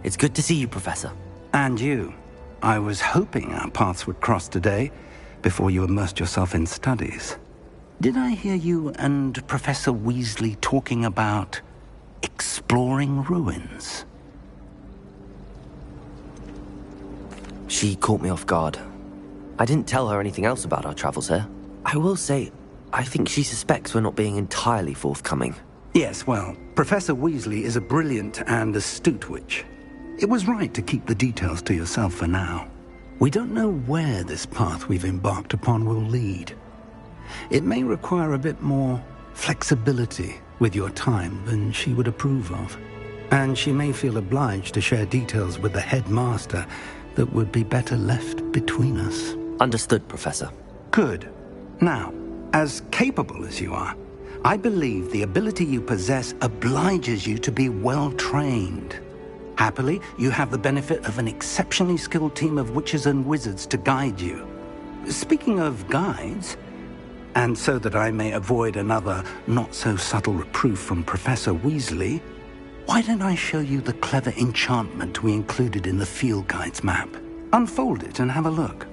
It's good to see you, Professor. And you. I was hoping our paths would cross today, before you immersed yourself in studies. Did I hear you and Professor Weasley talking about exploring ruins? She caught me off guard. I didn't tell her anything else about our travels here. I will say, I think she suspects we're not being entirely forthcoming. Yes, well, Professor Weasley is a brilliant and astute witch. It was right to keep the details to yourself for now. We don't know where this path we've embarked upon will lead. It may require a bit more flexibility with your time than she would approve of. And she may feel obliged to share details with the headmaster that would be better left between us. Understood, Professor. Good. Now, as capable as you are, I believe the ability you possess obliges you to be well-trained. Happily, you have the benefit of an exceptionally skilled team of witches and wizards to guide you. Speaking of guides, and so that I may avoid another not-so-subtle reproof from Professor Weasley, why don't I show you the clever enchantment we included in the field guide's map? Unfold it and have a look.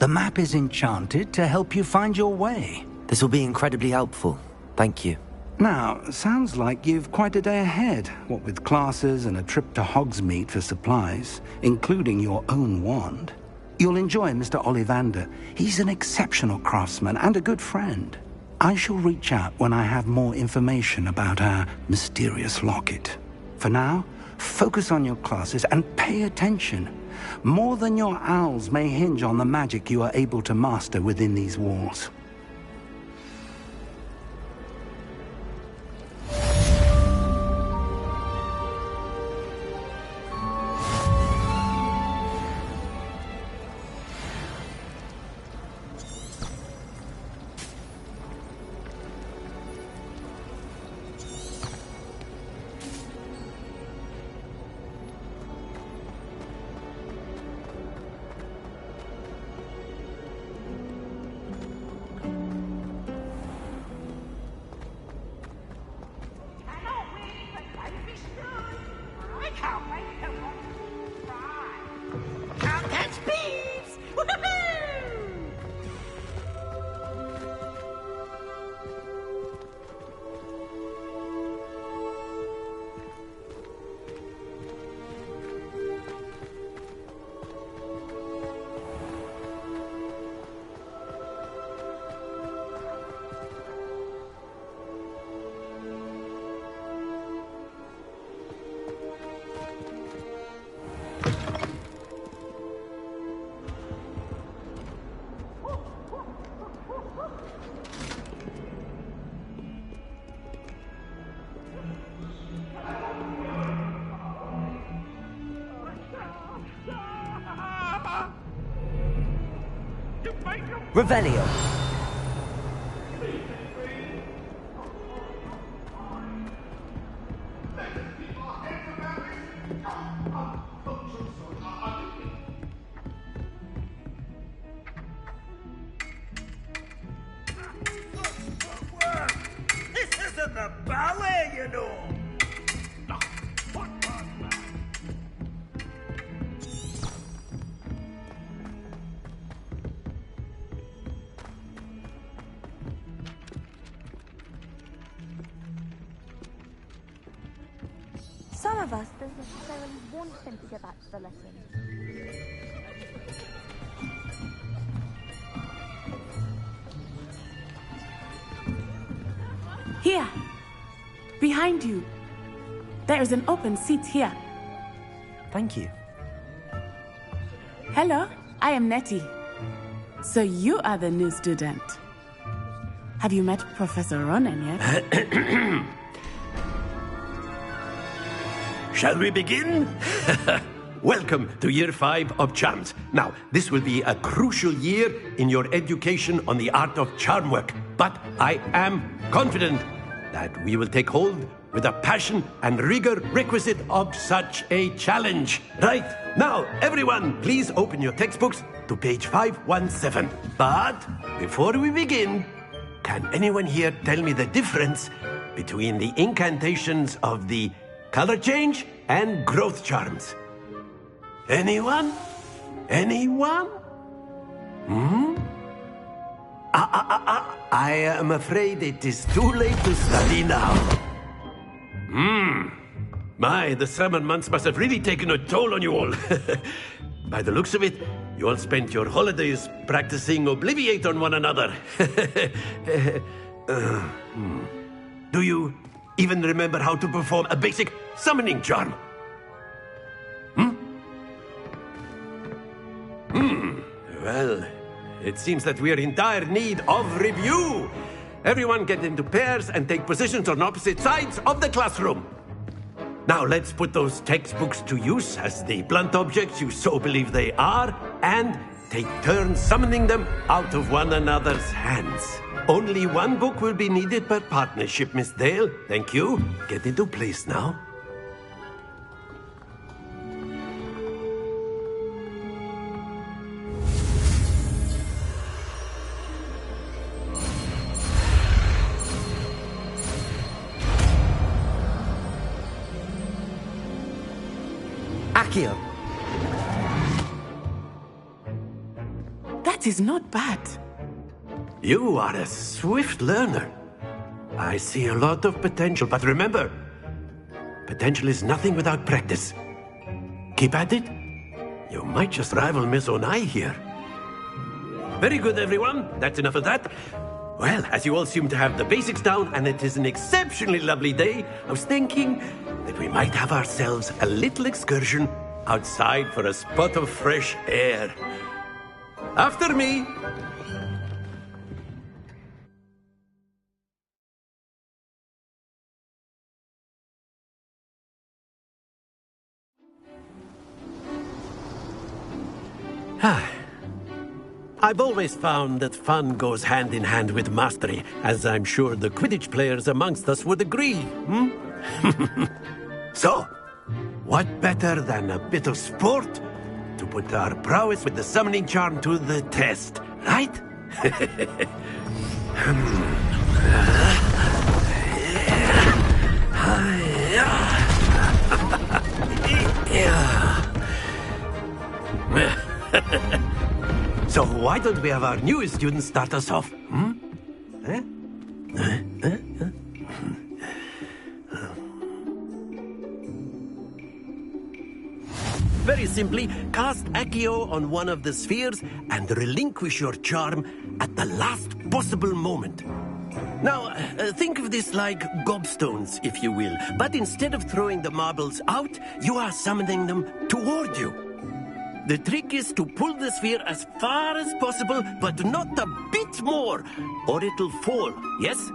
The map is enchanted to help you find your way. This will be incredibly helpful. Thank you. Now, sounds like you've quite a day ahead, what with classes and a trip to Hogsmeade for supplies, including your own wand. You'll enjoy Mr. Ollivander. He's an exceptional craftsman and a good friend. I shall reach out when I have more information about our mysterious locket. For now, focus on your classes and pay attention. More than your owls may hinge on the magic you are able to master within these walls. Revelio. This isn't the ballet, you know. Some of us don't necessarily want him to get back to the lesson. Here! Behind you! There is an open seat here. Thank you. Hello, I am Nettie. So you are the new student. Have you met Professor Ronan yet? Shall we begin? Welcome to Year 5 of Charms. Now, this will be a crucial year in your education on the art of charm work. But I am confident that we will take hold with the passion and rigor requisite of such a challenge. Right, now, everyone, please open your textbooks to page 517. But before we begin, can anyone here tell me the difference between the incantations of the color change and growth charms? Anyone? Anyone? I am afraid it is too late to study now. My, the summer months must have really taken a toll on you all. By the looks of it, you all spent your holidays practicing Obliviate on one another. Do you even remember how to perform a basic summoning charm? Well, it seems that we are in dire need of review. Everyone get into pairs and take positions on opposite sides of the classroom. Now let's put those textbooks to use as the blunt objects you so believe they are, and take turns summoning them out of one another's hands. Only one book will be needed per partnership, Miss Dale. Thank you. Get into place now. Accio. That is not bad. You are a swift learner. I see a lot of potential, but remember, potential is nothing without practice. Keep at it. You might just rival Miss Onai here. Very good, everyone. That's enough of that. Well, as you all seem to have the basics down, and it is an exceptionally lovely day, I was thinking that we might have ourselves a little excursion outside for a spot of fresh air. After me. I've always found that fun goes hand in hand with mastery, as I'm sure the Quidditch players amongst us would agree. So, what better than a bit of sport to put our prowess with the summoning charm to the test, right? So why don't we have our newest student start us off? Very simply, cast Accio on one of the spheres and relinquish your charm at the last possible moment. Now, think of this like gobstones, if you will. But instead of throwing the marbles out, you are summoning them toward you. The trick is to pull the sphere as far as possible, but not a bit more, or it'll fall, yes?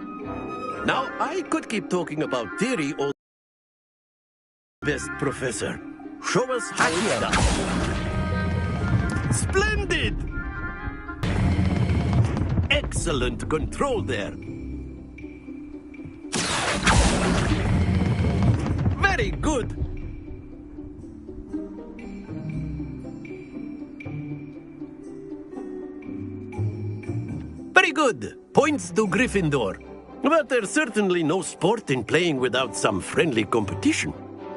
Now, I could keep talking about theory all best, Professor. Show us how it's done. Splendid! Excellent control there. Very good. Very good. Points to Gryffindor. But there's certainly no sport in playing without some friendly competition.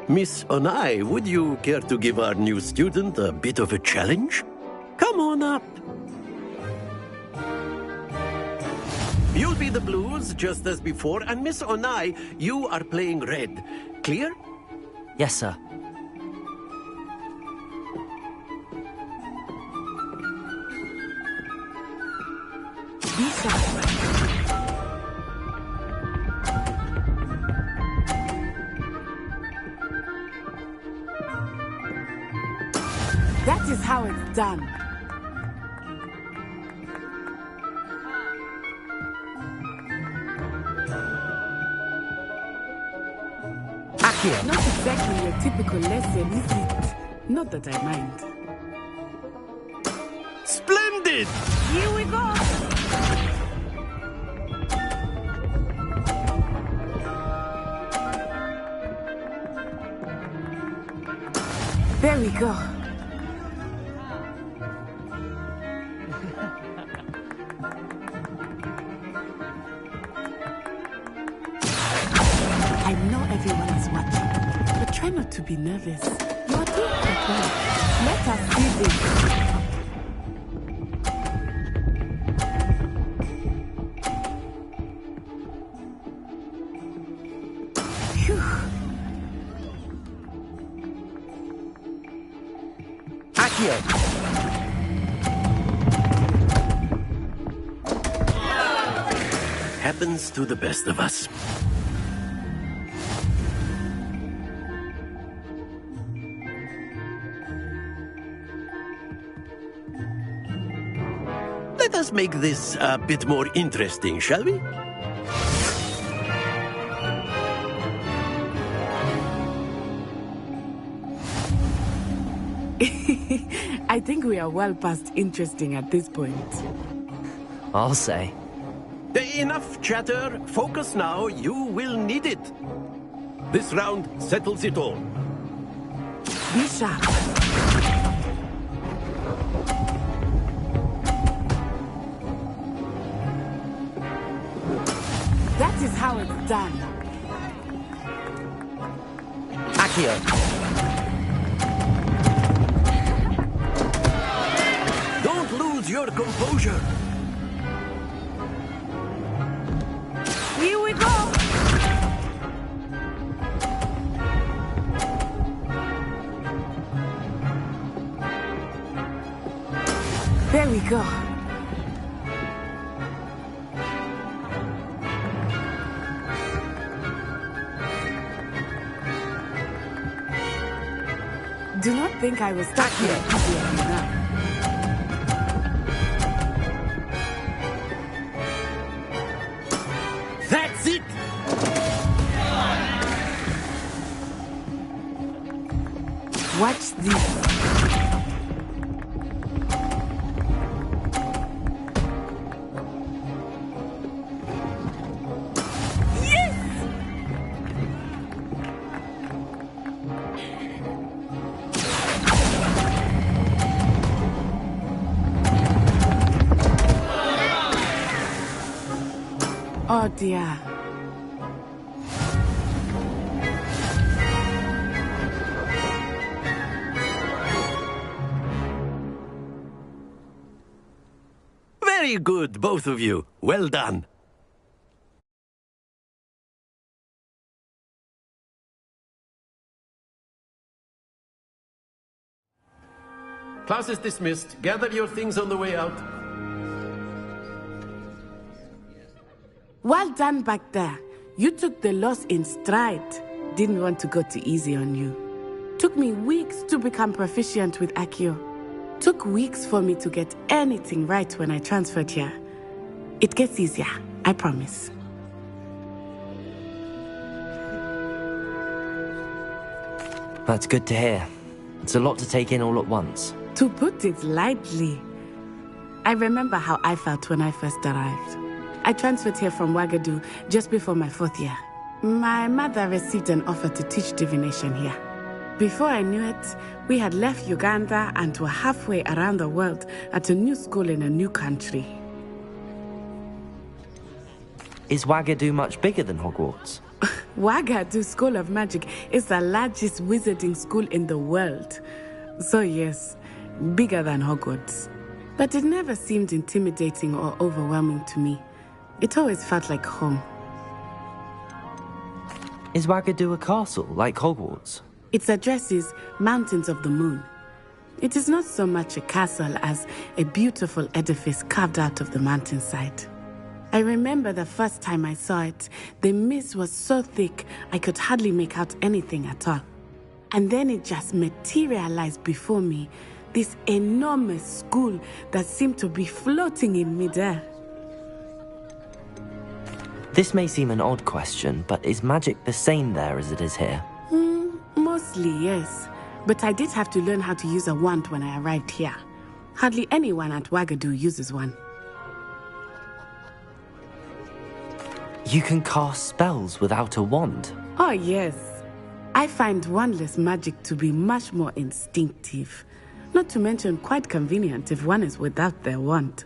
Miss Onai, would you care to give our new student a bit of a challenge? Come on up. You'll be the blues, just as before, and Miss Onai, you are playing red. Clear? Yes, sir. is how it's done. Accio! Not exactly your typical lesson, is it? Not that I mind. Splendid! Here we go! There we go. I know everyone is watching, but try not to be nervous. You are doing quite well. Let us see this. Phew. Accio! Happens to the best of us. Let us make this a bit more interesting, shall we? I think we are well past interesting at this point. I'll say. Enough chatter. Focus now. You will need it. This round settles it all. Be sharp. That is how it's done. Accio! Don't lose your composure. Here we go! There we go. Do not think I was stuck here easily now. That's it. Watch this. Oh dear. Very good, both of you. Well done. Class is dismissed. Gather your things on the way out. Well done back there. You took the loss in stride. Didn't want to go too easy on you. Took me weeks to become proficient with Accio. Took weeks for me to get anything right when I transferred here. It gets easier, I promise. That's good to hear. It's a lot to take in all at once. To put it lightly, I remember how I felt when I first arrived. I transferred here from Ouagadougou just before my 4th year. My mother received an offer to teach divination here. Before I knew it, we had left Uganda and were halfway around the world at a new school in a new country. Is Ouagadougou much bigger than Hogwarts? Ouagadougou School of Magic is the largest wizarding school in the world. So yes, bigger than Hogwarts. But it never seemed intimidating or overwhelming to me. It always felt like home. Is Ouagadougou a castle, like Hogwarts? Its address is Mountains of the Moon. It is not so much a castle as a beautiful edifice carved out of the mountainside. I remember the first time I saw it, the mist was so thick I could hardly make out anything at all. And then it just materialized before me, this enormous school that seemed to be floating in midair. This may seem an odd question, but is magic the same there as it is here? Mostly, yes. But I did have to learn how to use a wand when I arrived here. Hardly anyone at Wagadu uses one. You can cast spells without a wand? Oh, yes. I find wandless magic to be much more instinctive. Not to mention quite convenient if one is without their wand.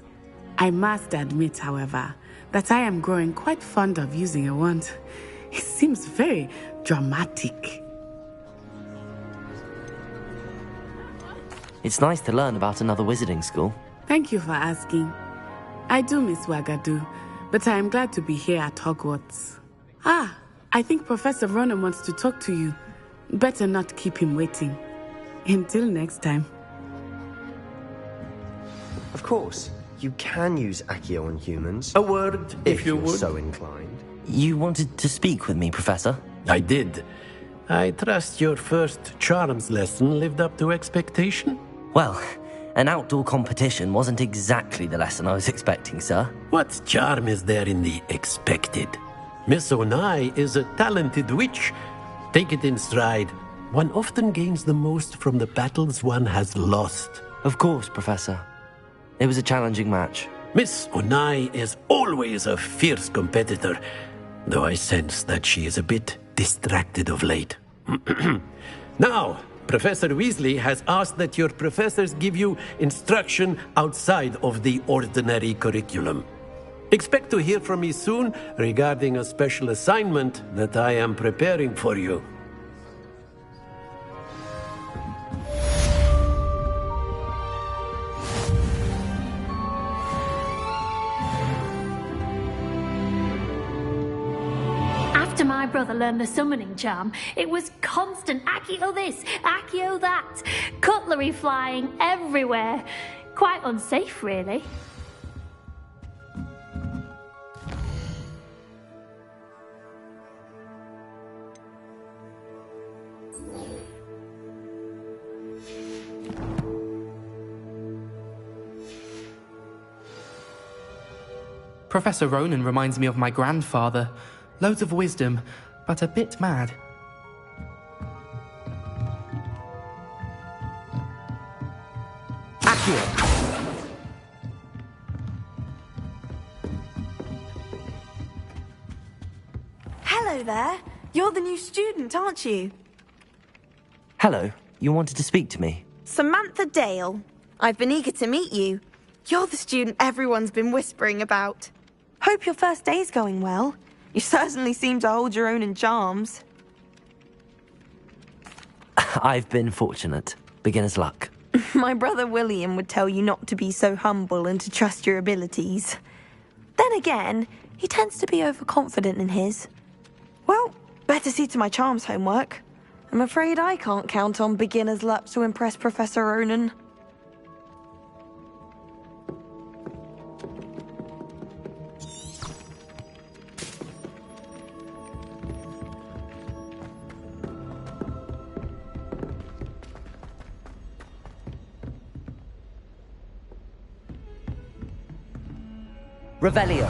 I must admit, however, that I am growing quite fond of using a wand. It seems very dramatic. It's nice to learn about another wizarding school. Thank you for asking. I do miss Wagadu, but I am glad to be here at Hogwarts. I think Professor Ronan wants to talk to you. Better not keep him waiting. Until next time. Of course, you can use Accio on humans. A word, if you you're would. so inclined. You wanted to speak with me, Professor? I did. I trust your first charms lesson lived up to expectation? Well, an outdoor competition wasn't exactly the lesson I was expecting, sir. What charm is there in the expected? Miss Onai is a talented witch. Take it in stride. One often gains the most from the battles one has lost. Of course, Professor. It was a challenging match. Miss Onai is always a fierce competitor, though I sense that she is a bit distracted of late. Now, Professor Weasley has asked that your professors give you instruction outside of the ordinary curriculum. Expect to hear from me soon regarding a special assignment that I am preparing for you. After my brother learned the summoning charm, it was constant Accio this, Accio that, cutlery flying everywhere. Quite unsafe, really. Professor Ronan reminds me of my grandfather. Loads of wisdom, but a bit mad. Accio! Hello there. You're the new student, aren't you? Hello, you wanted to speak to me? Samantha Dale. I've been eager to meet you. You're the student everyone's been whispering about. Hope your first day's going well. You certainly seem to hold your own in charms. I've been fortunate. Beginner's luck. My brother William would tell you not to be so humble and to trust your abilities. Then again, he tends to be overconfident in his. Well, better see to my charms homework. I'm afraid I can't count on beginner's luck to impress Professor Ronan. Revelio.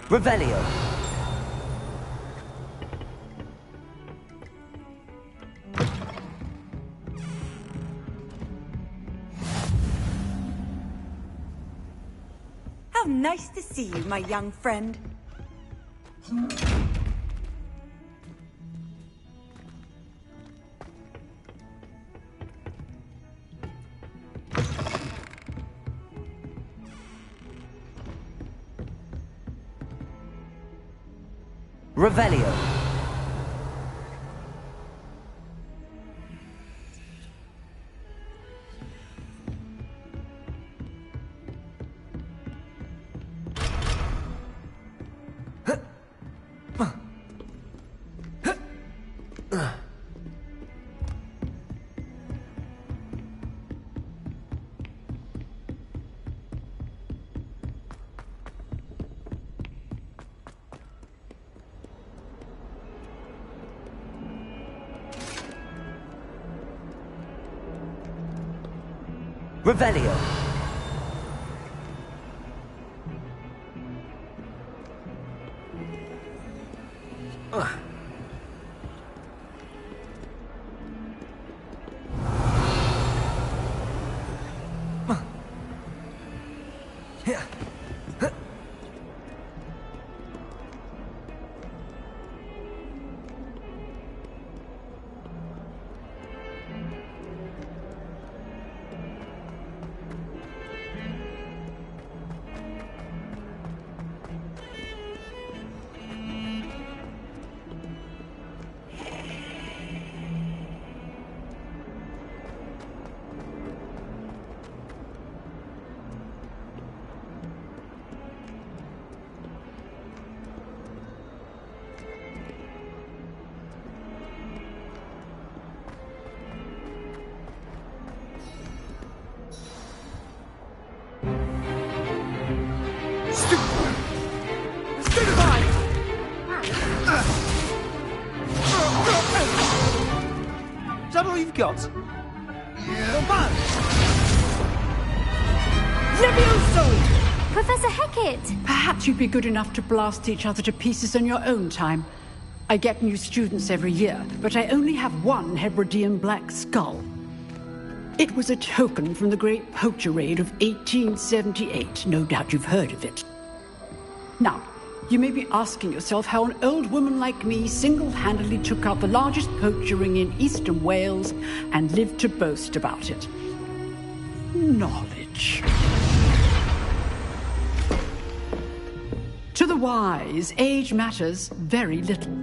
Revelio. How nice to see you, my young friend. Revelio. Revelio. Is that all you've got? Yeah. Levioso! Professor Hecat! Perhaps you'd be good enough to blast each other to pieces on your own time. I get new students every year, but I only have one Hebridean black skull. It was a token from the Great Poacher Raid of 1878. No doubt you've heard of it. Now, you may be asking yourself how an old woman like me single-handedly took out the largest poacher ring in eastern Wales and lived to boast about it. Knowledge. To the wise, age matters very little.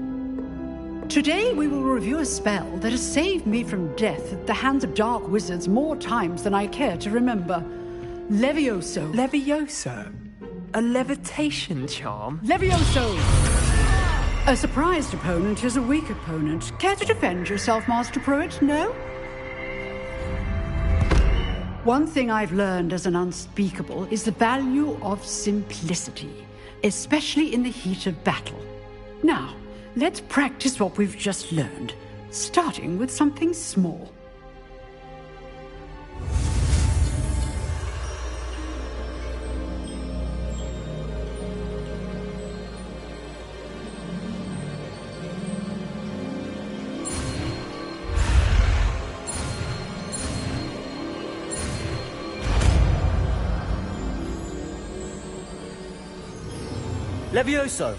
Today we will review a spell that has saved me from death at the hands of dark wizards more times than I care to remember. Levioso. Levioso? A levitation charm? Levioso! A surprised opponent is a weak opponent. Care to defend yourself, Master Pruitt? No? One thing I've learned as an unspeakable is the value of simplicity, especially in the heat of battle. Now, let's practice what we've just learned, starting with something small. Levioso.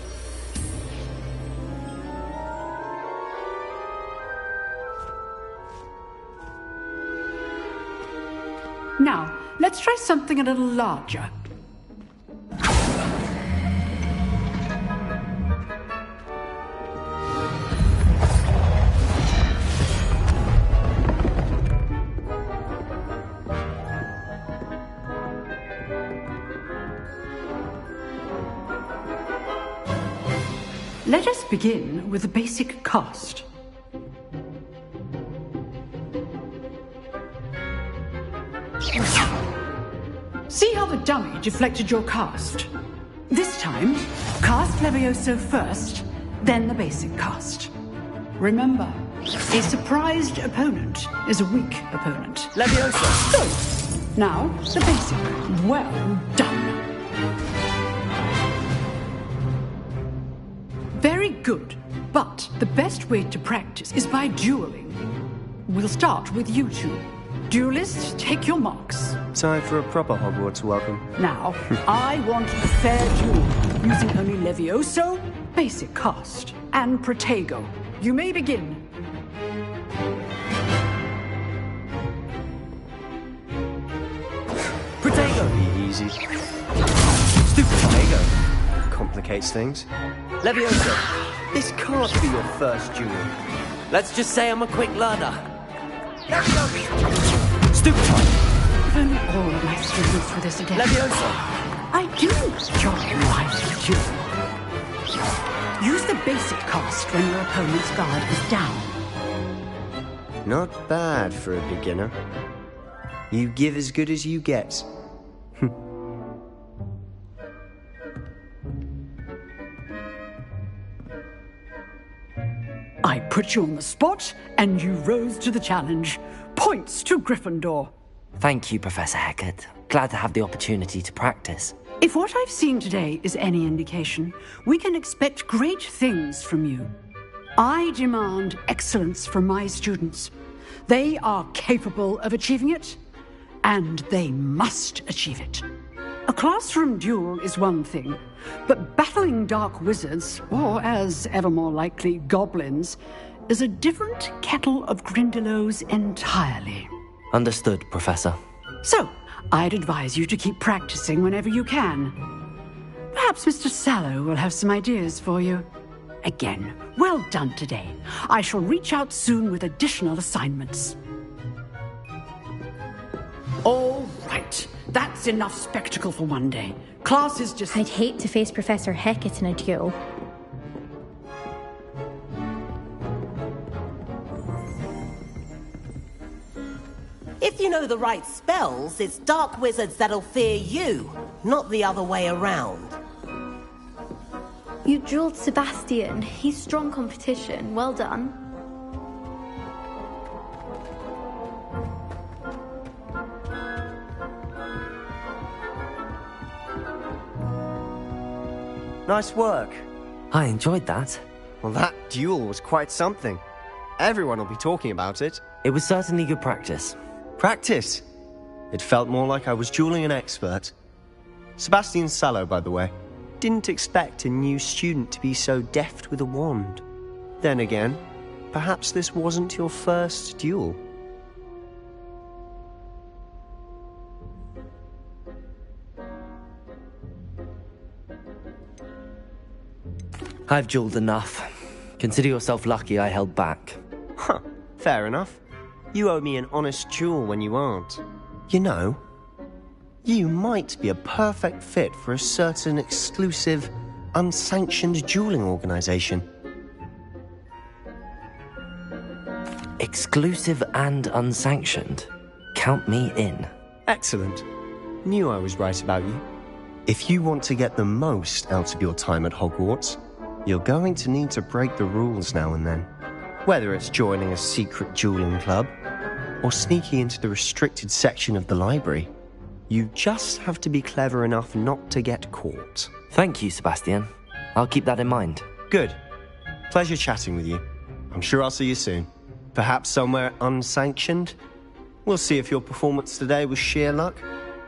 Now, let's try something a little larger. Let us begin with the basic cast. See how the dummy deflected your cast? This time, cast Levioso first, then the basic cast. Remember, a surprised opponent is a weak opponent. Levioso. Good. Now, the basic. Well done. good. But the best way to practice is by dueling. We'll start with you two. Duelists, take your marks. Time for a proper Hogwarts welcome. Now, I want a fair duel, using only Levioso, basic cast, and Protego. You may begin. Protego! Be easy. Stupid Protego. Complicates things. Levioso, this can't be your first duel. Let's just say I'm a quick learner. Stupid If only all of my students were this adept. Levioso! I do enjoy live duel. Use the basic cast when your opponent's guard is down. Not bad for a beginner. You give as good as you get. I put you on the spot, and you rose to the challenge. Points to Gryffindor. Thank you, Professor Hecat. Glad to have the opportunity to practice. If what I've seen today is any indication, we can expect great things from you. I demand excellence from my students. They are capable of achieving it, and they must achieve it. A classroom duel is one thing, but battling dark wizards, or as ever more likely, goblins, is a different kettle of Grindylows entirely. Understood, Professor. So, I'd advise you to keep practicing whenever you can. Perhaps Mr. Sallow will have some ideas for you. Again, well done today. I shall reach out soon with additional assignments. All right. That's enough spectacle for one day. Class is just... I'd hate to face Professor Hecat in a duel. If you know the right spells, it's dark wizards that'll fear you, not the other way around. You dueled Sebastian. He's strong competition. Well done. Nice work. I enjoyed that. Well, that duel was quite something. Everyone will be talking about it. It was certainly good practice. Practice? It felt more like I was dueling an expert. Sebastian Sallow, by the way. Didn't expect a new student to be so deft with a wand. Then again, perhaps this wasn't your first duel. I've dueled enough. Consider yourself lucky I held back. Huh, fair enough. You owe me an honest duel when you aren't. You know, you might be a perfect fit for a certain exclusive, unsanctioned dueling organization. Exclusive and unsanctioned? Count me in. Excellent. Knew I was right about you. If you want to get the most out of your time at Hogwarts, you're going to need to break the rules now and then. Whether it's joining a secret dueling club, or sneaking into the restricted section of the library, you just have to be clever enough not to get caught. Thank you, Sebastian. I'll keep that in mind. Good. Pleasure chatting with you. I'm sure I'll see you soon. Perhaps somewhere unsanctioned? We'll see if your performance today was sheer luck,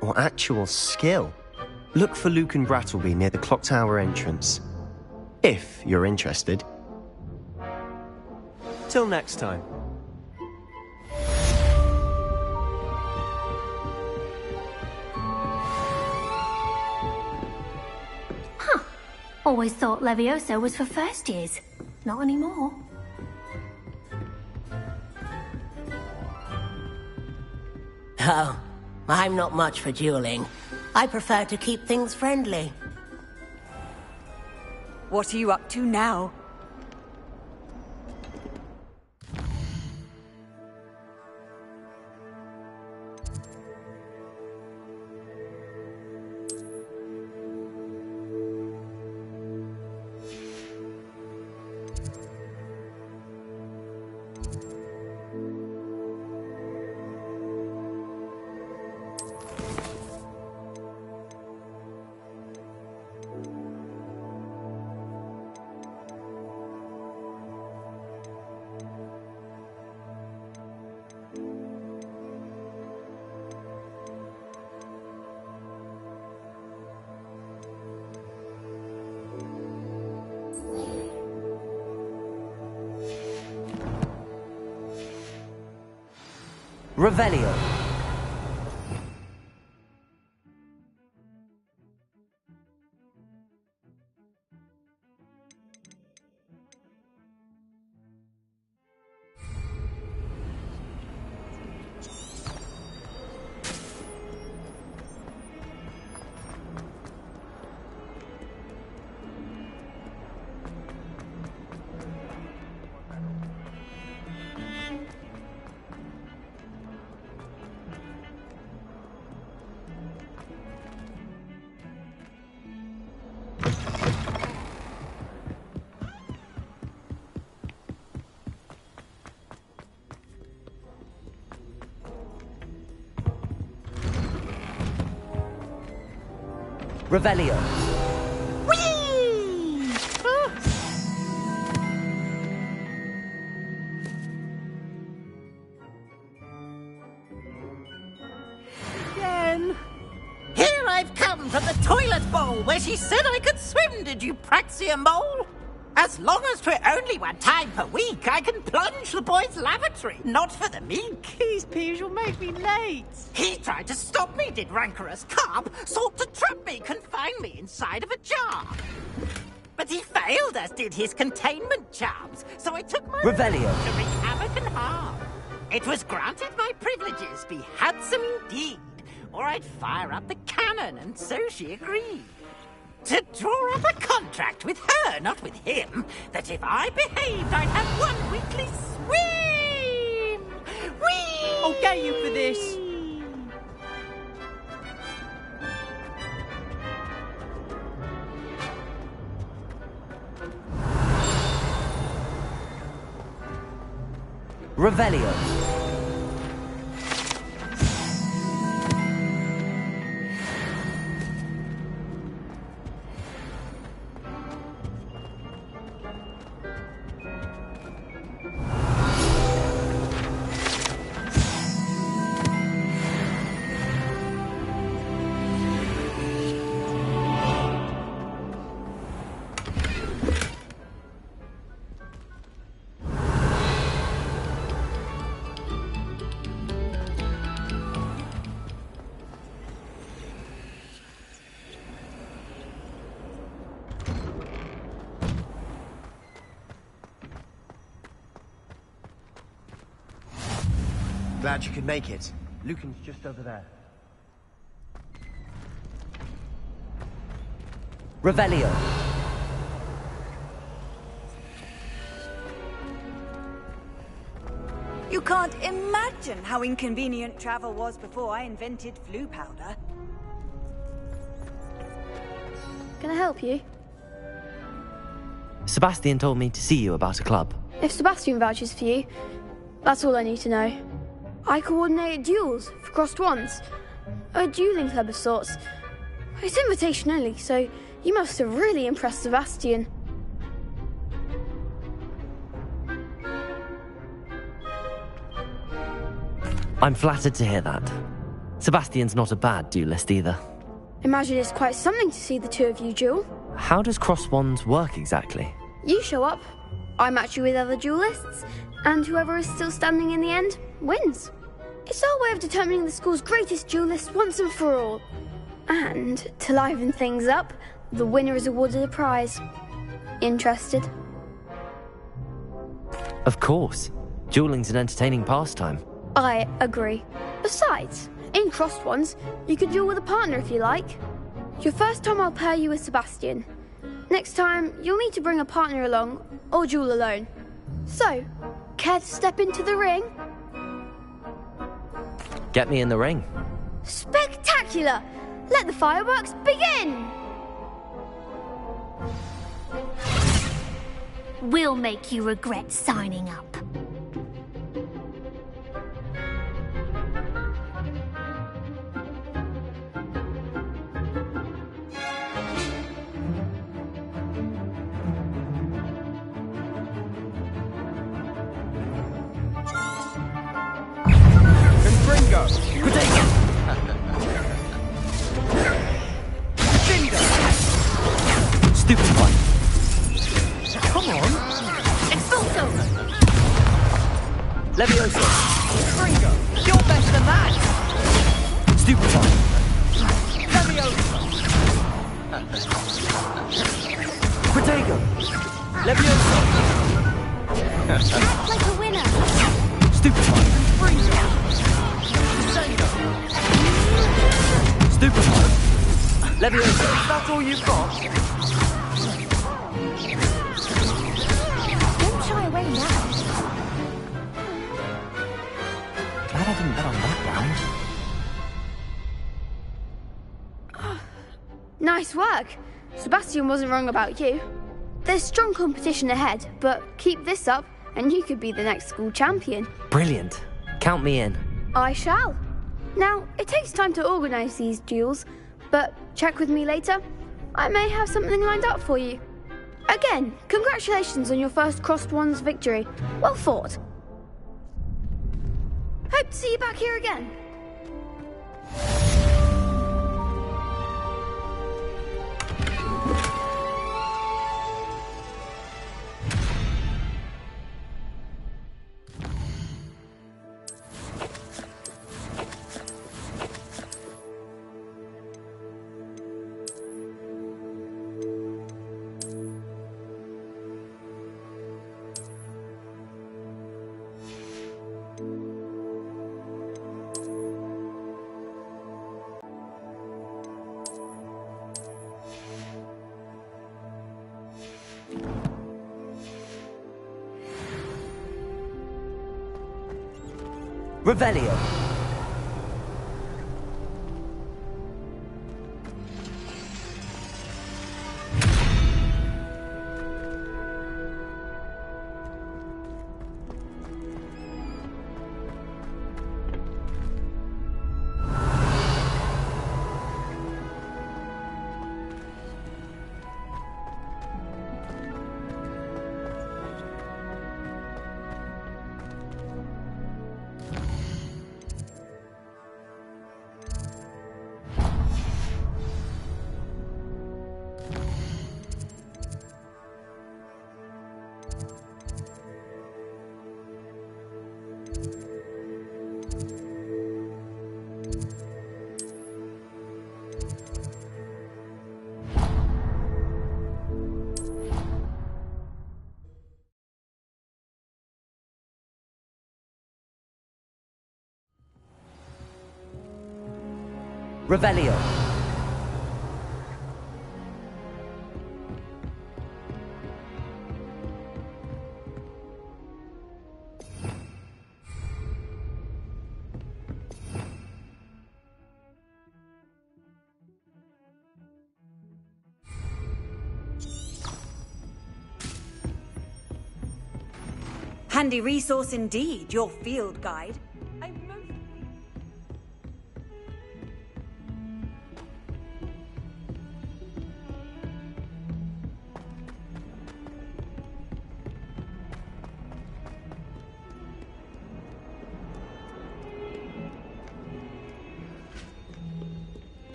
or actual skill. Look for Luke and Brattleby near the clock tower entrance. If you're interested. Till next time. Huh. Always thought Levioso was for first years. Not anymore. Oh, I'm not much for dueling. I prefer to keep things friendly. What are you up to now? Revelio. Revelio. Whee! Again. Here I've come from the toilet bowl where she said I could swim, did you praxia mole? As long as 'twere only one time per week, I can plunge the boy's lavatory, not for the meek. These peas will make me late. He tried to stop me, did rancorous carp, sought to trap me, confine me inside of a jar. But he failed, as did his containment charms, so I took my Revelio. to wreak havoc and harm. It was granted my privileges be handsome indeed, or I'd fire up the cannon, and so she agreed. To draw up a contract with her, not with him, that if I behaved, I'd have one weekly swim! Whee! I'll get you for this. Revelio. Glad you could make it. Lucan's just over there. Revelio. You can't imagine how inconvenient travel was before I invented flu powder. Can I help you? Sebastian told me to see you about a club. If Sebastian vouches for you, that's all I need to know. I coordinate duels for crossed wands. A dueling club of sorts. It's invitation only, so you must have really impressed Sebastian. I'm flattered to hear that. Sebastian's not a bad duelist either. Imagine it's quite something to see the two of you duel. How does cross wands work exactly? You show up, I match you with other duelists, and whoever is still standing in the end wins. It's our way of determining the school's greatest duelist once and for all. And to liven things up, the winner is awarded a prize. Interested? Of course. Dueling's an entertaining pastime. I agree. Besides, in crossed ones, you could duel with a partner if you like. Your first time I'll pair you with Sebastian. Next time, you'll need to bring a partner along, or duel alone. So, care to step into the ring? Get me in the ring. Spectacular! Let the fireworks begin! We'll make you regret signing up. Bingo! Stupid one. Come on! Expulso! Levioso. Ringo, you're better than that! Stupefy! Protego! Leviosa! Act like a winner. Stupefy! Stupefy! Leviosa! Is that all you've got? Don't shy away now. Glad I didn't bet on that round. Nice work. Sebastian wasn't wrong about you. There's strong competition ahead, but keep this up and you could be the next school champion. Brilliant. Count me in. I shall. Now, it takes time to organise these duels, but check with me later. I may have something lined up for you. Again, congratulations on your first Crossed Wands victory. Well fought. Hope to see you back here again. Revelio. Revelio. Handy resource indeed, your field guide.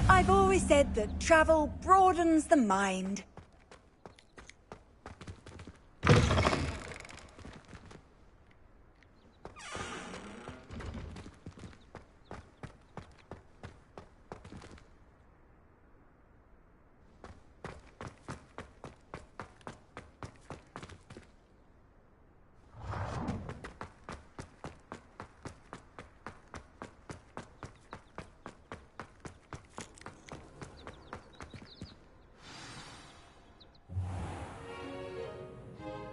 I've always said that travel broadens the mind.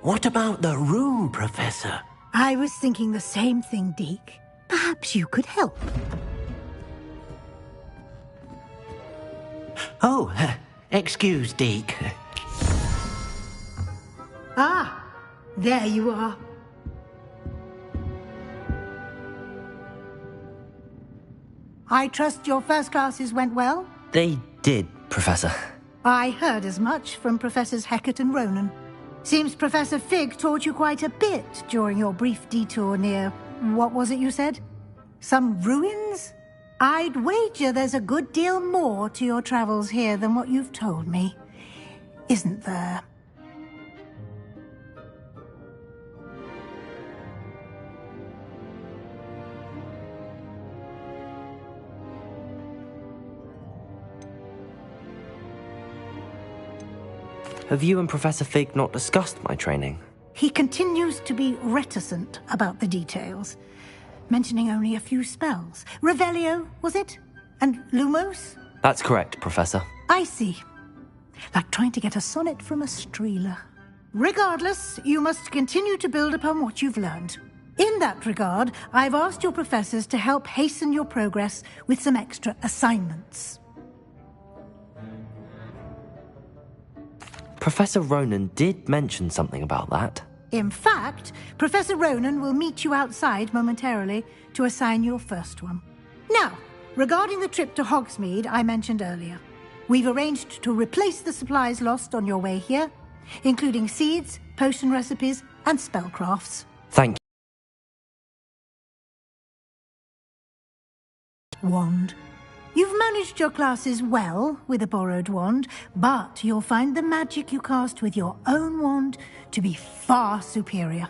What about the room, Professor? I was thinking the same thing, Deke. Perhaps you could help. Oh, excuse, Deke. Ah, there you are. I trust your first classes went well? They did, Professor. I heard as much from Professors Hecat and Ronan. Seems Professor Fig taught you quite a bit during your brief detour near... what was it you said? Some ruins? I'd wager there's a good deal more to your travels here than what you've told me. Isn't there? Have you and Professor Fig not discussed my training? He continues to be reticent about the details, mentioning only a few spells. Revelio, was it? And Lumos? That's correct, Professor. I see. Like trying to get a sonnet from a streeler. Regardless, you must continue to build upon what you've learned. In that regard, I've asked your professors to help hasten your progress with some extra assignments. Professor Ronan did mention something about that. In fact, Professor Ronan will meet you outside momentarily to assign your first one. Now, regarding the trip to Hogsmeade I mentioned earlier, we've arranged to replace the supplies lost on your way here, including seeds, potion recipes, and spellcrafts. Thank you. Wand. You've managed your classes well with a borrowed wand, but you'll find the magic you cast with your own wand to be far superior.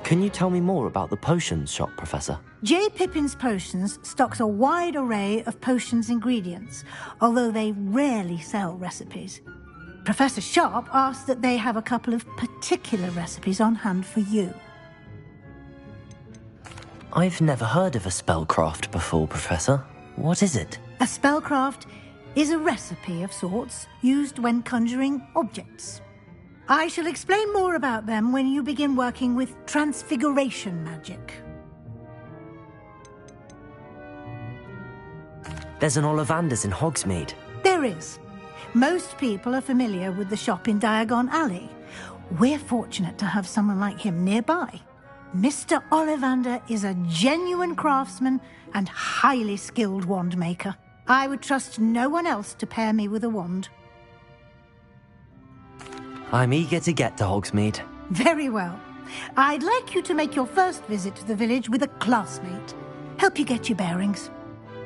Can you tell me more about the potions shop, Professor? J. Pippin's Potions stocks a wide array of potions ingredients, although they rarely sell recipes. Professor Sharp asked that they have a couple of particular recipes on hand for you. I've never heard of a spellcraft before, Professor. What is it? A spellcraft is a recipe of sorts used when conjuring objects. I shall explain more about them when you begin working with transfiguration magic. There's an Ollivanders in Hogsmeade. There is. Most people are familiar with the shop in Diagon Alley. We're fortunate to have someone like him nearby. Mr. Ollivander is a genuine craftsman and highly skilled wand maker. I would trust no one else to pair me with a wand. I'm eager to get to Hogsmeade. Very well. I'd like you to make your first visit to the village with a classmate. Help you get your bearings.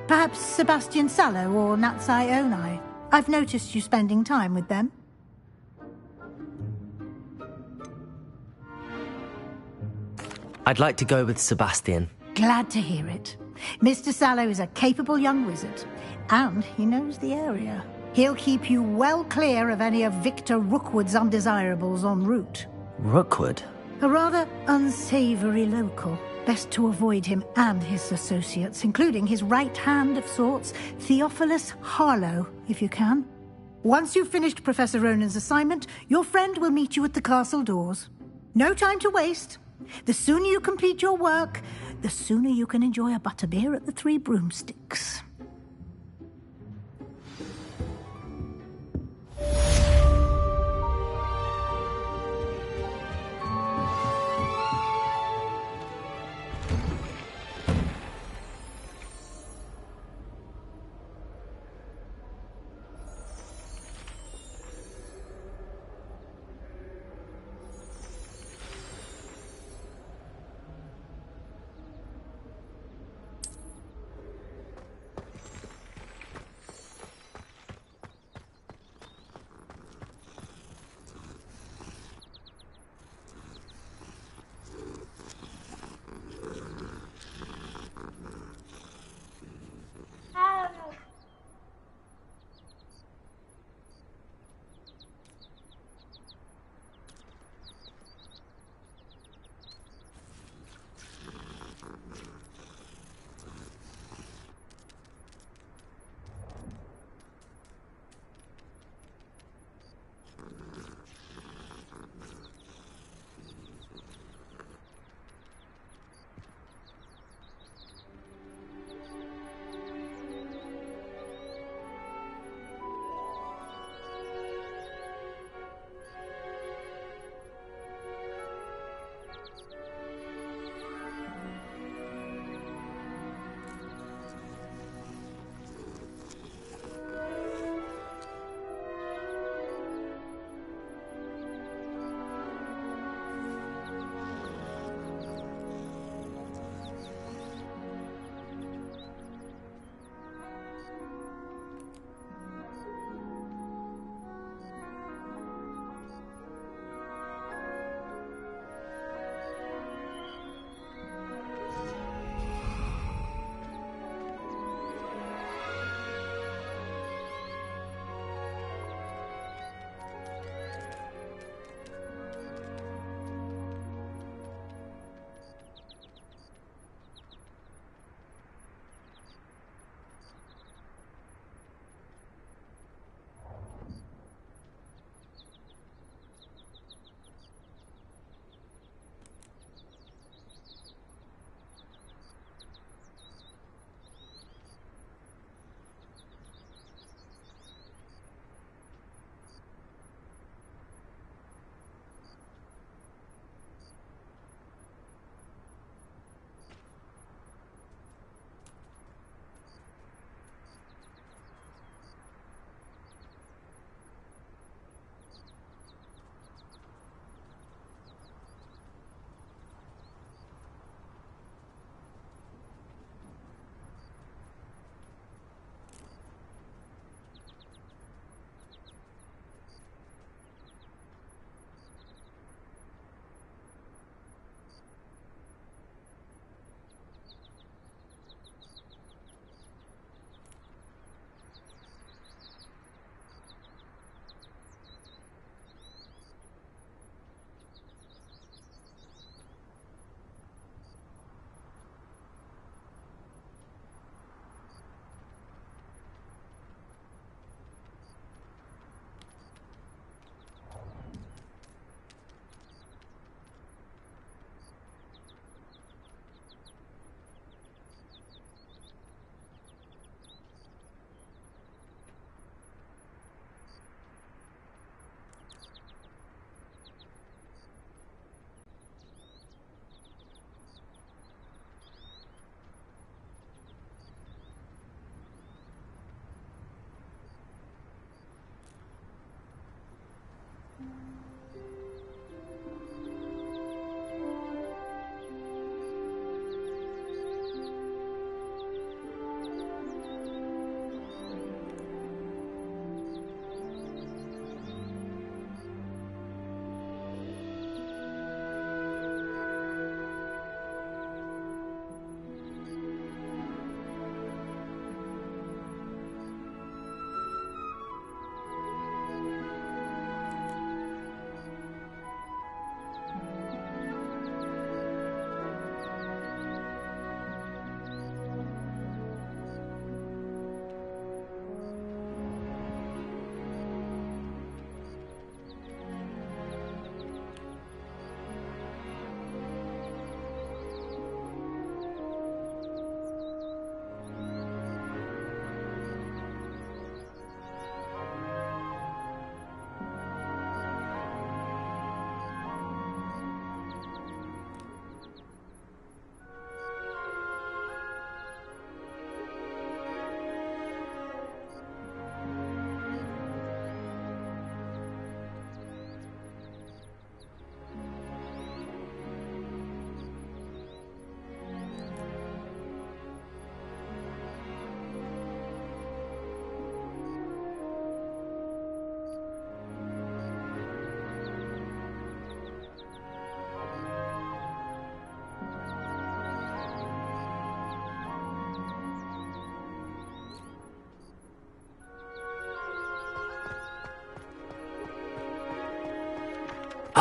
Perhaps Sebastian Sallow or Natsai Onai. I've noticed you spending time with them. I'd like to go with Sebastian. Glad to hear it. Mr. Sallow is a capable young wizard, and he knows the area. He'll keep you well clear of any of Victor Rookwood's undesirables en route. Rookwood? A rather unsavoury local. Best to avoid him and his associates, including his right hand of sorts, Theophilus Harlow, if you can. Once you've finished Professor Ronan's assignment, your friend will meet you at the castle doors. No time to waste. The sooner you complete your work, the sooner you can enjoy a butterbeer at the Three Broomsticks.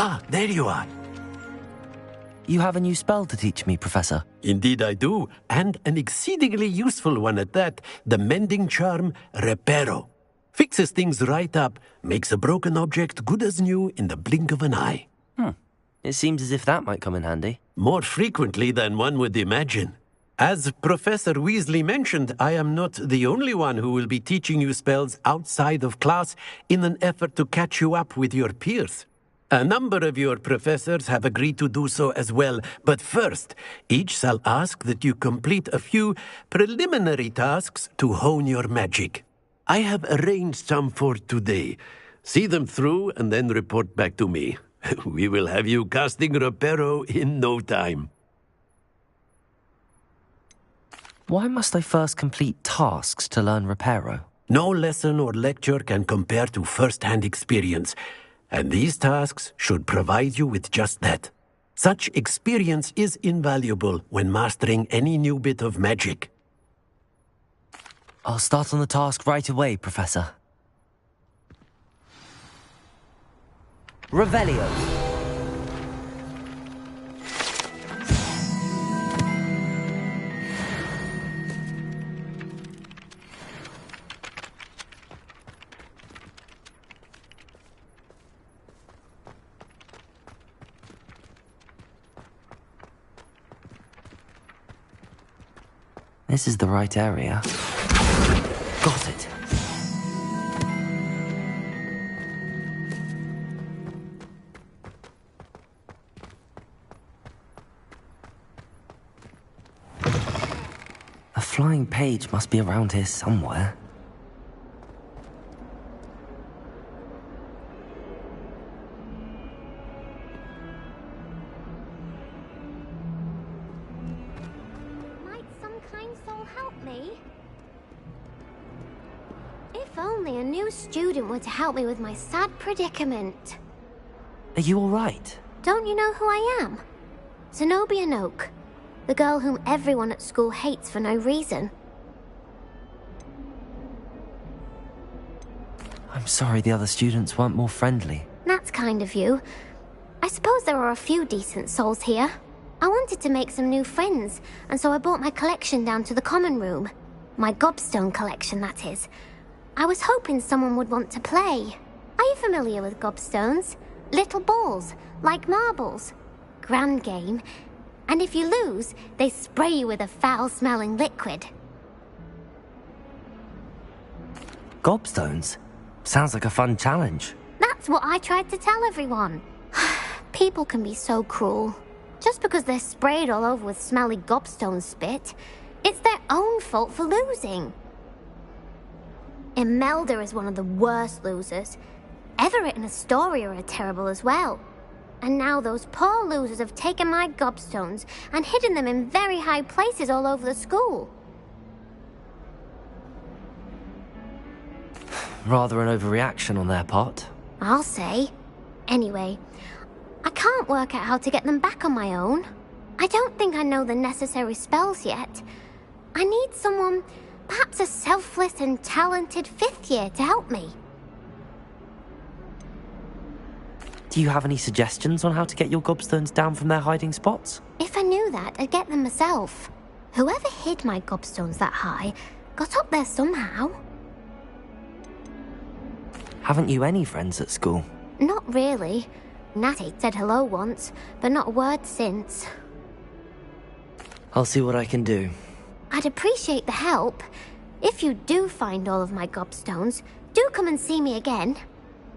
Ah, there you are. You have a new spell to teach me, Professor. Indeed I do, and an exceedingly useful one at that. The mending charm, Reparo. Fixes things right up, makes a broken object good as new in the blink of an eye. It seems as if that might come in handy. More frequently than one would imagine. As Professor Weasley mentioned, I am not the only one who will be teaching you spells outside of class in an effort to catch you up with your peers. A number of your professors have agreed to do so as well, but first, each shall ask that you complete a few preliminary tasks to hone your magic. I have arranged some for today. See them through and then report back to me. We will have you casting Reparo in no time. Why must I first complete tasks to learn Reparo? No lesson or lecture can compare to first-hand experience, and these tasks should provide you with just that. Such experience is invaluable when mastering any new bit of magic. I'll start on the task right away, Professor. Revelio. This is the right area. Got it. A flying page must be around here somewhere. Might some kind soul help me? If only a new student were to help me with my sad predicament. Are you all right? Don't you know who I am? Zenobia Noak, the girl whom everyone at school hates for no reason. I'm sorry the other students weren't more friendly. That's kind of you. I suppose there are a few decent souls here. I wanted to make some new friends, and so I brought my collection down to the common room. My gobstone collection, that is. I was hoping someone would want to play. Are you familiar with gobstones? Little balls, like marbles. Grand game. And if you lose, they spray you with a foul-smelling liquid. Gobstones? Sounds like a fun challenge. That's what I tried to tell everyone. People can be so cruel. Just because they're sprayed all over with smelly gobstone spit, it's their own fault for losing. Imelda is one of the worst losers. Everett and Astoria are terrible as well. And now those poor losers have taken my gobstones and hidden them in very high places all over the school. Rather an overreaction on their part. I'll say. Anyway, I can't work out how to get them back on my own. I don't think I know the necessary spells yet. I need someone, perhaps a selfless and talented fifth year to help me. Do you have any suggestions on how to get your gobstones down from their hiding spots? If I knew that, I'd get them myself. Whoever hid my gobstones that high got up there somehow. Haven't you any friends at school? Not really. Natty said hello once, but not a word since. I'll see what I can do. I'd appreciate the help. If you do find all of my gobstones, do come and see me again.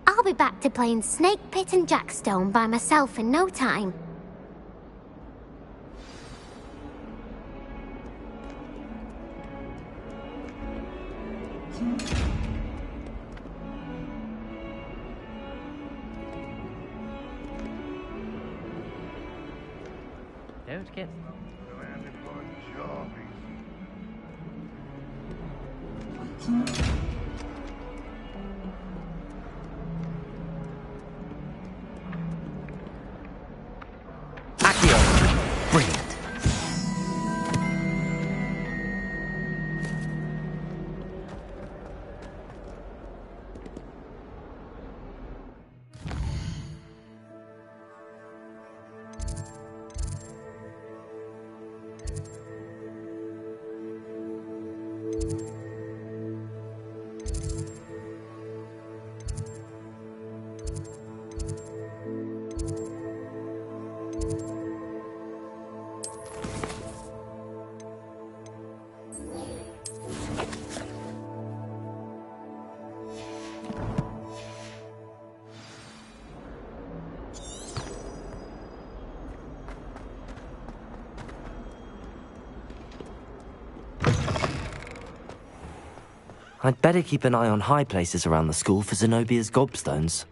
I'll be back to playing Snake Pit and Jackstone by myself in no time. Don't get... Accio! Brilliant. I'd better keep an eye on high places around the school for Zenobia's gobstones.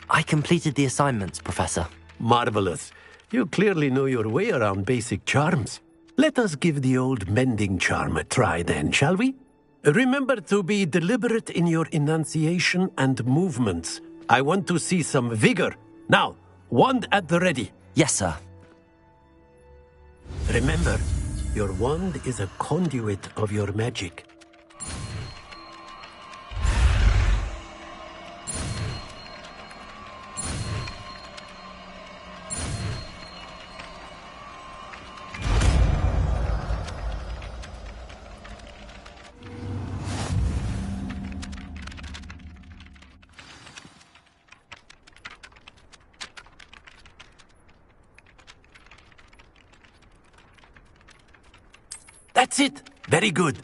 I completed the assignments, Professor. Marvelous. You clearly know your way around basic charms. Let us give the old mending charm a try then, shall we? Remember to be deliberate in your enunciation and movements. I want to see some vigor. Now, wand at the ready. Yes, sir. Remember, your wand is a conduit of your magic. That's it. Very good.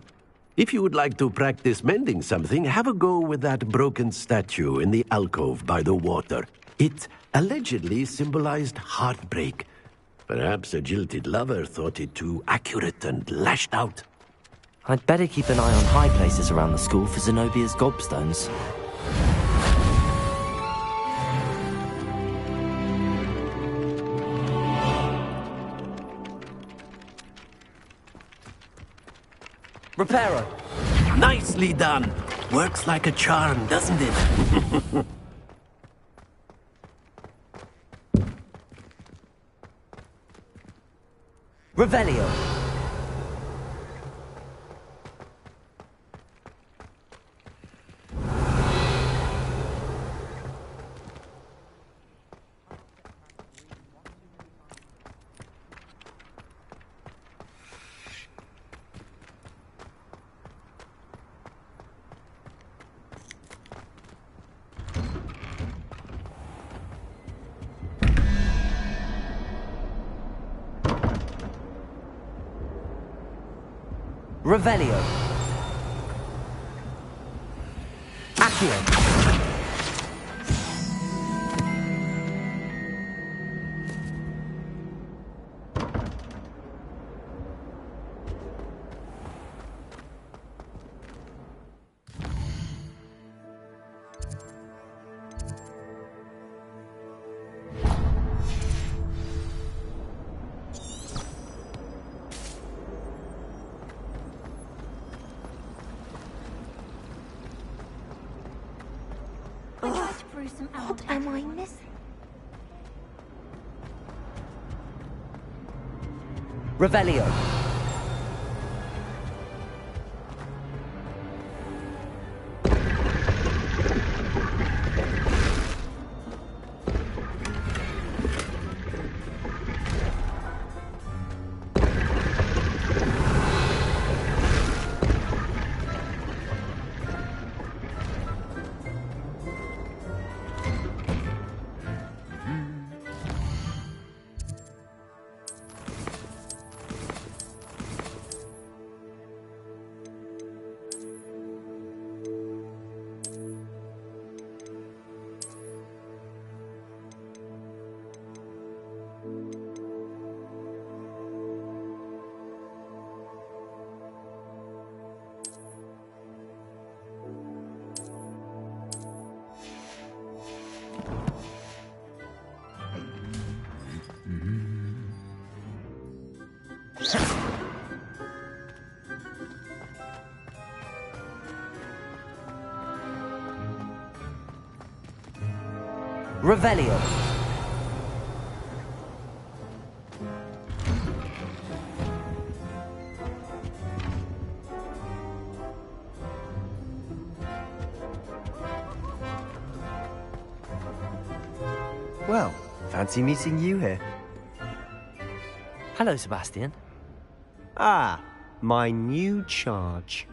If you would like to practice mending something, have a go with that broken statue in the alcove by the water. It allegedly symbolized heartbreak. Perhaps a jilted lover thought it too accurate and lashed out. I'd better keep an eye on high places around the school for Zenobia's gobstones. Reparo! Nicely done. Works like a charm, doesn't it? Revelio! Revelio. Accio. What am I missing? Revelio. Revelio. Well, fancy meeting you here. Hello, Sebastian. Ah, my new charge.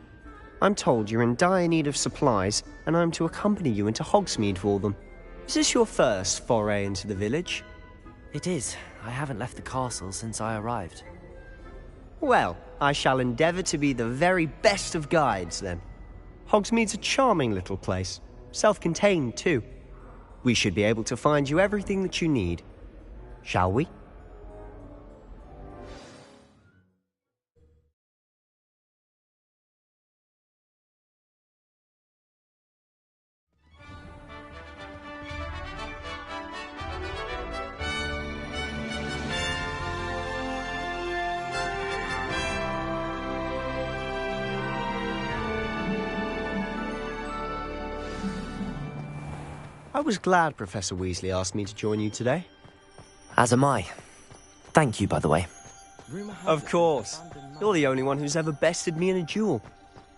I'm told you're in dire need of supplies, and I'm to accompany you into Hogsmeade for them. Is this your first foray into the village? It is. I haven't left the castle since I arrived. Well, I shall endeavour to be the very best of guides, then. Hogsmeade's a charming little place. Self-contained, too. We should be able to find you everything that you need. Shall we? I was glad Professor Weasley asked me to join you today. As am I. Thank you, by the way. Of course. You're the only one who's ever bested me in a duel.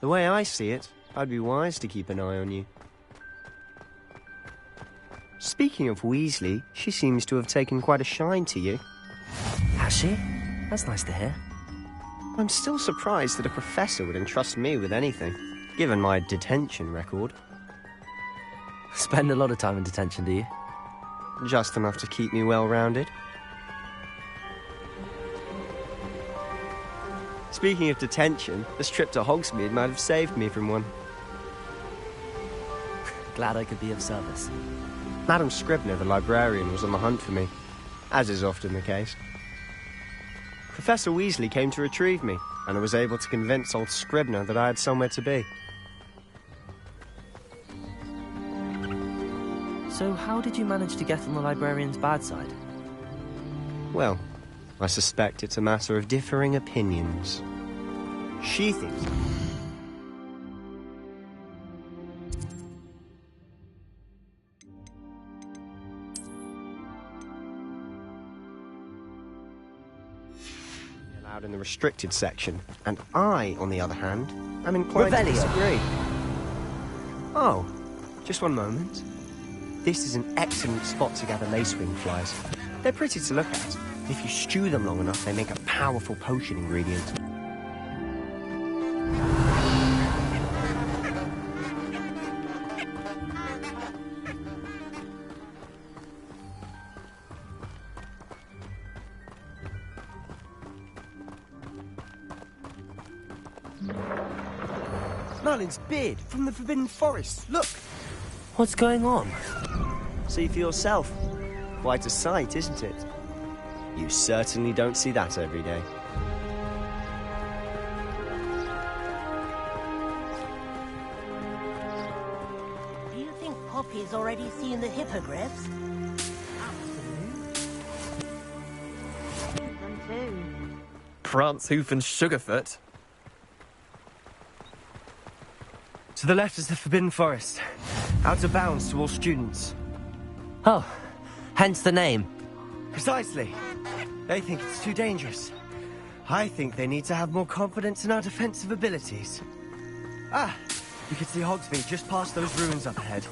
The way I see it, I'd be wise to keep an eye on you. Speaking of Weasley, she seems to have taken quite a shine to you. Has she? That's nice to hear. I'm still surprised that a professor would entrust me with anything, given my detention record. Spend a lot of time in detention, do you? Just enough to keep me well-rounded. Speaking of detention, this trip to Hogsmeade might have saved me from one. Glad I could be of service. Madam Scribner, the librarian, was on the hunt for me, as is often the case. Professor Weasley came to retrieve me, and I was able to convince old Scribner that I had somewhere to be. So how did you manage to get on the librarian's bad side? Well, I suspect it's a matter of differing opinions. She thinks... allowed in the restricted section, and I, on the other hand, am inclined to disagree. Oh, just one moment. This is an excellent spot to gather lacewing flies. They're pretty to look at. If you stew them long enough, they make a powerful potion ingredient. Merlin's beard from the Forbidden Forest. Look! What's going on? See for yourself. Quite a sight, isn't it? You certainly don't see that every day. Do you think Poppy's already seen the hippogriffs? Them too. Prance, Hoof and Sugarfoot. To the left is the Forbidden Forest. Out of bounds to all students. Oh, hence the name. Precisely. They think it's too dangerous. I think they need to have more confidence in our defensive abilities. Ah, you can see Hogsmeade just past those ruins up ahead.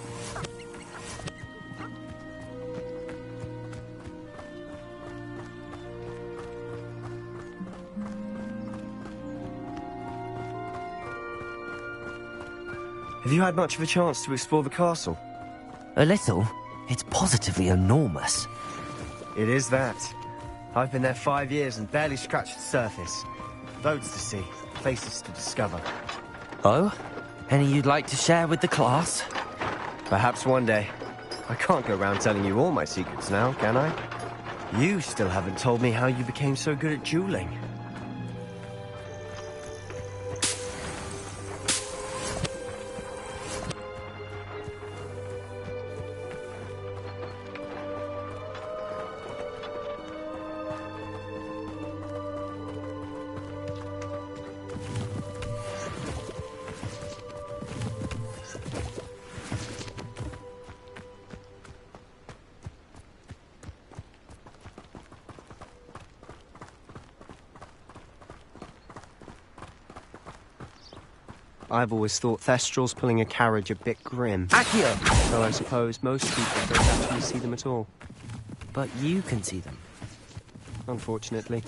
Have you had much of a chance to explore the castle? A little. It's positively enormous. It is that. I've been there 5 years and barely scratched the surface. Roads to see, places to discover. Oh? Any you'd like to share with the class? Perhaps one day. I can't go around telling you all my secrets now, can I? You still haven't told me how you became so good at dueling. I've always thought Thestrals pulling a carriage a bit grim. Accio! Though I suppose most people don't actually see them at all. But you can see them. Unfortunately.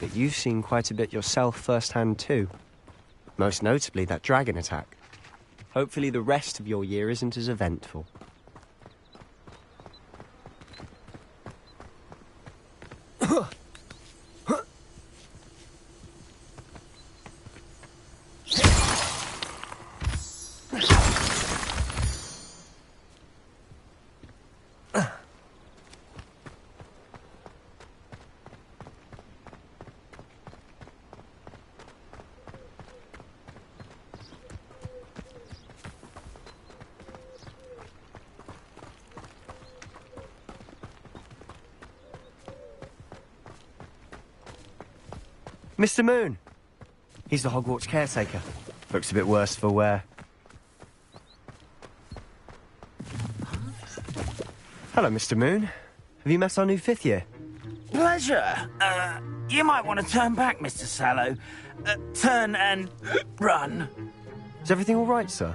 But you've seen quite a bit yourself firsthand too. Most notably that dragon attack. Hopefully the rest of your year isn't as eventful. Mr. Moon. He's the Hogwarts caretaker. Looks a bit worse for wear. Hello, Mr. Moon. Have you met our new 5th year? Pleasure. You might want to turn back, Mr. Sallow. Turn and run. Is everything all right, sir?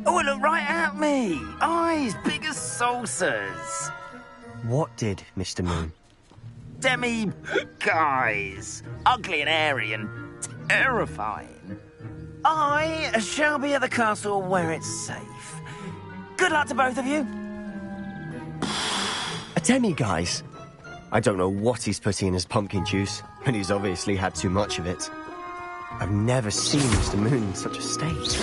Oh, look right at me. Eyes big as saucers. What did, Mr. Moon? Guys. Ugly and airy and terrifying. I shall be at the castle where it's safe. Good luck to both of you. A demi-guise? I don't know what he's putting in his pumpkin juice, and he's obviously had too much of it. I've never seen Mr. Moon in such a state.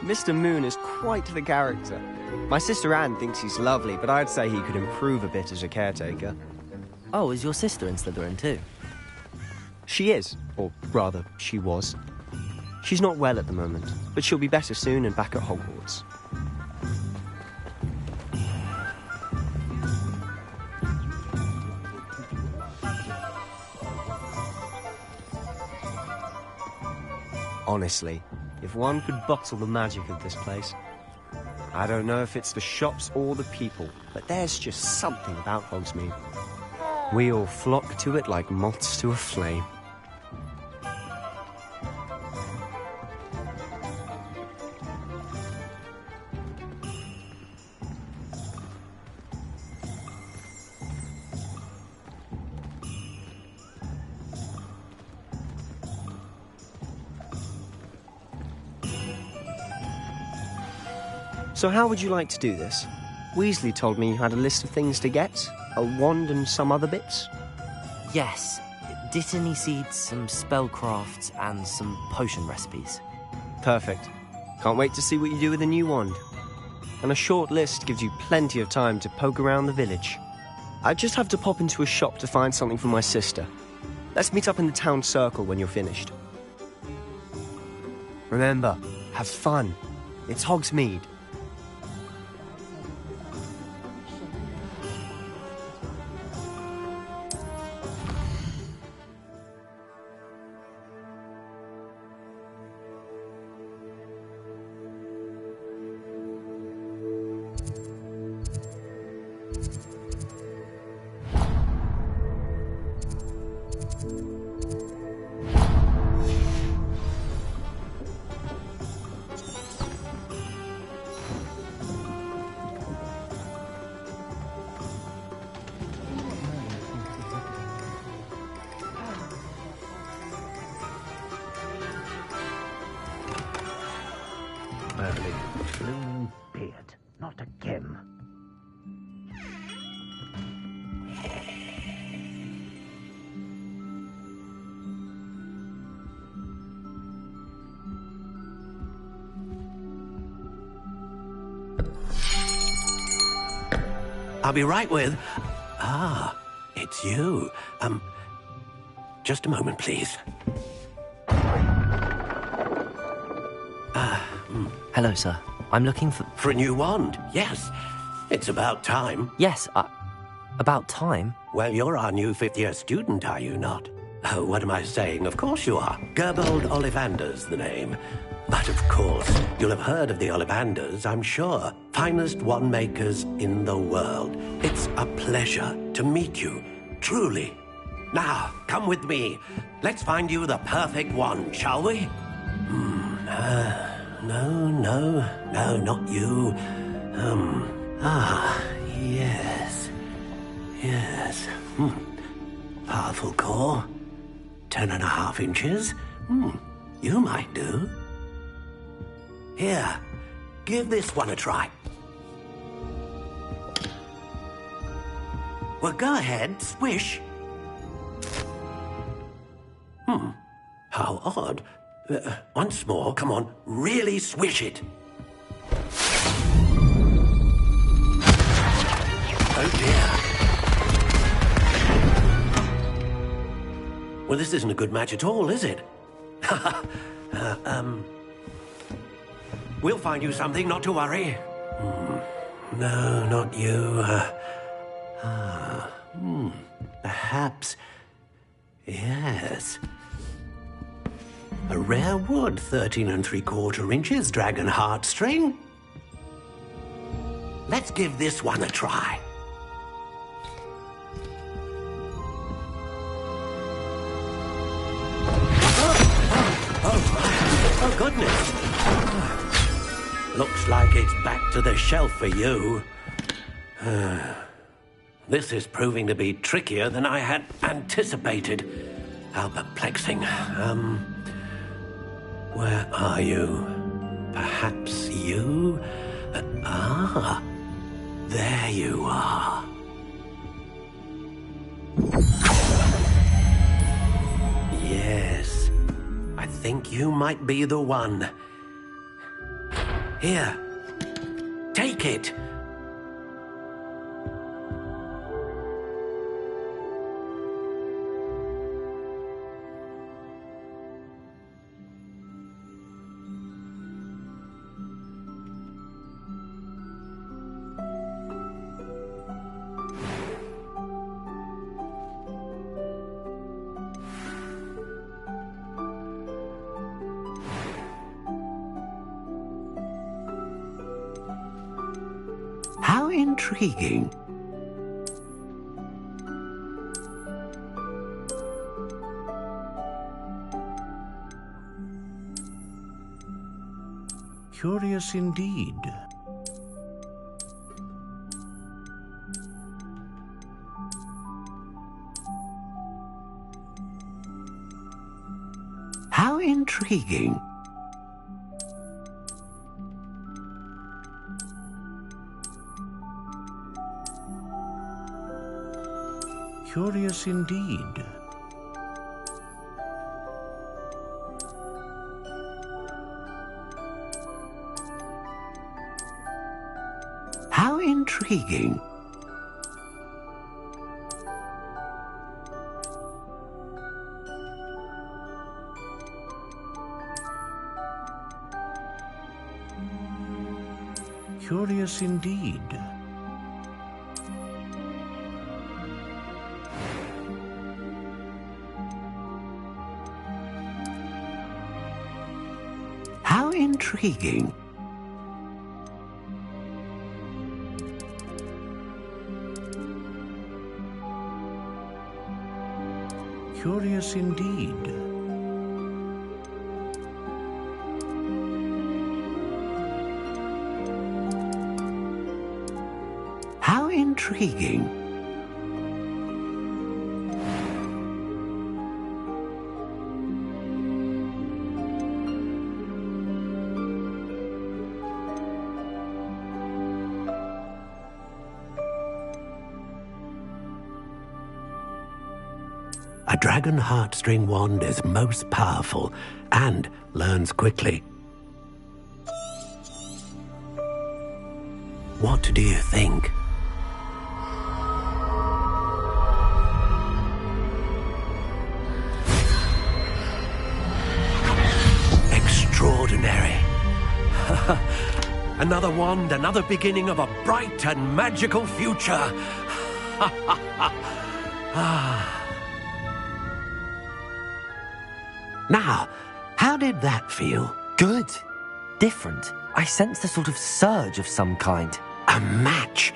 Mr. Moon is quite the character. My sister Anne thinks he's lovely, but I'd say he could improve a bit as a caretaker. Oh, is your sister in Slytherin too? She is, or rather, she was. She's not well at the moment, but she'll be better soon and back at Hogwarts. Honestly, if one could bottle the magic of this place. I don't know if it's the shops or the people, but there's just something about Hogsmeade. We all flock to it like moths to a flame. So how would you like to do this? Weasley told me you had a list of things to get, a wand and some other bits. Yes. Dittany seeds, some spellcrafts, and some potion recipes. Perfect. Can't wait to see what you do with the new wand. And a short list gives you plenty of time to poke around the village. I just have to pop into a shop to find something for my sister. Let's meet up in the town circle when you're finished. Remember, have fun. It's Hogsmeade. Early blue beard, not again. I'll be right with... Ah, it's you. Just a moment, please. Hello, sir. I'm looking for... For a new wand, yes. It's about time. Yes, about time? Well, you're our new 5th year student, are you not? Oh, what am I saying? Of course you are. Gerbold Ollivander's the name. But of course, you'll have heard of the Ollivanders, I'm sure. Finest wand makers in the world. It's a pleasure to meet you, truly. Now, come with me. Let's find you the perfect wand, shall we? No, not you. Yes. Powerful core. 10.5 inches. You might do. Here, give this one a try. Well, go ahead, swish. How odd. Once more, come on, really swish it. Oh dear. Well, this isn't a good match at all, is it? We'll find you something, not to worry. No, not you. Perhaps... yes. A rare wood, 13 3/4 inches, dragon heartstring. Let's give this one a try. Oh, goodness. Looks like it's back to the shelf for you. This is proving to be trickier than I had anticipated. How perplexing. Where are you? Perhaps you? There you are. Yes, I think you might be the one. Here, take it. How intriguing. Curious indeed. How intriguing. Curious indeed. How intriguing. Curious indeed. How intriguing. Curious indeed. How intriguing. A dragon heartstring wand is most powerful and learns quickly. What do you think? Extraordinary. Another wand, another beginning of a bright and magical future. Now, how did that feel? Good. Different. I sensed a sort of surge of some kind. A match.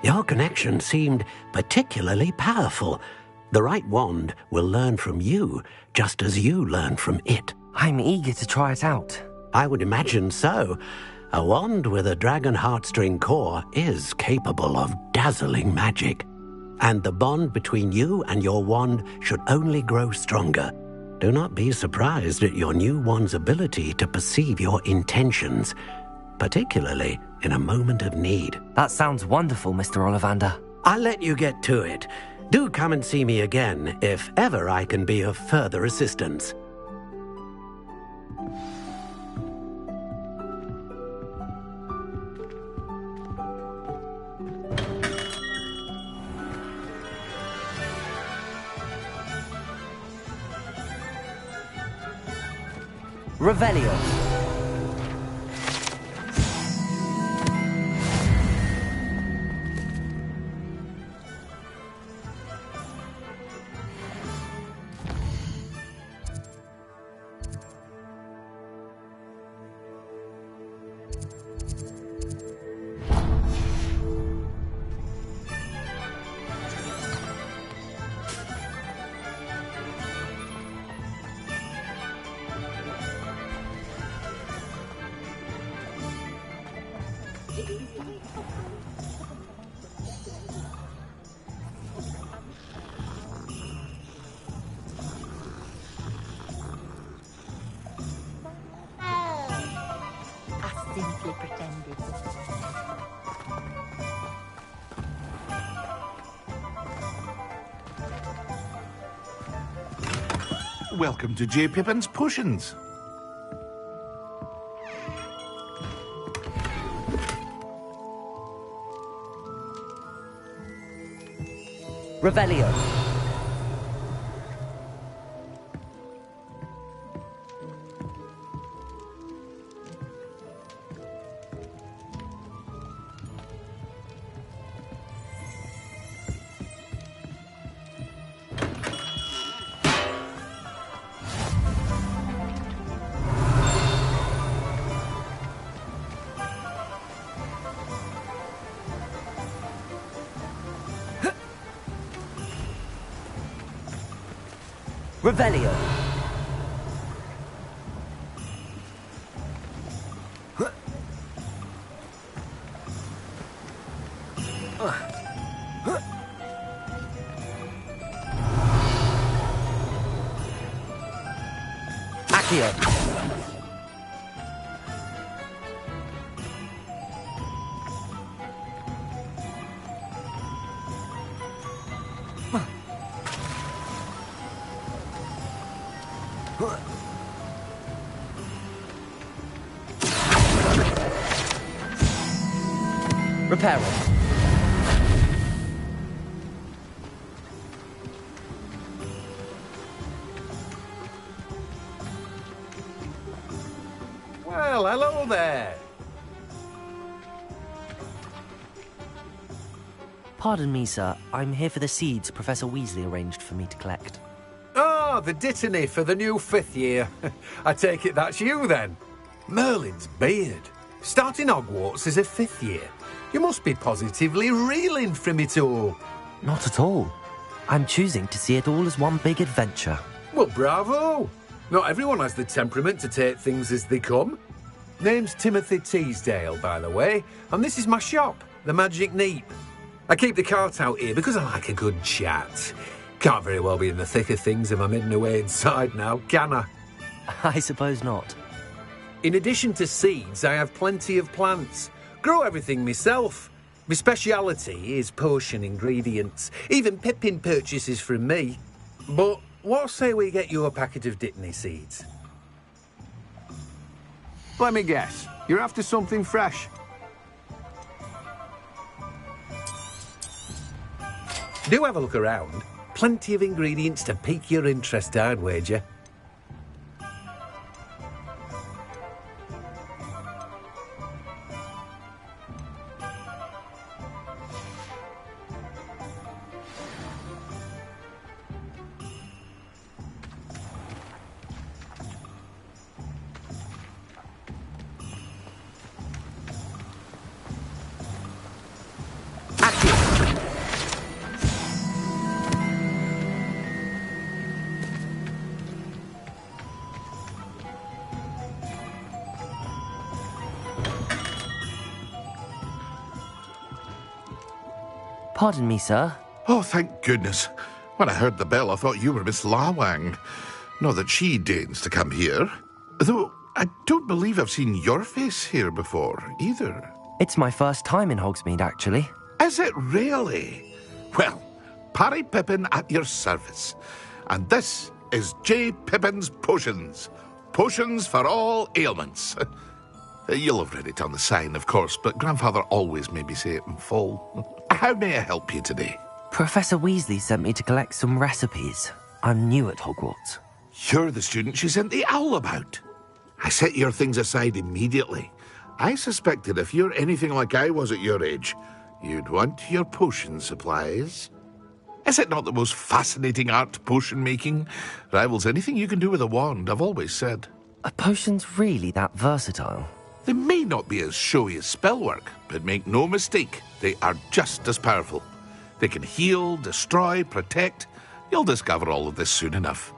Your connection seemed particularly powerful. The right wand will learn from you, just as you learn from it. I'm eager to try it out. I would imagine so. A wand with a dragon heartstring core is capable of dazzling magic. And the bond between you and your wand should only grow stronger. Do not be surprised at your new wand's ability to perceive your intentions, particularly in a moment of need. That sounds wonderful, Mr. Ollivander. I'll let you get to it. Do come and see me again if ever I can be of further assistance. Revelio. I simply pretended. Welcome to J. Pippin's Potions. Revelio. Revelio. Accio. Reparo. Well, hello there. Pardon me, sir. I'm here for the seeds Professor Weasley arranged for me to collect. Ah, the dittany for the new 5th year. I take it that's you, then. Merlin's beard. Starting Hogwarts as a 5th year. You must be positively reeling from it all. Not at all. I'm choosing to see it all as one big adventure. Well, bravo. Not everyone has the temperament to take things as they come. Name's Timothy Teasdale, by the way, and this is my shop, the Magic Neep. I keep the cart out here because I like a good chat. Can't very well be in the thick of things if I'm hidden away inside now, can I? I suppose not. In addition to seeds, I have plenty of plants. Grow everything myself. My speciality is potion ingredients. Even Pippin purchases from me. But what say we get you a packet of Dittany seeds? Let me guess. You're after something fresh. Do have a look around. Plenty of ingredients to pique your interest, I'd wager. Pardon me, sir. Oh, thank goodness. When I heard the bell, I thought you were Miss Lawang. Not that she deigns to come here. Though I don't believe I've seen your face here before, either. It's my first time in Hogsmeade, actually. Is it really? Well, Parry Pippin at your service. And this is J. Pippin's Potions. Potions for all ailments. You'll have read it on the sign, of course, but Grandfather always made me say it in full. How may I help you today? Professor Weasley sent me to collect some recipes. I'm new at Hogwarts. You're the student she sent the owl about. I set your things aside immediately. I suspected if you're anything like I was at your age, you'd want your potion supplies. Is it not the most fascinating art, potion making? Rivals anything you can do with a wand, I've always said. Are potions really that versatile? They may not be as showy as spellwork, but make no mistake, they are just as powerful. They can heal, destroy, protect. You'll discover all of this soon enough.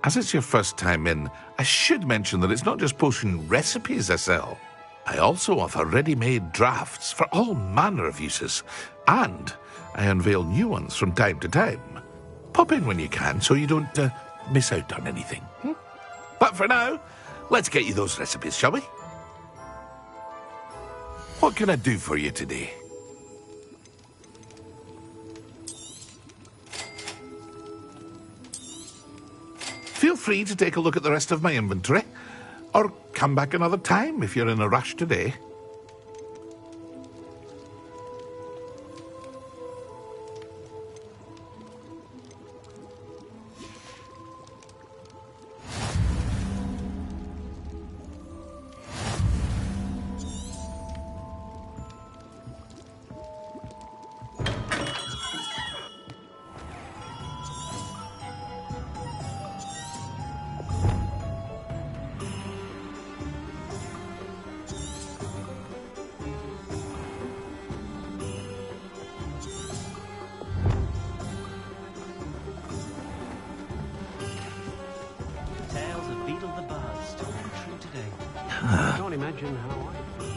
As it's your first time in, I should mention that it's not just potion recipes I sell. I also offer ready-made drafts for all manner of uses, and I unveil new ones from time to time. Pop in when you can so you don't miss out on anything. But for now, let's get you those recipes, shall we? What can I do for you today? Feel free to take a look at the rest of my inventory, or come back another time if you're in a rush today. Tales of Beetle the Buzz told true today. I can't imagine how I feel.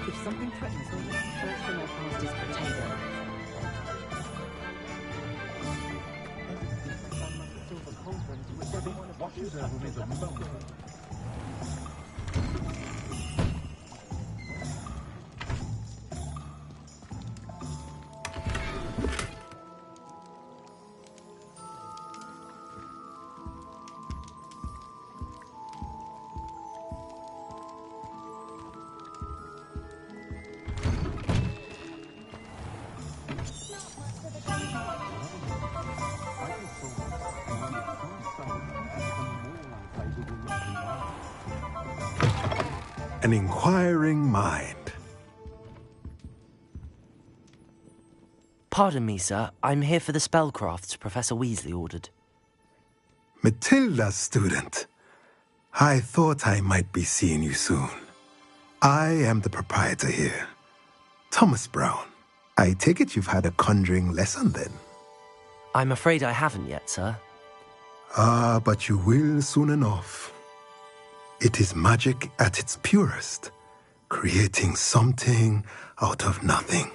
If something threatens me, the first thing I cast is potato. An inquiring mind. Pardon me, sir. I'm here for the spellcrafts Professor Weasley ordered. Matilda's student. I thought I might be seeing you soon. I am the proprietor here, Thomas Brown. I take it you've had a conjuring lesson then? I'm afraid I haven't yet, sir. Ah, but you will soon enough. It is magic at its purest, creating something out of nothing.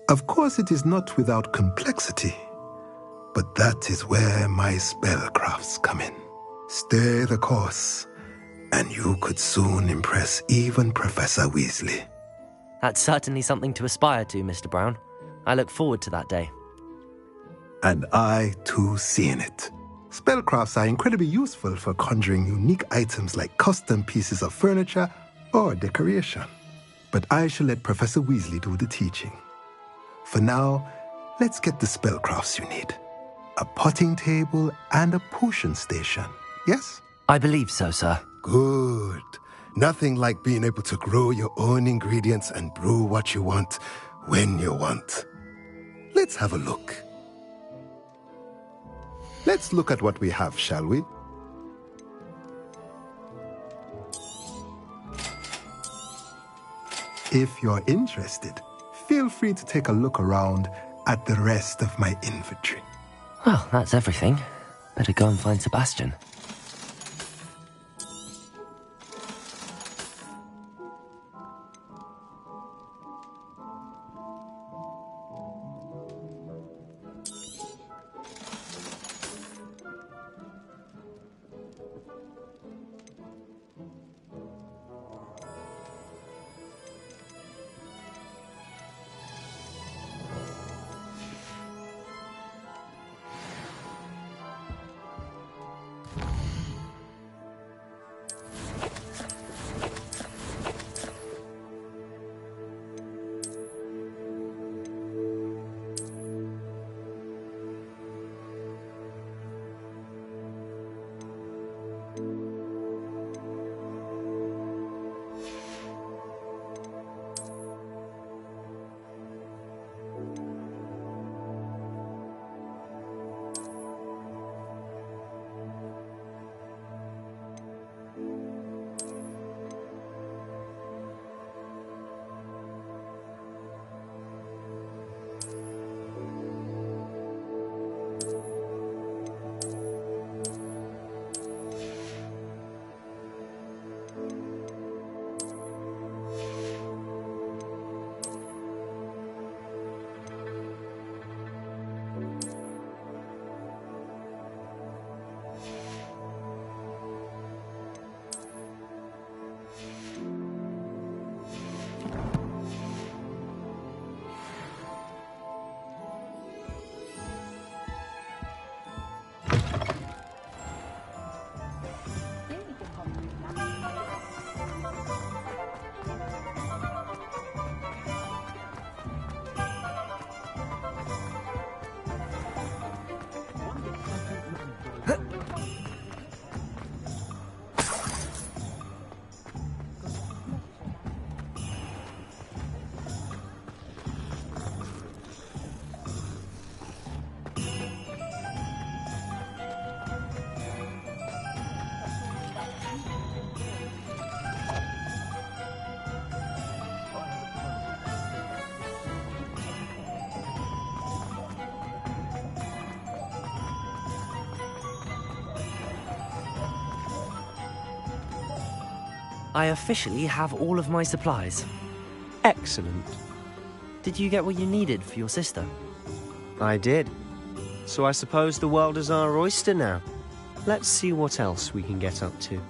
Of course, it is not without complexity, but that is where my spellcrafts come in. Stay the course, and you could soon impress even Professor Weasley. That's certainly something to aspire to, Mr. Brown. I look forward to that day. And I, too, seeing it. Spellcrafts are incredibly useful for conjuring unique items like custom pieces of furniture or decoration. But I shall let Professor Weasley do the teaching. For now, let's get the spellcrafts you need. A potting table and a potion station, yes? I believe so, sir. Good. Nothing like being able to grow your own ingredients and brew what you want when you want. Let's have a look. Let's look at what we have, shall we? If you're interested, feel free to take a look around at the rest of my inventory. Well, that's everything. Better go and find Sebastian. I officially have all of my supplies. Excellent. Did you get what you needed for your sister? I did. So I suppose the world is our oyster now. Let's see what else we can get up to.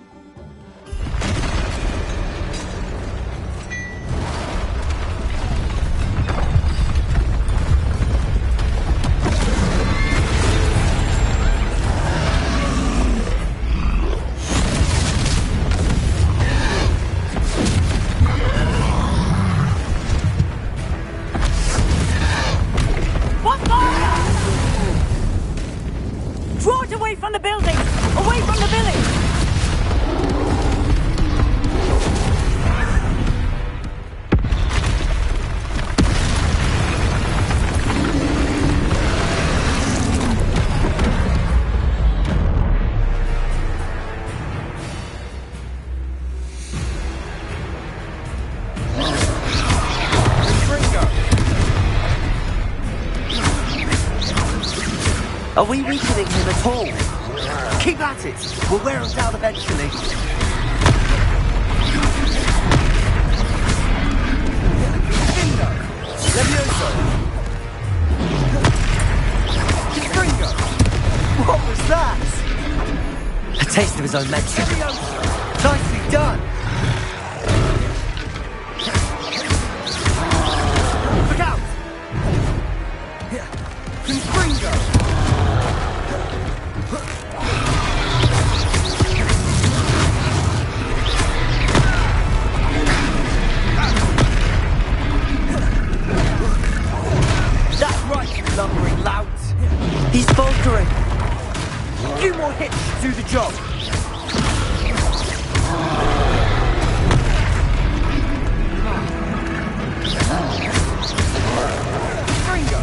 Draw it away from the building! Away from the village! Are we weakening him at all? Keep at it! We'll wear him down eventually. Levioso! Confringo! What was that? A taste of his own medicine. Levioso! Nicely done! Look out! Confringo! Lumbering louts. He's faltering. A few more hits to do the job. Ringo.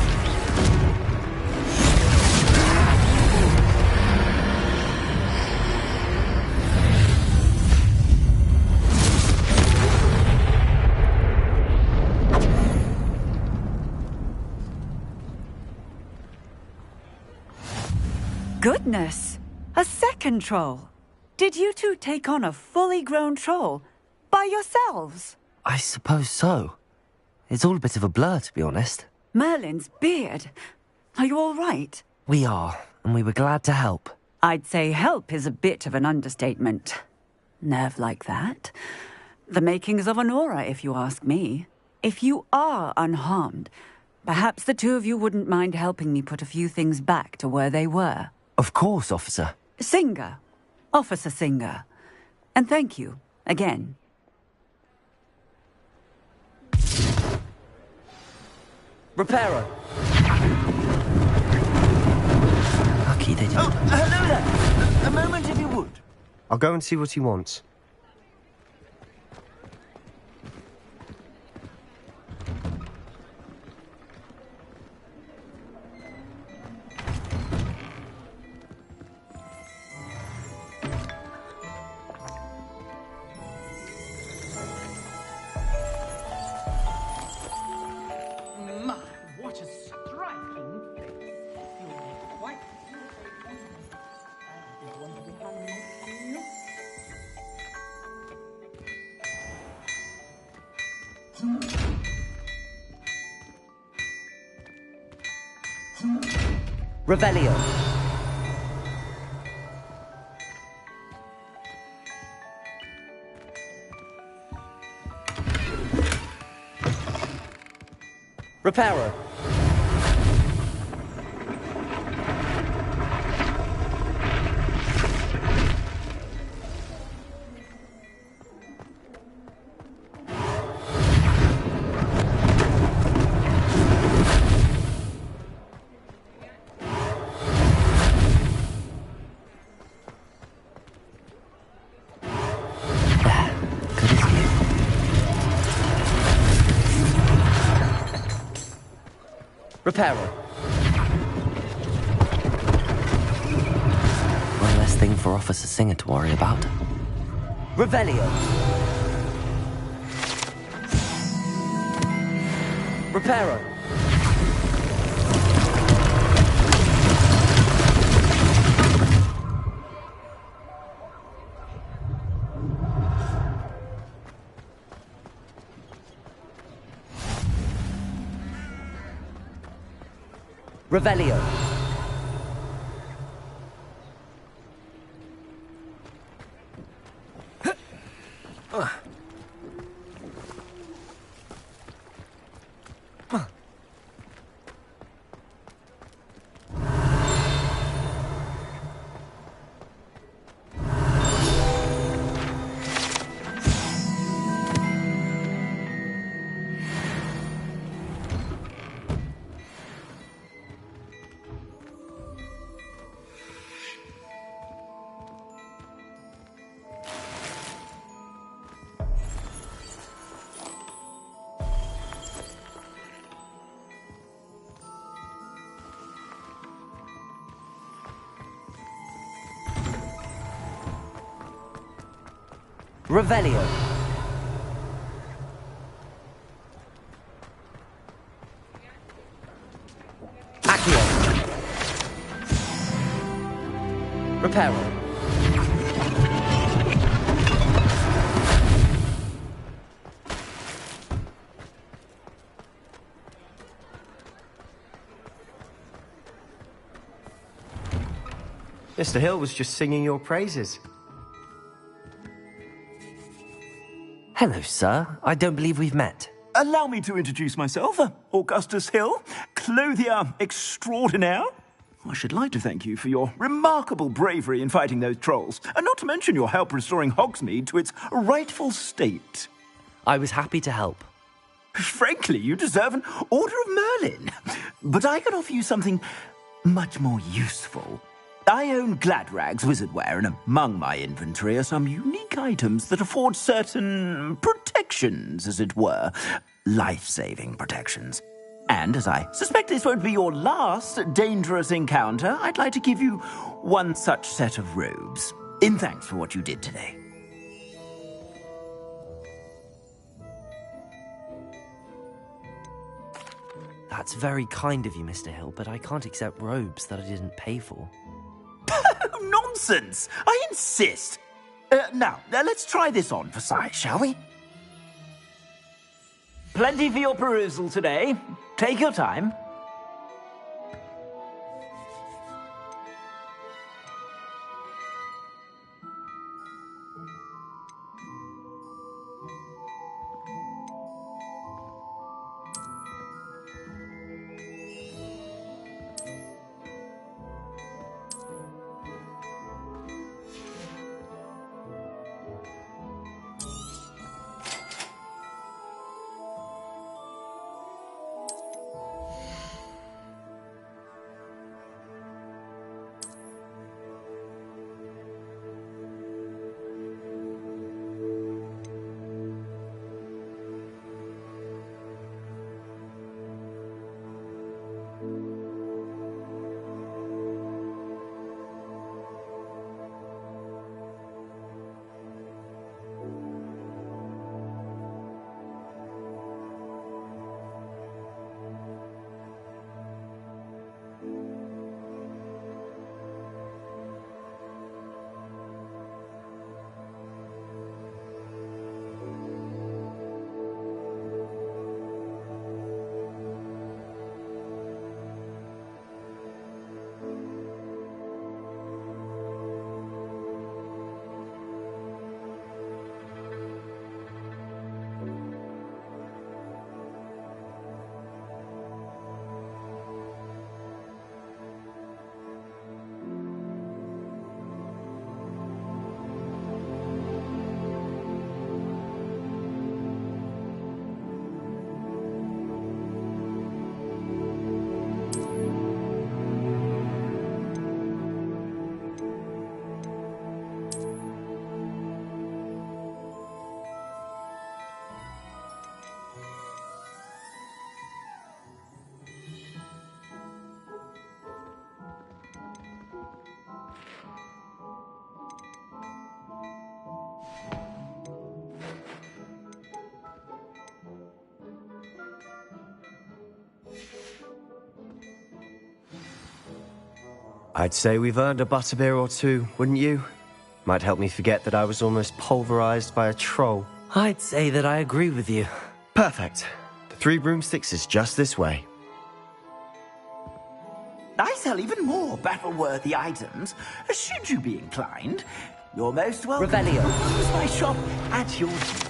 Goodness! A second troll! Did you two take on a fully grown troll? By yourselves? I suppose so. It's all a bit of a blur, to be honest. Merlin's beard. Are you all right? We are, and we were glad to help. I'd say help is a bit of an understatement. Nerve like that. The makings of an aura, if you ask me. If you are unharmed, perhaps the two of you wouldn't mind helping me put a few things back to where they were. Of course, officer. Singer. Officer Singer. And thank you, again. Reparo. Lucky they didn't. Oh, hello there. A moment if you would. I'll go and see what he wants. Revelio. Reparo. Reparo. One less thing for Officer Singer to worry about. Revelio. Reparo. Revelio. Revelio. Accio. Reparo. Mr. Hill was just singing your praises. Hello, sir. I don't believe we've met. Allow me to introduce myself, Augustus Hill, clothier extraordinaire. I should like to thank you for your remarkable bravery in fighting those trolls, and not to mention your help restoring Hogsmeade to its rightful state. I was happy to help. Frankly, you deserve an Order of Merlin. But I can offer you something much more useful. I own Gladrag's wizardware, and among my inventory are some unique items that afford certain protections, as it were. Life-saving protections. And as I suspect this won't be your last dangerous encounter, I'd like to give you one such set of robes, in thanks for what you did today. That's very kind of you, Mr. Hill, but I can't accept robes that I didn't pay for. Nonsense! I insist! Now, let's try this on for size, shall we? Plenty for your perusal today. Take your time. I'd say we've earned a butterbeer or two, wouldn't you? Might help me forget that I was almost pulverized by a troll. I'd say that I agree with you. Perfect. The 3 broomsticks is just this way. sell even more battle-worthy items, should you be inclined. You're most welcome. Revelio. Use my shop at your leisure.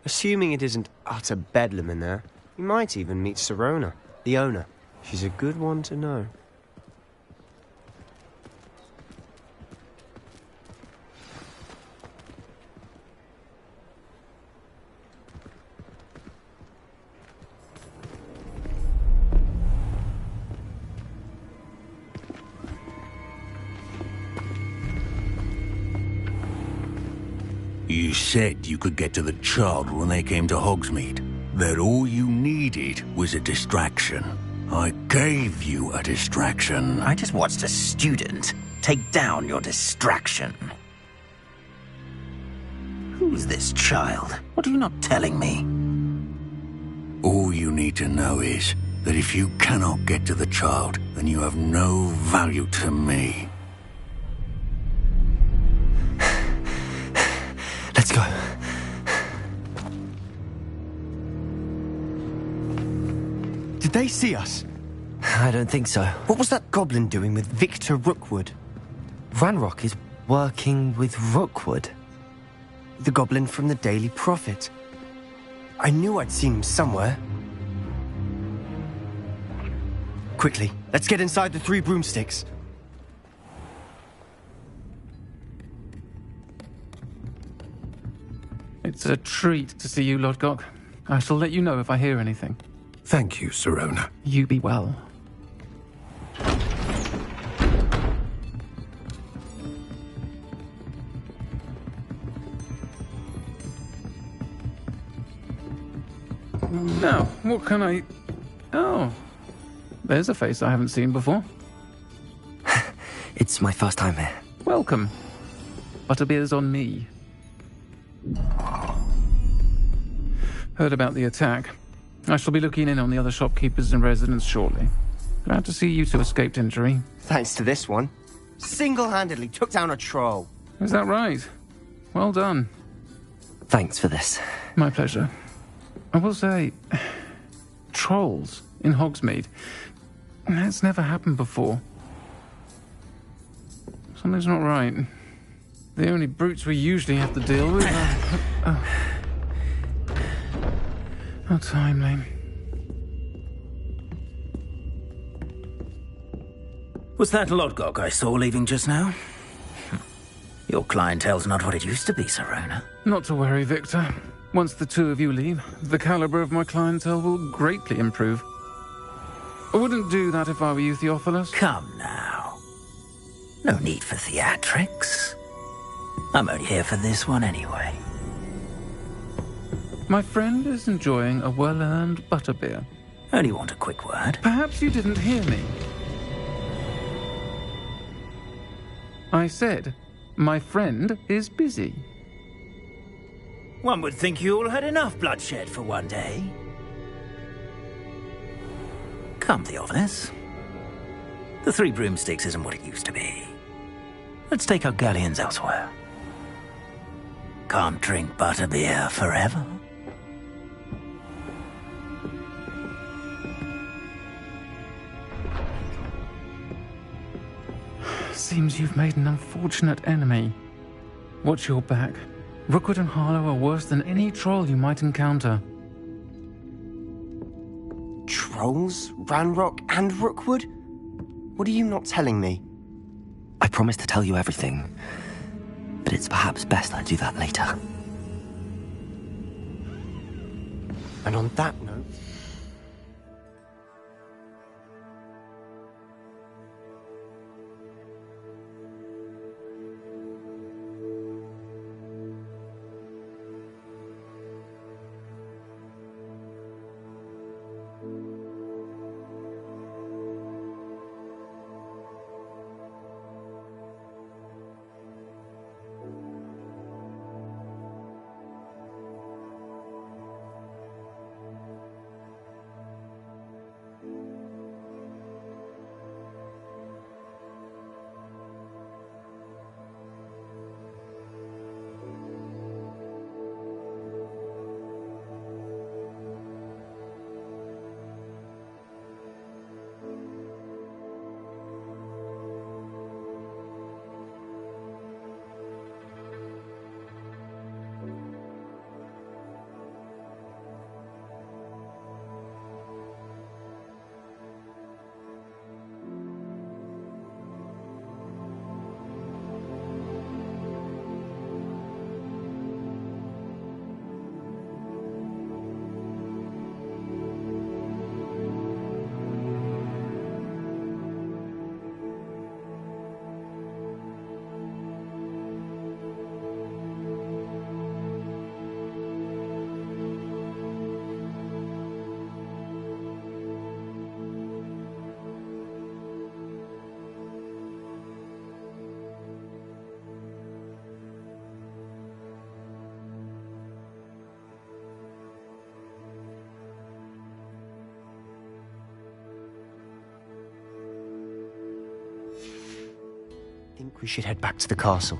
Assuming it isn't utter bedlam in there, you might even meet Sirona, the owner. She's a good one to know. You said you could get to the child when they came to Hogsmeade. That all you needed was a distraction. I gave you a distraction. I just watched a student take down your distraction. Who's this child? What are you not telling me? All you need to know is that if you cannot get to the child, then you have no value to me. Let's go. Did they see us? I don't think so. What was that goblin doing with Victor Rookwood? Ranrock is working with Rookwood. The goblin from the Daily Prophet. I knew I'd seen him somewhere. Quickly, let's get inside the 3 broomsticks. It's a treat to see you, Lodgok. I shall let you know if I hear anything. Thank you, Sirona. You be well. Now, what can I... Oh, there's a face I haven't seen before. It's my first time here. Welcome. Butterbeer's on me. Heard about the attack. I shall be looking in on the other shopkeepers and residents shortly. Glad to see you two escaped injury. Thanks to this one. Single-handedly took down a troll. Is that right? Well done. Thanks for this. My pleasure. I will say, trolls in Hogsmeade. That's never happened before. Something's not right. The only brutes we usually have to deal with are... How timely. Was that Lodgok I saw leaving just now? Your clientele's not what it used to be, Serona. Not to worry, Victor. Once the two of you leave, the caliber of my clientele will greatly improve. I wouldn't do that if I were you, Theophilus. Come now. No need for theatrics. I'm only here for this one anyway. My friend is enjoying a well-earned butterbeer. Only want a quick word. Perhaps you didn't hear me. I said, my friend is busy. One would think you all had enough bloodshed for one day. Come, Theophilus. The Three Broomsticks isn't what it used to be. Let's take our galleons elsewhere. Can't drink butterbeer forever. Seems you've made an unfortunate enemy. Watch your back. Rookwood and Harlow are worse than any troll you might encounter. Trolls? Ranrock and Rookwood? What are you not telling me? I promised to tell you everything, but it's perhaps best I do that later. And on that note... I think we should head back to the castle.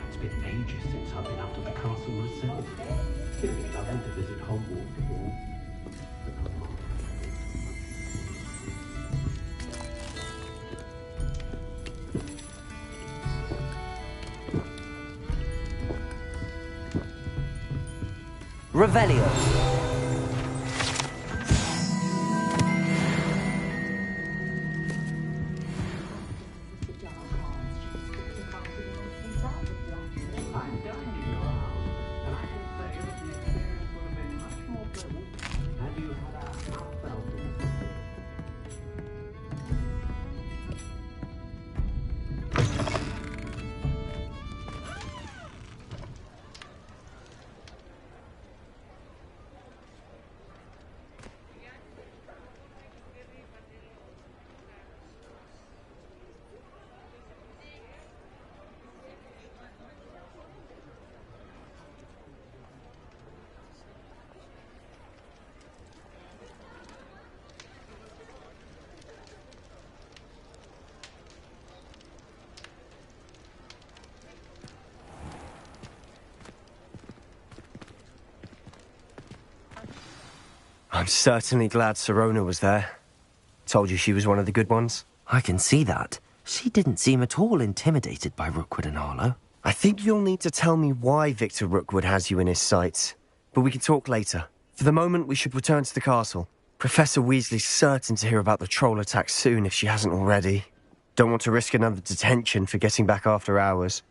It's been ages since I've been up to the castle myself. It'd be lovely to visit Hogwarts again. Revelio. I'm certainly glad Sirona was there. Told you she was one of the good ones. I can see that. She didn't seem at all intimidated by Rookwood and Harlow. I think you'll need to tell me why Victor Rookwood has you in his sights. But we can talk later. For the moment, we should return to the castle. Professor Weasley's certain to hear about the troll attack soon if she hasn't already. Don't want to risk another detention for getting back after hours.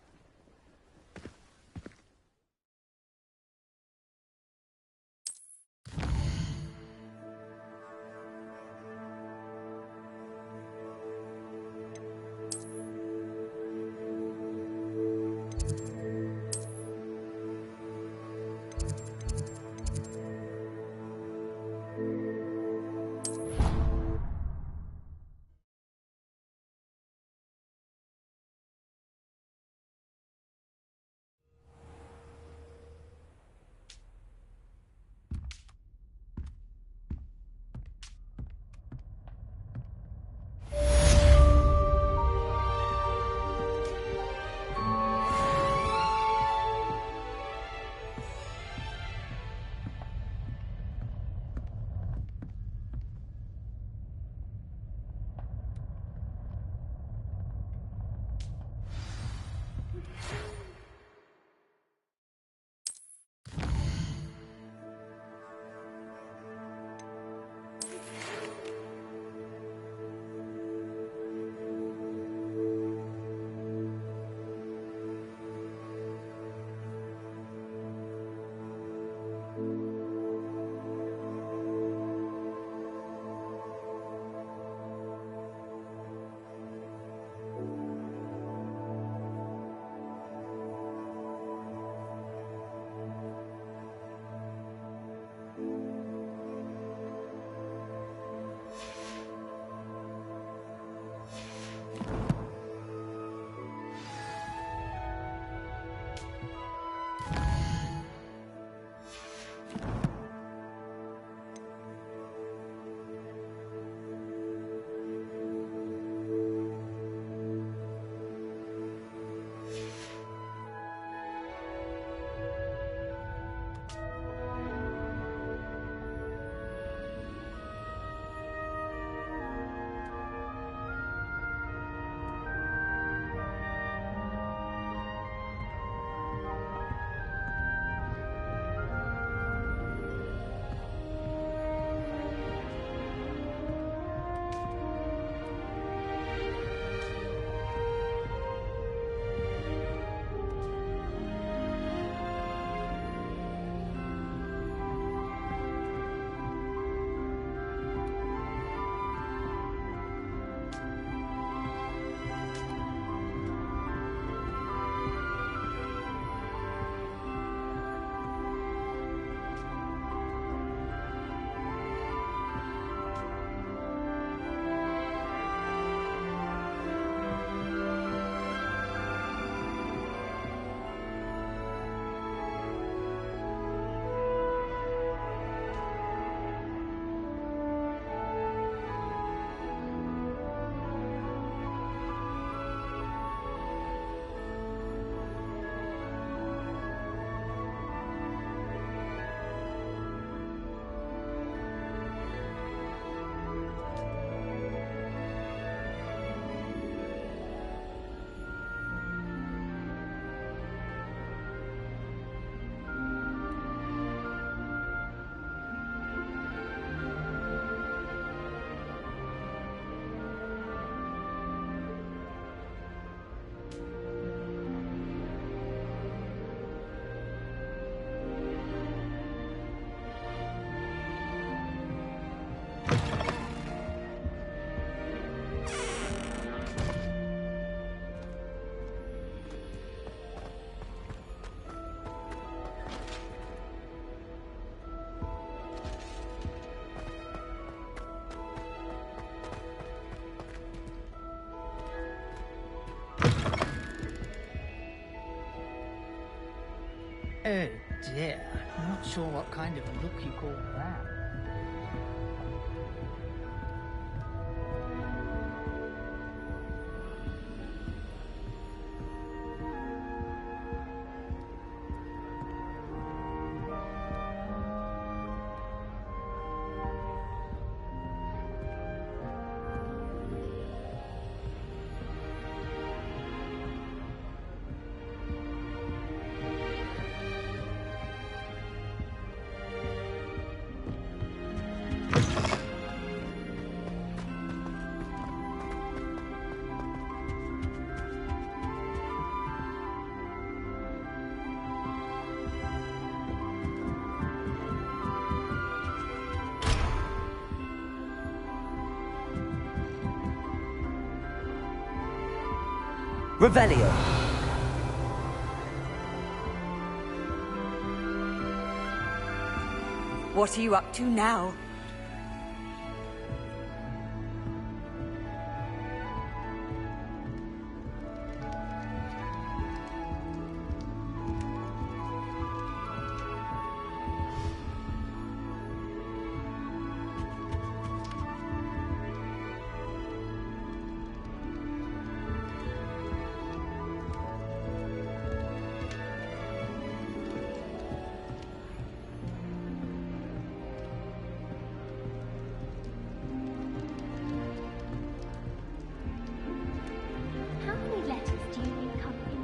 Oh dear, I'm not sure what kind of a look you call that. Revelio. What are you up to now? How many letters do you think come in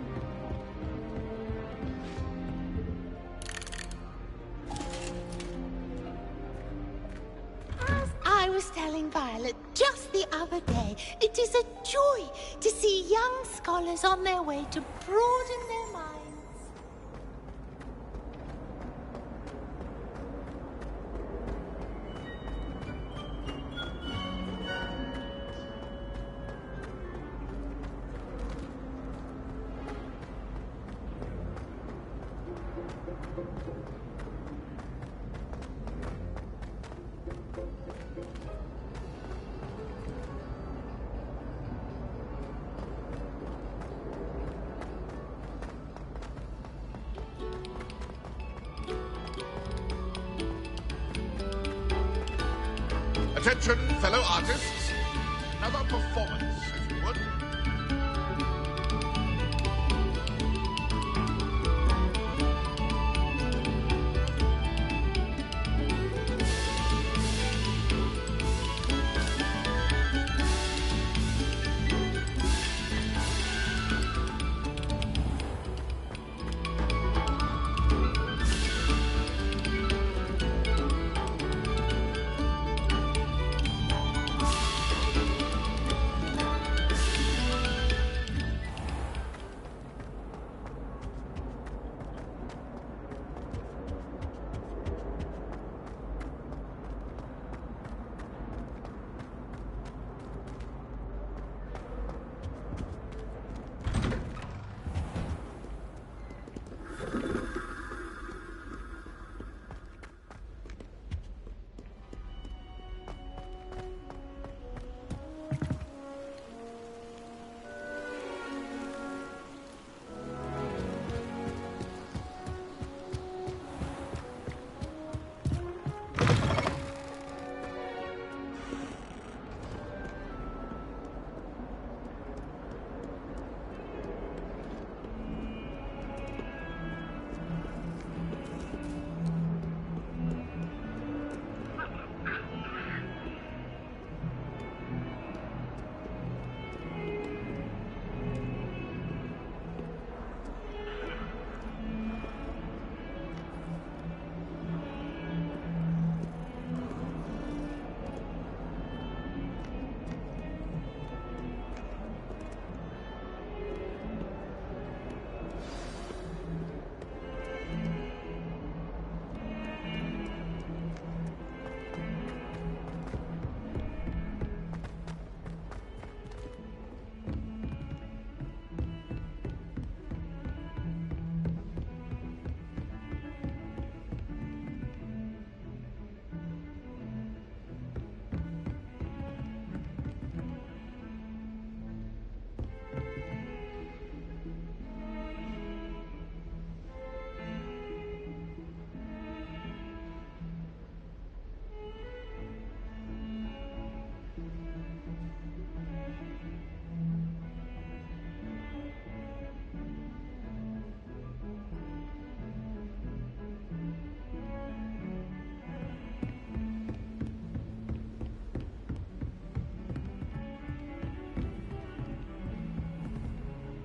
As I was telling Violet just the other day, it is a joy to see young scholars on their way to broaden their minds. Attention, fellow artists. Another performance, if you would.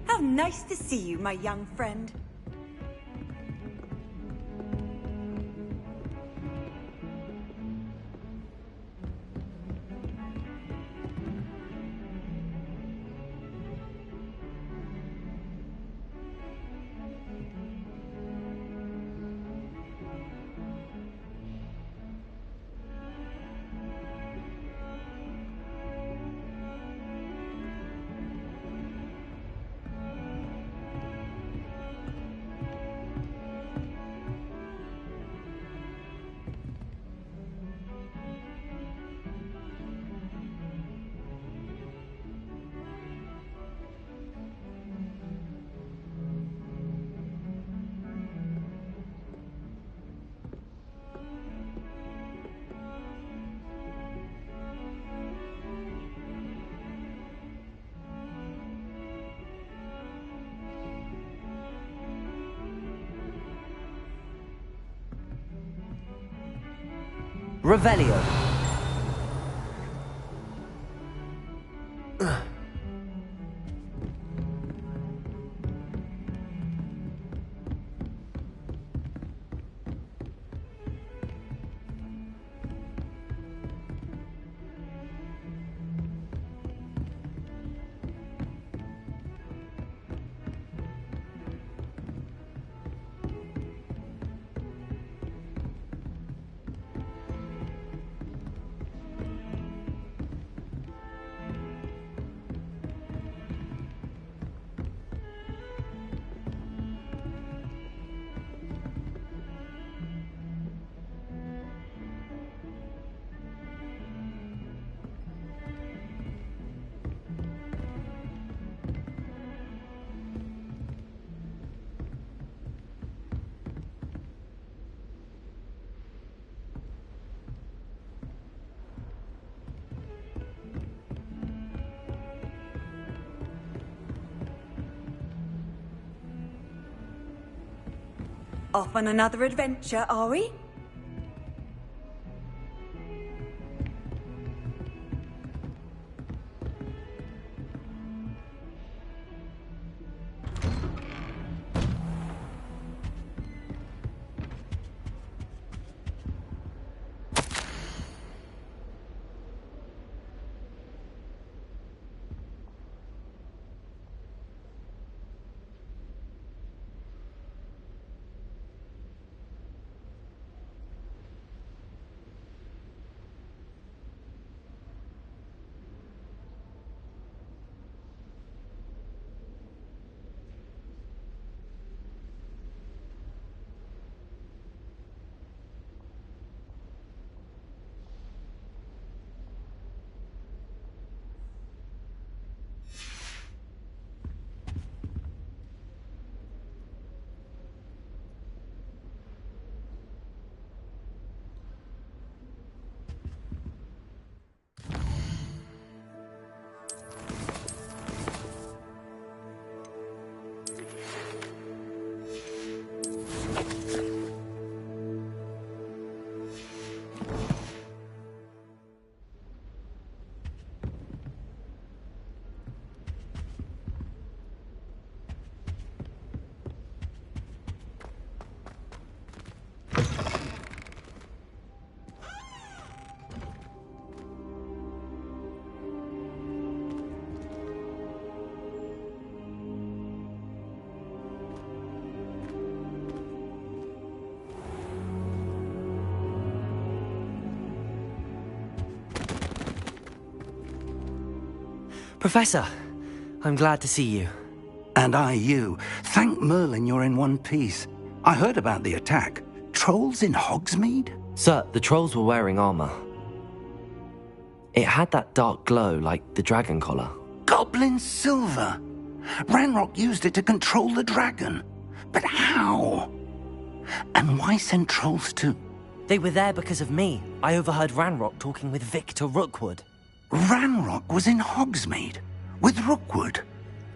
How nice to see you, my young friend. Revelio. Off on another adventure, are we? Professor, I'm glad to see you. And I you. Thank Merlin you're in one piece. I heard about the attack. Trolls in Hogsmeade? Sir, the trolls were wearing armor. It had that dark glow like the dragon collar. Goblin silver! Ranrock used it to control the dragon. But how? And why send trolls too? They were there because of me. I overheard Ranrock talking with Victor Rookwood. Ranrock was in Hogsmeade? With Rookwood?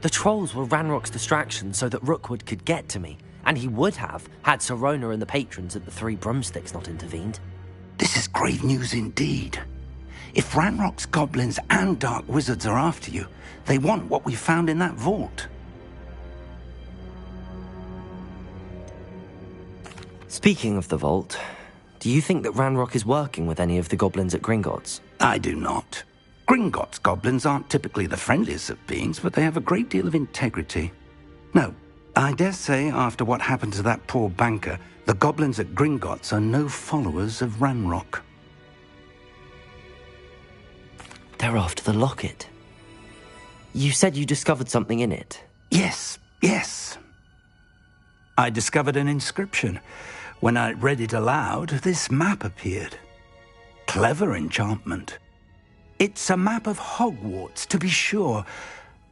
The trolls were Ranrock's distraction so that Rookwood could get to me. And he would have, had Sirona and the patrons at the Three Broomsticks not intervened. This is grave news indeed. If Ranrock's goblins and dark wizards are after you, they want what we found in that vault. Speaking of the vault, do you think that Ranrock is working with any of the goblins at Gringotts? I do not. Gringotts goblins aren't typically the friendliest of beings, but they have a great deal of integrity. No, I dare say after what happened to that poor banker, the goblins at Gringotts are no followers of Ranrock. They're after the locket. You said you discovered something in it. Yes. I discovered an inscription. When I read it aloud, this map appeared. Clever enchantment. It's a map of Hogwarts, to be sure,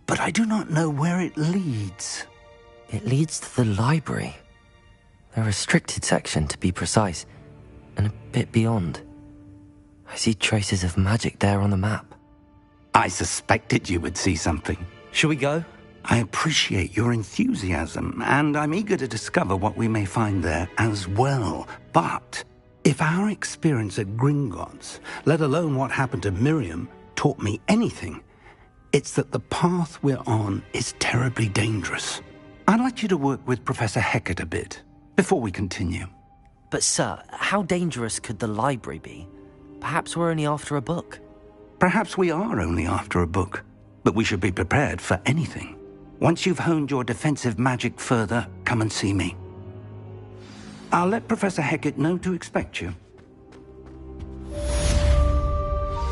but I do not know where it leads. It leads to the library. A restricted section, to be precise, and a bit beyond. I see traces of magic there on the map. I suspected you would see something. Shall we go? I appreciate your enthusiasm, and I'm eager to discover what we may find there as well. But If our experience at Gringotts, let alone what happened to Miriam, taught me anything, it's that the path we're on is terribly dangerous. I'd like you to work with Professor Hecat a bit, before we continue. But sir, how dangerous could the library be? Perhaps we're only after a book. Perhaps we are only after a book, but we should be prepared for anything. Once you've honed your defensive magic further, come and see me. I'll let Professor Hecat know to expect you.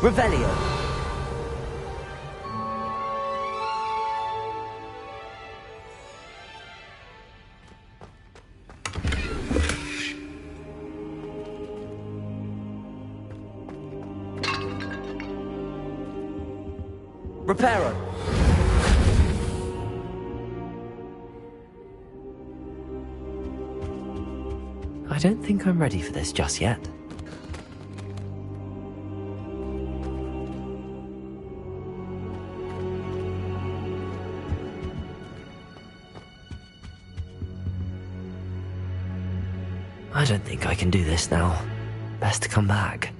Revelio. Reparo. I don't think I'm ready for this just yet. I don't think I can do this now. Best to come back.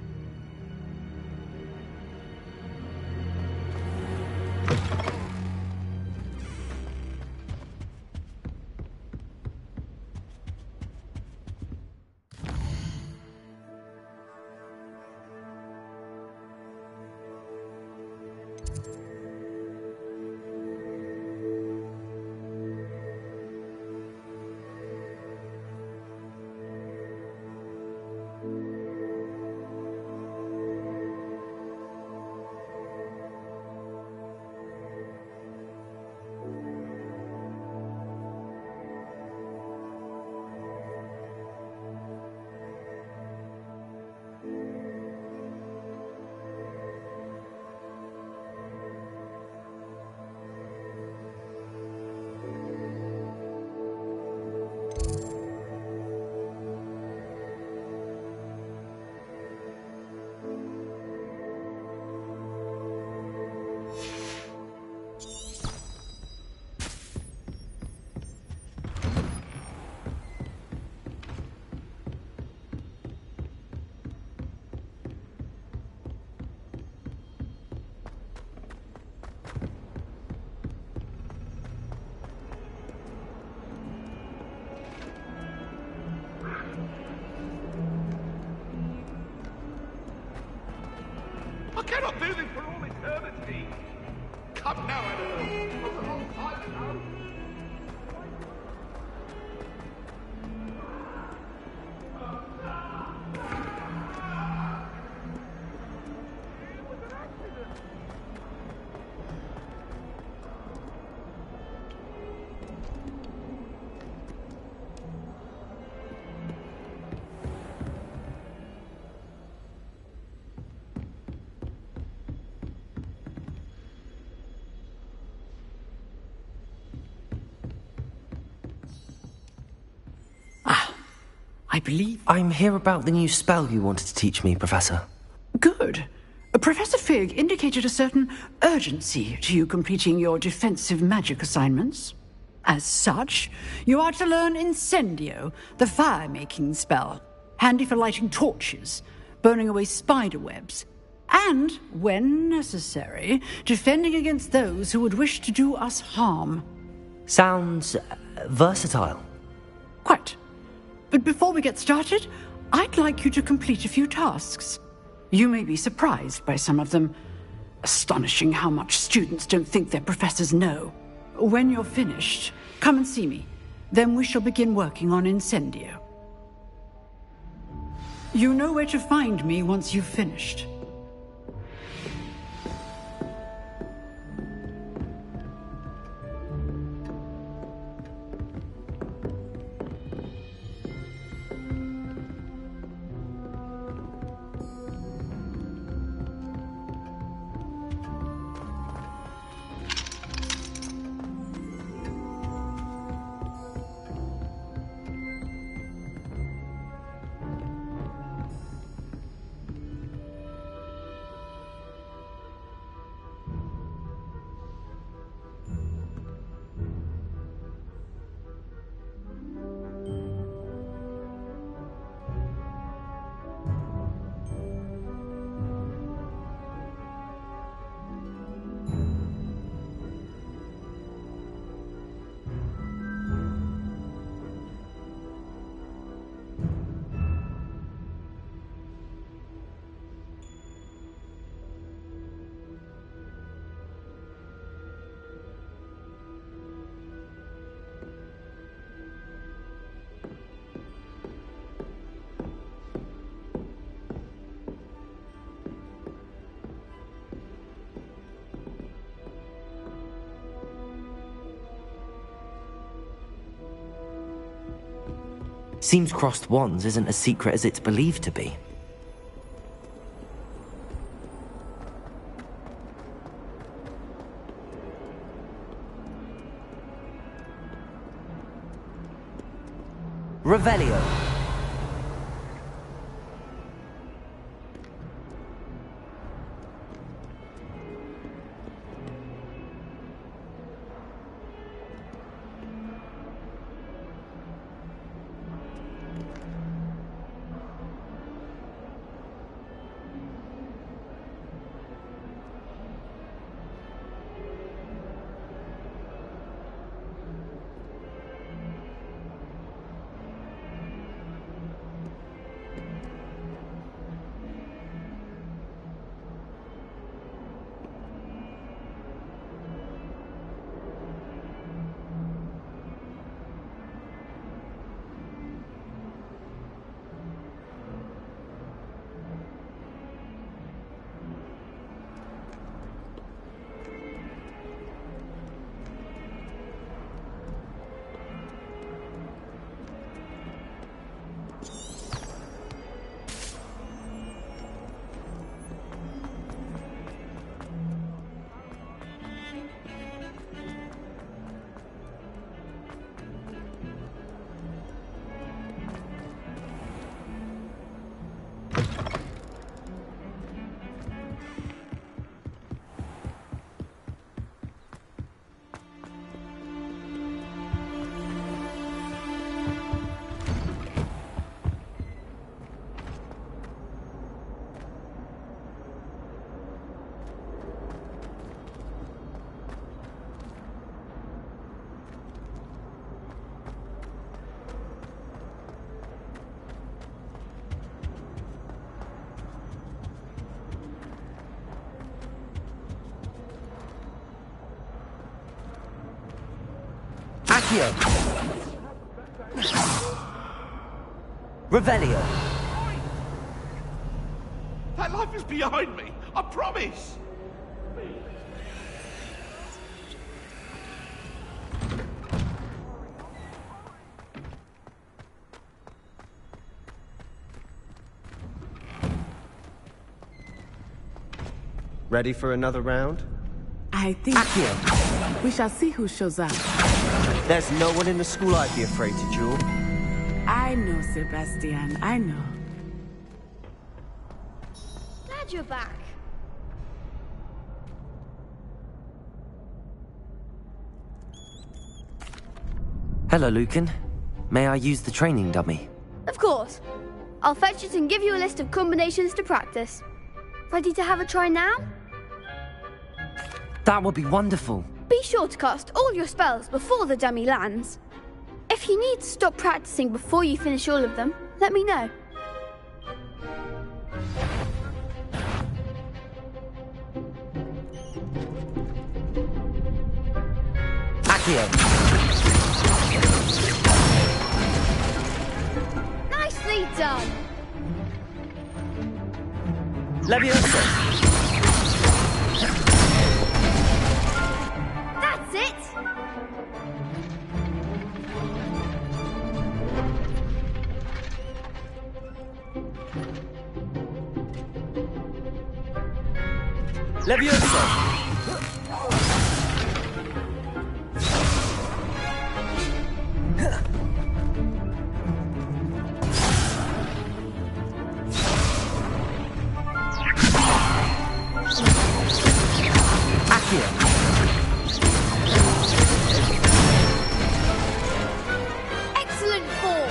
I cannot do this for all eternity. Come now, Eleanor. For the whole time now. I believe I'm here about the new spell you wanted to teach me, Professor. Good. Professor Fig indicated a certain urgency to you completing your defensive magic assignments. As such, you are to learn Incendio, the fire-making spell, handy for lighting torches, burning away spider webs, and, when necessary, defending against those who would wish to do us harm. Sounds versatile. Quite. But before we get started, I'd like you to complete a few tasks. You may be surprised by some of them. Astonishing how much students don't think their professors know. When you're finished, come and see me. Then we shall begin working on Incendio. You know where to find me once you've finished. Seems crossed wands isn't as secret as it's believed to be. Revelio. Accio. Revelio. That life is behind me, I promise. Ready for another round? I think we shall see who shows up. There's no one in the school I'd be afraid to duel. I know, Sebastian, I know. Glad you're back. Hello, Lucan. May I use the training dummy? Of course. I'll fetch it and give you a list of combinations to practice. Ready to have a try now? That would be wonderful. Be sure to cast all your spells before the dummy lands. If you need to stop practicing before you finish all of them, let me know. Accio. Nicely done. Leviosa. That's it. Leviosa. Excellent form.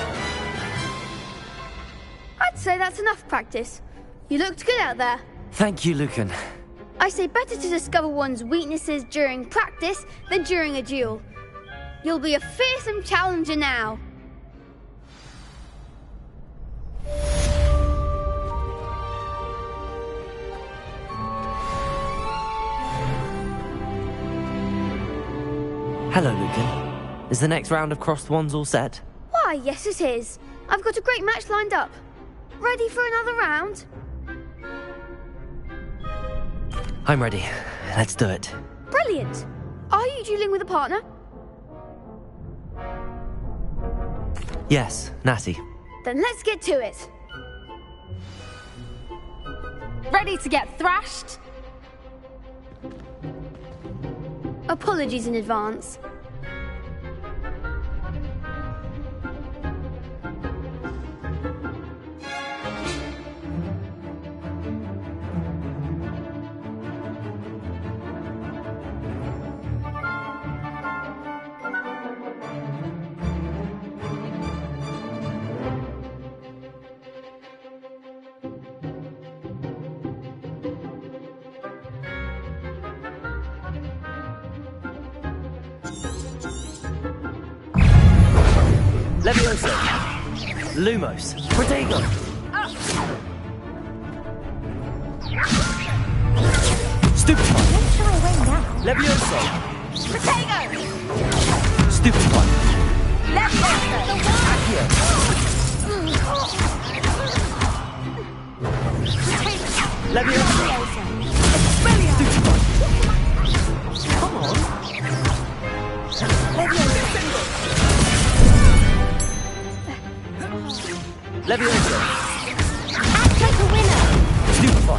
I'd say that's enough practice. You looked good out there. Thank you, Lucan. I say better to discover one's weaknesses during practice than during a duel. You'll be a fearsome challenger now. Hello, Lucan. Is the next round of crossed wands all set? Why, yes it is. I've got a great match lined up. Ready for another round? I'm ready. Let's do it. Brilliant. Are you dueling with a partner? Yes, Natty. Then let's get to it. Ready to get thrashed? Apologies in advance. Levioso! Lumos! Protego! Stupefy! Levioso! Protego! Stupefy! Levioso! Accio! Levioso! Stupefy! Come on! Levioso! Act like a winner! Stupefy!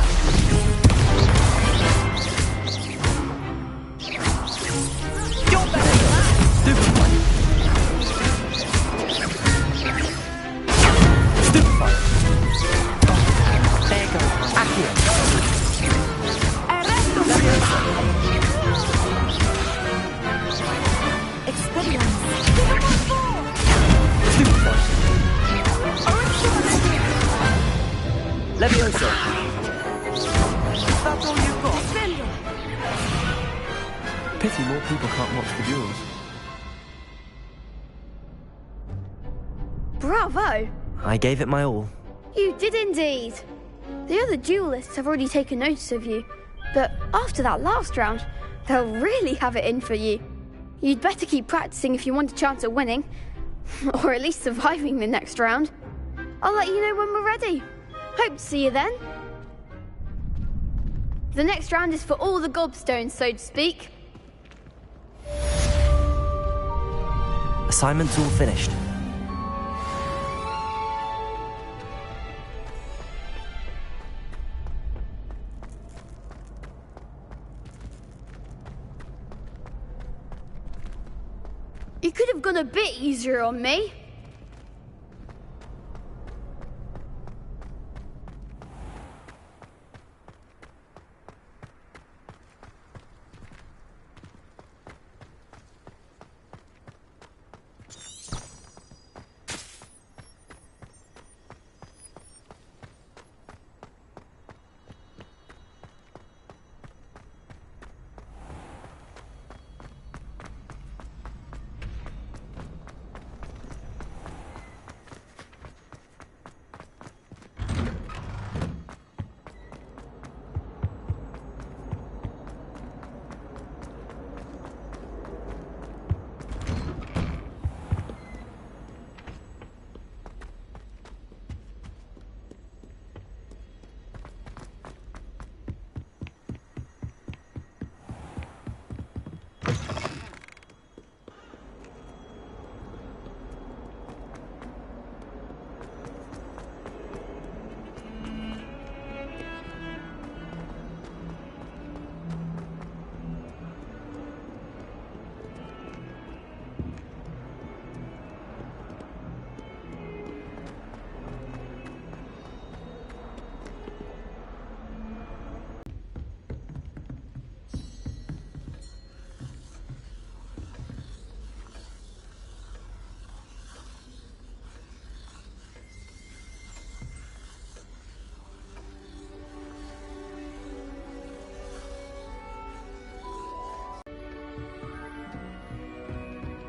You're better! Stupefy! Stupefy! There you go. Accio! Levioso! Expelliarmus! Stupefy! Levioso! That's all you've got? Pity more people can't watch the duels. Bravo! I gave it my all. You did indeed. The other duelists have already taken notice of you, but after that last round, they'll really have it in for you. You'd better keep practicing if you want a chance at winning, or at least surviving the next round. I'll let you know when we're ready. Hope to see you then. The next round is for all the gobstones, so to speak. Assignment's all finished. You could have gone a bit easier on me.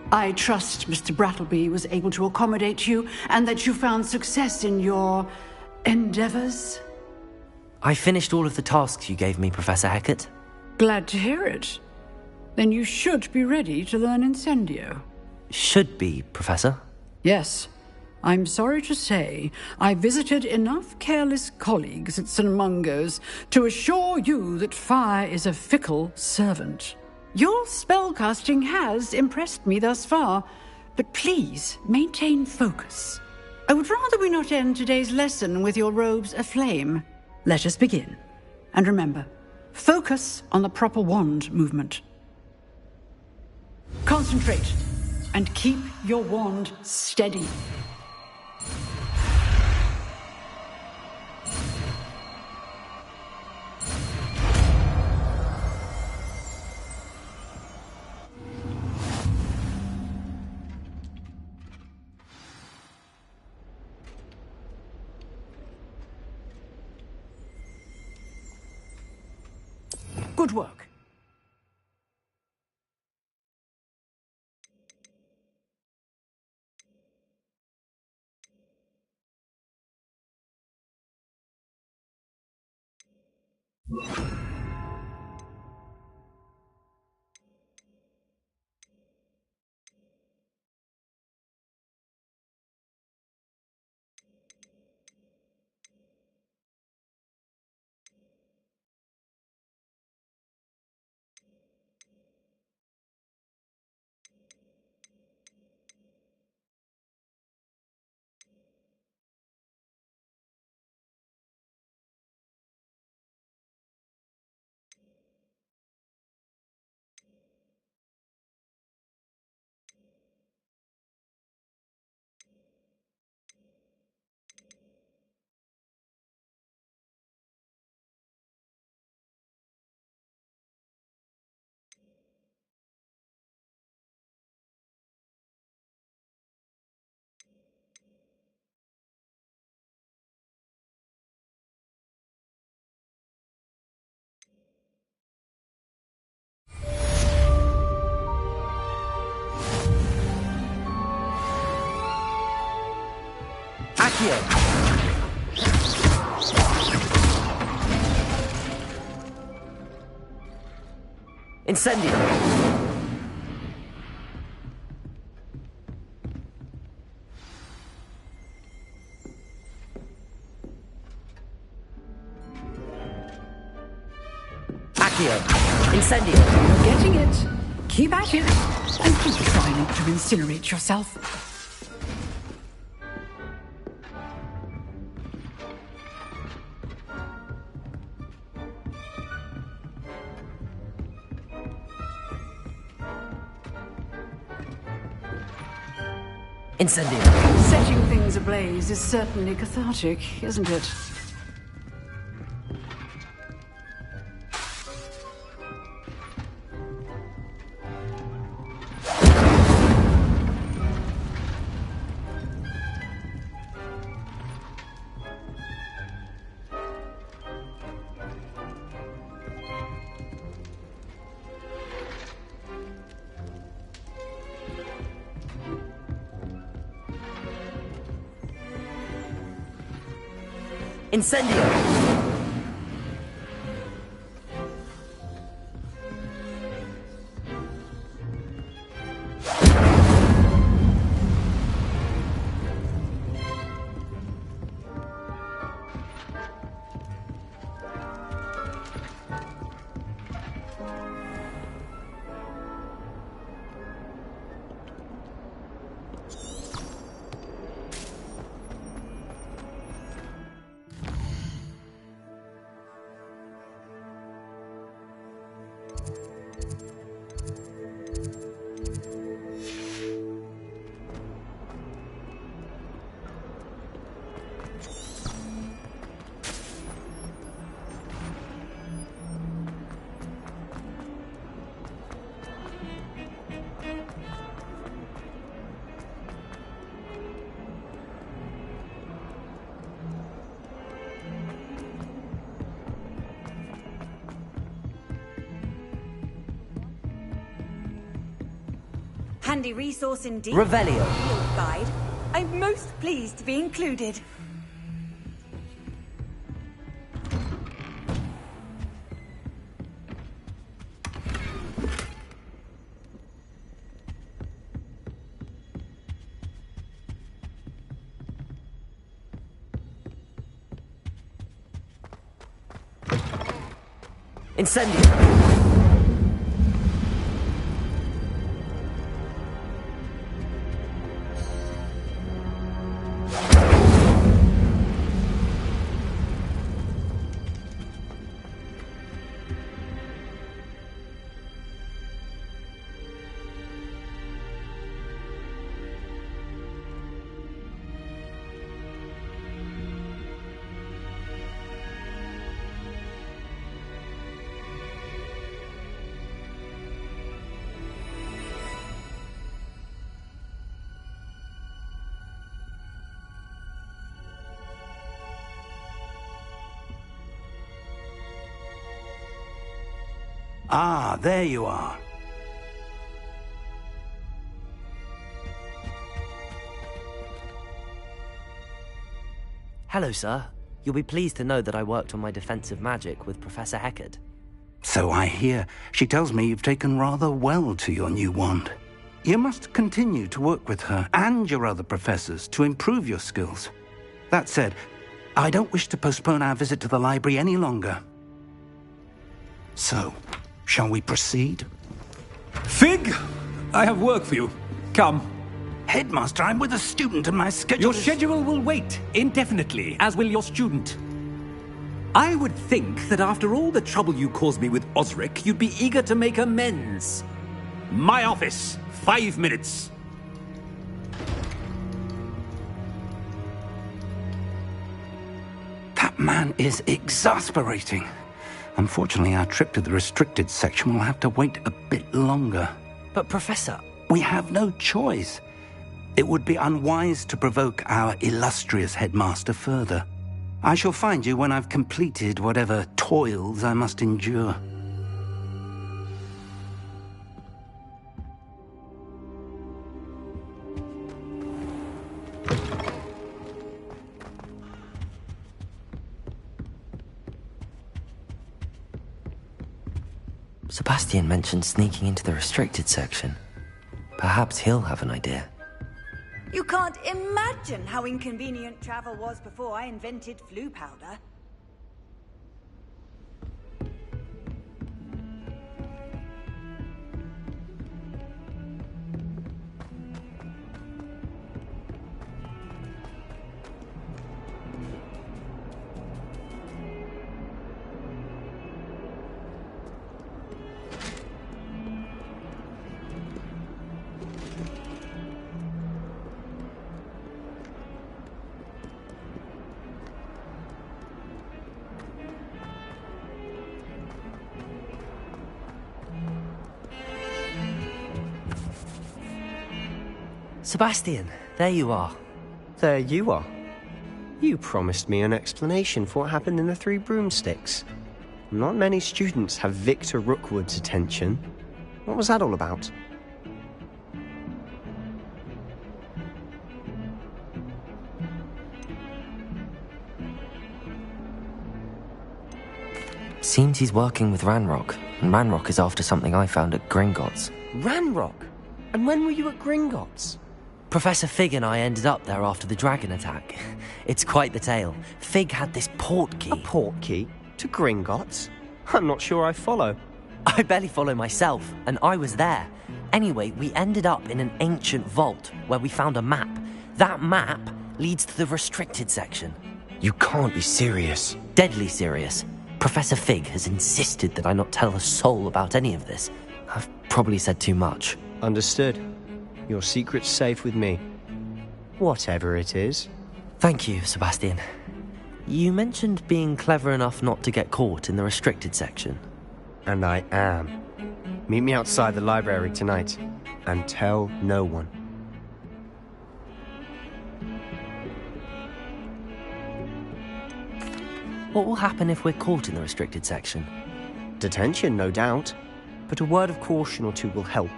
I trust Mr. Brattleby was able to accommodate you and that you found success in your endeavors. I finished all of the tasks you gave me, Professor Hecat. Glad to hear it. Then you should be ready to learn Incendio. Should be, Professor. Yes. I'm sorry to say I visited enough careless colleagues at St. Mungo's to assure you that fire is a fickle servant. Your spellcasting has impressed me thus far, but please maintain focus. I would rather we not end today's lesson with your robes aflame. Let us begin. And remember, focus on the proper wand movement. Concentrate, and keep your wand steady. Good work. Accio! Incendio! Accio! Incendio! You're getting it. Keep at it. And please try not to incinerate yourself. Incendio! Setting things ablaze is certainly cathartic, isn't it? Incendio! Handy resource indeed. Revelio. Field guide. I'm most pleased to be included. Incendio! Ah, there you are. Hello, sir. You'll be pleased to know that I worked on my defensive magic with Professor Heckard. So I hear. She tells me you've taken rather well to your new wand. You must continue to work with her and your other professors to improve your skills. That said, I don't wish to postpone our visit to the library any longer. So, shall we proceed? Fig! I have work for you. Come. Headmaster, I'm with a student and my schedule Your schedule will wait indefinitely, as will your student. I would think that after all the trouble you caused me with Osric, you'd be eager to make amends. My office, 5 minutes. That man is exasperating. Unfortunately, our trip to the restricted section will have to wait a bit longer. But, Professor... We have no choice. It would be unwise to provoke our illustrious headmaster further. I shall find you when I've completed whatever toils I must endure. Sebastian mentioned sneaking into the restricted section. Perhaps he'll have an idea. You can't imagine how inconvenient travel was before I invented flu powder. Sebastian, there you are. There you are. You promised me an explanation for what happened in the Three Broomsticks. Not many students have Victor Rookwood's attention. What was that all about? Seems he's working with Ranrock, and Ranrock is after something I found at Gringotts. Ranrock? And when were you at Gringotts? Professor Fig and I ended up there after the dragon attack. It's quite the tale. Fig had this port key. A port key? To Gringotts? I'm not sure I follow. I barely follow myself, and I was there. Anyway, we ended up in an ancient vault where we found a map. That map leads to the restricted section. You can't be serious. Deadly serious. Professor Fig has insisted that I not tell a soul about any of this. I've probably said too much. Understood. Your secret's safe with me. Whatever it is. Thank you, Sebastian. You mentioned being clever enough not to get caught in the restricted section. And I am. Meet me outside the library tonight, and tell no one. What will happen if we're caught in the restricted section? Detention, no doubt. But a word of caution or two will help.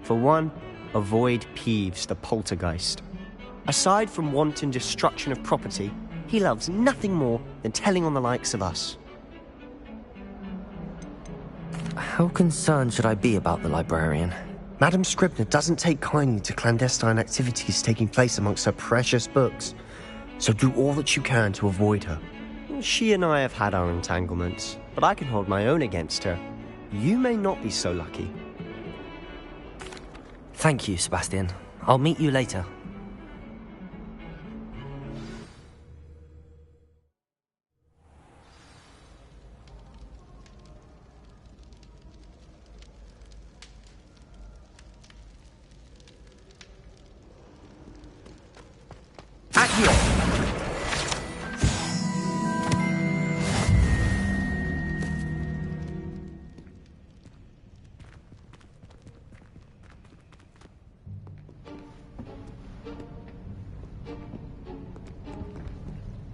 For one, avoid Peeves, the poltergeist. Aside from wanton destruction of property, he loves nothing more than telling on the likes of us. How concerned should I be about the librarian? Madame Scribner doesn't take kindly to clandestine activities taking place amongst her precious books, so do all that you can to avoid her. She and I have had our entanglements, but I can hold my own against her. You may not be so lucky. Thank you, Sebastian. I'll meet you later.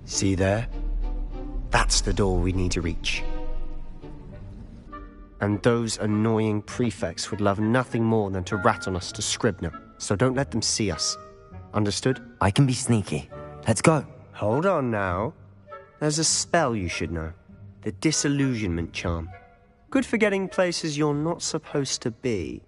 See there? That's the door we need to reach. And those annoying prefects would love nothing more than to rat on us to Scribner, so don't let them see us. Understood? I can be sneaky. Let's go. Hold on now. There's a spell you should know. The Disillusionment Charm. Good for getting places you're not supposed to be.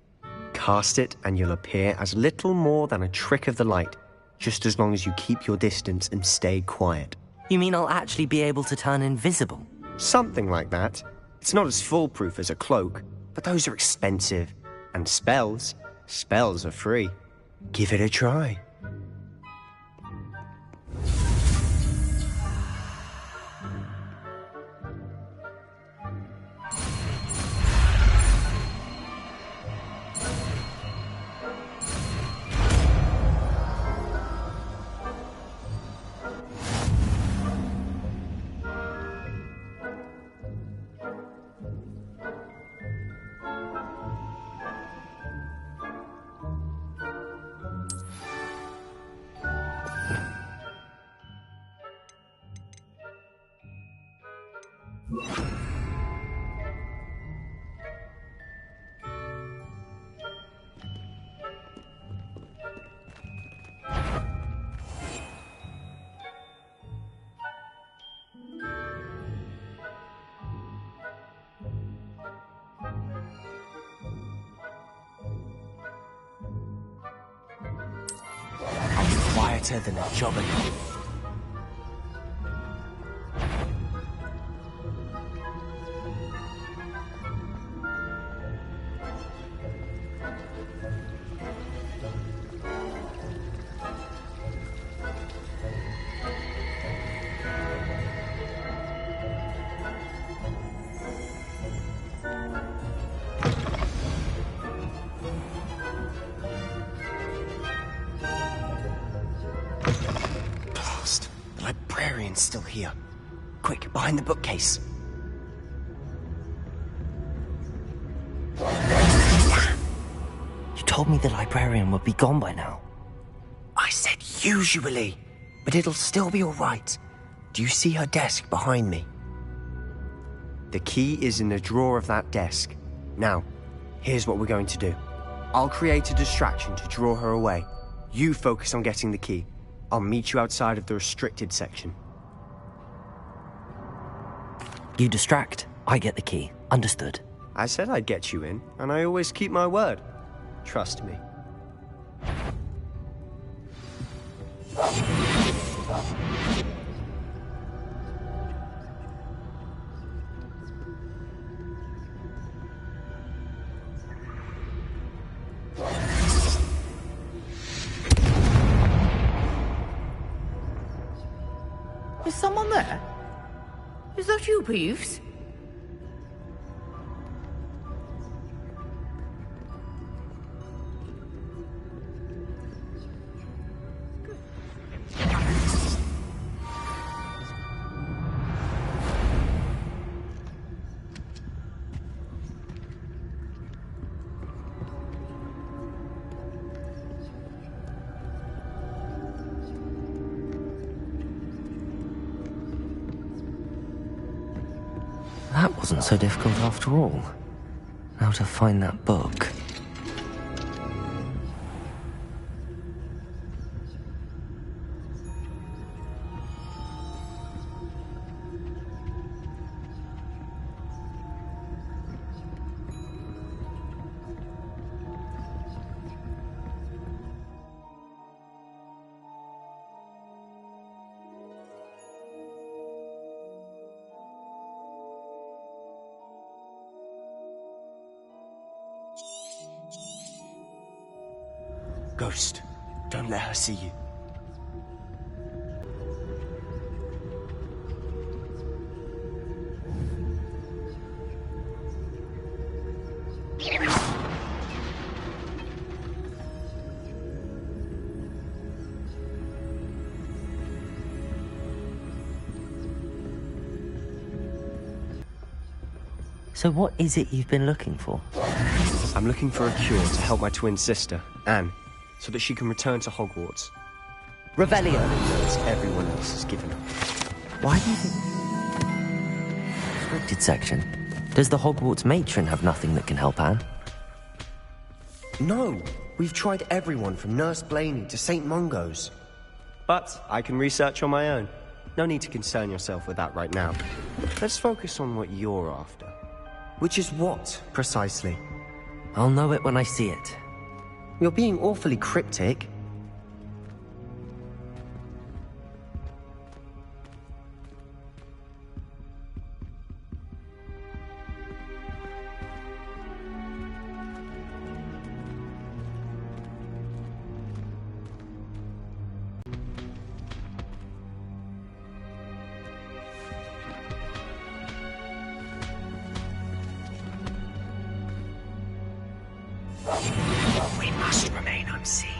Cast it and you'll appear as little more than a trick of the light, just as long as you keep your distance and stay quiet. You mean I'll actually be able to turn invisible? Something like that. It's not as foolproof as a cloak, but those are expensive. And spells are free. Give it a try. Quieter than a jobbing. Still here. Quick, behind the bookcase. You told me the librarian would be gone by now. I said usually, but it'll still be all right. Do you see her desk behind me? The key is in the drawer of that desk. Now, here's what we're going to do. I'll create a distraction to draw her away. You focus on getting the key. I'll meet you outside of the restricted section. You distract, I get the key. Understood. I said I'd get you in, and I always keep my word. Trust me. Is someone there? Is that you, Peeves? That wasn't so difficult after all. How to find that book. Ghost, don't let her see you. So what is it you've been looking for? I'm looking for a cure to help my twin sister, Anne, so that she can return to Hogwarts. Revelio! As everyone else has given up. Why do you think... Restricted section? Does the Hogwarts matron have nothing that can help Anne? No, we've tried everyone from Nurse Blaney to St. Mungo's. But I can research on my own. No need to concern yourself with that right now. Let's focus on what you're after. Which is what, precisely? I'll know it when I see it. You're being awfully cryptic. We must remain unseen.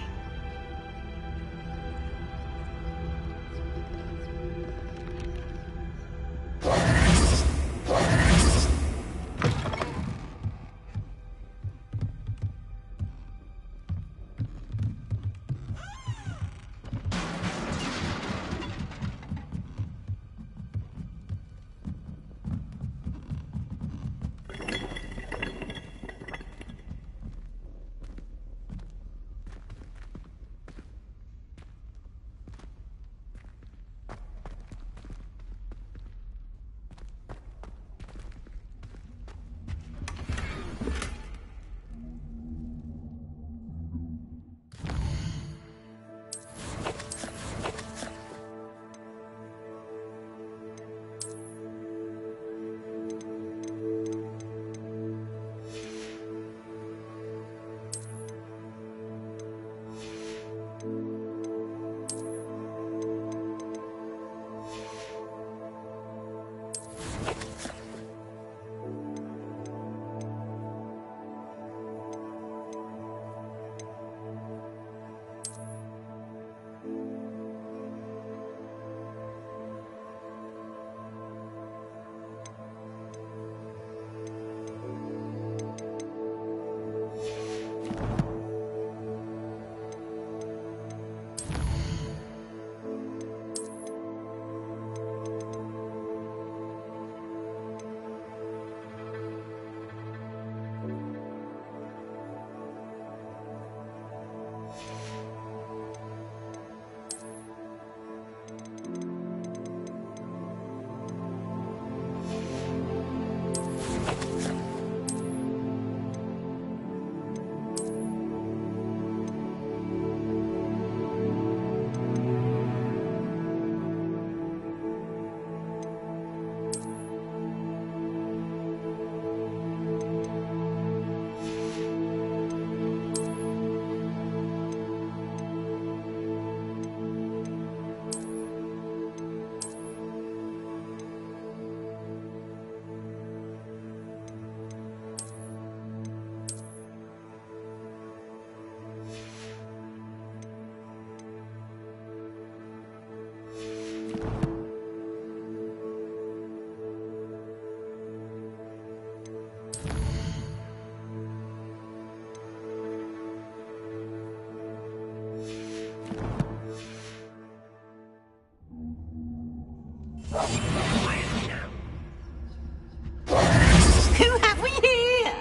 Who have we here?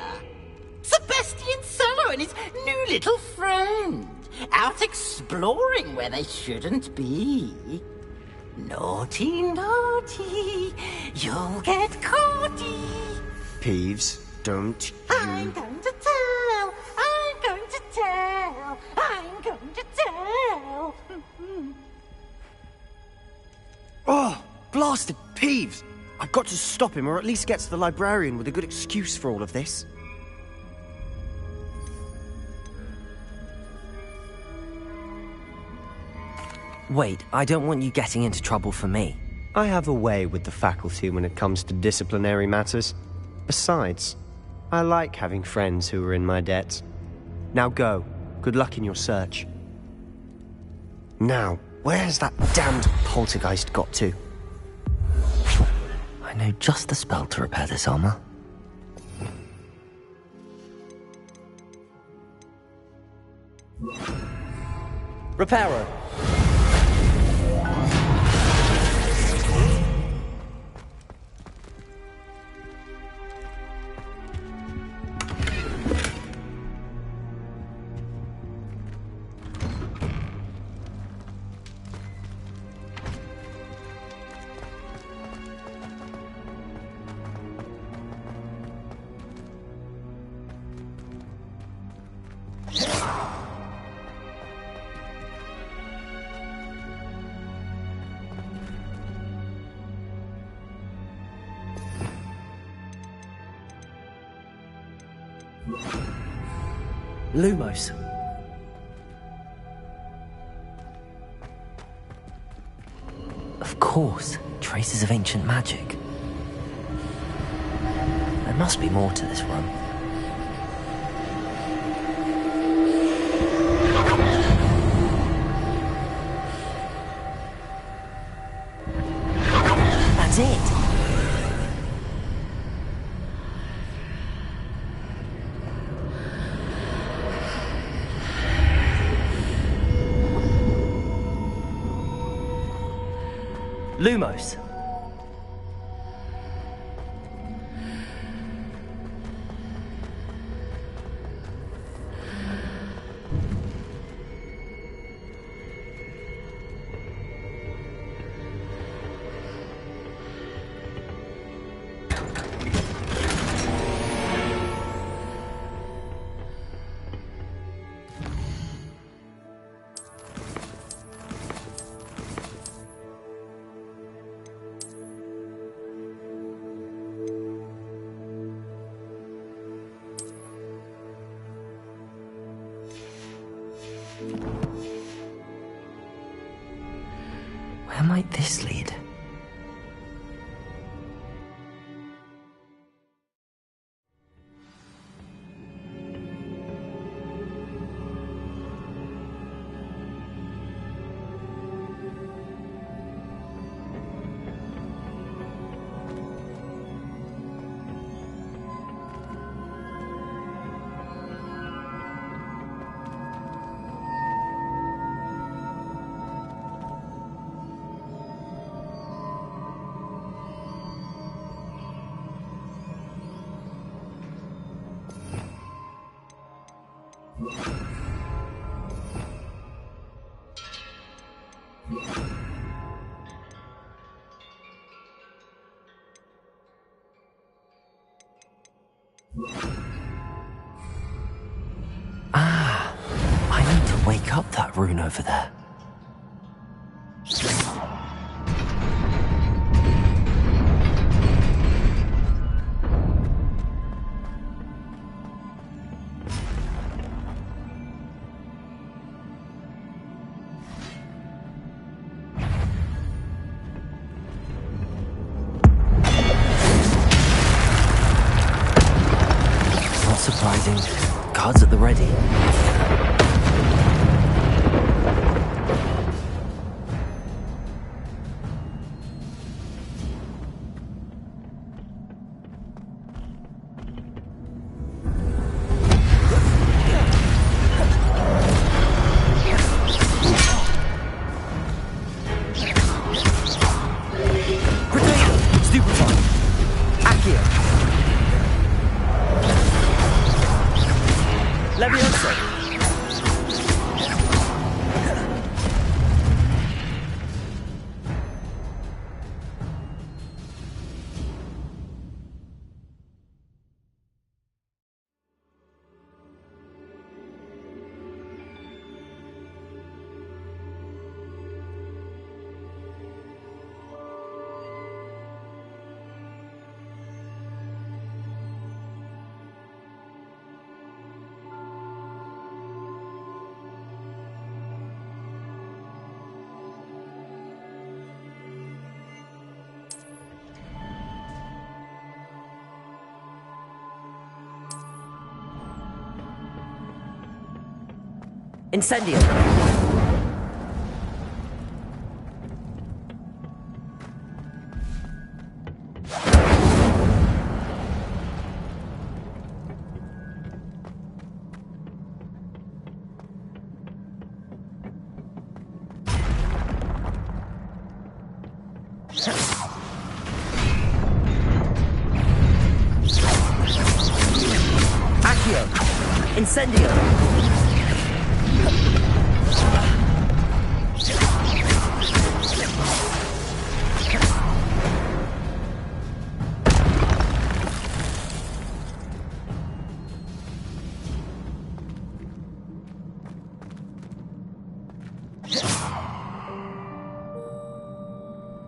Sebastian Solo and his new little friend. Out exploring where they shouldn't be. Naughty, naughty. You'll get caughty. Peeves, don't I'm going to tell. I'm going to tell. I'm going to tell. Oh, blasted Peeves! I've got to stop him, or at least get to the librarian with a good excuse for all of this. Wait, I don't want you getting into trouble for me. I have a way with the faculty when it comes to disciplinary matters. Besides, I like having friends who are in my debt. Now go. Good luck in your search. Now, where's that damned poltergeist got to? I know just the spell to repair this armor. Repairer. Lumos. Of course, traces of ancient magic. There must be more to this run. That's it! Lumos. Where might this lead? I need to wake up that rune over there. Not surprising. Guards at the ready. Incendio. Accio. Incendio.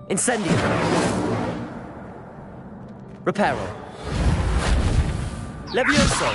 Incendio. Reparo. Levioso.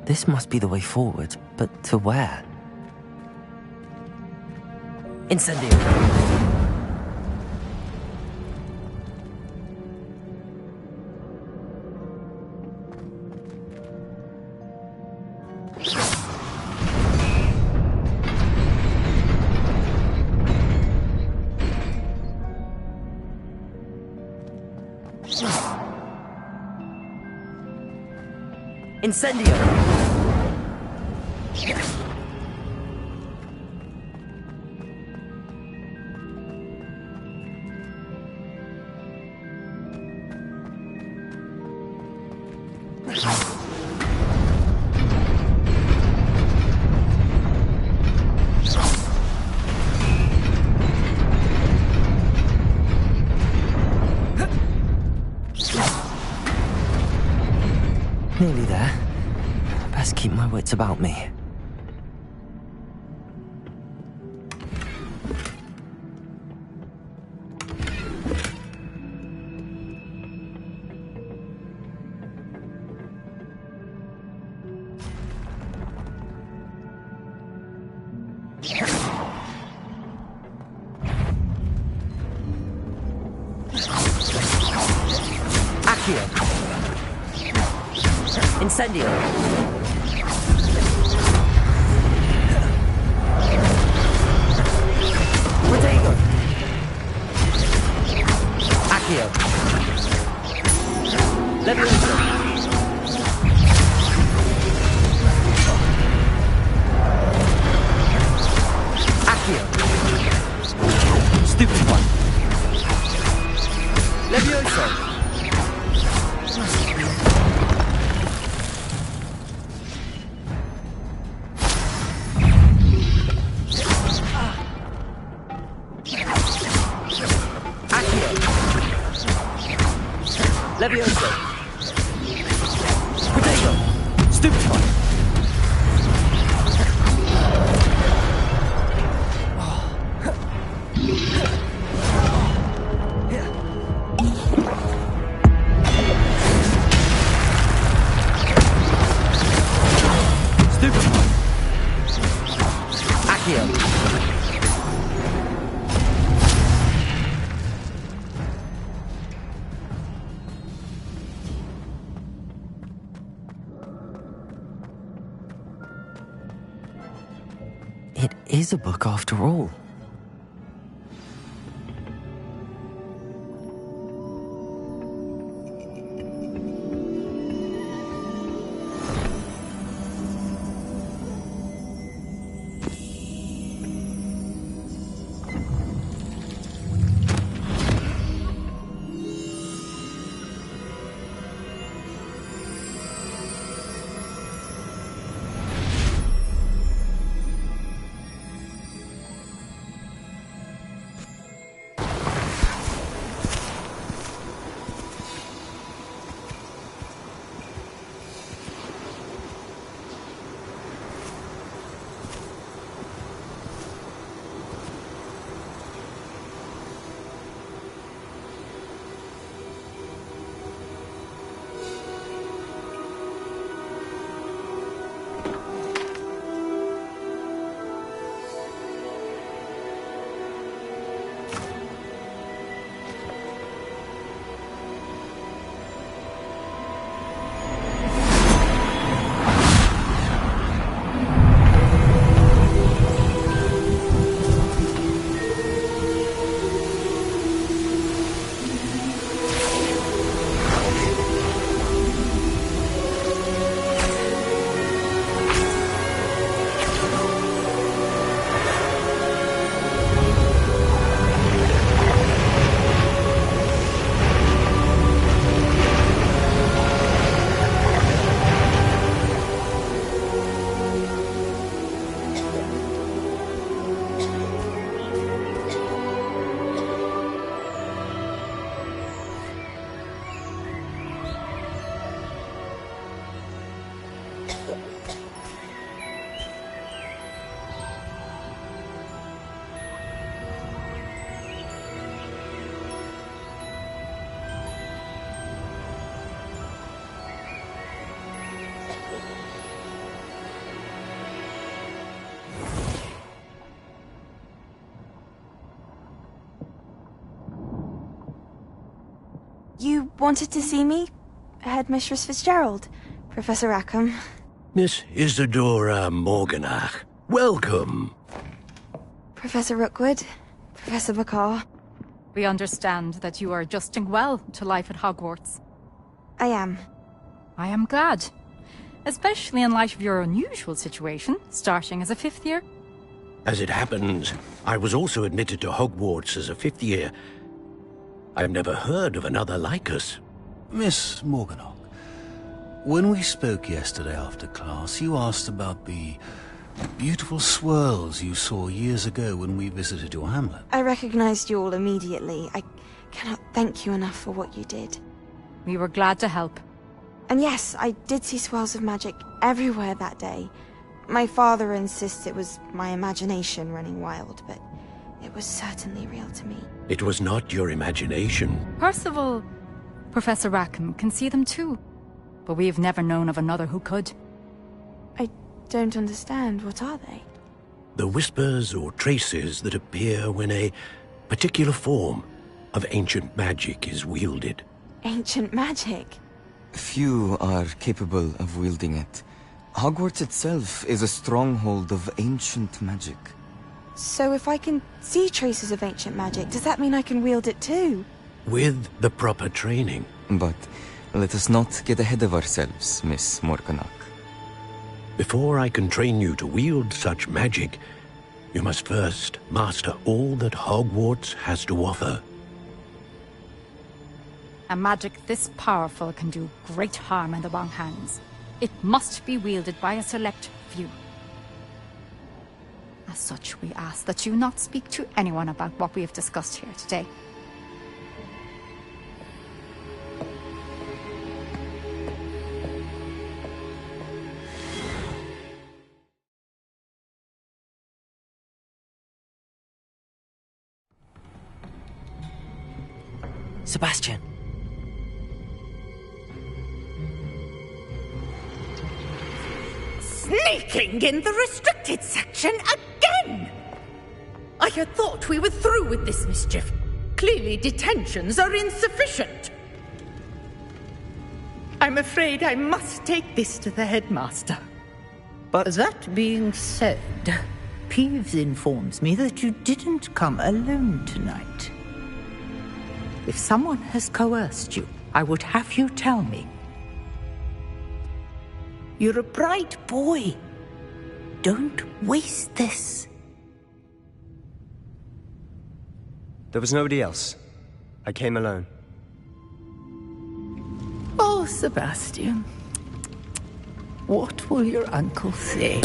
This must be the way forward, but to where? Incendio! Incendio! Nearly there. Best keep my wits about me. Incendio! Protego! Accio! Levioso! Accio! Stupid one! Levioso! Levioso! Protego! Stupid one! Stupid one! Accio! It is a book after all. wanted to see me? Headmistress Fitzgerald, Professor Rackham. Miss Isadora Morganach, welcome. Professor Rookwood, Professor Bakar. We understand that you are adjusting well to life at Hogwarts. I am. I am glad. Especially in light of your unusual situation, starting as a 5th year. As it happens, I was also admitted to Hogwarts as a 5th year. I've never heard of another like us. Miss Morganach, when we spoke yesterday after class, you asked about the beautiful swirls you saw years ago when we visited your hamlet. I recognized you all immediately. I cannot thank you enough for what you did. We were glad to help. And yes, I did see swirls of magic everywhere that day. My father insists it was my imagination running wild, but it was certainly real to me. It was not your imagination. Percival, Professor Rackham can see them too. But we have never known of another who could. I don't understand. What are they? The whispers or traces that appear when a particular form of ancient magic is wielded. Ancient magic? Few are capable of wielding it. Hogwarts itself is a stronghold of ancient magic. So if I can see traces of ancient magic, does that mean I can wield it too? With the proper training. But let us not get ahead of ourselves, Miss Morganach. Before I can train you to wield such magic, you must first master all that Hogwarts has to offer. A magic this powerful can do great harm in the wrong hands. It must be wielded by a select few. As such, we ask that you not speak to anyone about what we have discussed here today. Sebastian. Sneaking in the restricted section again! I had thought we were through with this mischief. Clearly detentions are insufficient. I'm afraid I must take this to the headmaster. But that being said, Peeves informs me that you didn't come alone tonight. If someone has coerced you, I would have you tell me. You're a bright boy. Don't waste this. There was nobody else. I came alone. Oh, Sebastian. What will your uncle say?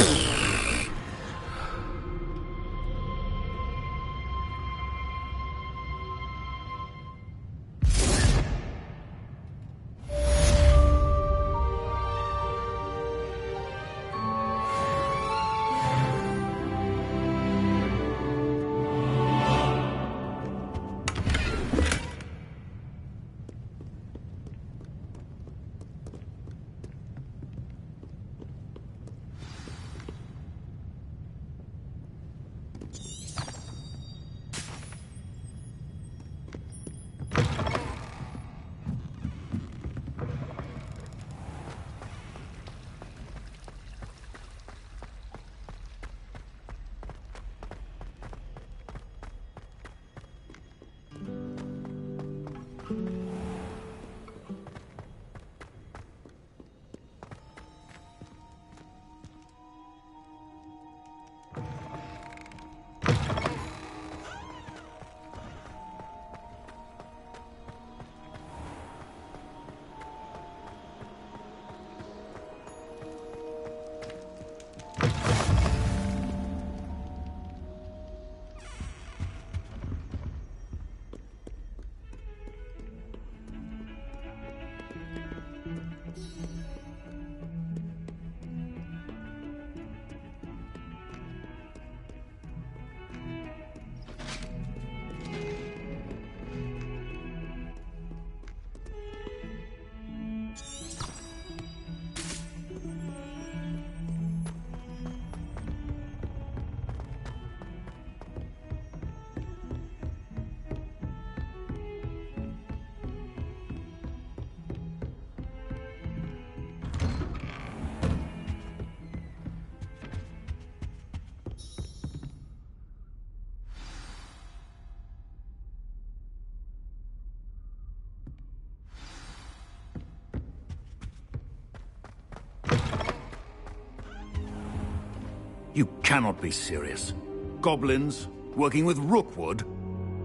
You cannot be serious. Goblins working with Rookwood?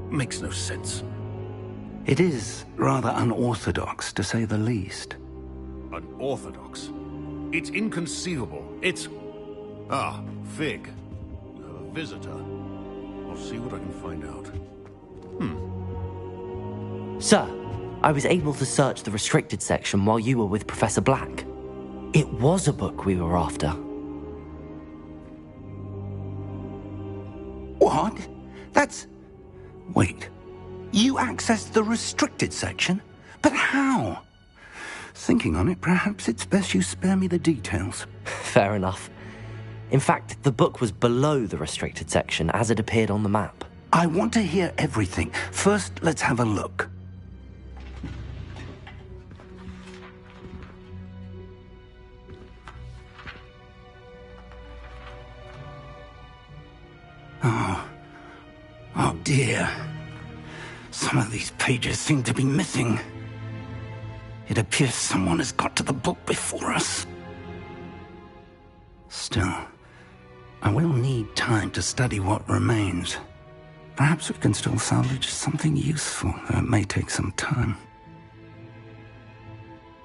Makes no sense. It is rather unorthodox, to say the least. Unorthodox? It's inconceivable. It's... Ah, Fig. You have a visitor. I'll see what I can find out. Sir, I was able to search the restricted section while you were with Professor Black. It was a book we were after. What? That's... Wait. You accessed the restricted section? But how? Thinking on it, perhaps it's best you spare me the details. Fair enough. In fact, the book was below the restricted section as it appeared on the map. I want to hear everything. First, let's have a look. Oh dear. Some of these pages seem to be missing. It appears someone has got to the book before us. Still, I will need time to study what remains. Perhaps we can still salvage something useful, though it may take some time.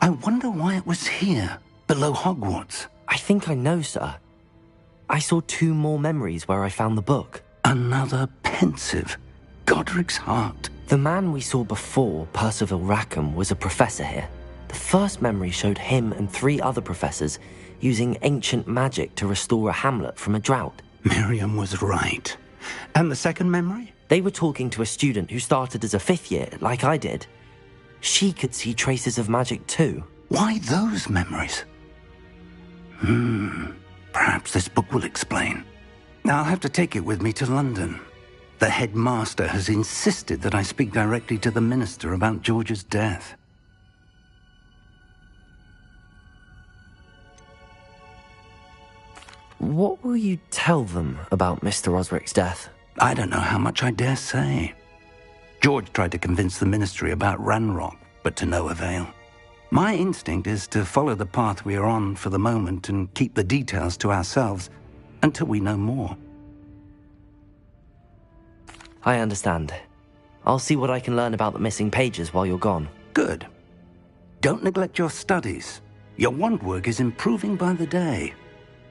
I wonder why it was here, below Hogwarts. I think I know, sir. I saw 2 more memories where I found the book. Another pensive. Godric's heart. The man we saw before, Percival Rackham, was a professor here. The first memory showed him and 3 other professors using ancient magic to restore a hamlet from a drought. Miriam was right. And the second memory? They were talking to a student who started as a 5th year, like I did. She could see traces of magic too. Why those memories? Perhaps this book will explain. I'll have to take it with me to London. The headmaster has insisted that I speak directly to the minister about George's death. What will you tell them about Mr. Osric's death? I don't know how much I dare say. George tried to convince the ministry about Ranrock, but to no avail. My instinct is to follow the path we are on for the moment and keep the details to ourselves until we know more. I understand. I'll see what I can learn about the missing pages while you're gone. Good. Don't neglect your studies. Your wand work is improving by the day.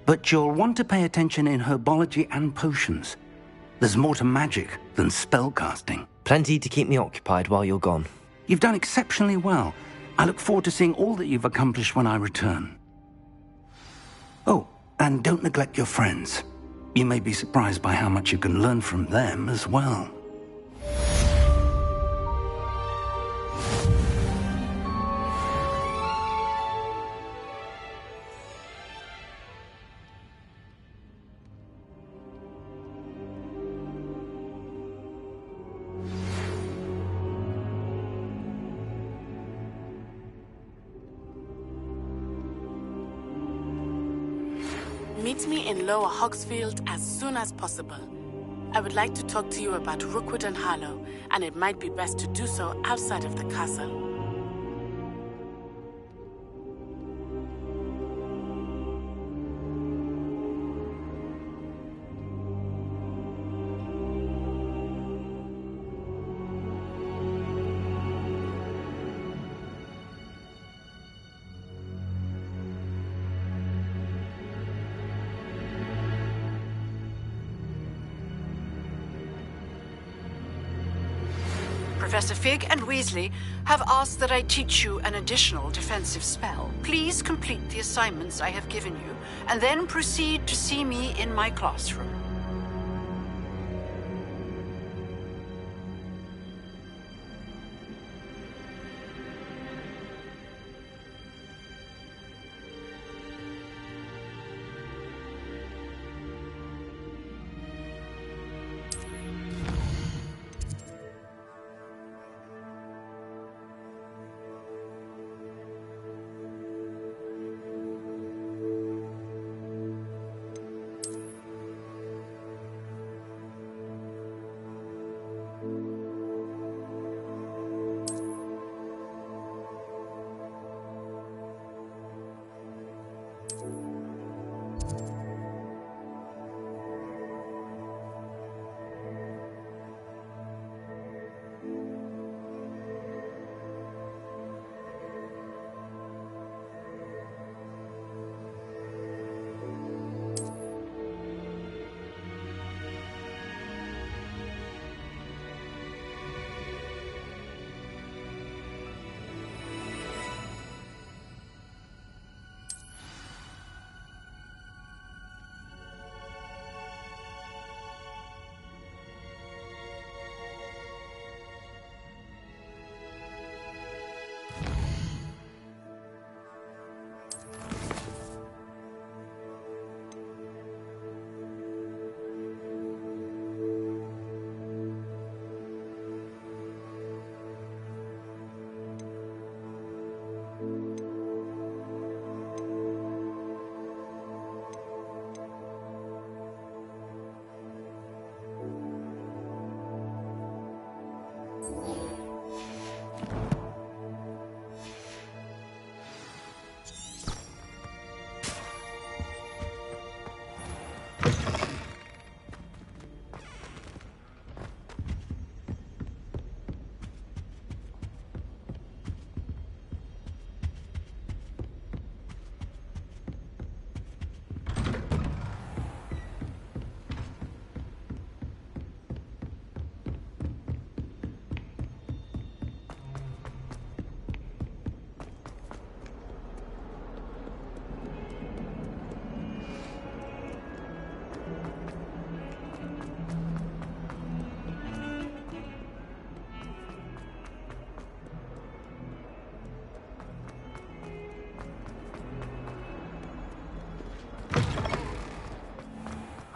But you'll want to pay attention in herbology and potions. There's more to magic than spellcasting. Plenty to keep me occupied while you're gone. You've done exceptionally well. I look forward to seeing all that you've accomplished when I return. Oh, and don't neglect your friends. You may be surprised by how much you can learn from them as well. Meet me in Lower Hogsfield as soon as possible. I would like to talk to you about Rookwood and Harlow, and it might be best to do so outside of the castle. Professor Fig and Weasley have asked that I teach you an additional defensive spell. Please complete the assignments I have given you, and then proceed to see me in my classroom.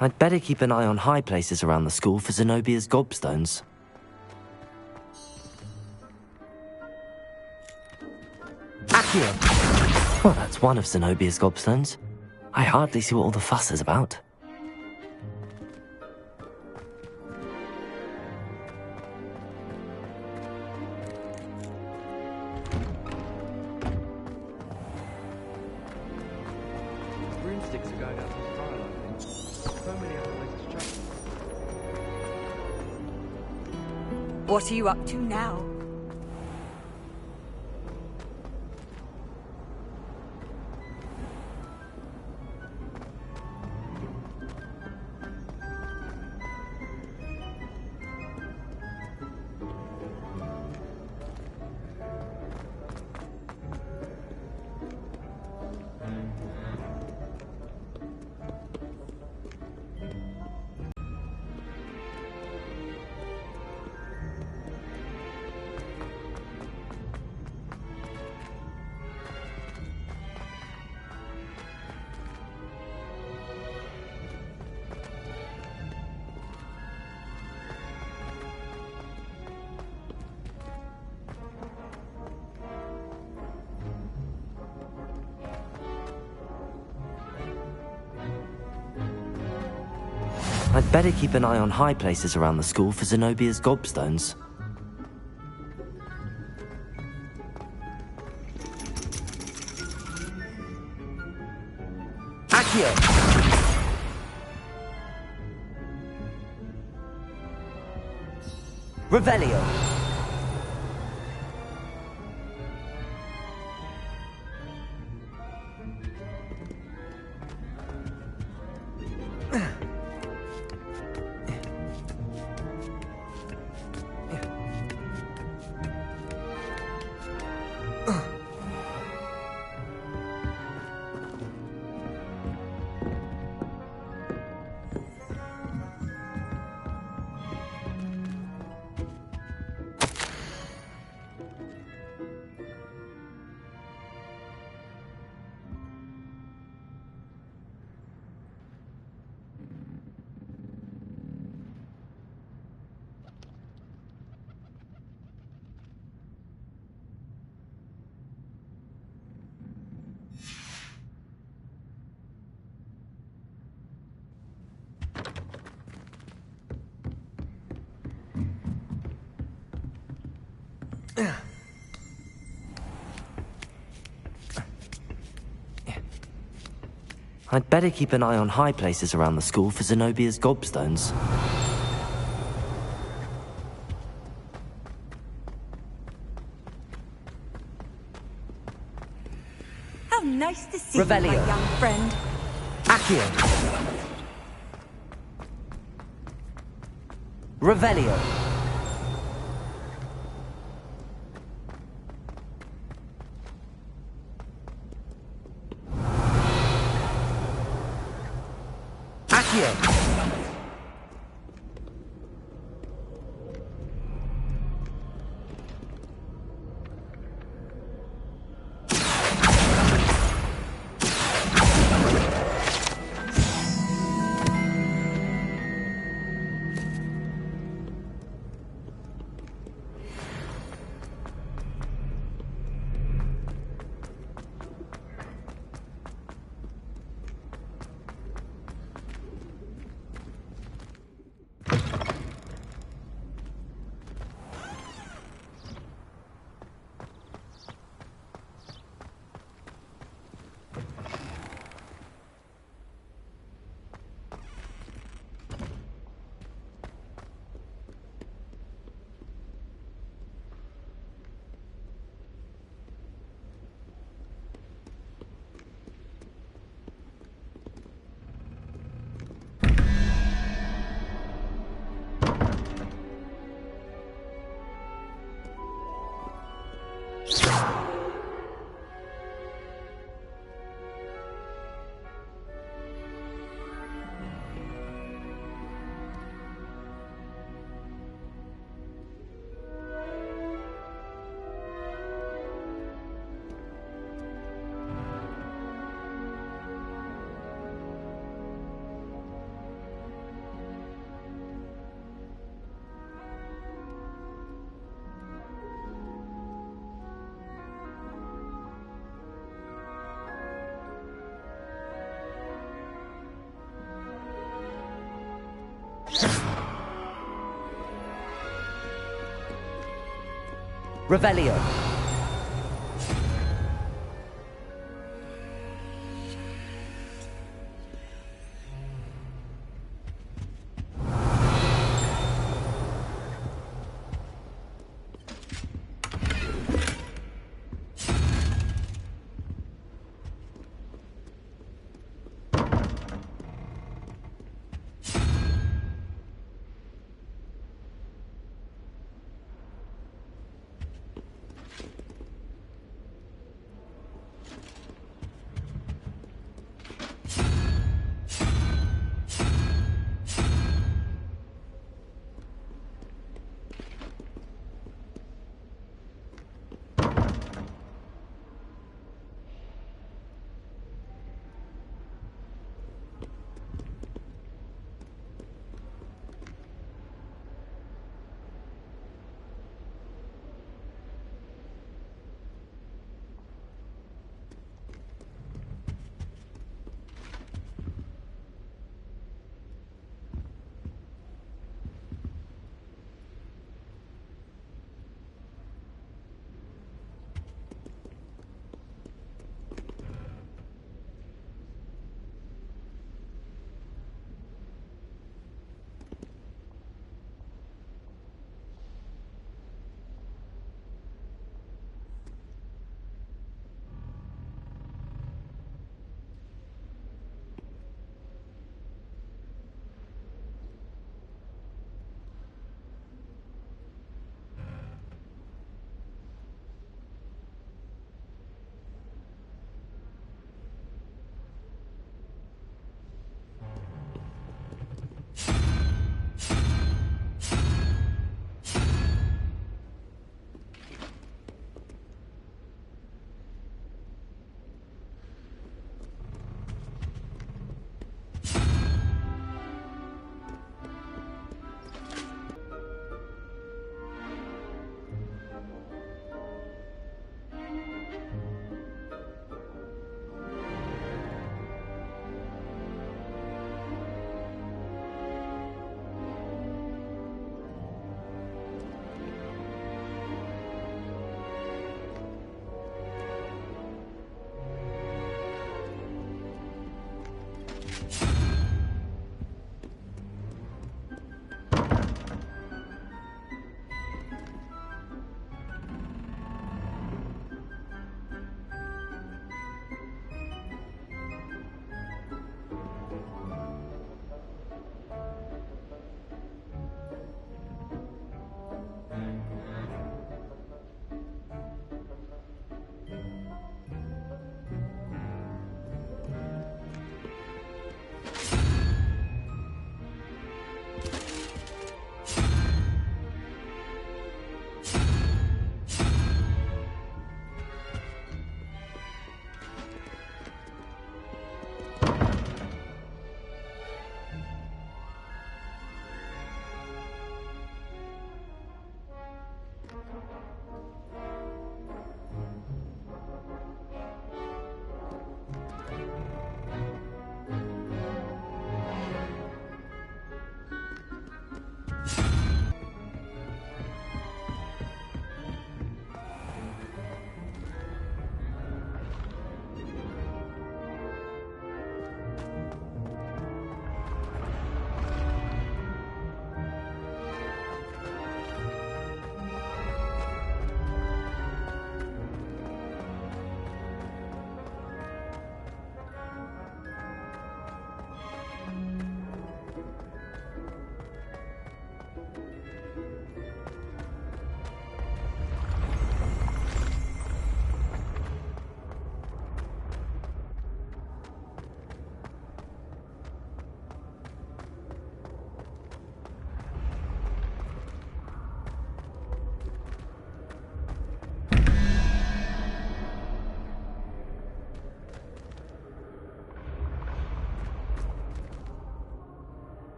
I'd better keep an eye on high places around the school for Zenobia's gobstones. Accio! Well, that's one of Zenobia's gobstones. I hardly see what all the fuss is about. Broomsticks are going out to trial, I think. So many other ways to travel. What are you up to now? I'd better keep an eye on high places around the school for Zenobia's gobstones. Accio! Revelio! I'd better keep an eye on high places around the school for Zenobia's gobstones. How nice to see you, Revelio. my young friend. Accio! Revelio! Accio! Revelio.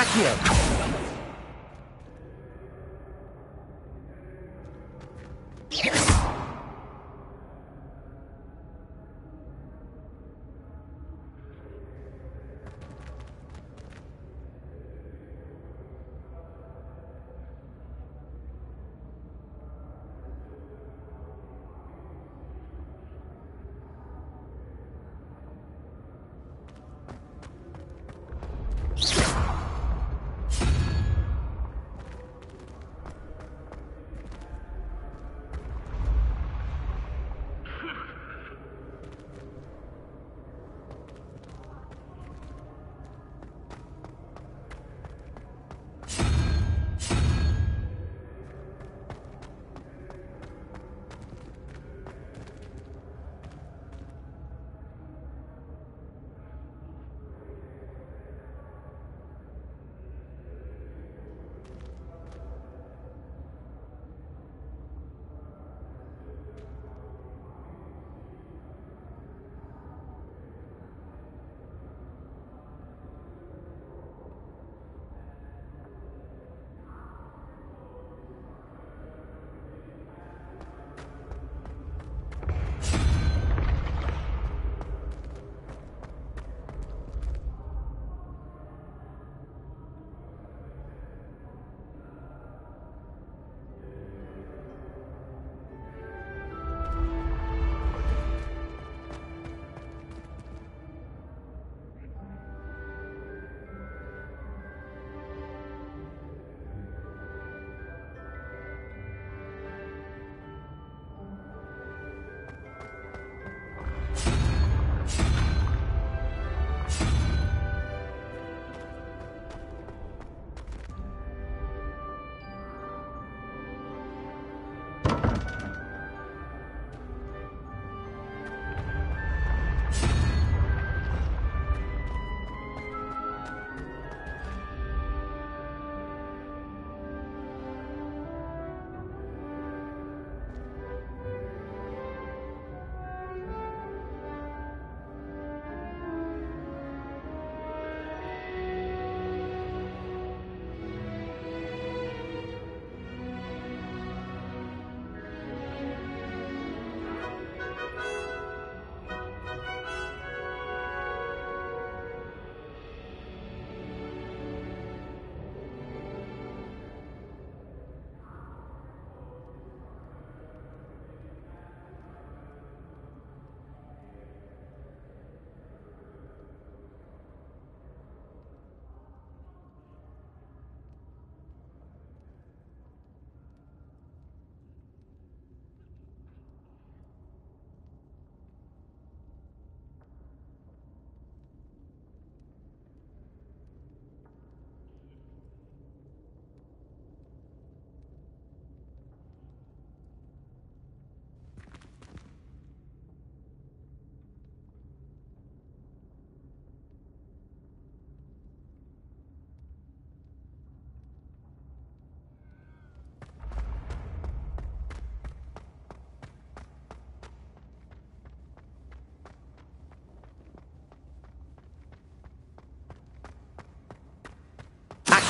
Accio!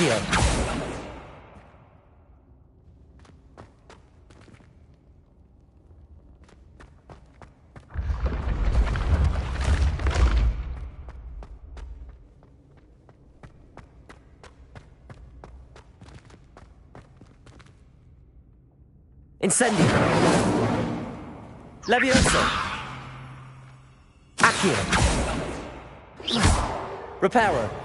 Accio. Incendio. Levioso. Accio. Reparo.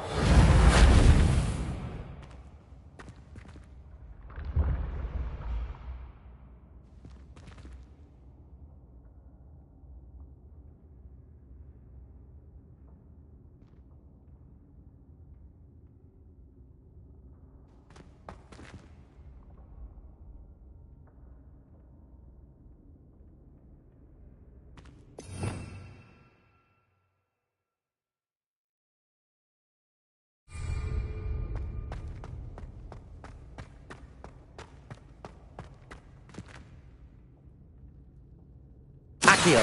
Accio.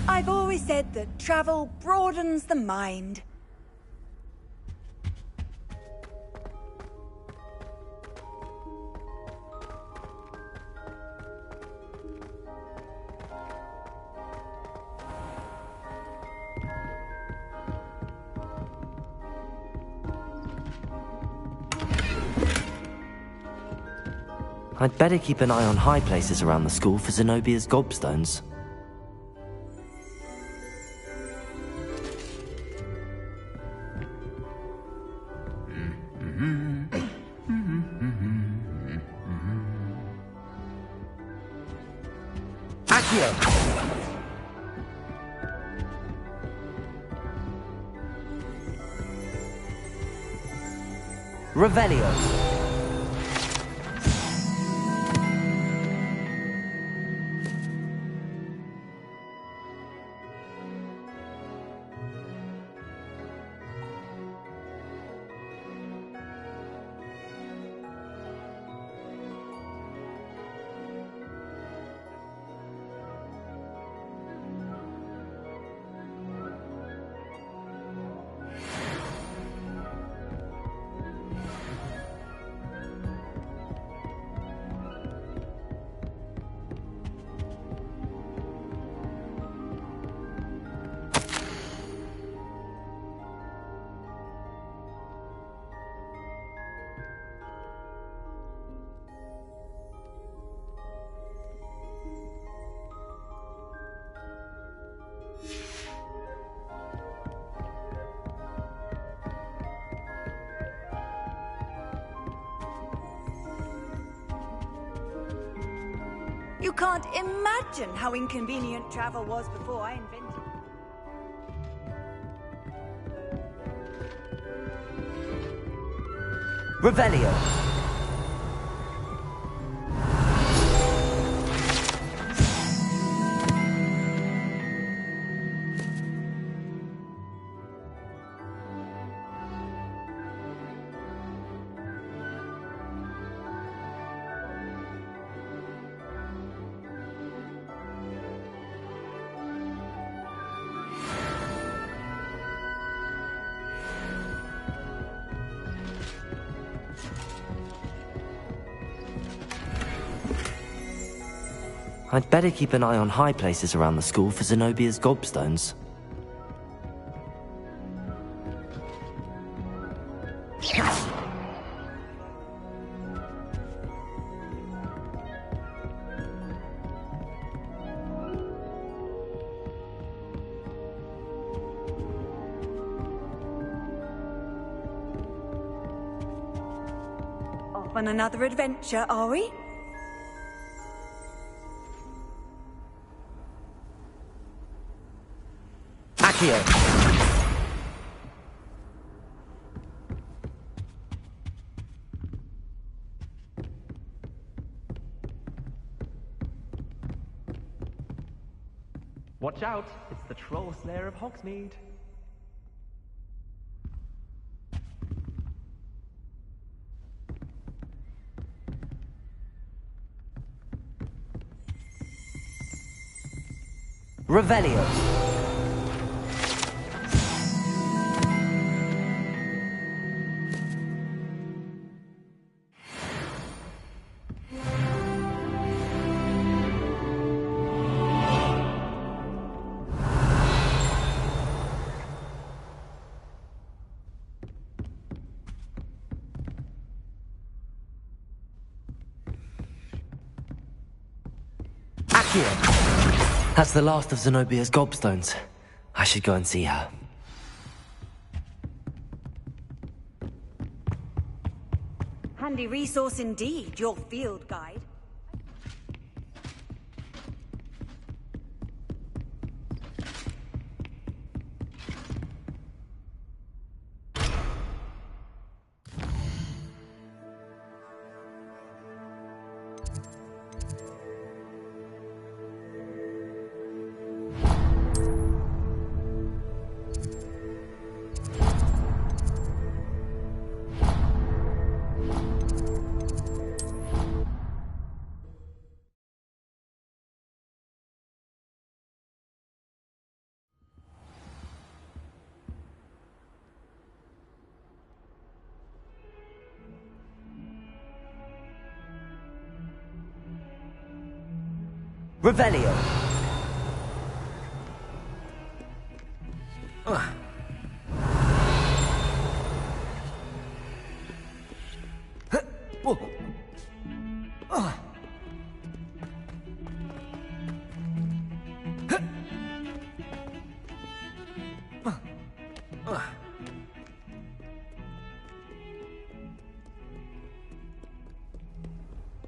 I've always said that travel broadens the mind. I'd better keep an eye on high places around the school for Zenobia's gobstones. Accio! Revelio! You can't imagine how inconvenient travel was before I invented it. Revelio! I'd better keep an eye on high places around the school for Zenobia's gobstones. Off on another adventure, are we? Accio! Watch out, it's the Troll Slayer of Hogsmeade. Revelio. That's the last of Zenobia's gobstones. I should go and see her. Handy resource indeed, your field guide. Revelio.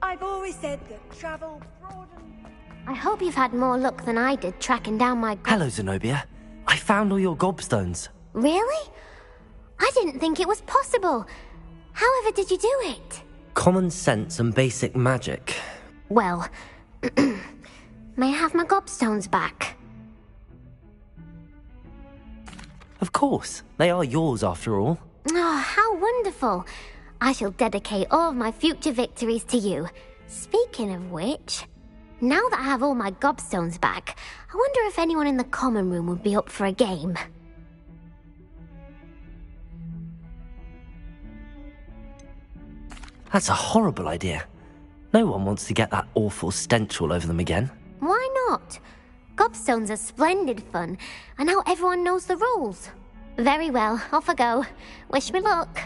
I've always said that travel broadens. I hope you've had more luck than I did tracking down my Hello, Zenobia. I found all your gobstones. Really? I didn't think it was possible. However did you do it? Common sense and basic magic. Well, may I have my gobstones back? Of course. They are yours after all. Oh, how wonderful. I shall dedicate all of my future victories to you. Speaking of which, now that I have all my gobstones back, I wonder if anyone in the common room would be up for a game. That's a horrible idea. No one wants to get that awful stench all over them again. Why not? Gobstones are splendid fun, and now everyone knows the rules. Very well, off I go. Wish me luck.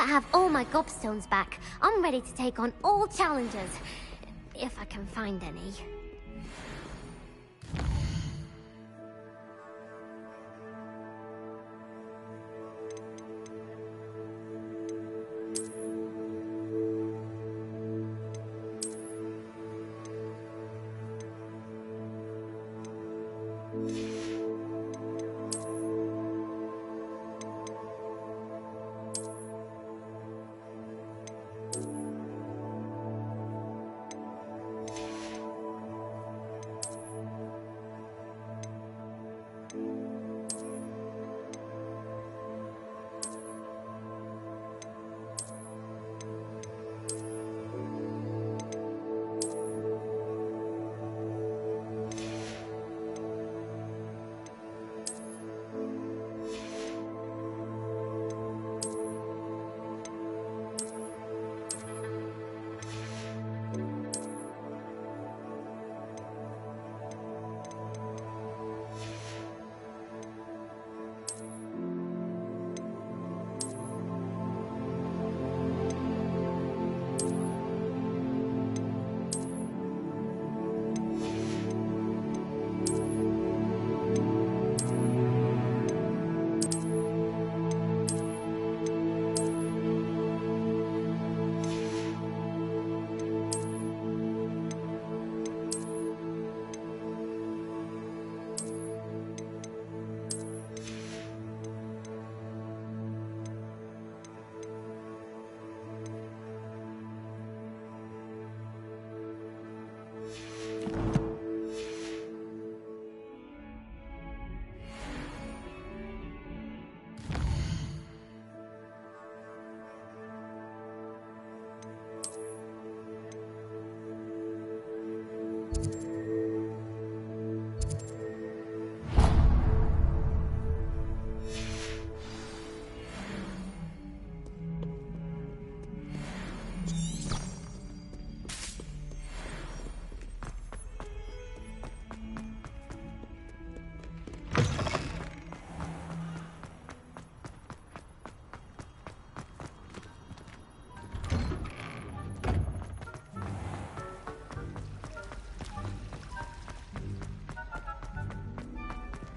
that I have all my gobstones back, I'm ready to take on all challenges. If I can find any.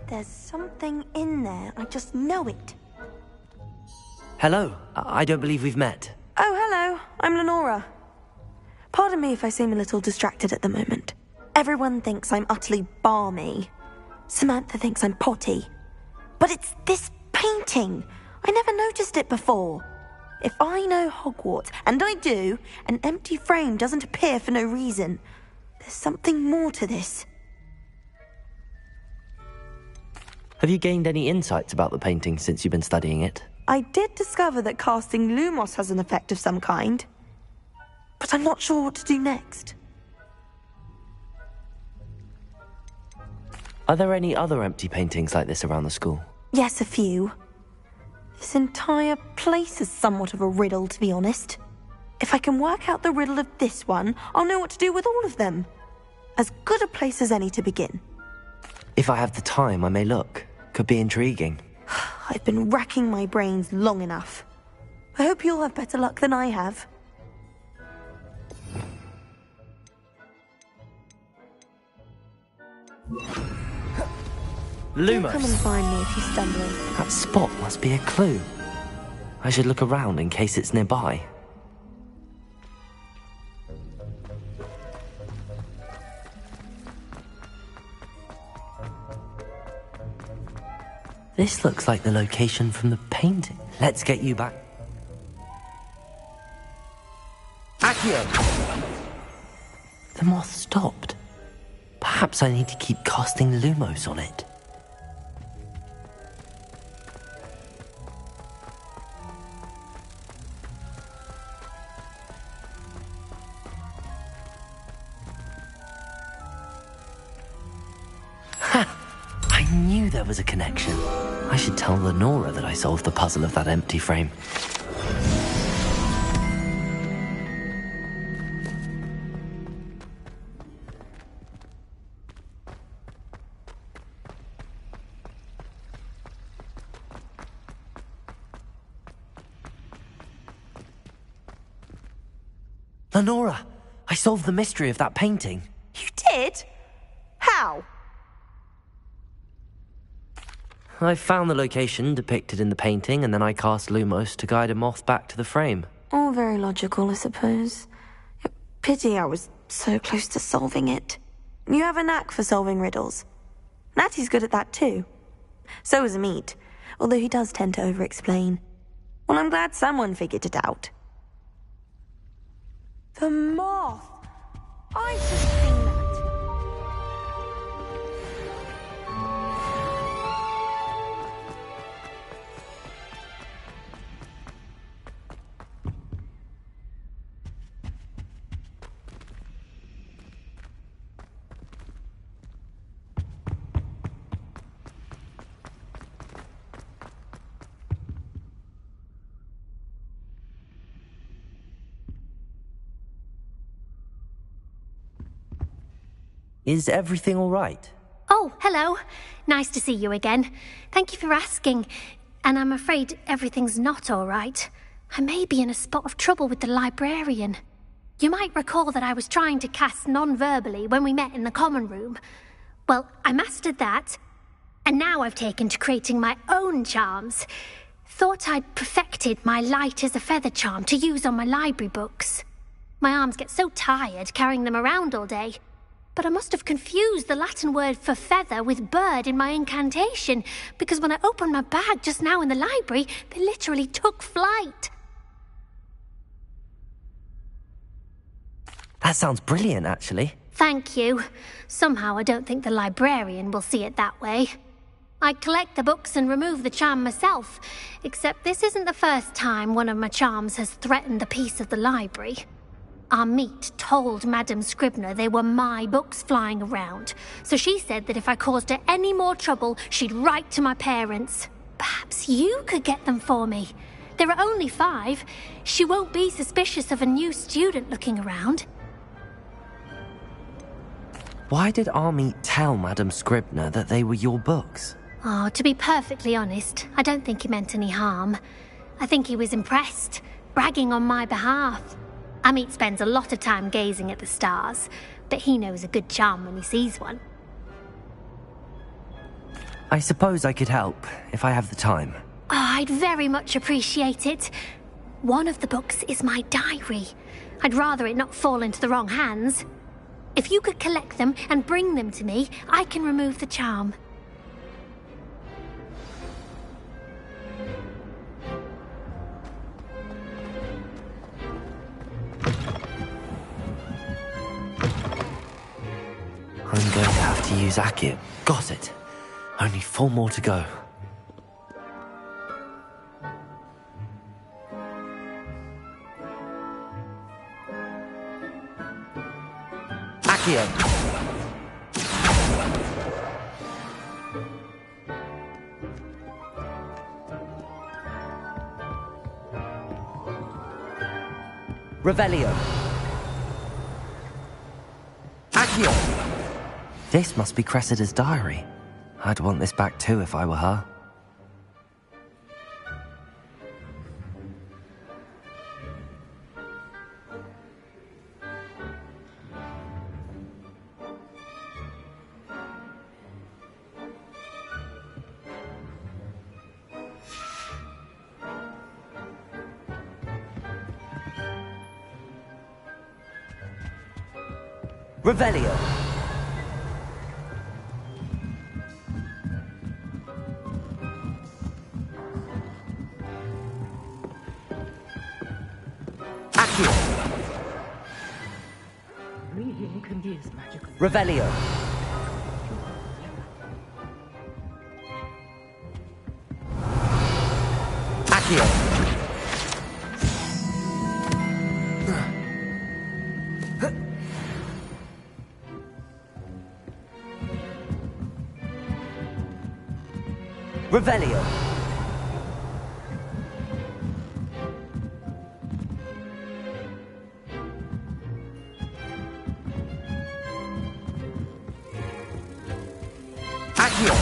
There's something in there. I just know it. Hello. I don't believe we've met. Oh, hello. I'm Lenora. Pardon me if I seem a little distracted at the moment. Everyone thinks I'm utterly balmy. Samantha thinks I'm potty. But it's this painting. I never noticed it before. If I know Hogwarts, and I do, an empty frame doesn't appear for no reason. There's something more to this. Have you gained any insights about the painting since you've been studying it? I did discover that casting Lumos has an effect of some kind. But I'm not sure what to do next. Are there any other empty paintings like this around the school? Yes, a few. This entire place is somewhat of a riddle, to be honest. If I can work out the riddle of this one, I'll know what to do with all of them. As good a place as any to begin. If I have the time, I may look. Could be intriguing. I've been racking my brains long enough. I hope you'll have better luck than I have. Lumos. Come and find me if you're stumbling. That spot must be a clue. I should look around in case it's nearby. This looks like the location from the painting. Let's get you back. Accio! The moth stopped. Perhaps I need to keep casting Lumos on it. I knew there was a connection. I should tell Lenora that I solved the puzzle of that empty frame. Lenora, I solved the mystery of that painting. You did? How? I found the location depicted in the painting, and then I cast Lumos to guide a moth back to the frame. All very logical, I suppose. Pity I was so close to solving it. You have a knack for solving riddles. Natty's good at that too. So is Amit, although he does tend to over-explain. Well, I'm glad someone figured it out. The moth! I should have seen that. Is everything all right? Oh, hello. Nice to see you again. Thank you for asking. And I'm afraid everything's not all right. I may be in a spot of trouble with the librarian. You might recall that I was trying to cast non-verbally when we met in the common room. Well, I mastered that. And now I've taken to creating my own charms. Thought I'd perfected my light as a feather charm to use on my library books. My arms get so tired carrying them around all day. But I must have confused the Latin word for feather with bird in my incantation, because when I opened my bag just now in the library, they literally took flight. That sounds brilliant, actually. Thank you. Somehow I don't think the librarian will see it that way. I collect the books and remove the charm myself, except this isn't the first time one of my charms has threatened the peace of the library. Amit told Madame Scribner they were my books flying around, so she said that if I caused her any more trouble, she'd write to my parents. Perhaps you could get them for me. There are only 5. She won't be suspicious of a new student looking around. Why did Amit tell Madame Scribner that they were your books? Oh, to be perfectly honest, I don't think he meant any harm. I think he was impressed, bragging on my behalf. Amit spends a lot of time gazing at the stars, but he knows a good charm when he sees one. I suppose I could help, if I have the time. Oh, I'd very much appreciate it. One of the books is my diary. I'd rather it not fall into the wrong hands. If you could collect them and bring them to me, I can remove the charm. I'm going to have to use Accio. Got it. Only 4 more to go. Accio! Revelio! Accio! This must be Cressida's diary. I'd want this back too if I were her. Revelio! Reading can be as magical. Revelio! Accio! Revelio! Accio!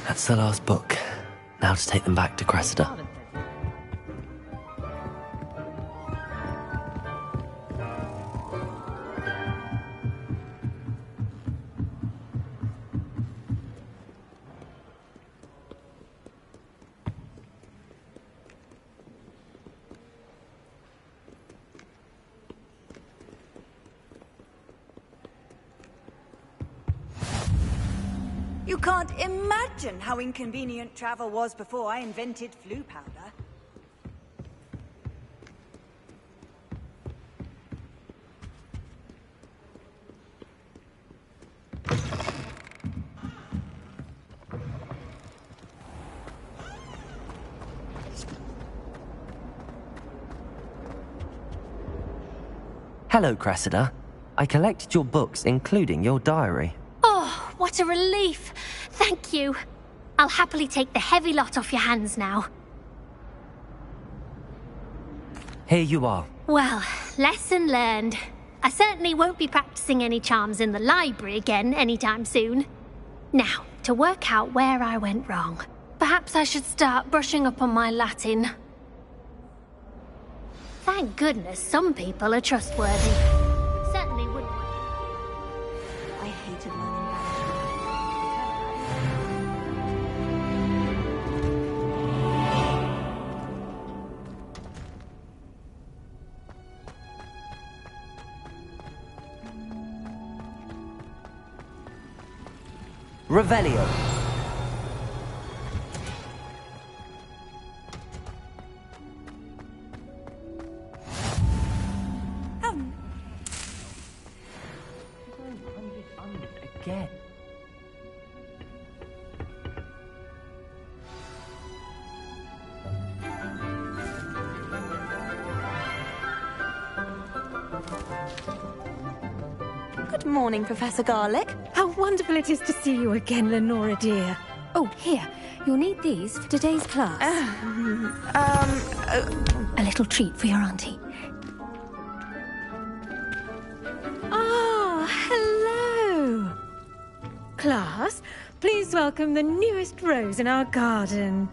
That's the last book. Now to take them back to Cressida. You can't imagine how inconvenient travel was before I invented flu powder. Hello, Cressida. I collected your books, including your diary. Oh, what a relief. Thank you. I'll happily take the heavy lot off your hands now. Here you are. Well, lesson learned. I certainly won't be practicing any charms in the library again anytime soon. Now, to work out where I went wrong. Perhaps I should start brushing up on my Latin. Thank goodness some people are trustworthy. Certainly wouldn't. I hated learning Revelio. Again. Good morning, Professor Garlic. How wonderful it is to see you again, Lenora dear. Oh, here. You'll need these for today's class. A little treat for your auntie. Ah, hello. Class, please welcome the newest rose in our garden.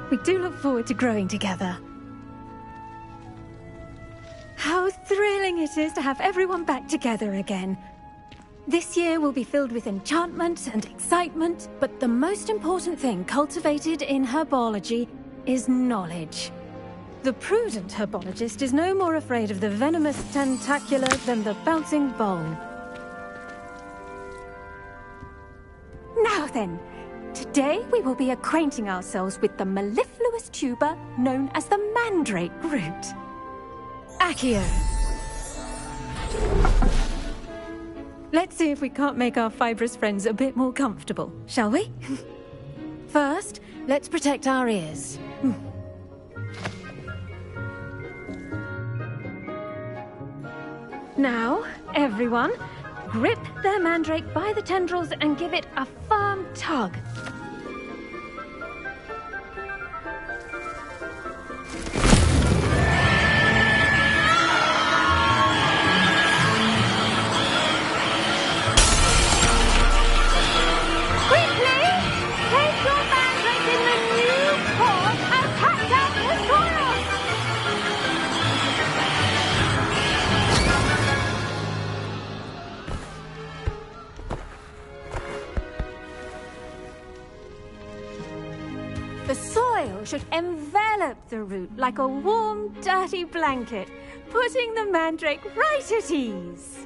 We do look forward to growing together. How thrilling it is to have everyone back together again. This year will be filled with enchantment and excitement, but the most important thing cultivated in herbology is knowledge. The prudent herbologist is no more afraid of the venomous tentacula than the bouncing bowl. Now then, today we will be acquainting ourselves with the mellifluous tuber known as the mandrake root. Accio. Let's see if we can't make our fibrous friends a bit more comfortable, shall we? First, let's protect our ears. Now, everyone, grip their mandrake by the tendrils and give it a firm tug. The soil should envelop the root like a warm, dirty blanket, putting the mandrake right at ease.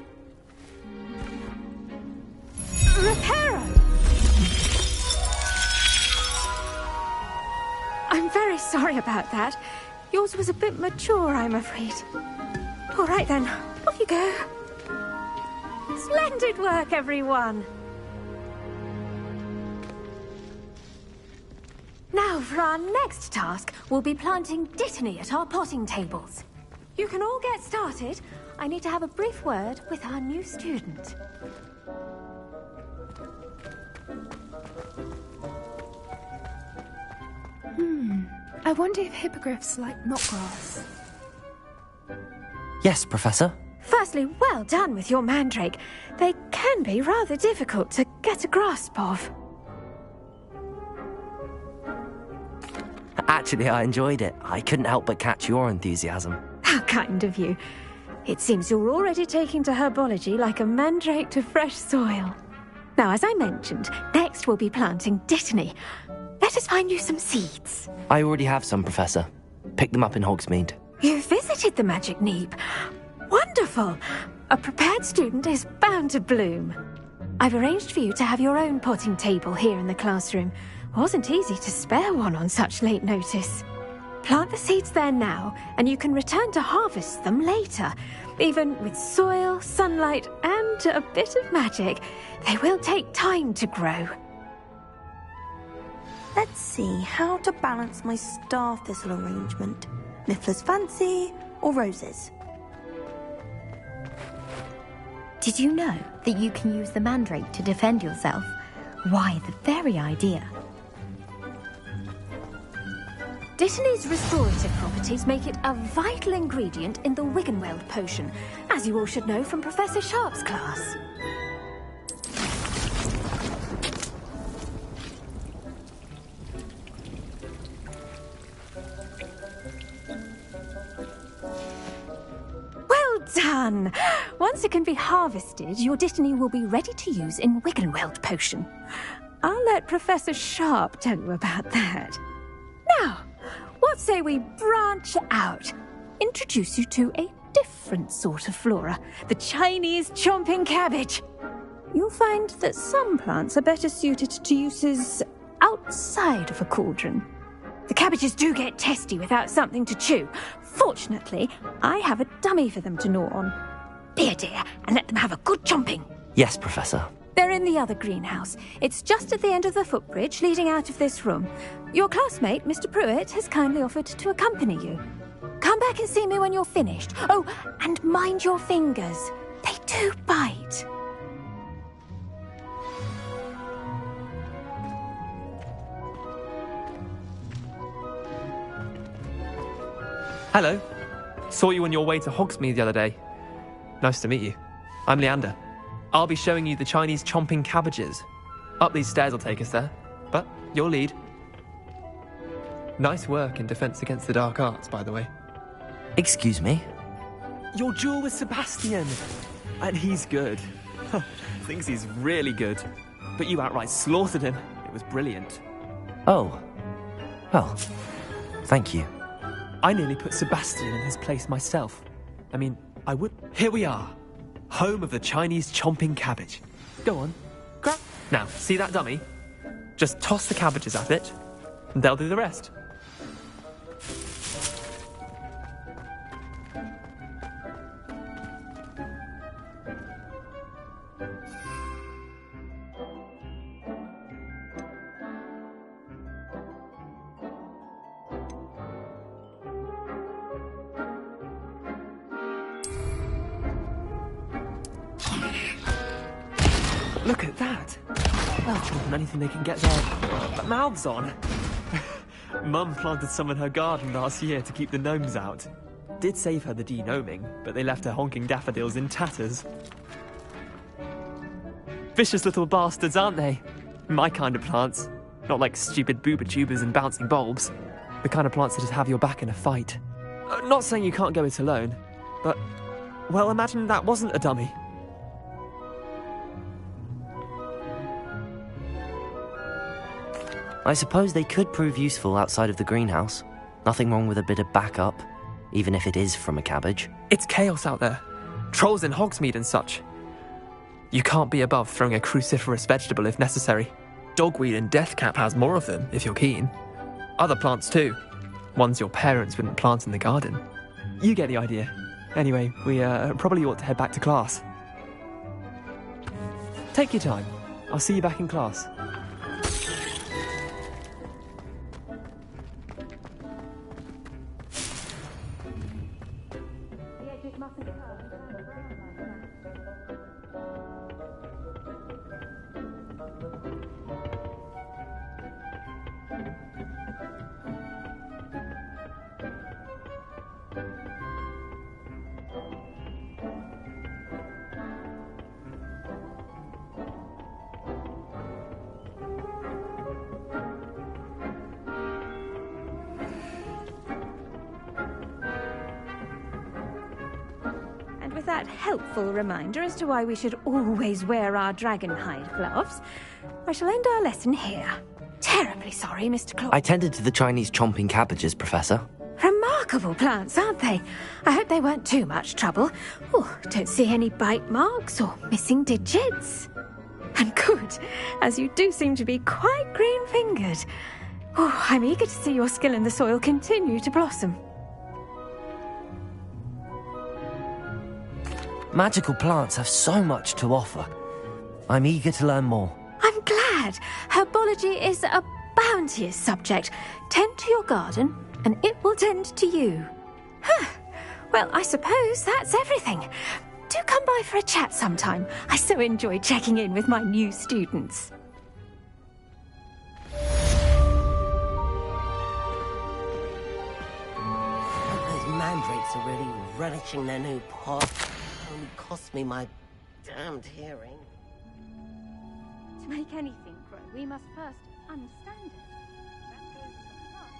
Reparo! I'm very sorry about that. Yours was a bit mature, I'm afraid. All right then, off you go. Splendid work, everyone. Now, for our next task, we'll be planting dittany at our potting tables. You can all get started. I need to have a brief word with our new student. I wonder if hippogriffs like knotgrass. Yes, Professor. Firstly, well done with your mandrake. They can be rather difficult to get a grasp of. Actually, I enjoyed it. I couldn't help but catch your enthusiasm. How kind of you. It seems you're already taking to herbology like a mandrake to fresh soil. Now, as I mentioned, next we'll be planting dittany. Let us find you some seeds. I already have some, Professor. Picked them up in Hogsmeade. You visited the Magic Neep. Wonderful! A prepared student is bound to bloom. I've arranged for you to have your own potting table here in the classroom. Wasn't easy to spare one on such late notice. Plant the seeds there now, and you can return to harvest them later. Even with soil, sunlight, and a bit of magic, they will take time to grow. Let's see how to balance my star thistle arrangement. Niffler's fancy or roses? Did you know that you can use the mandrake to defend yourself? Why, the very idea. Dittany's restorative properties make it a vital ingredient in the Wiggenweld potion, as you all should know from Professor Sharp's class. Well done! Once it can be harvested, your Dittany will be ready to use in Wiggenweld potion. I'll let Professor Sharp tell you about that. Now, what say we branch out? Introduce you to a different sort of flora, the Chinese chomping cabbage. You'll find that some plants are better suited to uses outside of a cauldron. The cabbages do get testy without something to chew. Fortunately, I have a dummy for them to gnaw on. Be a dear and let them have a good chomping. Yes, Professor. They're in the other greenhouse. It's just at the end of the footbridge leading out of this room. Your classmate, Mr. Pruitt, has kindly offered to accompany you. Come back and see me when you're finished. Oh, and mind your fingers. They do bite. Hello. Saw you on your way to Hogsmeade the other day. Nice to meet you. I'm Leander. I'll be showing you the Chinese chomping cabbages. Up these stairs will take us there, but you'll lead. Nice work in Defense Against the Dark Arts, by the way. Excuse me? Your duel with Sebastian. And he's good. Thinks he's really good. But you outright slaughtered him. It was brilliant. Oh. Well, thank you. I nearly put Sebastian in his place myself. I mean, I would... Here we are. Home of the Chinese chomping cabbage. Go on. Grab. Now, see that dummy? Just toss the cabbages at it, and they'll do the rest. Look at that! Well, more than anything they can get their mouths on. Mum planted some in her garden last year to keep the gnomes out. Did save her the de-gnoming, but they left her honking daffodils in tatters. Vicious little bastards, aren't they? My kind of plants. Not like stupid booba tubers and bouncing bulbs. The kind of plants that just have your back in a fight. Not saying you can't go it alone, but... well, imagine that wasn't a dummy. I suppose they could prove useful outside of the greenhouse. Nothing wrong with a bit of backup, even if it is from a cabbage. It's chaos out there. Trolls in Hogsmeade and such. You can't be above throwing a cruciferous vegetable if necessary. Dogweed and deathcap has more of them, if you're keen. Other plants too. Ones your parents wouldn't plant in the garden. You get the idea. Anyway, we probably ought to head back to class. Take your time. I'll see you back in class. that helpful reminder as to why we should always wear our dragonhide gloves, I shall end our lesson here. Terribly sorry, Mr. Claw. I tended to the Chinese chomping cabbages, Professor. Remarkable plants, aren't they? I hope they weren't too much trouble. Oh, don't see any bite marks or missing digits. And good, as you do seem to be quite green-fingered. Oh, I'm eager to see your skill in the soil continue to blossom. Magical plants have so much to offer. I'm eager to learn more. I'm glad. Herbology is a bounteous subject. Tend to your garden, and it will tend to you. Well, I suppose that's everything. Do come by for a chat sometime. I so enjoy checking in with my new students. Those mandrakes are really relishing their new pot. Only cost me my damned hearing. To make anything grow, we must first understand it. That goes for the plant.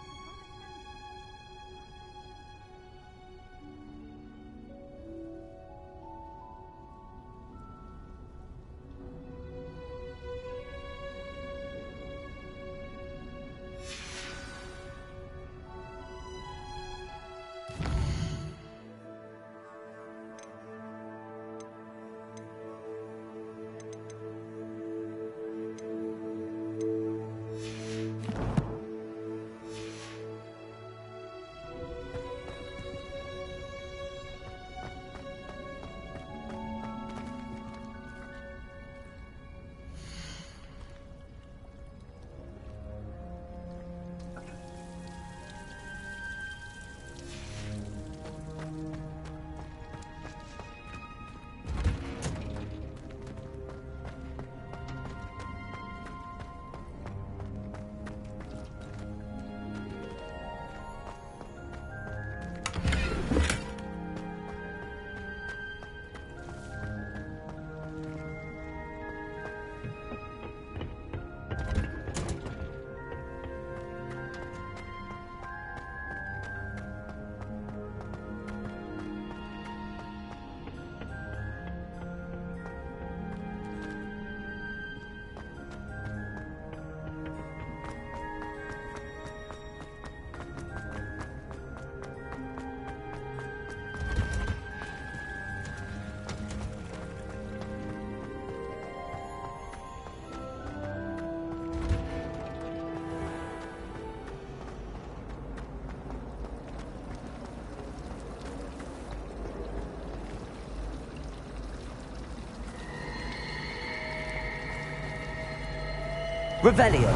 Revelio.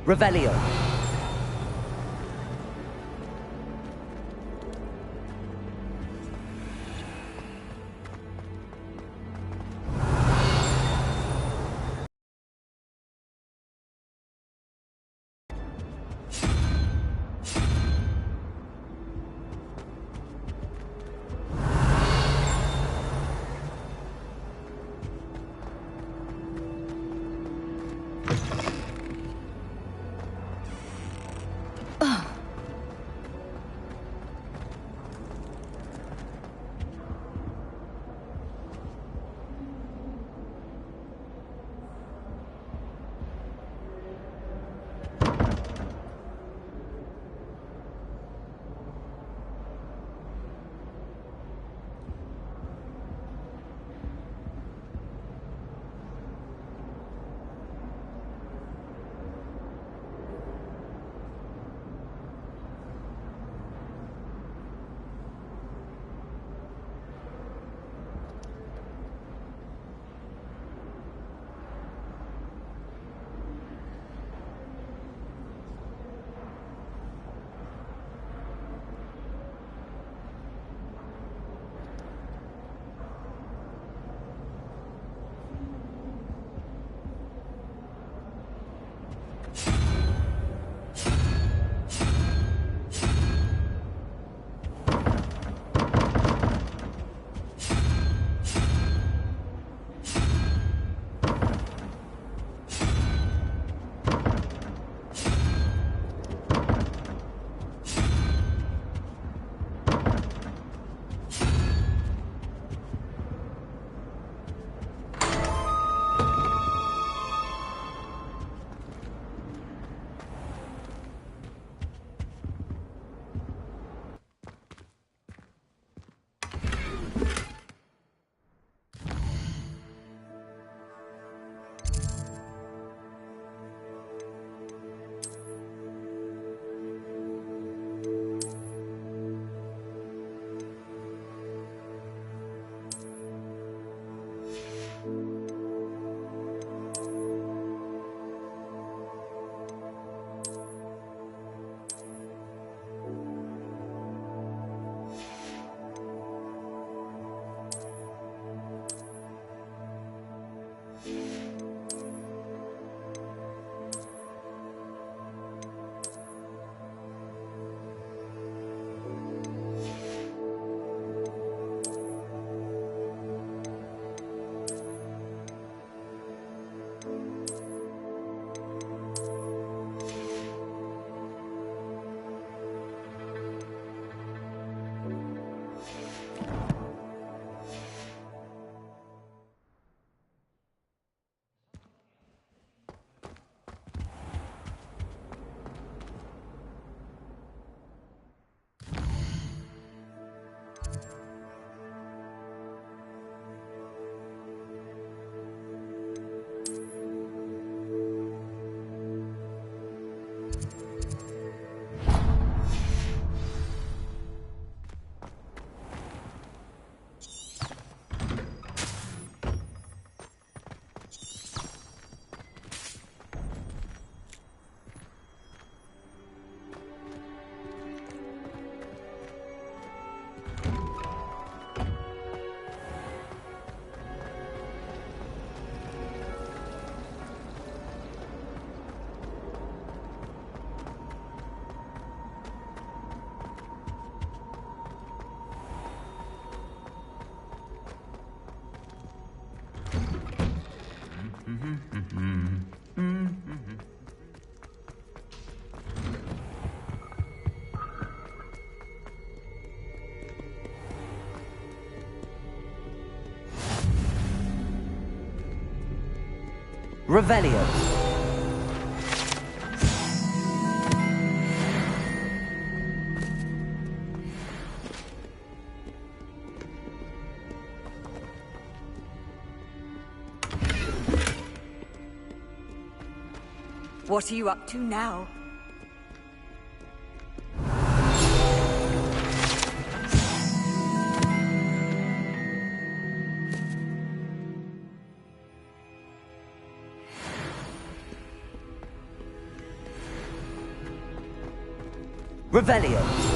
Revelio. Revelio. What are you up to now? Revelio.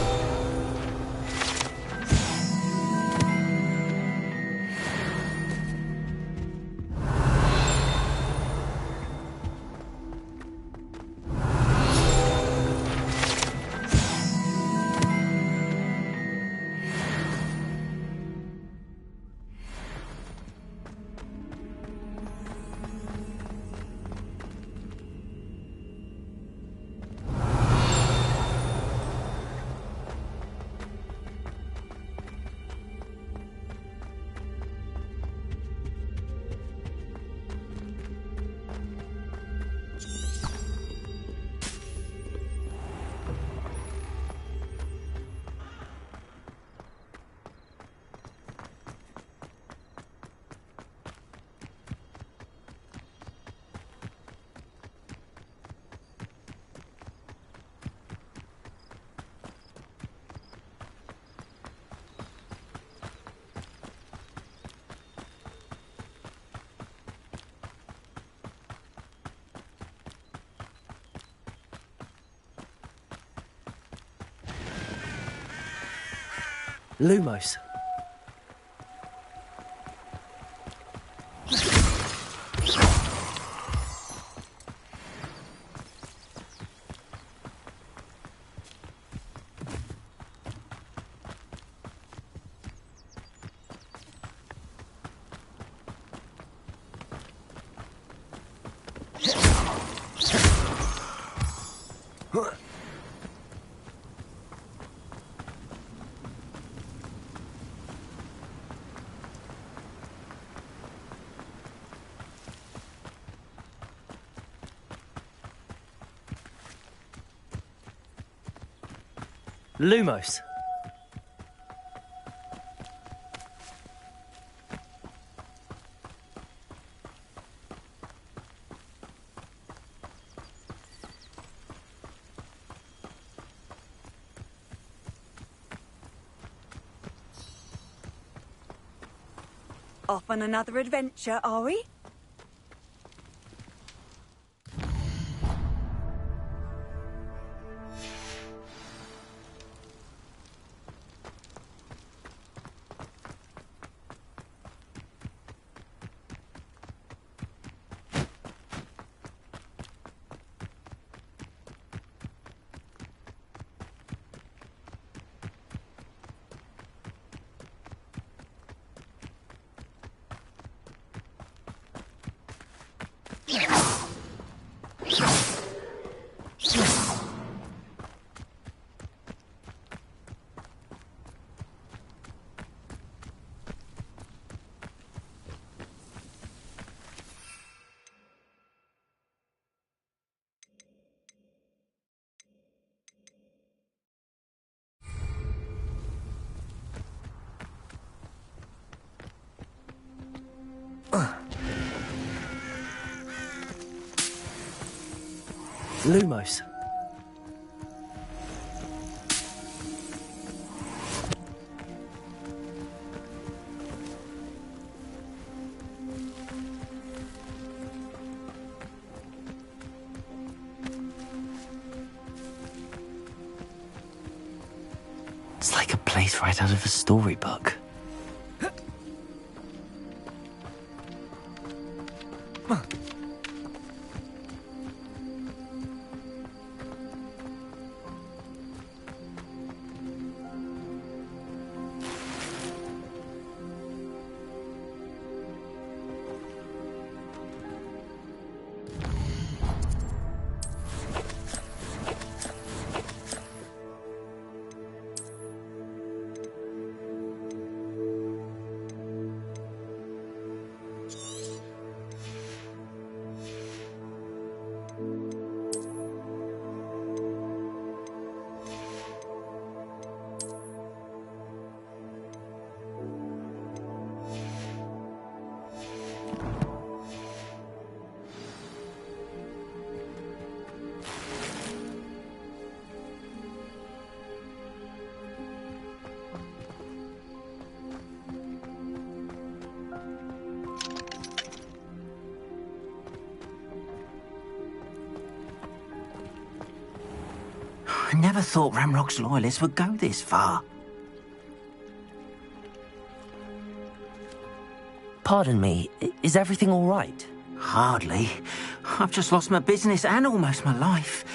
Lumos. Lumos. Off on another adventure, are we? Lumos. It's like a place right out of a storybook. never thought Ramrock's loyalists would go this far. Pardon me, is everything all right? Hardly. I've just lost my business and almost my life.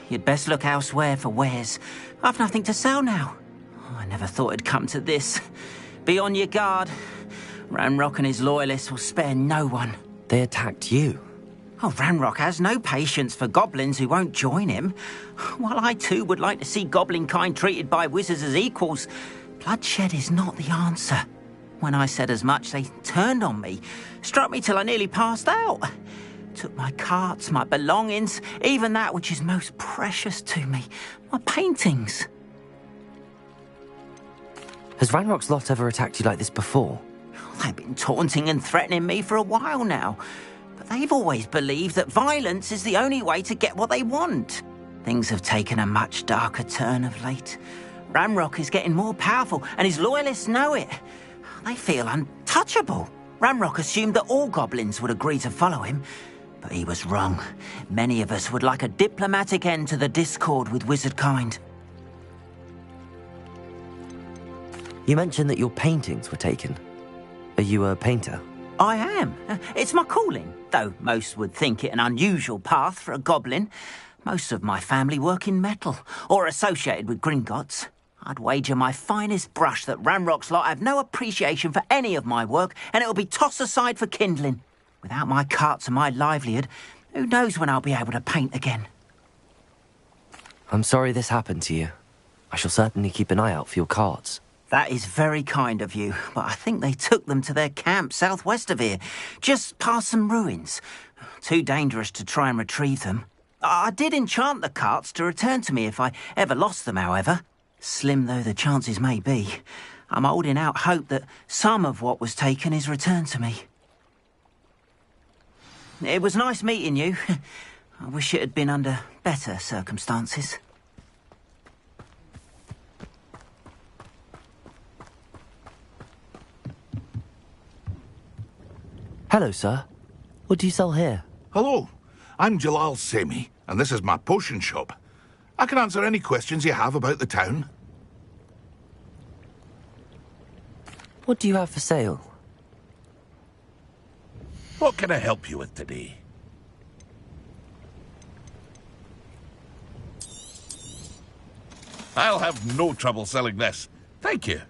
You'd best look elsewhere for wares. I've nothing to sell now. I never thought it'd come to this. Be on your guard. Ramrock and his loyalists will spare no one. They attacked you? Oh, Ramrock has no patience for goblins who won't join him. While I too would like to see goblin kind treated by wizards as equals, bloodshed is not the answer. When I said as much, they turned on me, struck me till I nearly passed out. Took my carts, my belongings, even that which is most precious to me, my paintings. Has Ranrock's lot ever attacked you like this before? They've been taunting and threatening me for a while now. But they've always believed that violence is the only way to get what they want. Things have taken a much darker turn of late. Ramrock is getting more powerful, and his loyalists know it. They feel untouchable. Ramrock assumed that all goblins would agree to follow him, but he was wrong. Many of us would like a diplomatic end to the discord with wizard kind. You mentioned that your paintings were taken. Are you a painter? I am. It's my calling, though most would think it an unusual path for a goblin. Most of my family work in metal, or associated with Gringotts. I'd wager my finest brush that Ramrock's lot have no appreciation for any of my work, and it'll be tossed aside for kindling. Without my carts and my livelihood, who knows when I'll be able to paint again. I'm sorry this happened to you. I shall certainly keep an eye out for your carts. That is very kind of you, but I think they took them to their camp southwest of here, just past some ruins. Too dangerous to try and retrieve them. I did enchant the carts to return to me if I ever lost them, however. Slim though the chances may be, I'm holding out hope that some of what was taken is returned to me. It was nice meeting you. I wish it had been under better circumstances. Hello, sir. What do you sell here? Hello, I'm Jalal Semi, and this is my potion shop. I can answer any questions you have about the town. What do you have for sale? What can I help you with today? I'll have no trouble selling this. Thank you.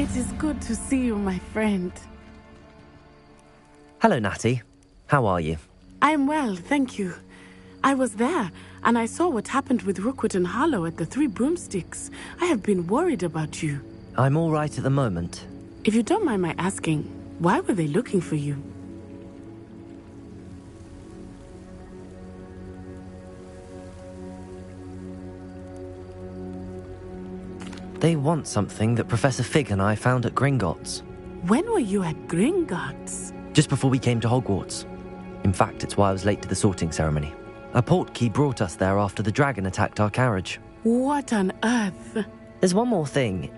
It is good to see you, my friend. Hello, Natty. How are you? I'm well, thank you. I was there, and I saw what happened with Rookwood and Harlow at the Three Broomsticks. I have been worried about you. I'm all right at the moment. If you don't mind my asking, why were they looking for you? They want something that Professor Fig and I found at Gringotts. When were you at Gringotts? Just before we came to Hogwarts. In fact, it's why I was late to the sorting ceremony. A portkey brought us there after the dragon attacked our carriage. What on earth? There's one more thing.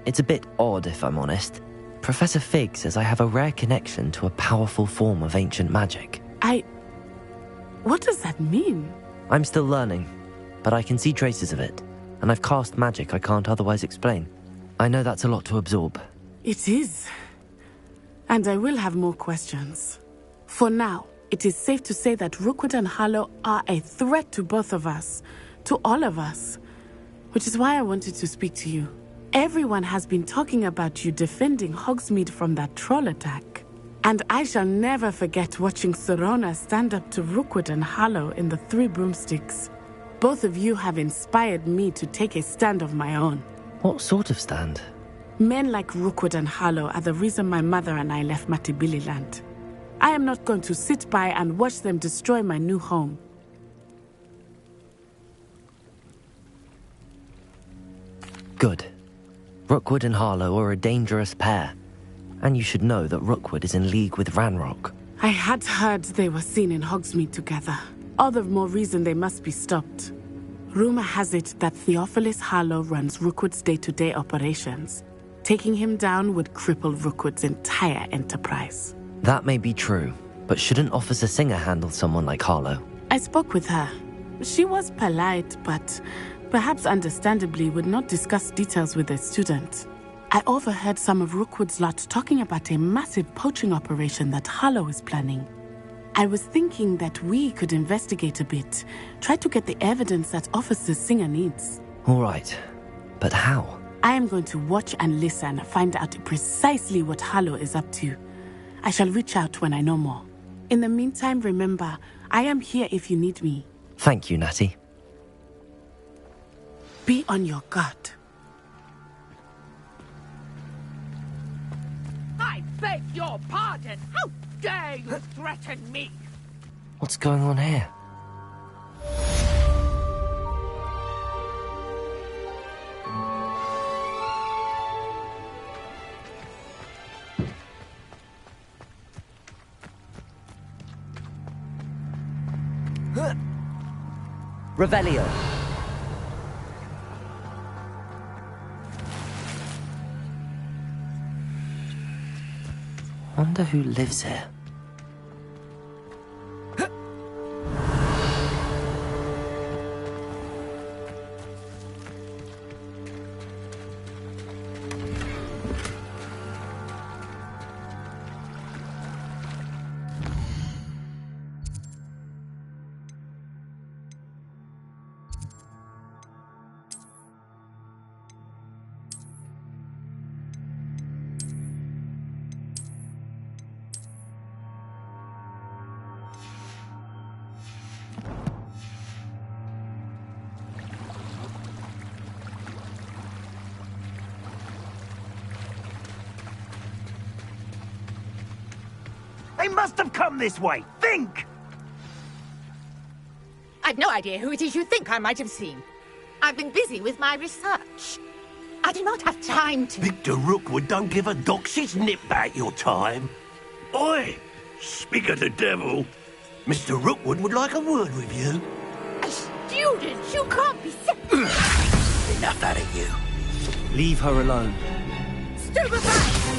It's a bit odd, if I'm honest. Professor Fig says I have a rare connection to a powerful form of ancient magic. What does that mean? I'm still learning, but I can see traces of it, and I've cast magic I can't otherwise explain. I know that's a lot to absorb. It is. And I will have more questions. For now, it is safe to say that Rookwood and Harlow are a threat to both of us, to all of us, which is why I wanted to speak to you. Everyone has been talking about you defending Hogsmeade from that troll attack. And I shall never forget watching Serona stand up to Rookwood and Harlow in the Three Broomsticks. Both of you have inspired me to take a stand of my own. What sort of stand? Men like Rookwood and Harlow are the reason my mother and I left Matibili Land. I am not going to sit by and watch them destroy my new home. Good. Rookwood and Harlow are a dangerous pair. And you should know that Rookwood is in league with Ranrock. I had heard they were seen in Hogsmeade together. All the more reason they must be stopped. Rumor has it that Theophilus Harlow runs Rookwood's day-to-day operations. Taking him down would cripple Rookwood's entire enterprise. That may be true, but shouldn't Officer Singer handle someone like Harlow? I spoke with her. She was polite, but perhaps understandably would not discuss details with a student. I overheard some of Rookwood's lot talking about a massive poaching operation that Harlow is planning. I was thinking that we could investigate a bit, try to get the evidence that Officer Singer needs. All right, but how? I am going to watch and listen, find out precisely what Harlow is up to. I shall reach out when I know more. In the meantime, remember, I am here if you need me. Thank you, Natty. Be on your guard. I beg your pardon! How dare you threaten me? What's going on here? Revelio. Wonder who lives here. They must have come this way. Think! I've no idea who it is you think I might have seen. I've been busy with my research. I do not have time to... Victor Rookwood don't give a doxy's nip about your time. Oi! Speak of the devil. Mr. Rookwood would like a word with you. A student? You can't be... Enough out of you. Leave her alone. Stupefy!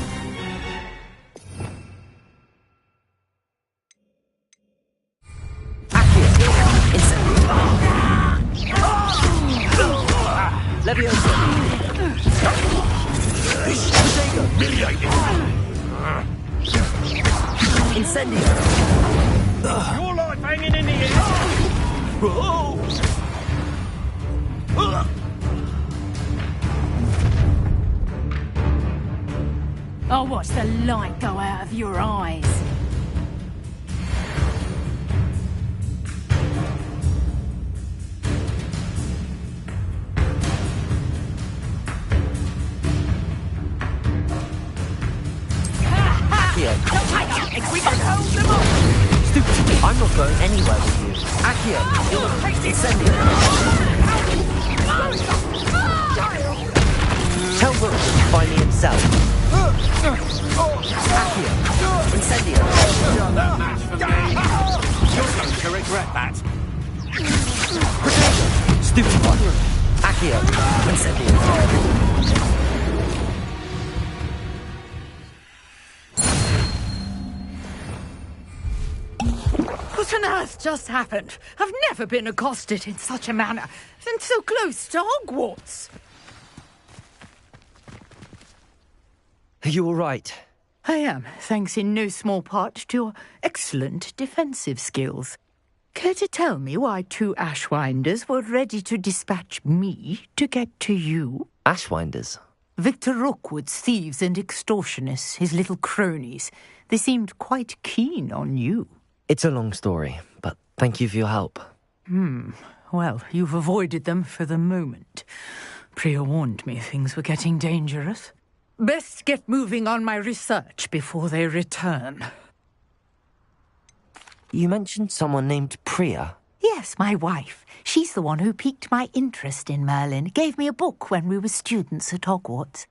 Leviosa! Humiliating! Incendio! Your life hanging in the air! Oh. I'll watch the light go out of your eyes. We can hold them off! Stupid! I'm not going anywhere with you. Accio, you're a crazy incendio! Tell Rook to find me himself. Accio, incendio! You're going to regret that. Stupid one! Accio, incendio! What on earth just happened? I've never been accosted in such a manner, and so close to Hogwarts. Are you all right? I am, thanks in no small part to your excellent defensive skills. Care to tell me why 2 Ashwinders were ready to dispatch me to get to you? Ashwinders? Victor Rookwood's thieves and extortionists, his little cronies. They seemed quite keen on you. It's a long story, but thank you for your help. Well, you've avoided them for the moment. Priya warned me things were getting dangerous. Best get moving on my research before they return. You mentioned someone named Priya. Yes, my wife. She's the one who piqued my interest in Merlin. Gave me a book when we were students at Hogwarts.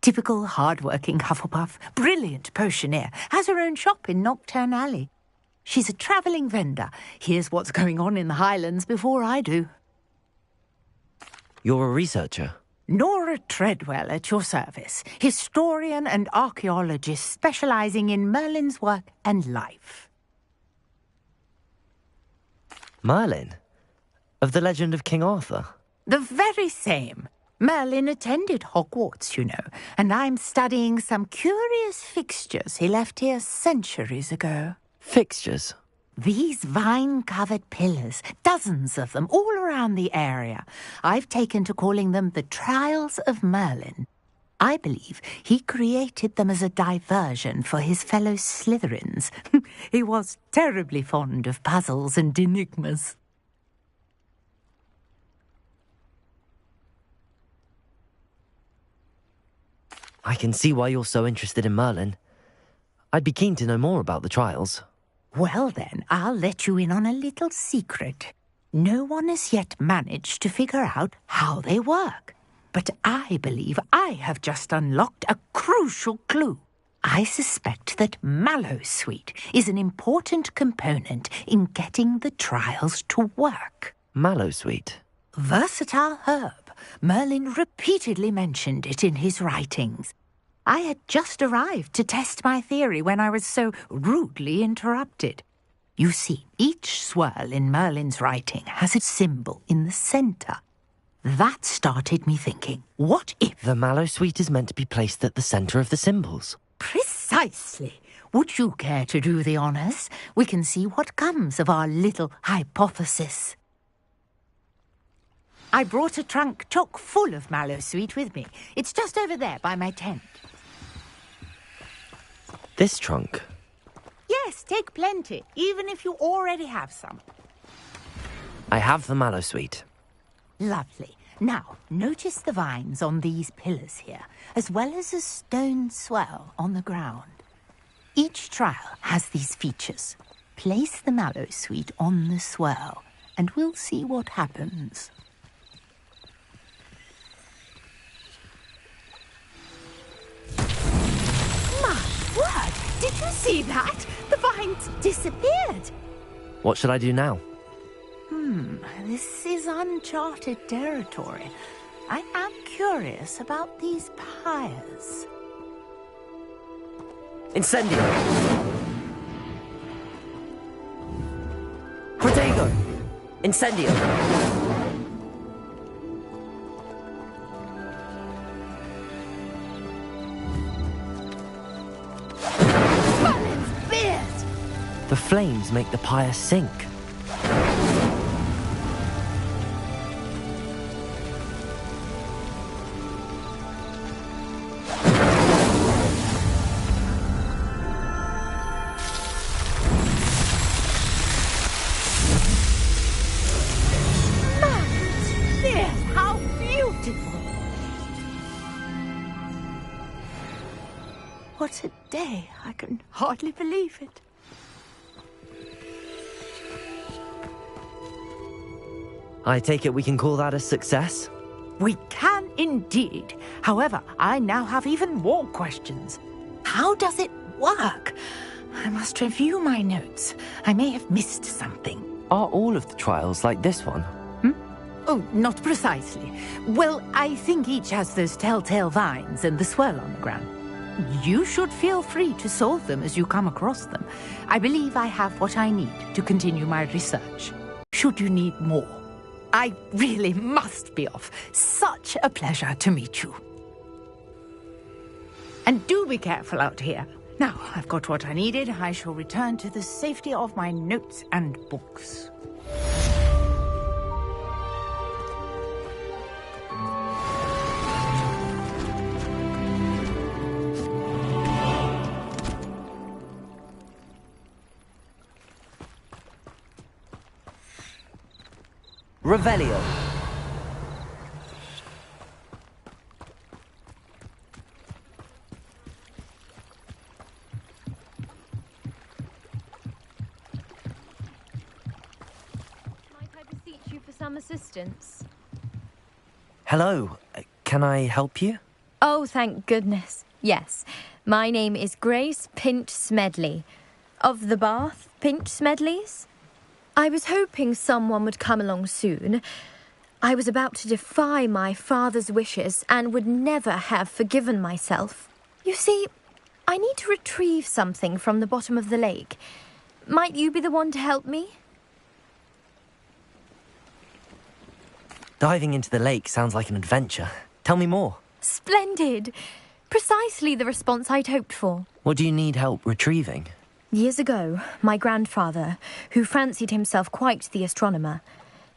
Typical hard-working Hufflepuff. Brilliant potioneer. Has her own shop in Nocturne Alley. She's a travelling vendor. Hears what's going on in the Highlands before I do. You're a researcher? Nora Treadwell at your service. Historian and archaeologist specialising in Merlin's work and life. Merlin? Of the legend of King Arthur? The very same. Merlin attended Hogwarts, you know, and I'm studying some curious fixtures he left here centuries ago. Fixtures? These vine-covered pillars, dozens of them, all around the area. I've taken to calling them the Trials of Merlin. I believe he created them as a diversion for his fellow Slytherins. He was terribly fond of puzzles and enigmas. I can see why you're so interested in Merlin. I'd be keen to know more about the trials. Well then, I'll let you in on a little secret. No one has yet managed to figure out how they work. But I believe I have just unlocked a crucial clue. I suspect that Mallowsweet is an important component in getting the trials to work. Mallowsweet? Versatile herb. Merlin repeatedly mentioned it in his writings. I had just arrived to test my theory when I was so rudely interrupted. You see, each swirl in Merlin's writing has a symbol in the centre. That started me thinking, what if... The Mallowsweet is meant to be placed at the centre of the symbols. Precisely. Would you care to do the honours? We can see what comes of our little hypothesis. I brought a trunk chock full of Mallowsweet with me. It's just over there by my tent. This trunk? Yes, take plenty, even if you already have some. I have the Mallowsweet. Lovely. Now, notice the vines on these pillars here, as well as a stone swell on the ground. Each trial has these features. Place the Mallowsweet on the swell, and we'll see what happens. Word! Did you see that? The vines disappeared. What should I do now? This is uncharted territory. I am curious about these pyres. Incendio! Protego! Incendio! The flames make the pyre sink. What a day. I can hardly believe it. I take it we can call that a success? We can indeed. However, I now have even more questions. How does it work? I must review my notes. I may have missed something. Are all of the trials like this one? Oh, not precisely. Well, I think each has those telltale vines and the swirl on the ground. You should feel free to solve them as you come across them. I believe I have what I need to continue my research. Should you need more, I really must be off. Such a pleasure to meet you. And do be careful out here. Now, I've got what I needed. I shall return to the safety of my notes and books. Revelio. Might I beseech you for some assistance? Hello. Can I help you? Oh, thank goodness. Yes. My name is Grace Pinch Smedley. Of the Bath Pinch Smedleys? I was hoping someone would come along soon. I was about to defy my father's wishes and would never have forgiven myself. You see, I need to retrieve something from the bottom of the lake. Might you be the one to help me? Diving into the lake sounds like an adventure. Tell me more. Splendid! Precisely the response I'd hoped for. What do you need help retrieving? Years ago, my grandfather, who fancied himself quite the astronomer,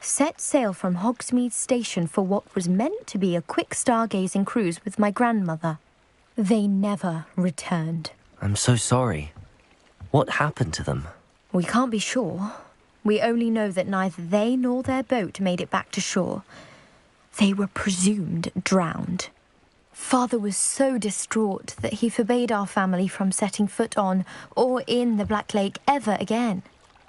set sail from Hogsmeade Station for what was meant to be a quick stargazing cruise with my grandmother. They never returned. I'm so sorry. What happened to them? We can't be sure. We only know that neither they nor their boat made it back to shore. They were presumed drowned. Father was so distraught that he forbade our family from setting foot on or in the Black Lake ever again.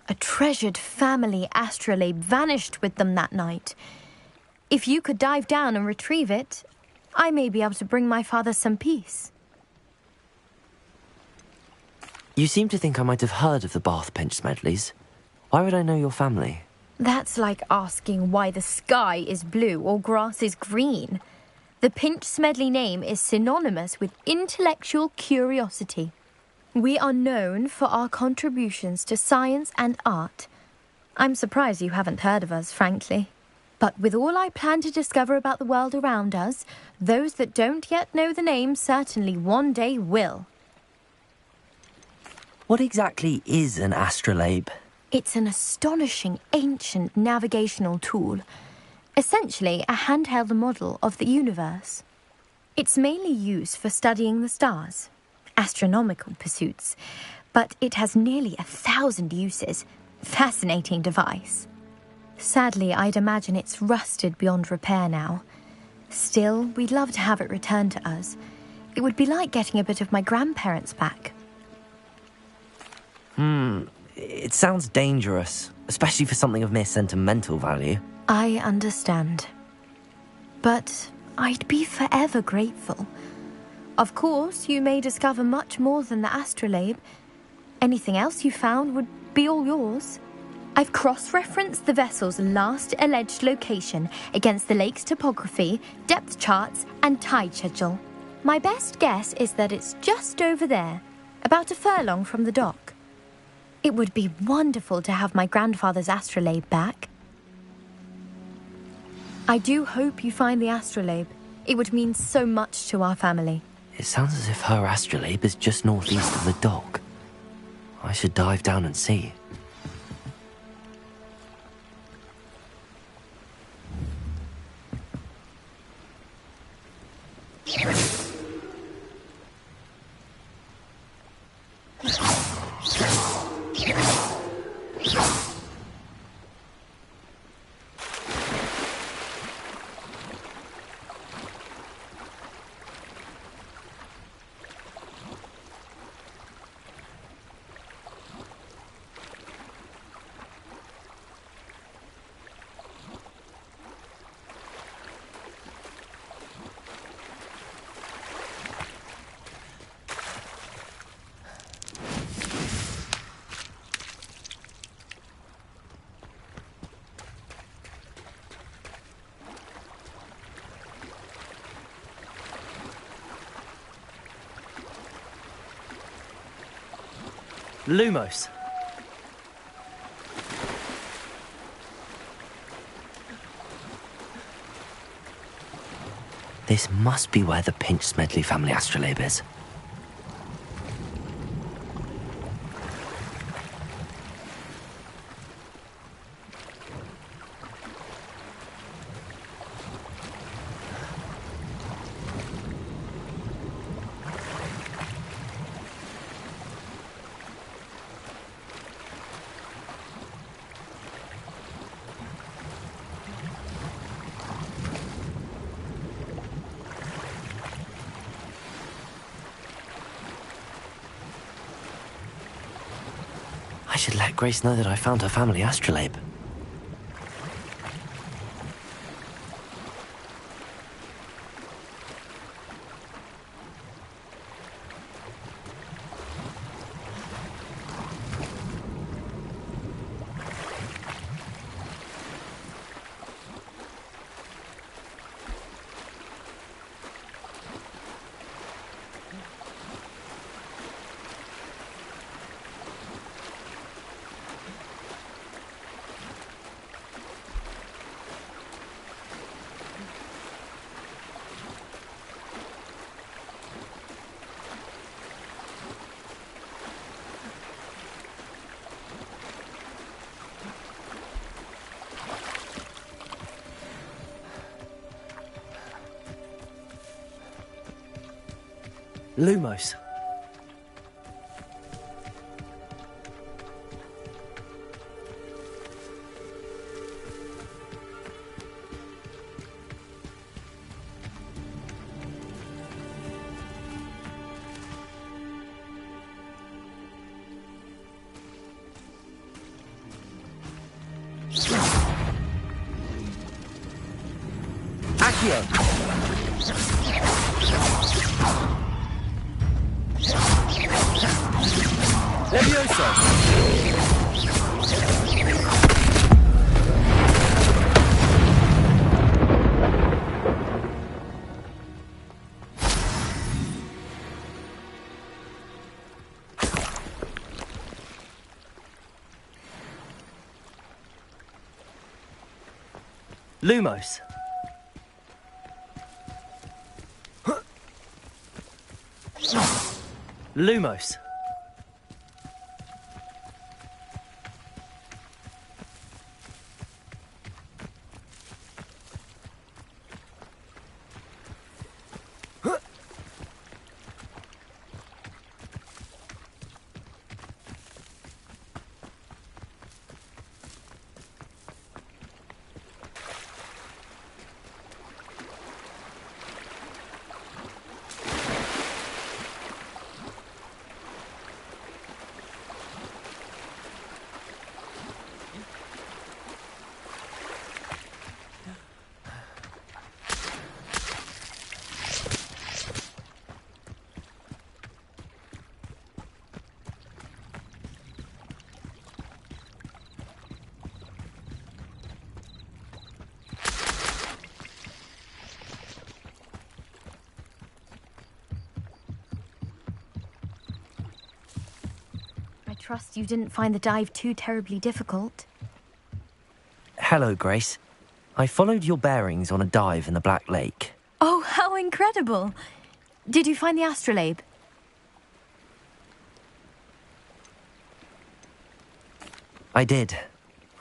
A treasured family astrolabe vanished with them that night. If you could dive down and retrieve it, I may be able to bring my father some peace. You seem to think I might have heard of the Bath Pinch Smedleys. Why would I know your family? That's like asking why the sky is blue or grass is green. The Pinch Smedley name is synonymous with intellectual curiosity. We are known for our contributions to science and art. I'm surprised you haven't heard of us, frankly. But with all I plan to discover about the world around us, those that don't yet know the name certainly one day will. What exactly is an astrolabe? It's an astonishing ancient navigational tool. Essentially a handheld model of the universe. It's mainly used for studying the stars, astronomical pursuits, but it has nearly 1,000 uses. Fascinating device. Sadly, I'd imagine it's rusted beyond repair now. Still, we'd love to have it returned to us. It would be like getting a bit of my grandparents back. It sounds dangerous, especially for something of mere sentimental value. I understand. But I'd be forever grateful. Of course, you may discover much more than the astrolabe. Anything else you found would be all yours. I've cross-referenced the vessel's last alleged location against the lake's topography, depth charts, and tide schedule. My best guess is that it's just over there, about a furlong from the dock. It would be wonderful to have my grandfather's astrolabe back. I do hope you find the astrolabe. It would mean so much to our family. It sounds as if her astrolabe is just northeast of the dock. I should dive down and see. Lumos. This must be where the Pinch Smedley family astrolabe is. I should let Grace know that I found her family astrolabe. Lumos. Accio. Levioso! Lumos. Lumos. I trust you didn't find the dive too terribly difficult. Hello, Grace. I followed your bearings on a dive in the Black Lake. Oh, how incredible! Did you find the astrolabe? I did.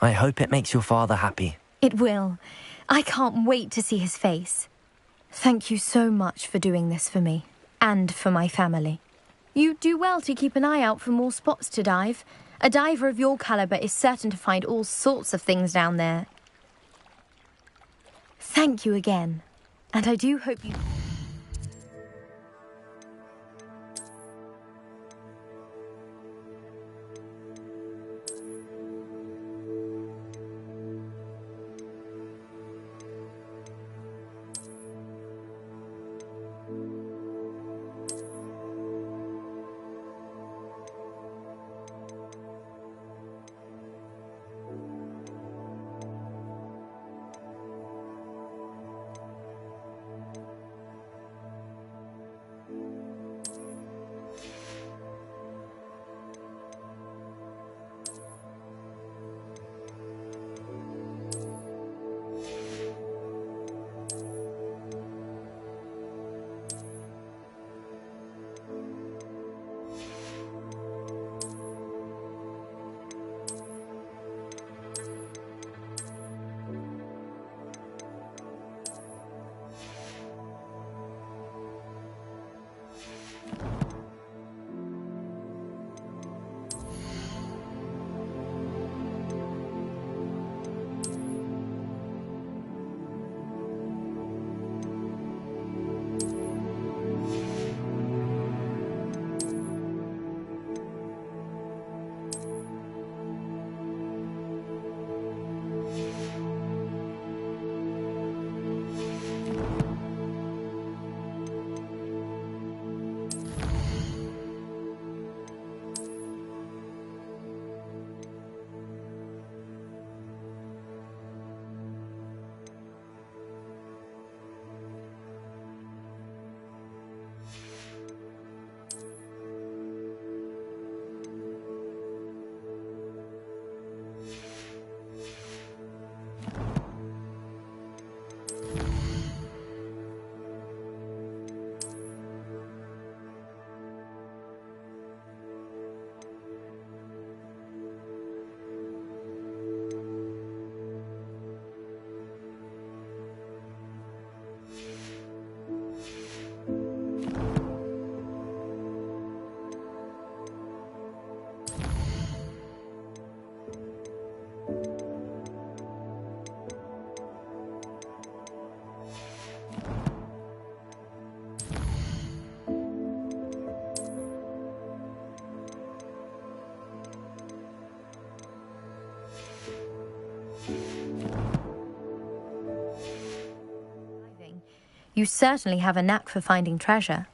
I hope it makes your father happy. It will. I can't wait to see his face. Thank you so much for doing this for me, and for my family. You do well to keep an eye out for more spots to dive. A diver of your caliber is certain to find all sorts of things down there. Thank you again, and I do hope you... You certainly have a knack for finding treasure.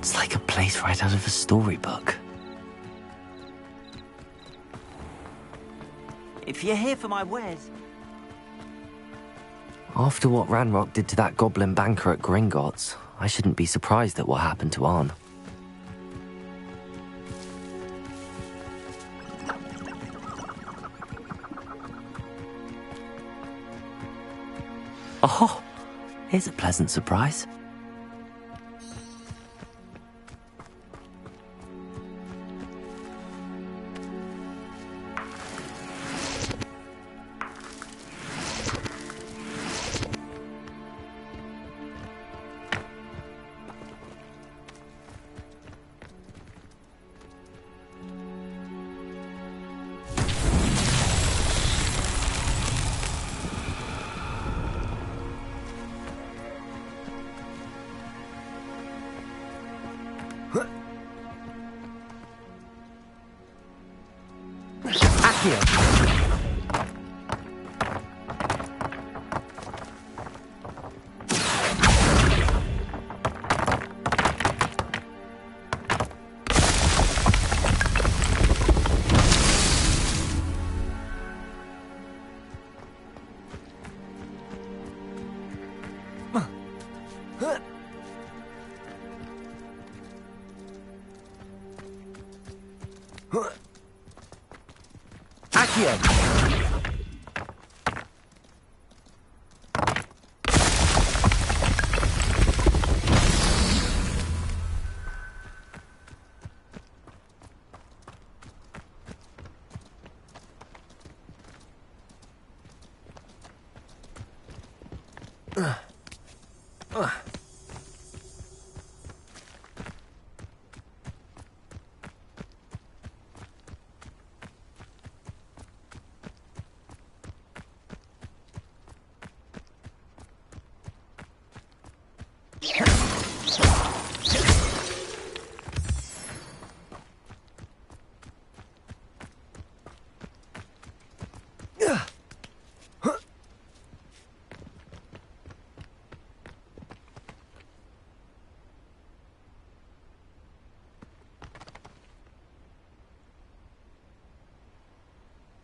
It's like a place right out of a storybook. If you're here for my wares... After what Ranrock did to that goblin banker at Gringotts, I shouldn't be surprised at what happened to Arn. Oh, here's a pleasant surprise.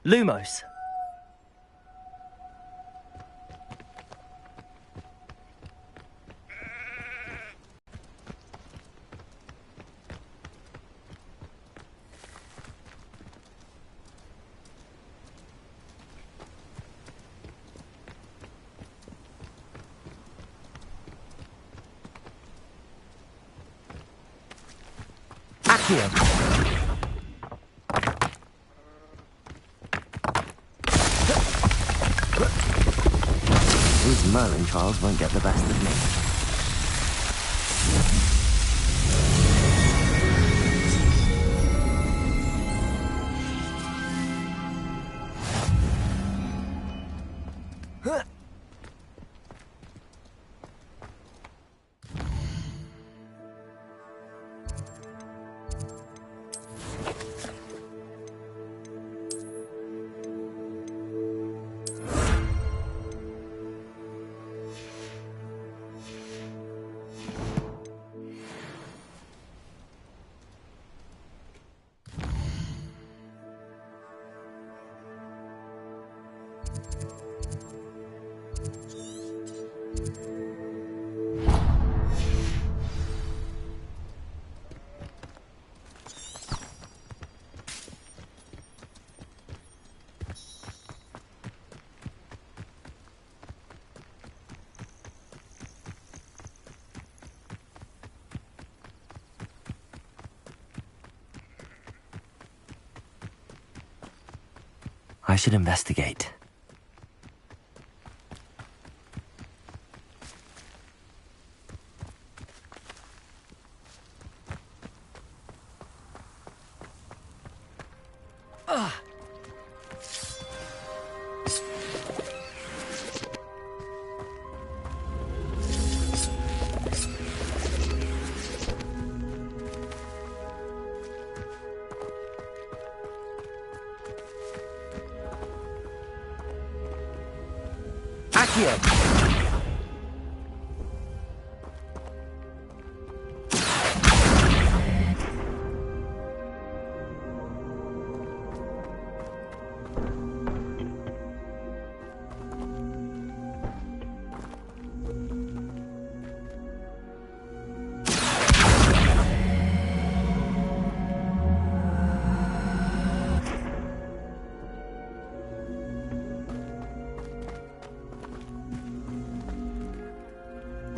Lumos. Accio. These Merlin trials won't get the best of me. I should investigate.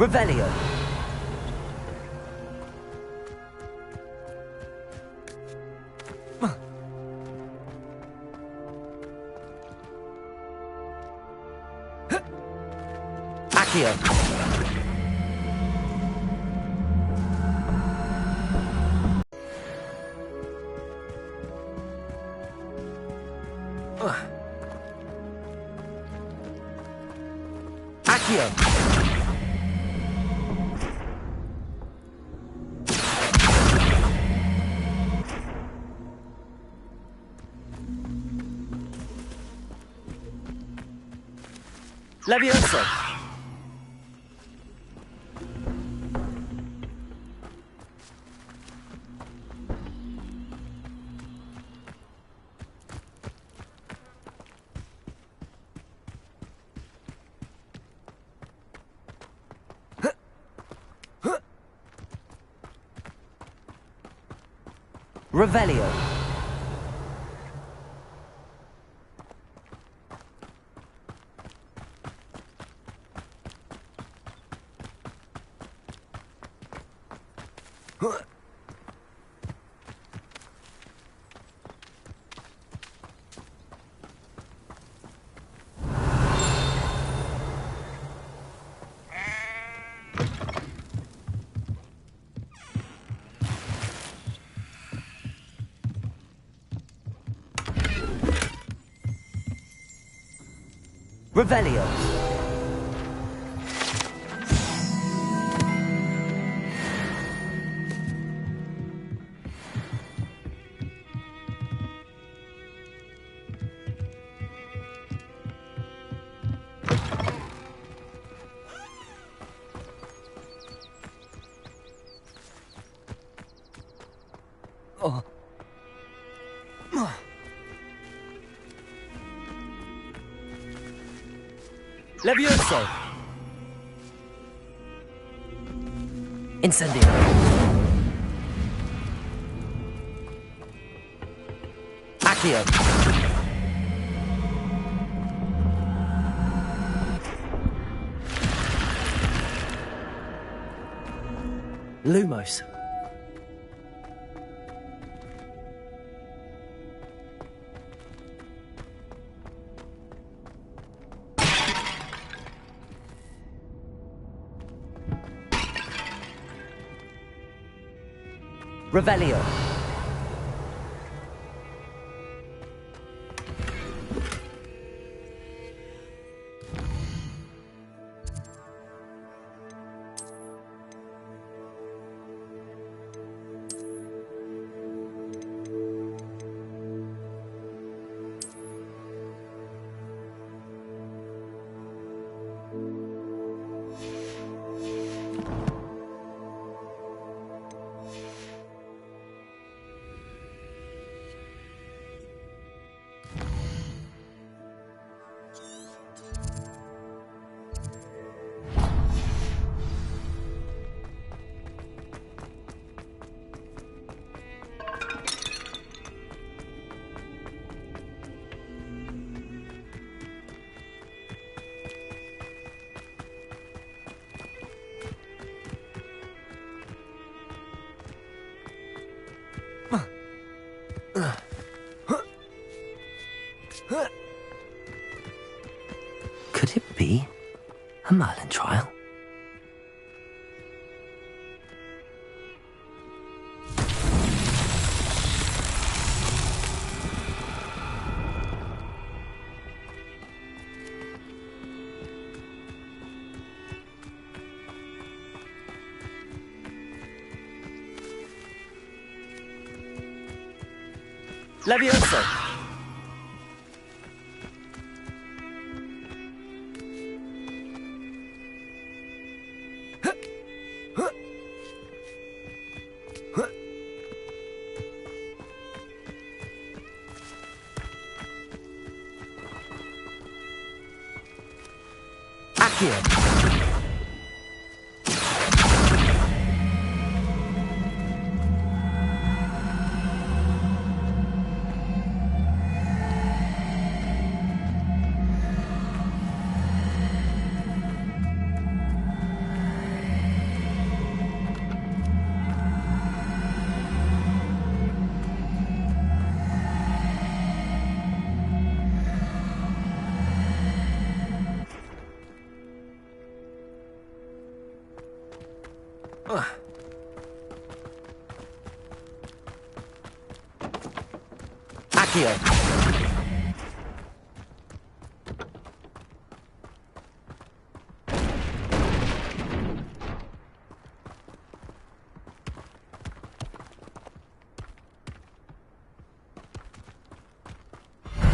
Revelio. Accio. Accio. Levioso. Revelio. Revelio. Oh. Levioso. Incendio. Accio. Lumos. Revelio. be a Merlin trial. Levioso! Accio! Accio!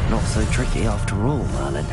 Not so tricky after all, Merlin.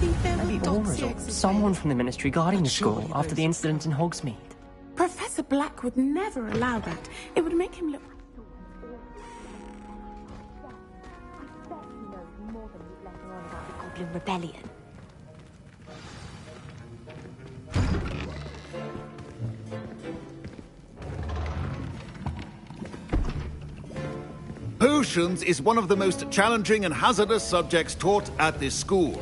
Maybe Aura's or someone from the Ministry guarding the school after the incident in Hogsmeade. Professor Black would never allow that. It would make him look... Goblin Rebellion. Potions is one of the most challenging and hazardous subjects taught at this school.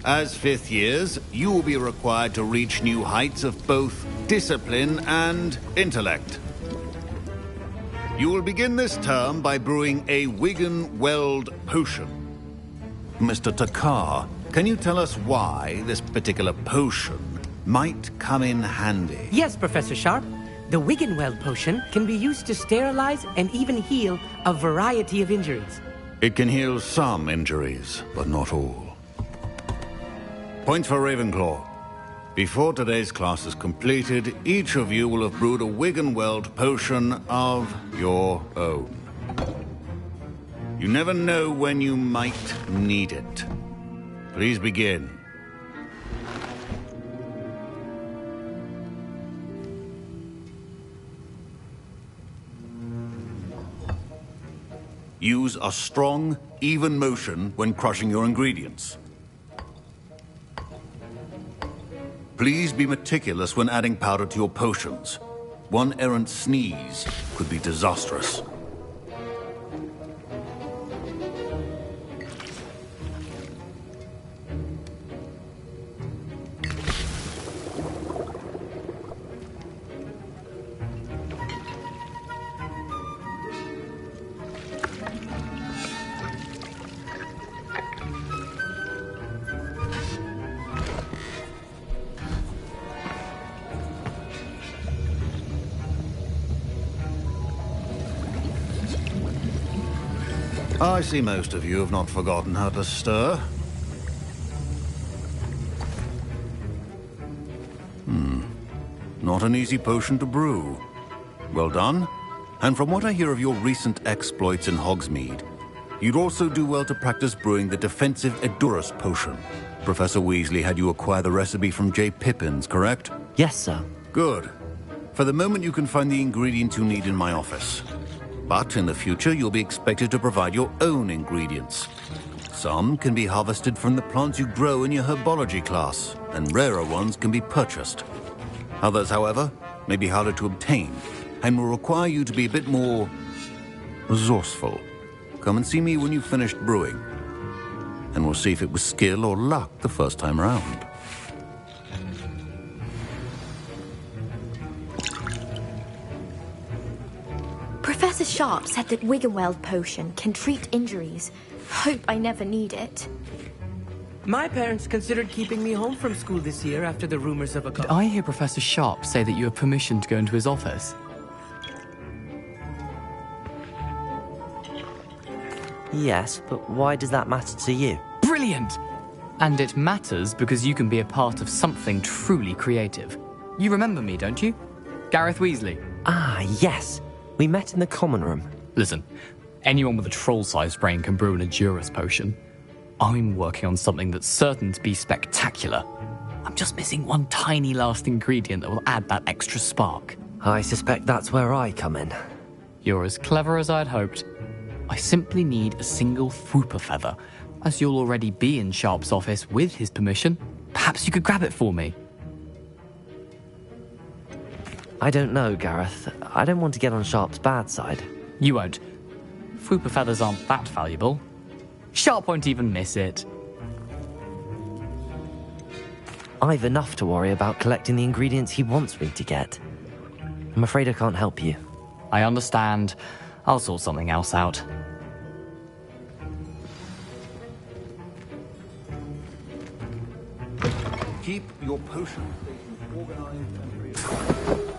As fifth years, you will be required to reach new heights of both discipline and intellect. You will begin this term by brewing a Wigan-Weld potion. Mr. Takar, can you tell us why this particular potion might come in handy? Yes, Professor Sharp. The Wigan-Weld potion can be used to sterilize and even heal a variety of injuries. It can heal some injuries, but not all. Point for Ravenclaw. Before today's class is completed, each of you will have brewed a Wigan-Weld potion of your own. You never know when you might need it. Please begin. Use a strong, even motion when crushing your ingredients. Please be meticulous when adding powder to your potions. One errant sneeze could be disastrous. I see most of you have not forgotten how to stir. Not an easy potion to brew. Well done. And from what I hear of your recent exploits in Hogsmeade, you'd also do well to practice brewing the defensive Edurus potion. Professor Weasley had you acquire the recipe from J. Pippin's, correct? Yes, sir. Good. For the moment, you can find the ingredients you need in my office. But in the future, you'll be expected to provide your own ingredients. Some can be harvested from the plants you grow in your herbology class, and rarer ones can be purchased. Others, however, may be harder to obtain, and will require you to be a bit more resourceful. Come and see me when you've finished brewing, and we'll see if it was skill or luck the first time round. Professor Sharp said that Wiggenweld potion can treat injuries. Hope I never need it. My parents considered keeping me home from school this year after the rumors of a... Did I hear Professor Sharp say that you have permission to go into his office? Yes, but why does that matter to you? Brilliant! And it matters because you can be a part of something truly creative. You remember me, don't you? Gareth Weasley. Ah, yes. We met in the common room. Listen, anyone with a troll-sized brain can brew an Edurus potion. I'm working on something that's certain to be spectacular. I'm just missing one tiny last ingredient that will add that extra spark. I suspect that's where I come in. You're as clever as I'd hoped. I simply need a single Fwooper feather. As you'll already be in Sharp's office with his permission, perhaps you could grab it for me. I don't know, Gareth. I don't want to get on Sharp's bad side. You won't. Fwooper feathers aren't that valuable. Sharp won't even miss it. I've enough to worry about collecting the ingredients he wants me to get. I'm afraid I can't help you. I understand. I'll sort something else out. Keep your potion stations organized and rearranged.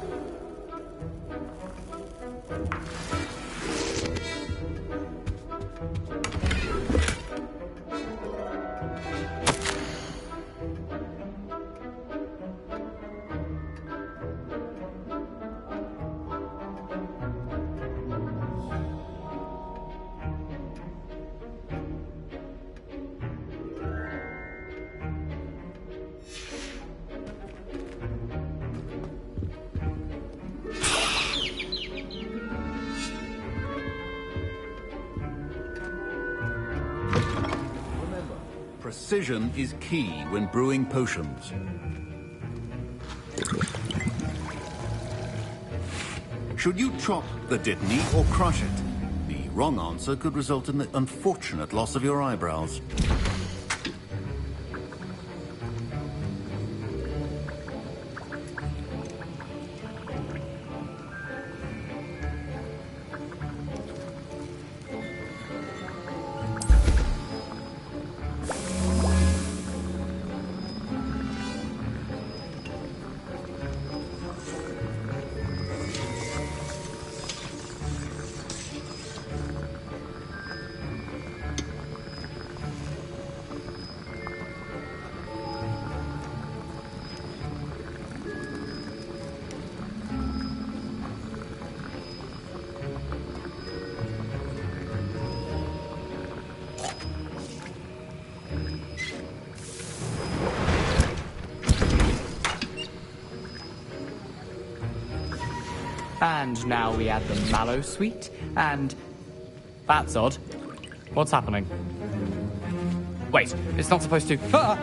Precision is key when brewing potions. Should you chop the Dittany or crush it? The wrong answer could result in the unfortunate loss of your eyebrows. And now we add the mallow sweet, and... That's odd. What's happening? Wait, it's not supposed to... Ah!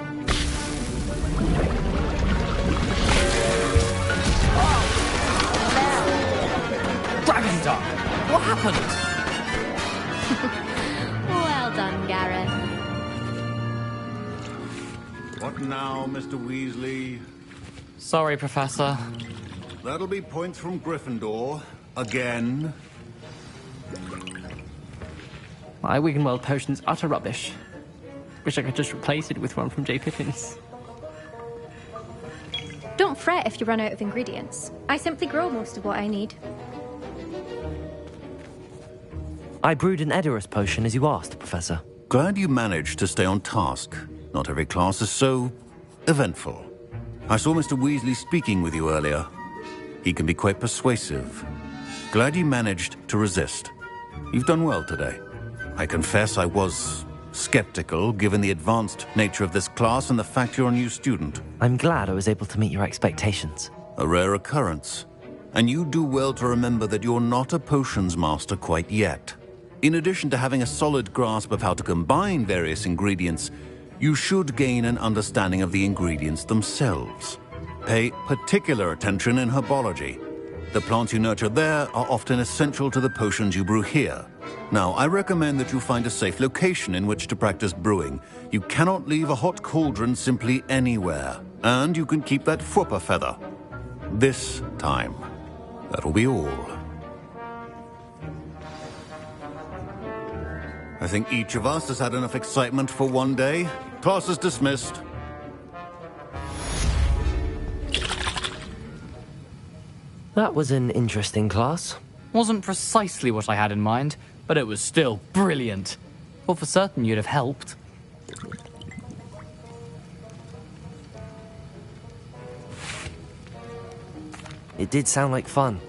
Dragon Duck! What happened? Well done, Gareth. What now, Mr. Weasley? Sorry, Professor. That'll be points from Gryffindor. Again. My Wiggenweld potion's utter rubbish. Wish I could just replace it with one from J. Pippin's. Don't fret if you run out of ingredients. I simply grow most of what I need. I brewed an Edorus potion as you asked, Professor. Glad you managed to stay on task. Not every class is so eventful. I saw Mr. Weasley speaking with you earlier. He can be quite persuasive. Glad you managed to resist. You've done well today. I confess I was skeptical, given the advanced nature of this class and the fact you're a new student. I'm glad I was able to meet your expectations. A rare occurrence. And you do well to remember that you're not a potions master quite yet. In addition to having a solid grasp of how to combine various ingredients, you should gain an understanding of the ingredients themselves. Pay particular attention in herbology. The plants you nurture there are often essential to the potions you brew here. Now, I recommend that you find a safe location in which to practice brewing. You cannot leave a hot cauldron simply anywhere. And you can keep that Fwooper feather. This time. That'll be all. I think each of us has had enough excitement for one day. Class is dismissed. That was an interesting class. Wasn't precisely what I had in mind, but it was still brilliant. Well, for certain you'd have helped. It did sound like fun.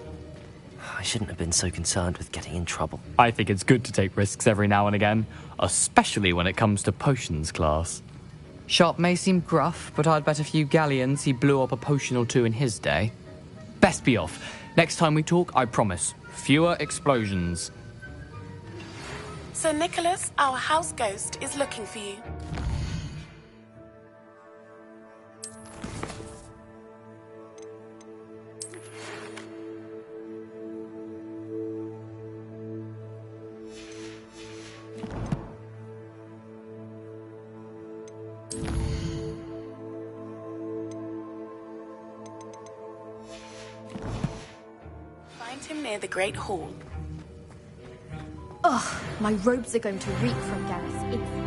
I shouldn't have been so concerned with getting in trouble. I think it's good to take risks every now and again, especially when it comes to potions class. Sharp may seem gruff, but I'd bet a few galleons he blew up a potion or two in his day. Best be off. Next time we talk, I promise, fewer explosions. Sir Nicholas, our house ghost, is looking for you. Find him near the Great Hall. Ugh, my robes are going to reek from Gareth's inspiration.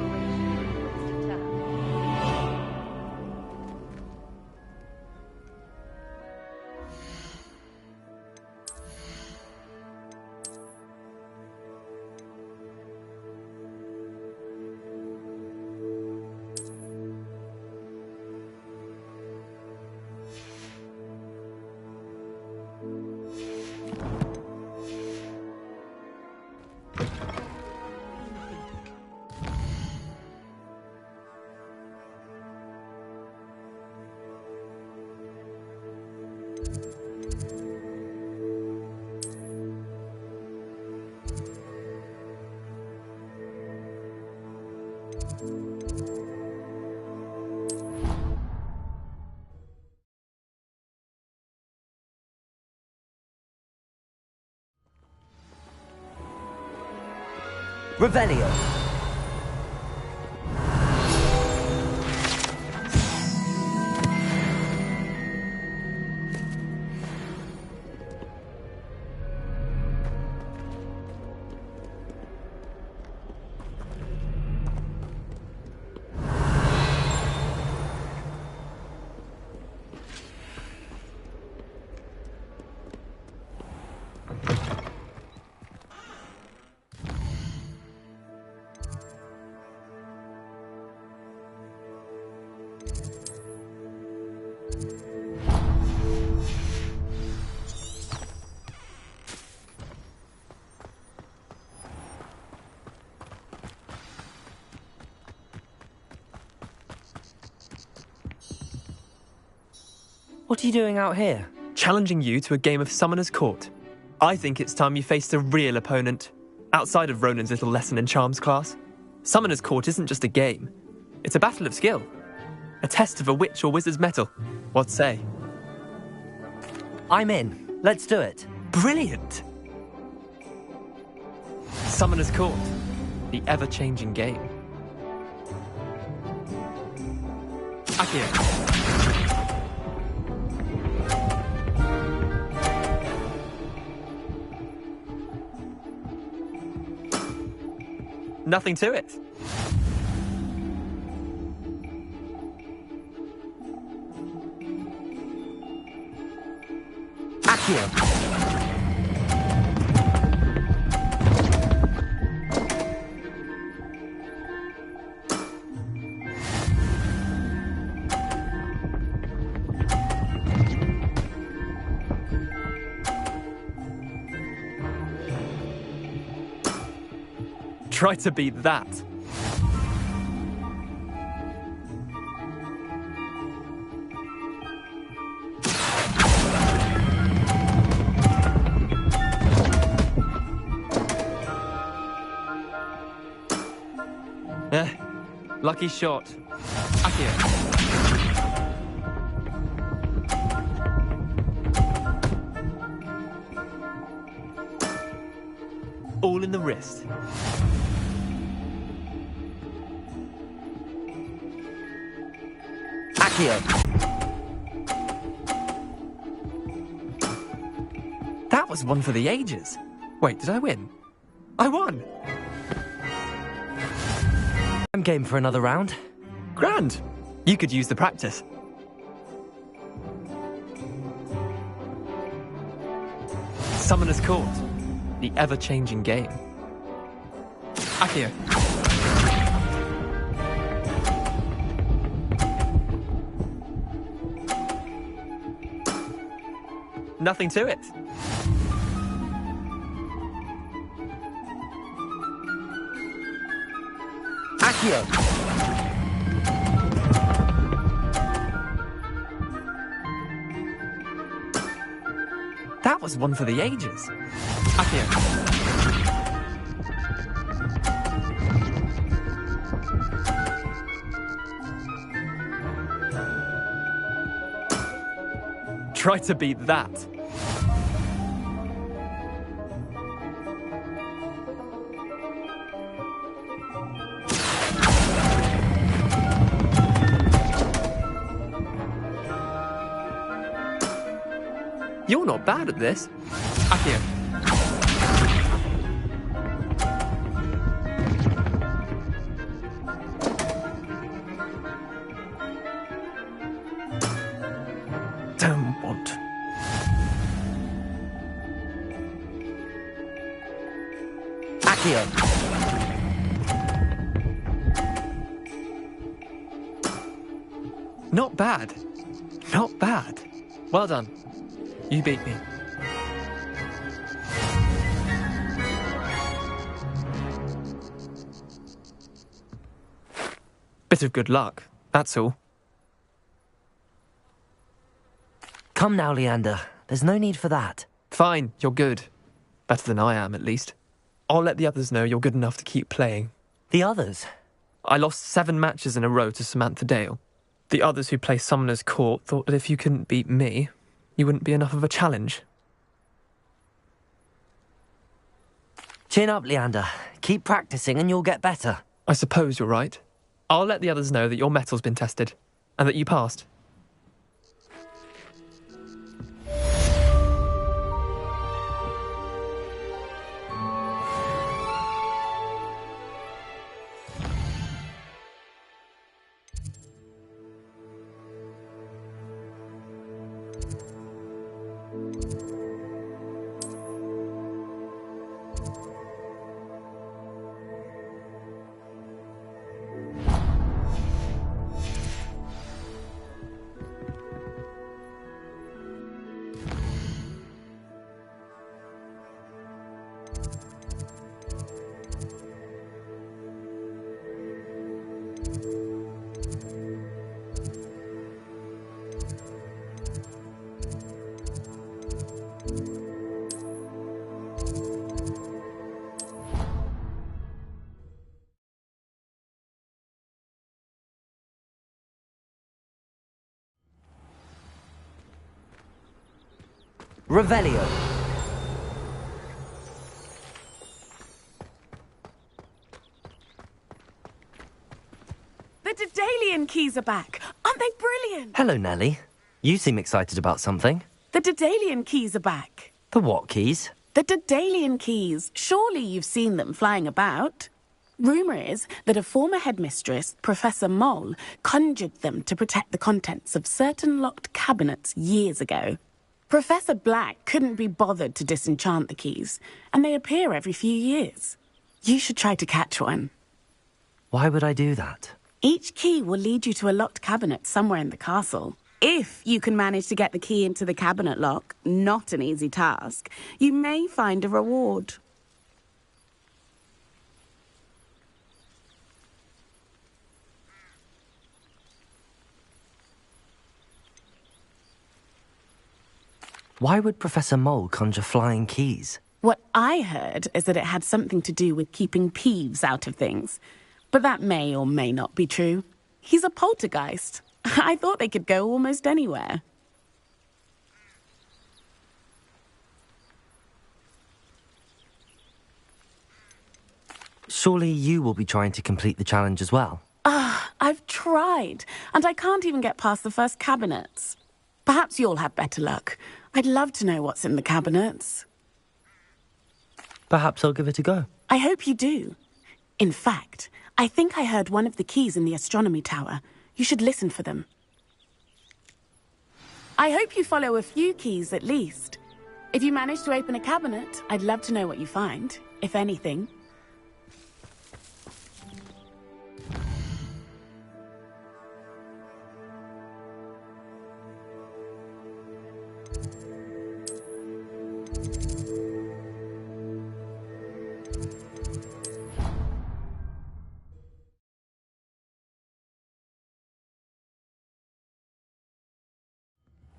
Revelio. What are you doing out here? Challenging you to a game of Summoner's Court. I think it's time you faced a real opponent, outside of Ronan's little lesson in charms class. Summoner's Court isn't just a game. It's a battle of skill. A test of a witch or wizard's mettle. What say? I'm in. Let's do it. Brilliant! Summoner's Court. The ever-changing game. Akira. Nothing to it. Accio. Try to beat that. Lucky shot. Akio. All in the wrist. Akio. That was one for the ages. Wait, did I win? I won! I'm game for another round. Grand! You could use the practice. Summoner's Court. The ever-changing game. Akio. Nothing to it. Akio. That was one for the ages. Akio. Try to beat that. You're not bad at this. Akio. Don't want. Akio. Not bad. Not bad. Well done. You beat me. Bit of good luck, that's all. Come now, Leander. There's no need for that. Fine, you're good. Better than I am, at least. I'll let the others know you're good enough to keep playing. The others? I lost 7 matches in a row to Samantha Dale. The others who play Summoner's Court thought that if you couldn't beat me, you wouldn't be enough of a challenge. Chin up, Leander. Keep practicing and you'll get better. I suppose you're right. I'll let the others know that your metal's been tested, and that you passed. Revelio. The Daedalian keys are back. Aren't they brilliant? Hello, Nellie. You seem excited about something. The Daedalian keys are back. The what keys? The Daedalian keys. Surely you've seen them flying about. Rumour is that a former headmistress, Professor Moll, conjured them to protect the contents of certain locked cabinets years ago. Professor Black couldn't be bothered to disenchant the keys, and they appear every few years. You should try to catch one. Why would I do that? Each key will lead you to a locked cabinet somewhere in the castle. If you can manage to get the key into the cabinet lock, not an easy task, you may find a reward. Why would Professor Mole conjure flying keys? What I heard is that it had something to do with keeping Peeves out of things. But that may or may not be true. He's a poltergeist. I thought they could go almost anywhere. Surely you will be trying to complete the challenge as well. I've tried, and I can't even get past the first cabinets. Perhaps you'll have better luck. I'd love to know what's in the cabinets. Perhaps I'll give it a go. I hope you do. In fact, I think I heard one of the keys in the astronomy tower. You should listen for them. I hope you follow a few keys at least. If you manage to open a cabinet, I'd love to know what you find, if anything.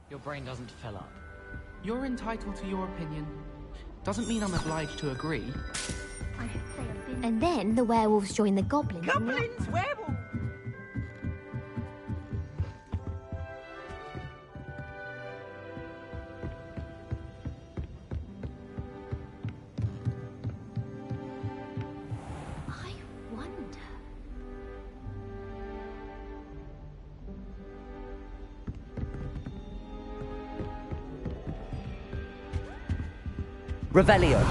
Your brain doesn't fill up. You're entitled to your opinion. Doesn't mean I'm obliged to agree. And then the werewolves join the goblins. Goblins, werewolves! I wonder. Revelio.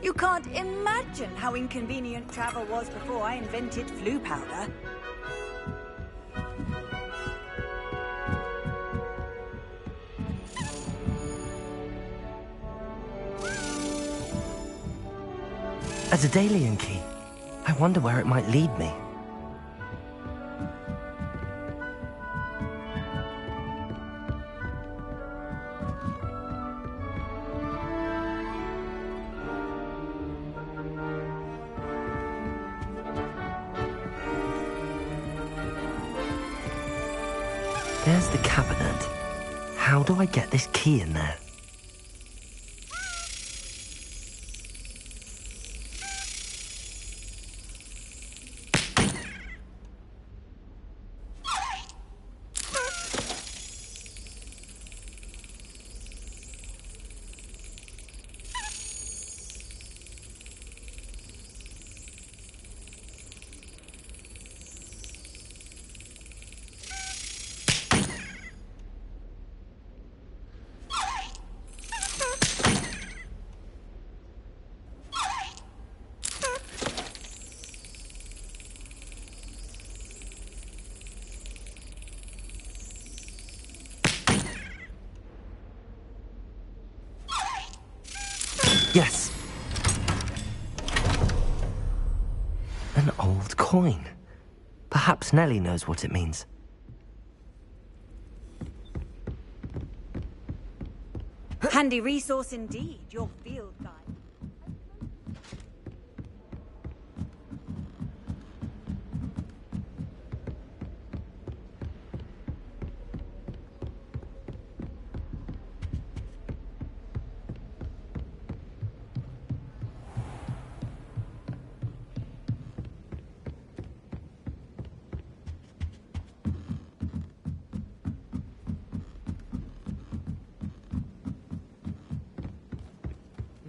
You can't imagine how inconvenient travel was before I invented flu powder. A Daedalian key. I wonder where it might lead me. There's the cabinet. How do I get this key in there? Yes. An old coin. Perhaps Nellie knows what it means. Handy resource indeed, your field guide.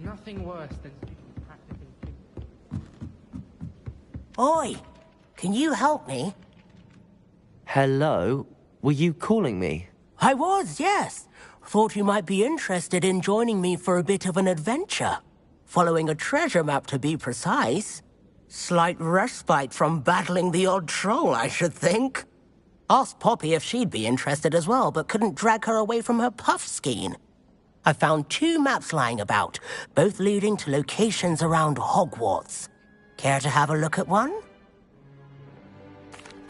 Nothing worse than practicing. Oi! Can you help me? Hello? Were you calling me? I was, yes. Thought you might be interested in joining me for a bit of an adventure. Following a treasure map, to be precise. Slight respite from battling the odd troll, I should think. Asked Poppy if she'd be interested as well, but couldn't drag her away from her puff skein. I found 2 maps lying about, both leading to locations around Hogwarts. Care to have a look at one?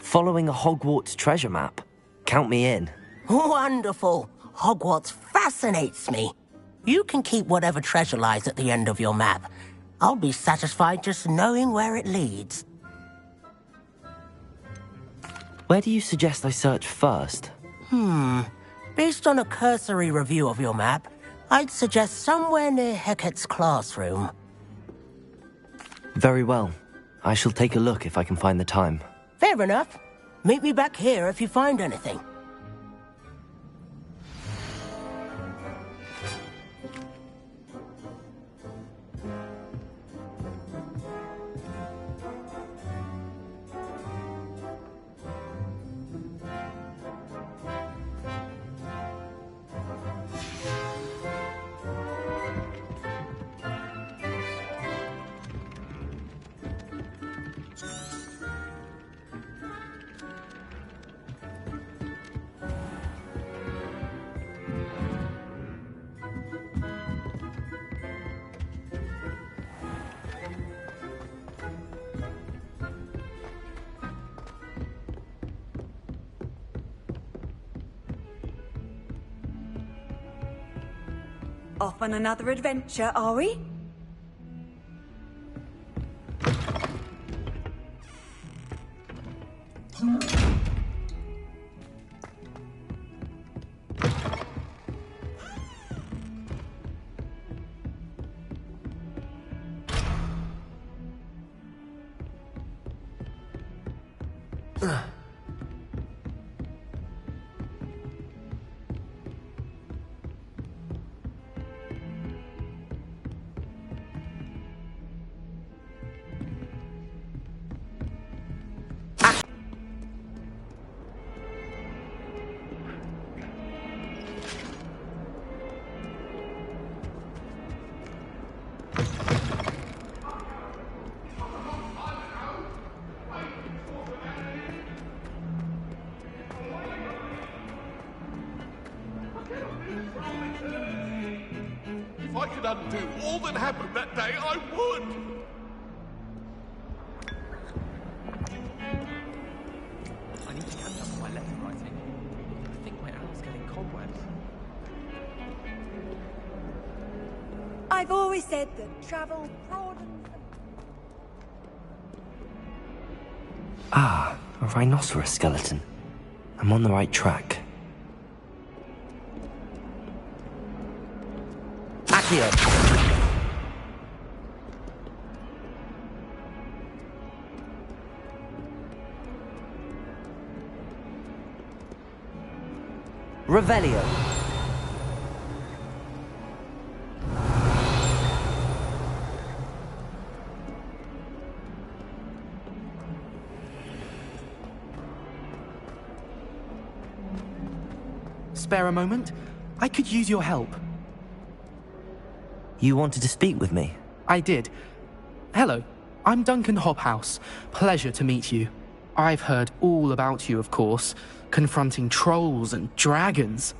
Following a Hogwarts treasure map? Count me in. Wonderful. Hogwarts fascinates me. You can keep whatever treasure lies at the end of your map. I'll be satisfied just knowing where it leads. Where do you suggest I search first? Based on a cursory review of your map, I'd suggest somewhere near Hecat's classroom. Very well. I shall take a look if I can find the time. Fair enough. Meet me back here if you find anything. Off on another adventure, are we? If I could undo all that happened that day, I would! I need to catch up on my letter writing. I think my owl's getting cobwebs. I've always said that travel broadens. Ah, a rhinoceros skeleton. I'm on the right track. Accio! Revelio. Spare a moment? I could use your help. You wanted to speak with me? I did. Hello, I'm Duncan Hobhouse. Pleasure to meet you. I've heard all about you, of course, confronting trolls and dragons.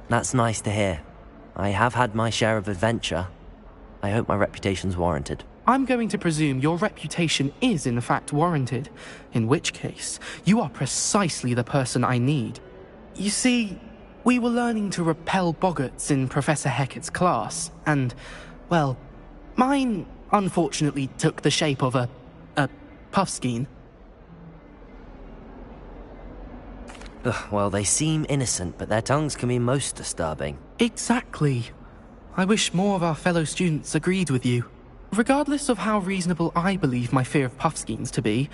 That's nice to hear. I have had my share of adventure. I hope my reputation's warranted. I'm going to presume your reputation is in fact warranted, in which case, you are precisely the person I need. You see, we were learning to repel boggarts in Professor Hecat's class, and, well, mine unfortunately took the shape of a puffskein. Well, they seem innocent, but their tongues can be most disturbing. Exactly. I wish more of our fellow students agreed with you. Regardless of how reasonable I believe my fear of puffskeins to be,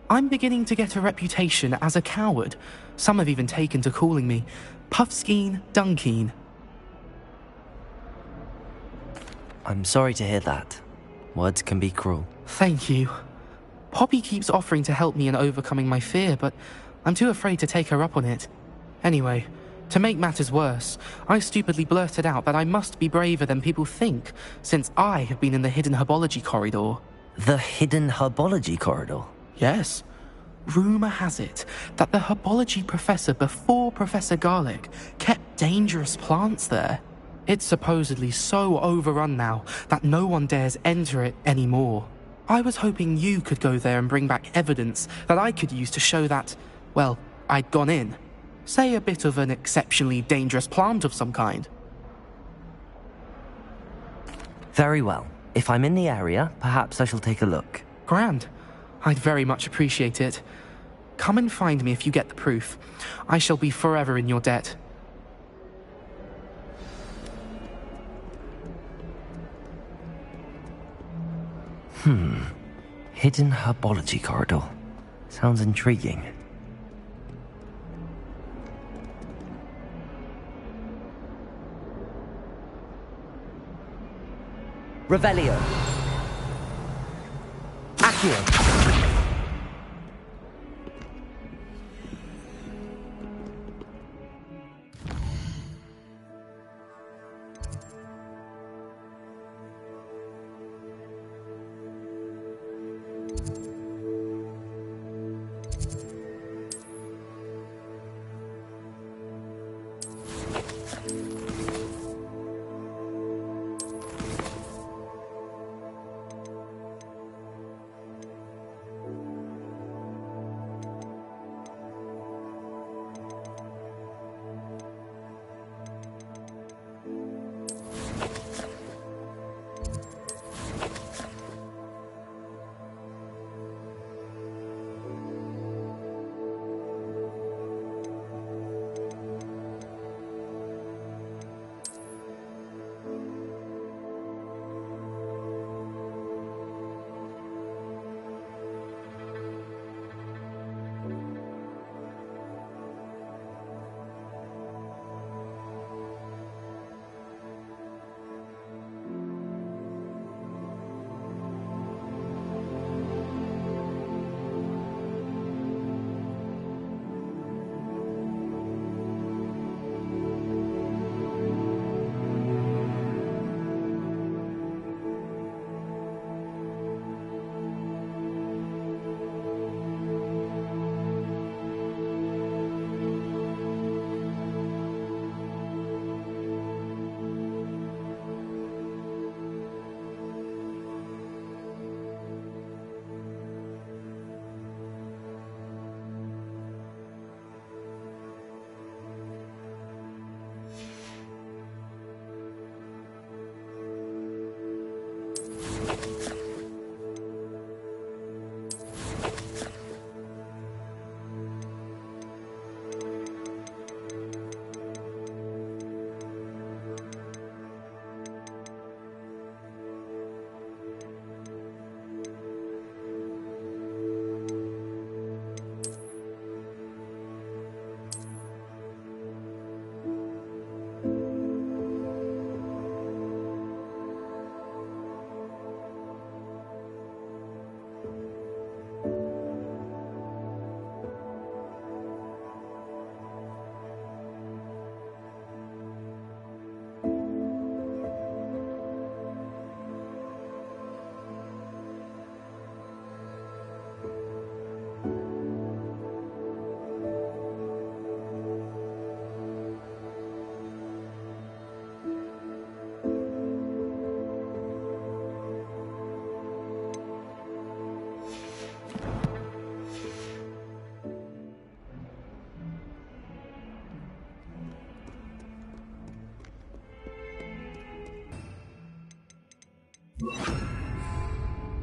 I'm beginning to get a reputation as a coward. Some have even taken to calling me Puffskeen Dunkeen. I'm sorry to hear that. Words can be cruel. Thank you. Poppy keeps offering to help me in overcoming my fear, but I'm too afraid to take her up on it. Anyway, to make matters worse, I stupidly blurted out that I must be braver than people think, since I have been in the hidden herbology corridor. The hidden herbology corridor? Yes. Rumour has it that the herbology professor before Professor Garlic kept dangerous plants there. It's supposedly so overrun now that no one dares enter it anymore. I was hoping you could go there and bring back evidence that I could use to show that, well, I'd gone in. Say a bit of an exceptionally dangerous plant of some kind. Very well. If I'm in the area, perhaps I shall take a look. Grand. I'd very much appreciate it. Come and find me if you get the proof. I shall be forever in your debt. Hidden herbology corridor. Sounds intriguing. Revelio. Accio.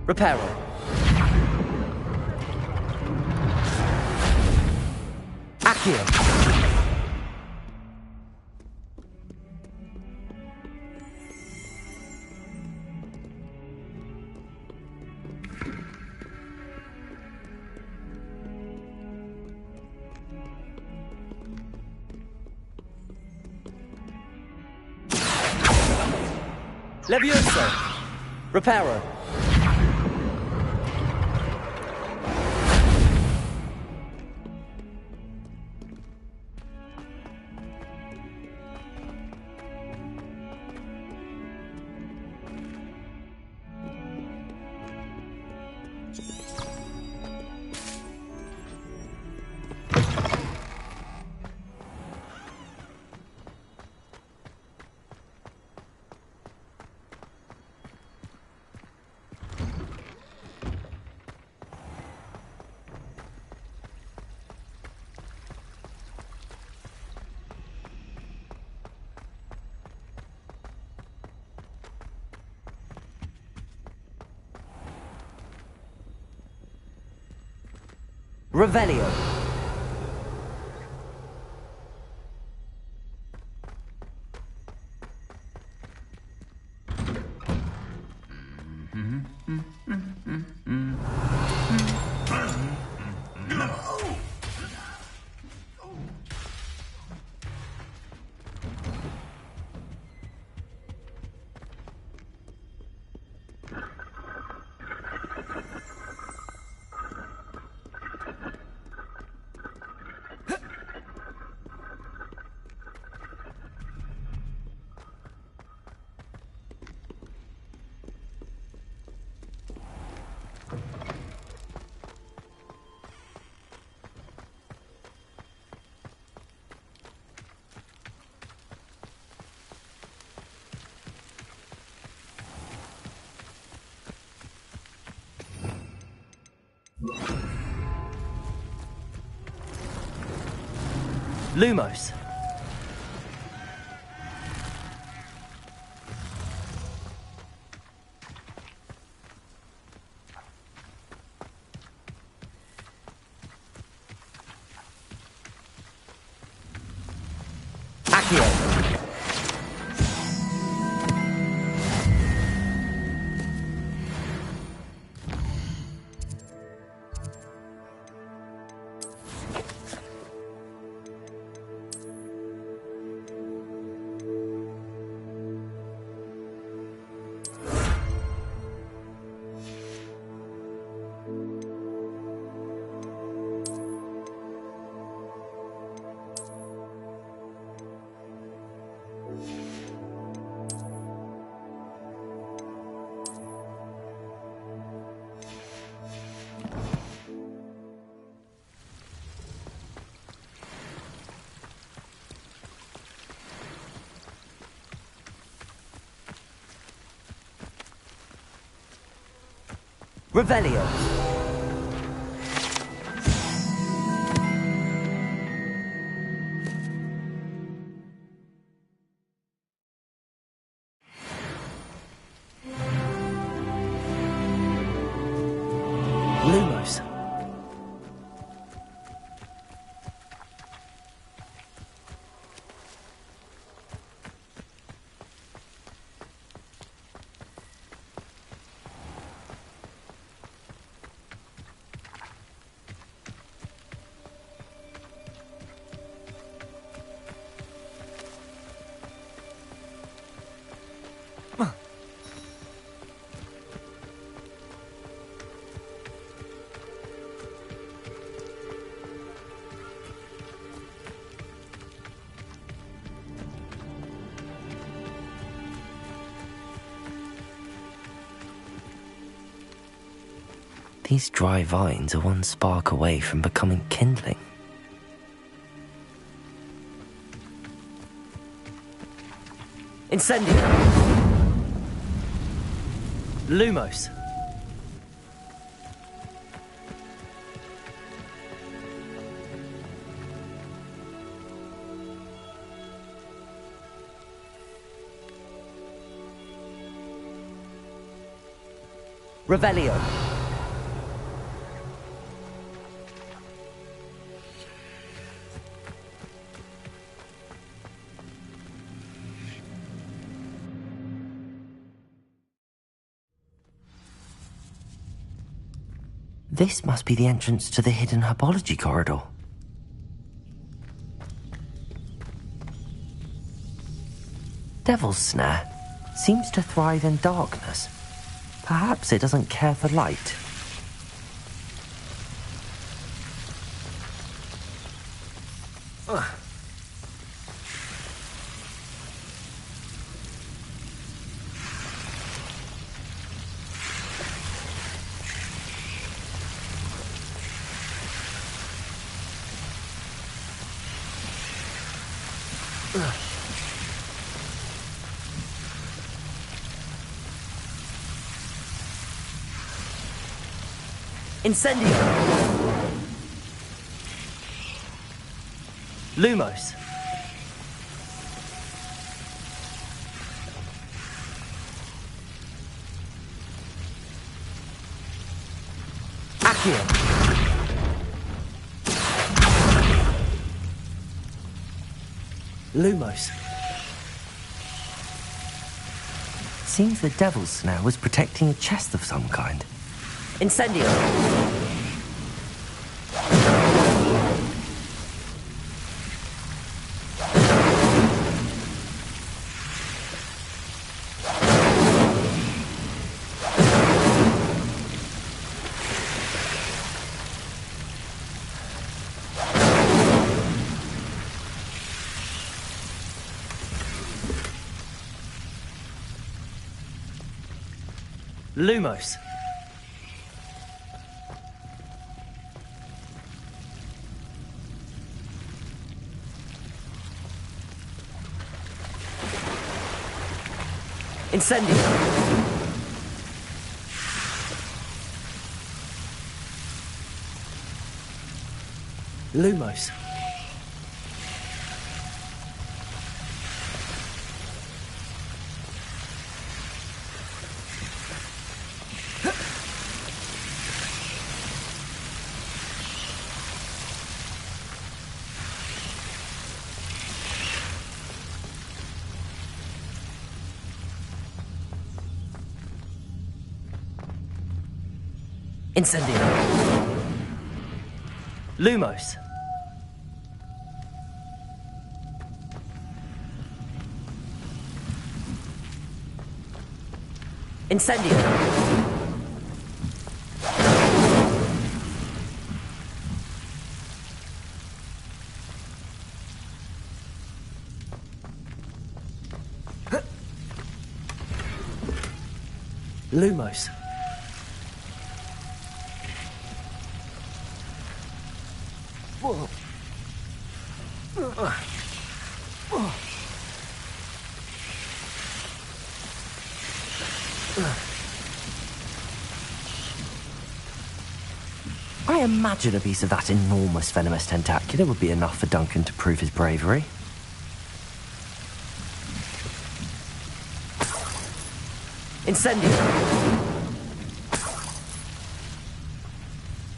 Reparo. Accio. Levioso. Reparo. Revelio. Lumos. Accio. Revelio. Lumos. These dry vines are one spark away from becoming kindling. Incendio. Lumos. Revelio. This must be the entrance to the hidden herbology corridor. Devil's Snare seems to thrive in darkness. Perhaps it doesn't care for light. Incendio! Lumos! Accio! Lumos. Seems the Devil's Snare was protecting a chest of some kind. Incendio! Lumos. Incendio. Lumos. Incendio. Lumos. Incendio. Lumos. Whoa. I imagine a piece of that enormous venomous tentacula would be enough for Duncan to prove his bravery. Incendio.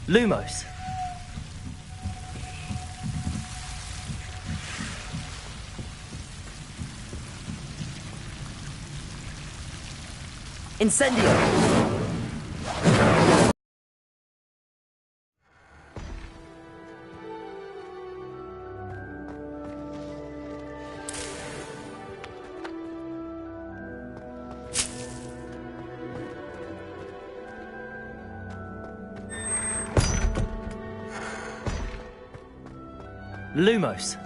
Lumos. Incendio. Lumos.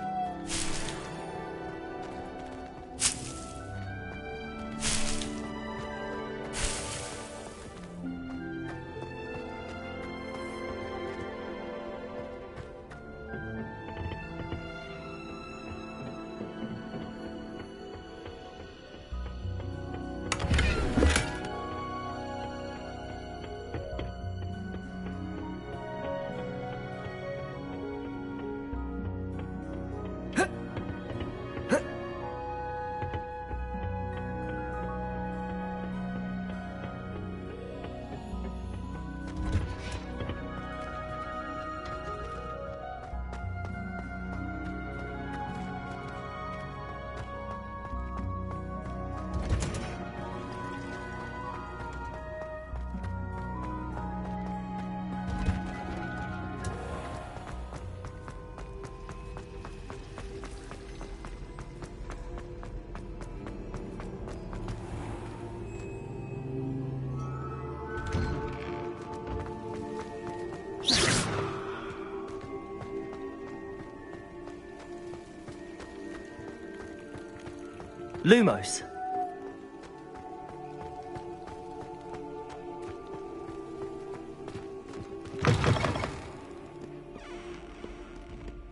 Lumos.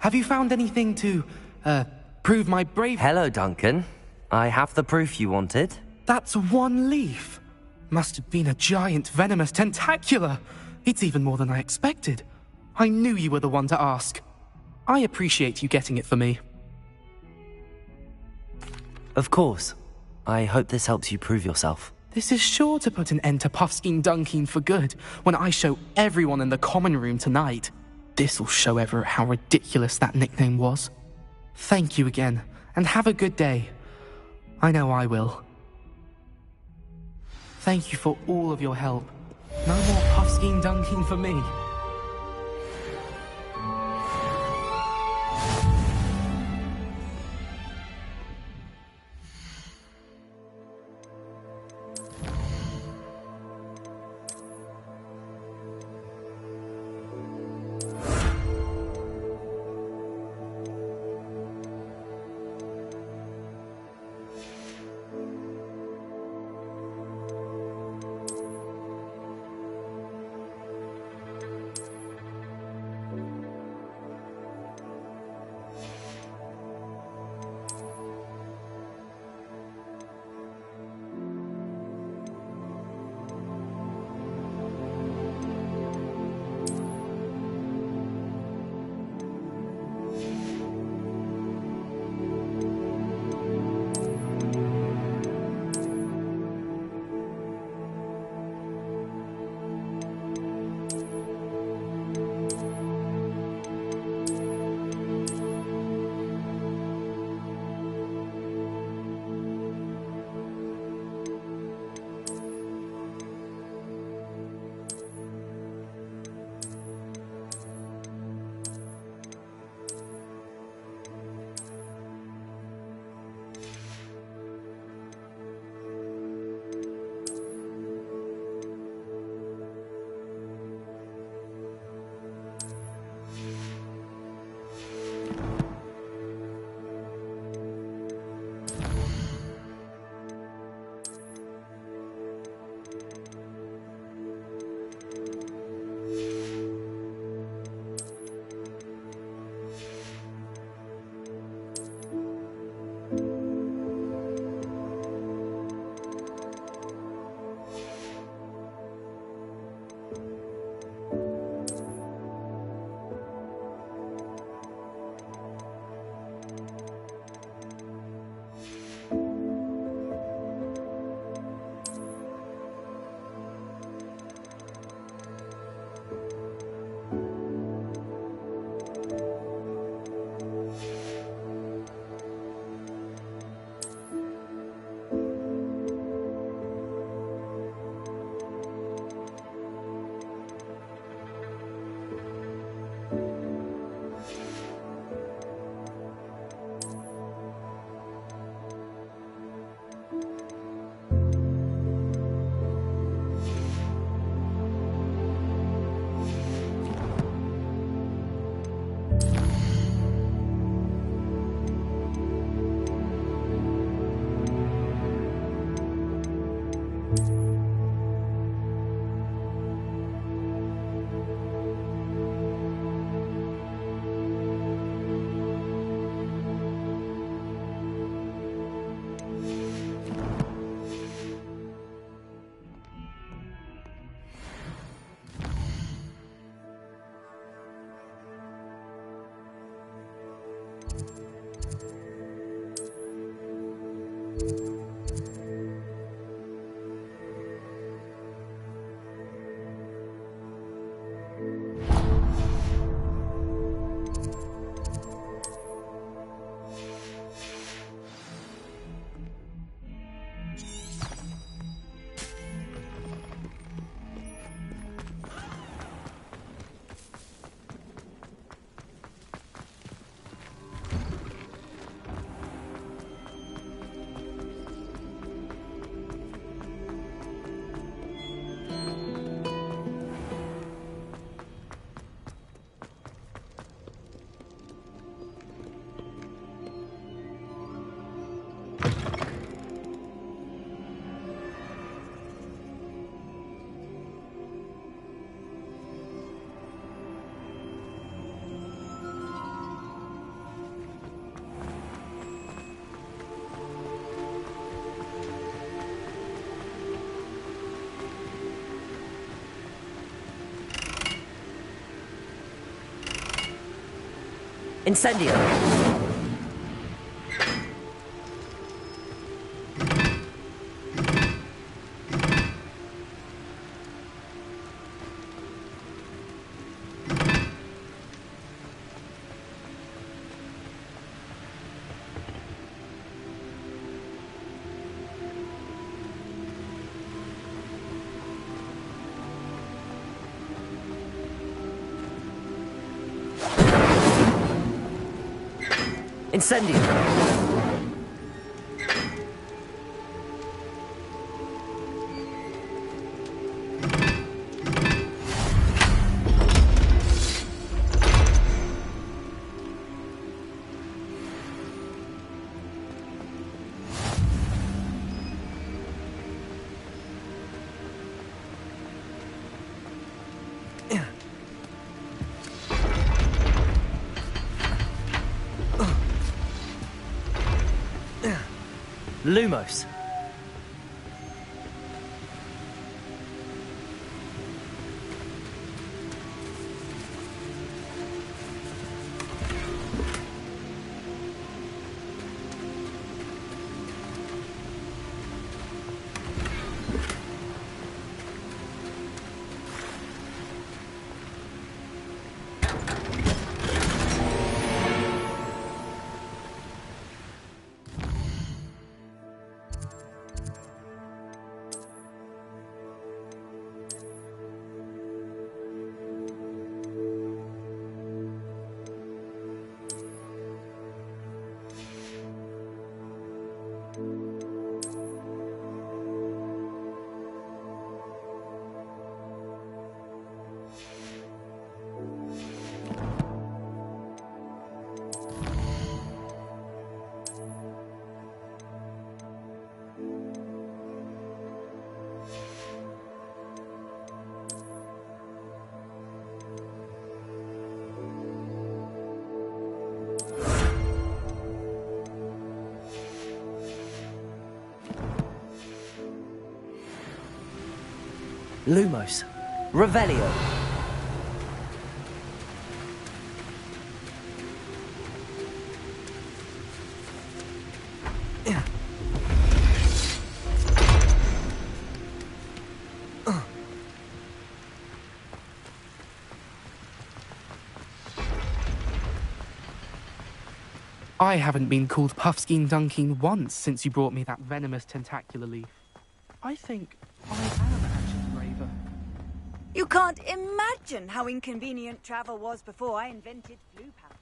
Have you found anything to, prove my bravery? Hello, Duncan. I have the proof you wanted. That's one leaf. Must have been a giant venomous tentacula. It's even more than I expected. I knew you were the one to ask. I appreciate you getting it for me. Of course. I hope this helps you prove yourself. This is sure to put an end to Puffskein Dunkeen for good when I show everyone in the common room tonight. This'll show Everett how ridiculous that nickname was. Thank you again, and have a good day. I know I will. Thank you for all of your help. No more Puffskein Dunkeen for me. Incendio! Incendio! Lumos. Lumos. Revelio. I haven't been called Puffskein Dunking once since you brought me that venomous tentacular leaf. I think I am actually braver. You can't imagine how inconvenient travel was before I invented flu powder.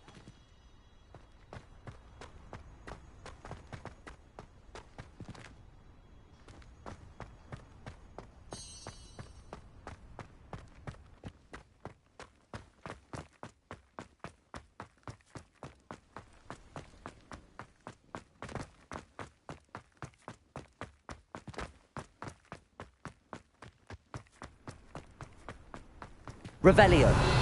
Revelio.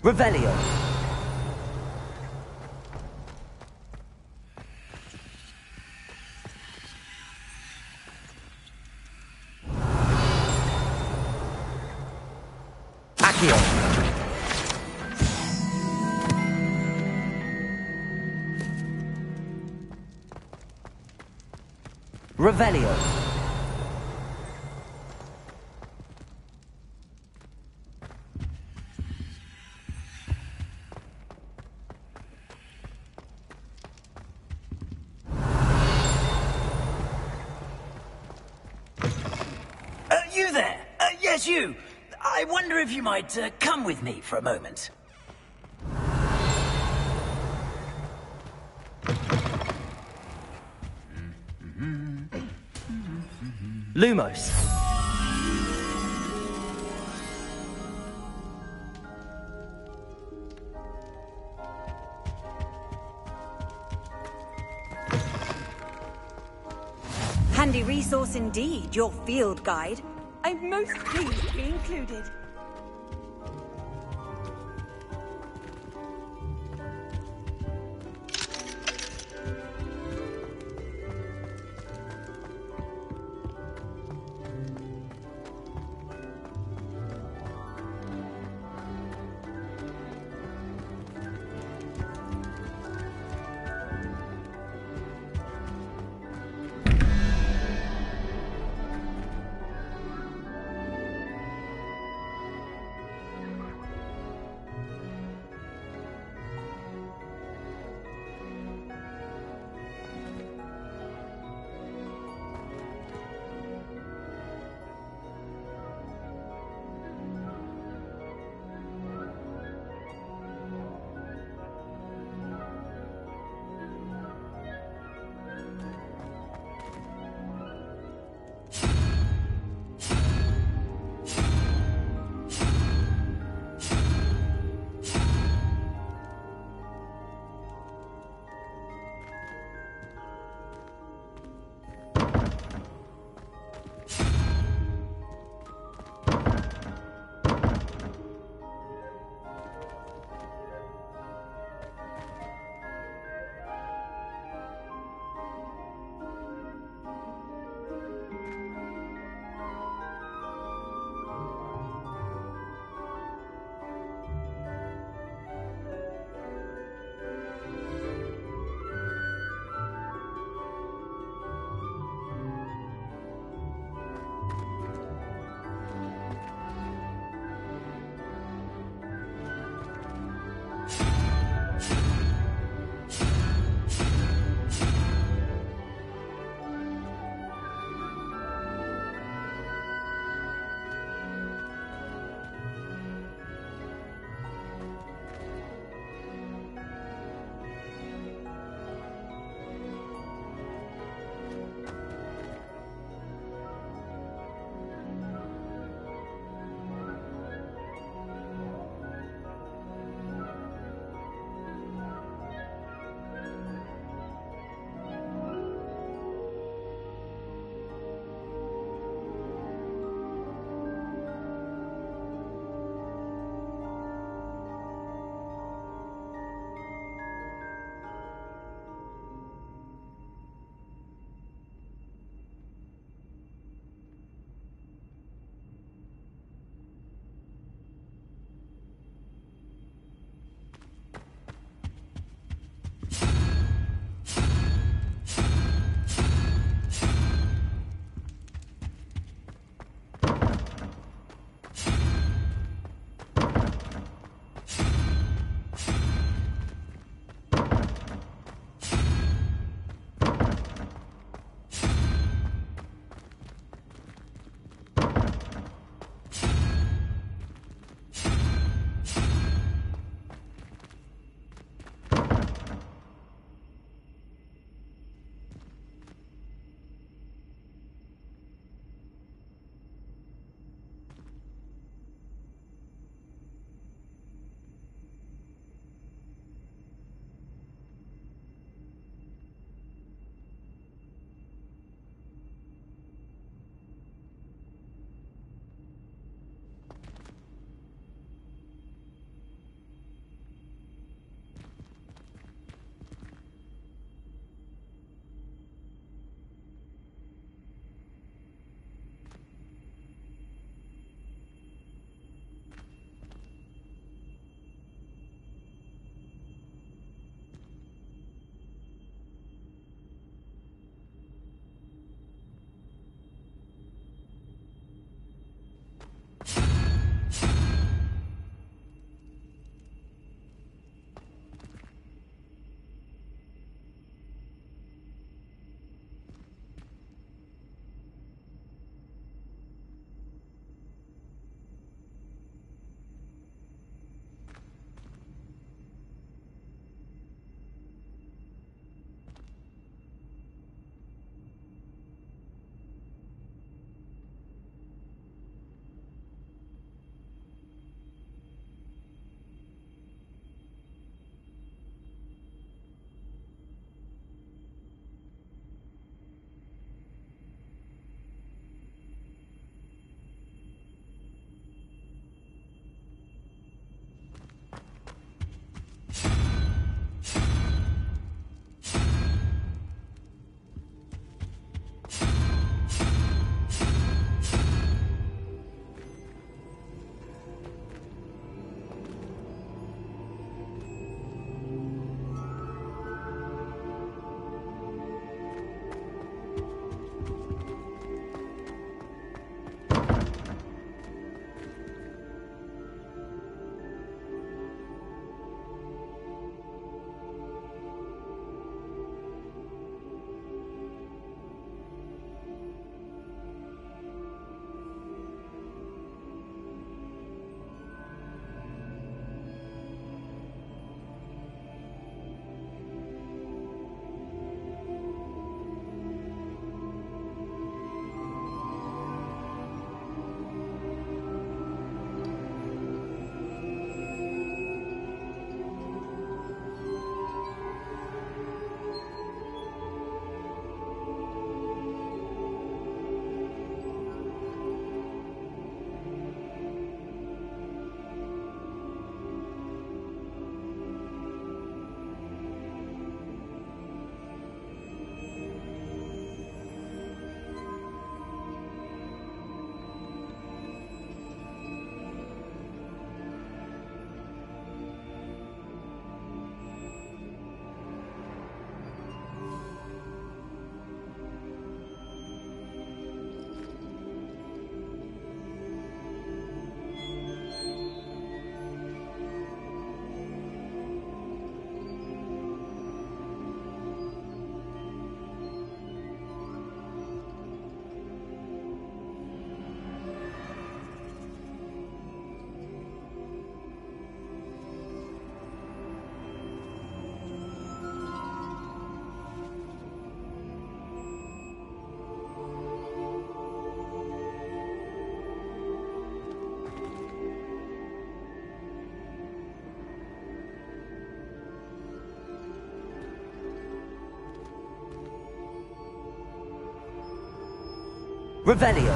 Revelio. Accio. Revelio. Yes, you. I wonder if you might come with me for a moment. Lumos. Handy resource indeed, your field guide. I'm most pleased to be included. Revelio.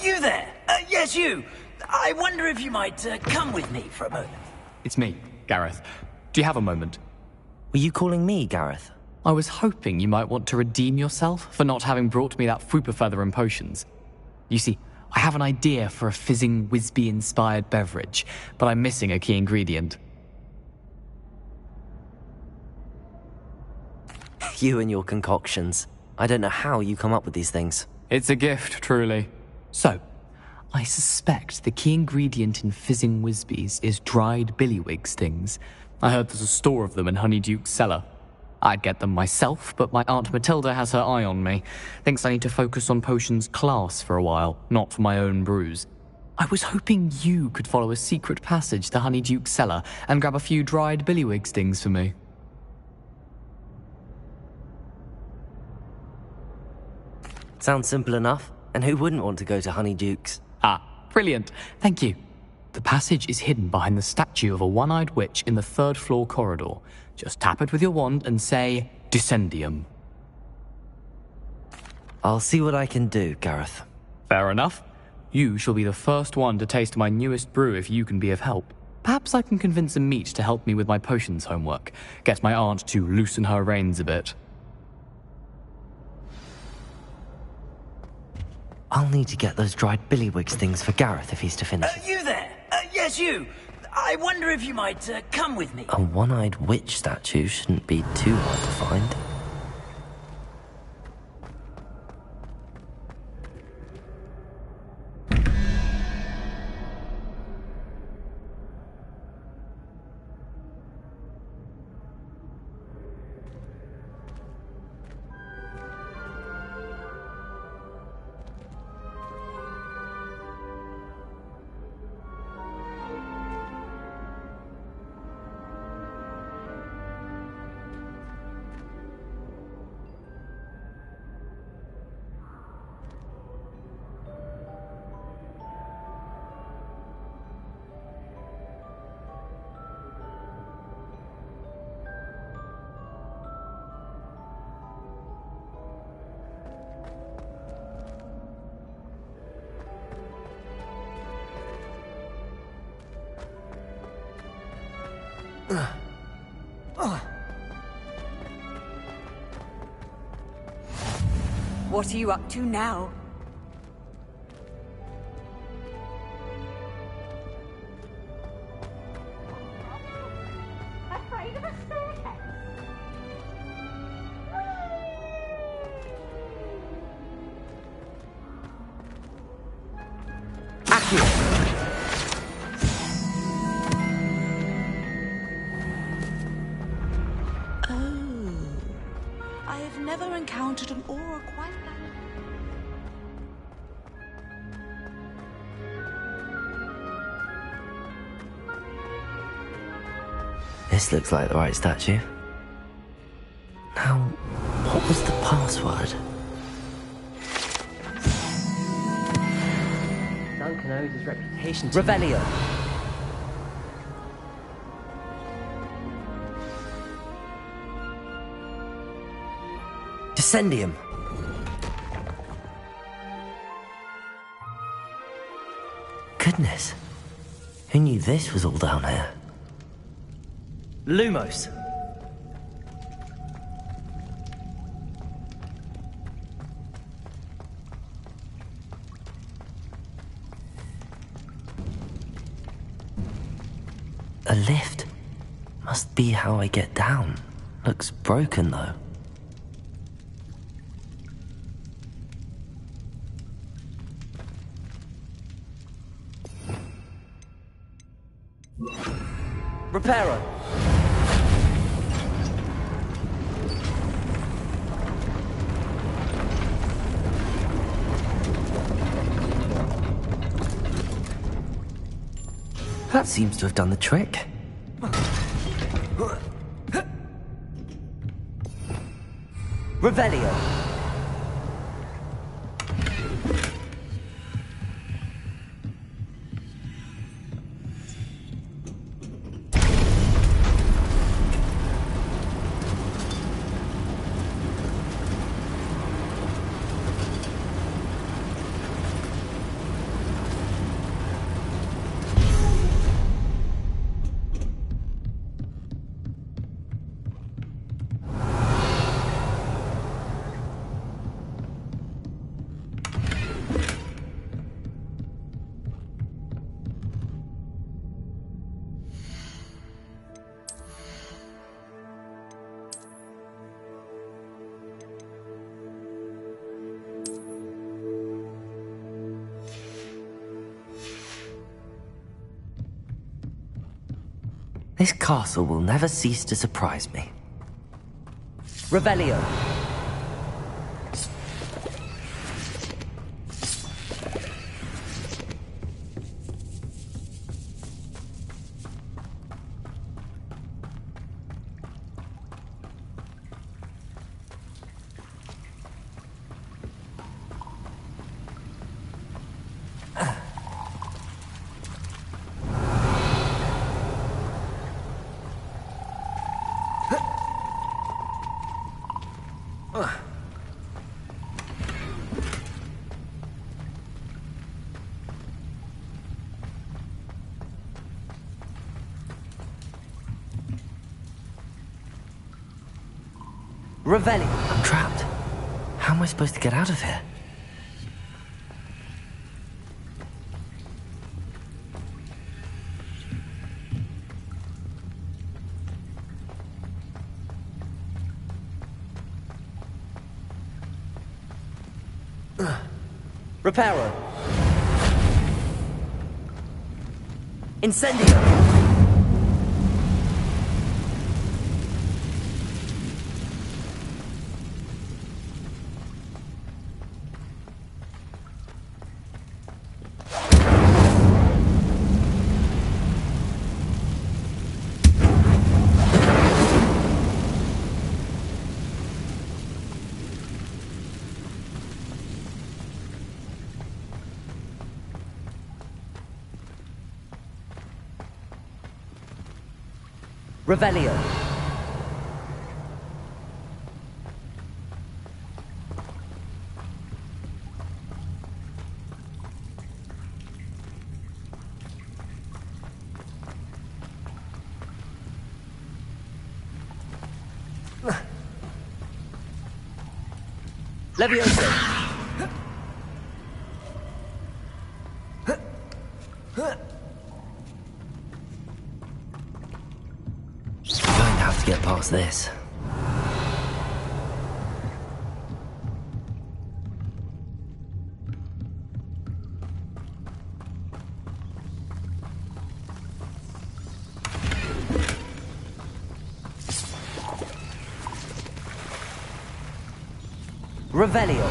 You there? Yes, you. I wonder if you might come with me for a moment. It's me, Gareth. Do you have a moment? Were you calling me, Gareth? I was hoping you might want to redeem yourself for not having brought me that Fooper feather and potions. You see, I have an idea for a fizzing Wisby-inspired beverage, but I'm missing a key ingredient. You and your concoctions. I don't know how you come up with these things. It's a gift, truly. So, I suspect the key ingredient in fizzing Wisbies is dried billywig stings. I heard there's a store of them in Honeyduke's cellar. I'd get them myself, but my Aunt Matilda has her eye on me. Thinks I need to focus on potions class for a while, not for my own brews. I was hoping you could follow a secret passage to Honeyduke's cellar and grab a few dried billywig stings for me. Sounds simple enough. And who wouldn't want to go to Honeyduke's? Ah, brilliant. Thank you. The passage is hidden behind the statue of a one-eyed witch in the third-floor corridor. Just tap it with your wand and say, Descendium. I'll see what I can do, Gareth. Fair enough. You shall be the first one to taste my newest brew if you can be of help. Perhaps I can convince a meat to help me with my potions homework. Get my aunt to loosen her reins a bit. I'll need to get those dried billywig things for Gareth if he's to finish it. You there? Yes, you. I wonder if you might come with me. A one-eyed witch statue shouldn't be too hard to find. What are you up to now? Oh, I have never encountered an aura quite like... This looks like the right statue. Now, what was the password? Duncan owes his reputation to Revelio. Descendium. Goodness. Who knew this was all down here? Lumos. A lift. Must be how I get down. Looks broken though. Reparo. That seems to have done the trick. Revelio. This castle will never cease to surprise me. Revelio. Revelio. I'm trapped. How am I supposed to get out of here? Reparo. Incendio. Revelio. Levioso. Get past this. Revelio.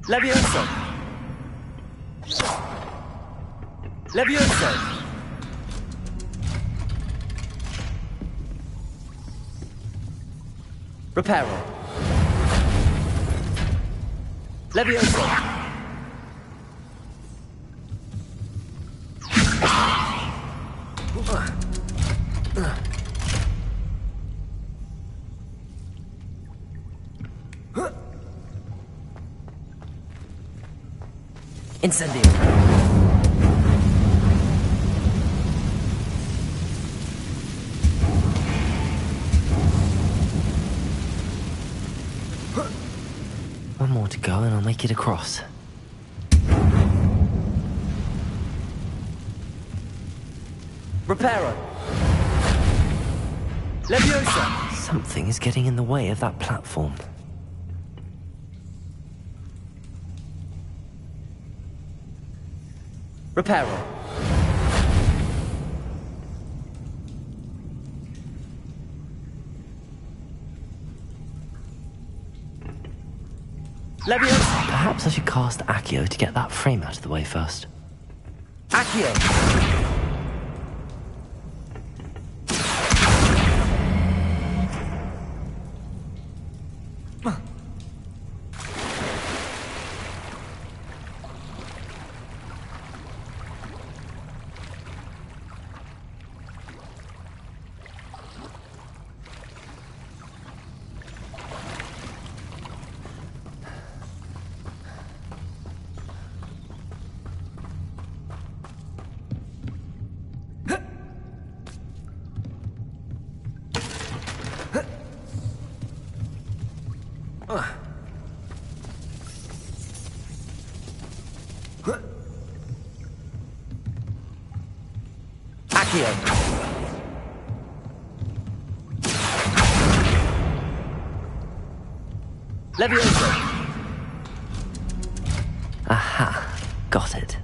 Levioso! Levioso! Reparo. Levioso! Incendio. One more to go and I'll make it across. Reparo. Leviosa! Something is getting in the way of that platform. Reparo. Leviosa! Perhaps I should cast Accio to get that frame out of the way first. Accio! Accio. Levioso. Aha, got it.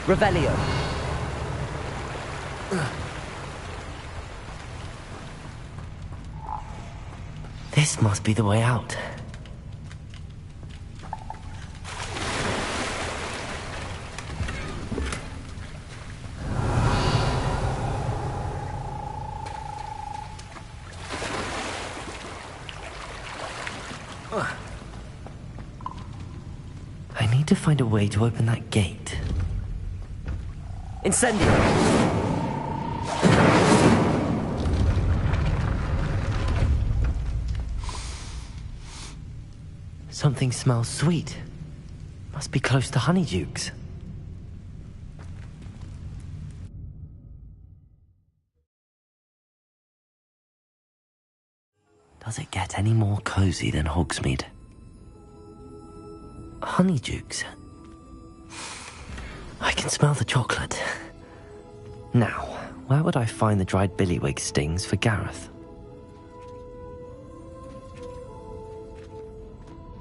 Revelio. This must be the way out. I need to find a way to open that gate. Incendio. Something smells sweet. Must be close to Honeydukes. Does it get any more cozy than Hogsmeade? Honeydukes. I can smell the chocolate. Now, where would I find the dried billywig stings for Gareth?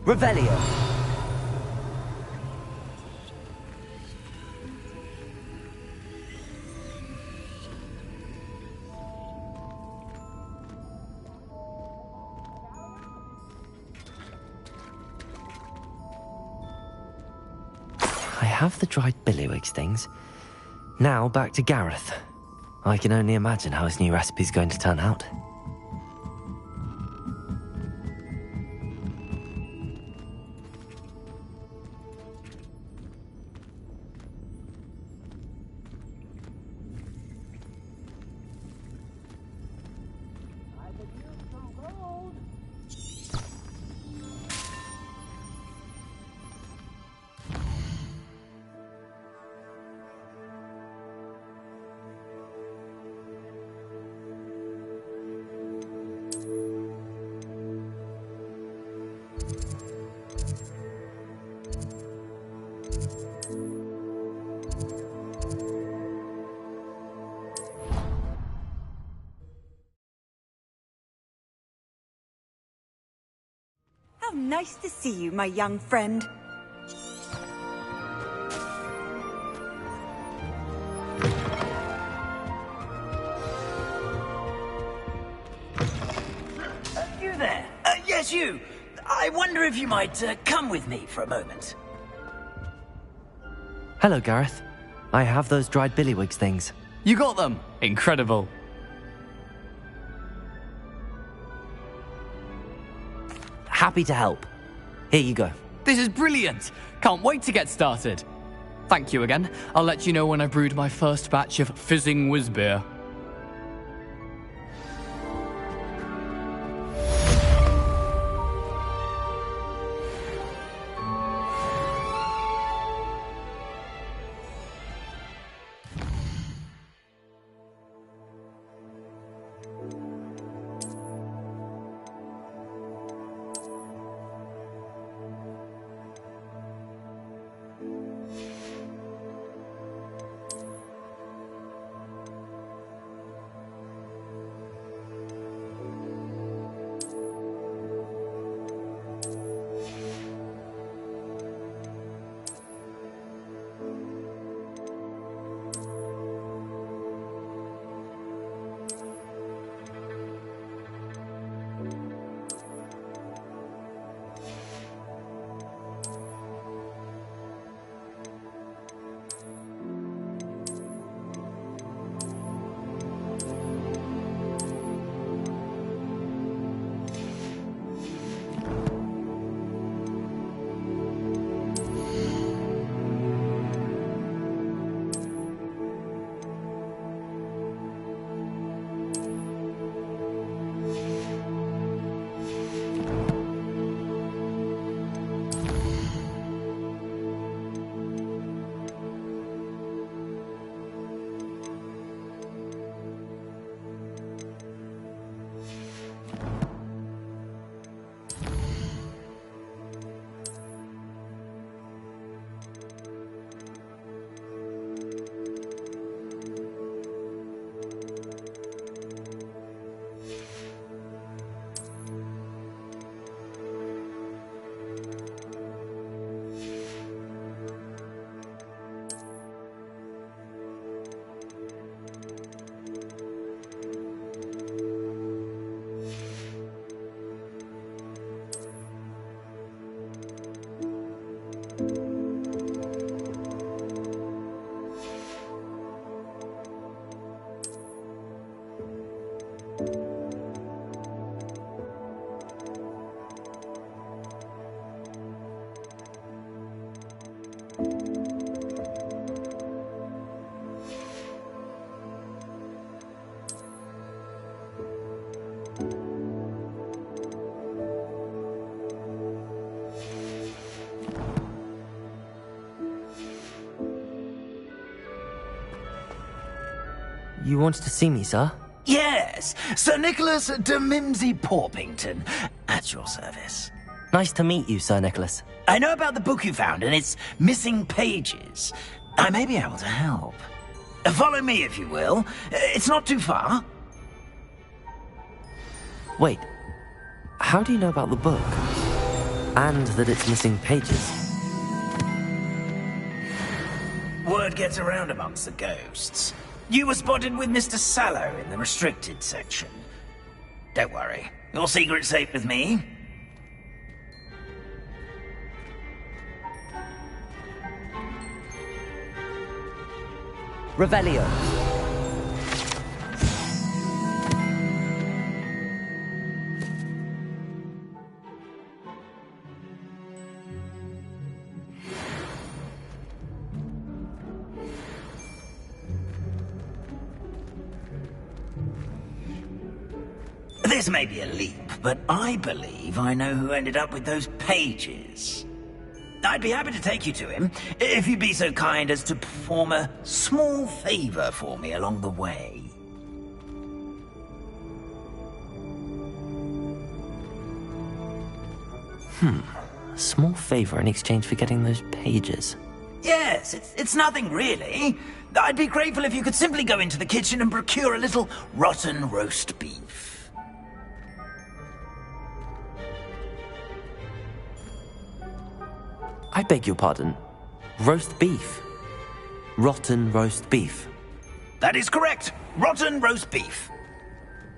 Revelio. I have the dried billywig stings. Now back to Gareth. I can only imagine how his new recipe's going to turn out. How nice to see you, my young friend. You there? Yes, you. I wonder if you might come with me for a moment. Hello, Gareth. I have those dried billywigs things. You got them! Incredible. Happy to help. Here you go. This is brilliant! Can't wait to get started. Thank you again. I'll let you know when I brewed my first batch of fizzing whiz beer. You wanted to see me, sir? Yes, Sir Nicholas de Mimsy Porpington, at your service. Nice to meet you, Sir Nicholas. I know about the book you found and its missing pages. I may be able to help. Follow me, if you will. It's not too far. Wait, how do you know about the book? And that it's missing pages? Word gets around amongst the ghosts. You were spotted with Mr. Sallow in the restricted section. Don't worry, your secret's safe with me. Revelio. This may be a leap, but I believe I know who ended up with those pages. I'd be happy to take you to him, if you'd be so kind as to perform a small favor for me along the way. A small favor in exchange for getting those pages. Yes, it's nothing really. I'd be grateful if you could simply go into the kitchen and procure a little rotten roast beef. I beg your pardon. Roast beef. Rotten roast beef. That is correct. Rotten roast beef.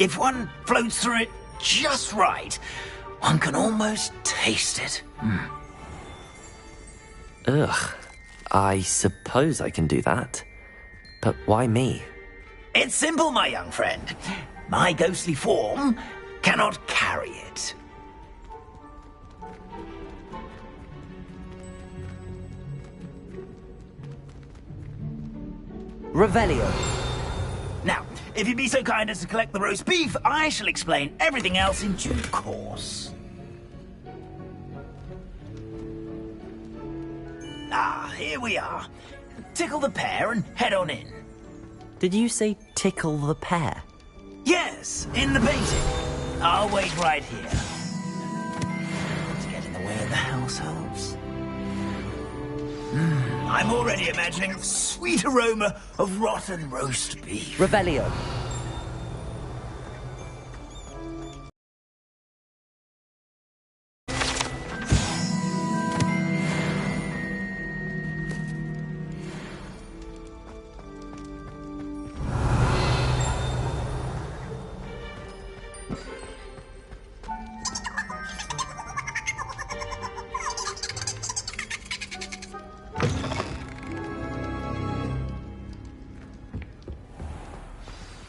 If one floats through it just right, one can almost taste it. Ugh. I suppose I can do that. But why me? It's simple, my young friend. My ghostly form cannot carry it. Revelio. Now, if you'd be so kind as to collect the roast beef, I shall explain everything else in due course. Ah, here we are. Tickle the pear and head on in. Did you say tickle the pear? Yes, in the painting. I'll wait right here. To get in the way of the house elves. I'm already imagining the sweet aroma of rotten roast beef. Revelio.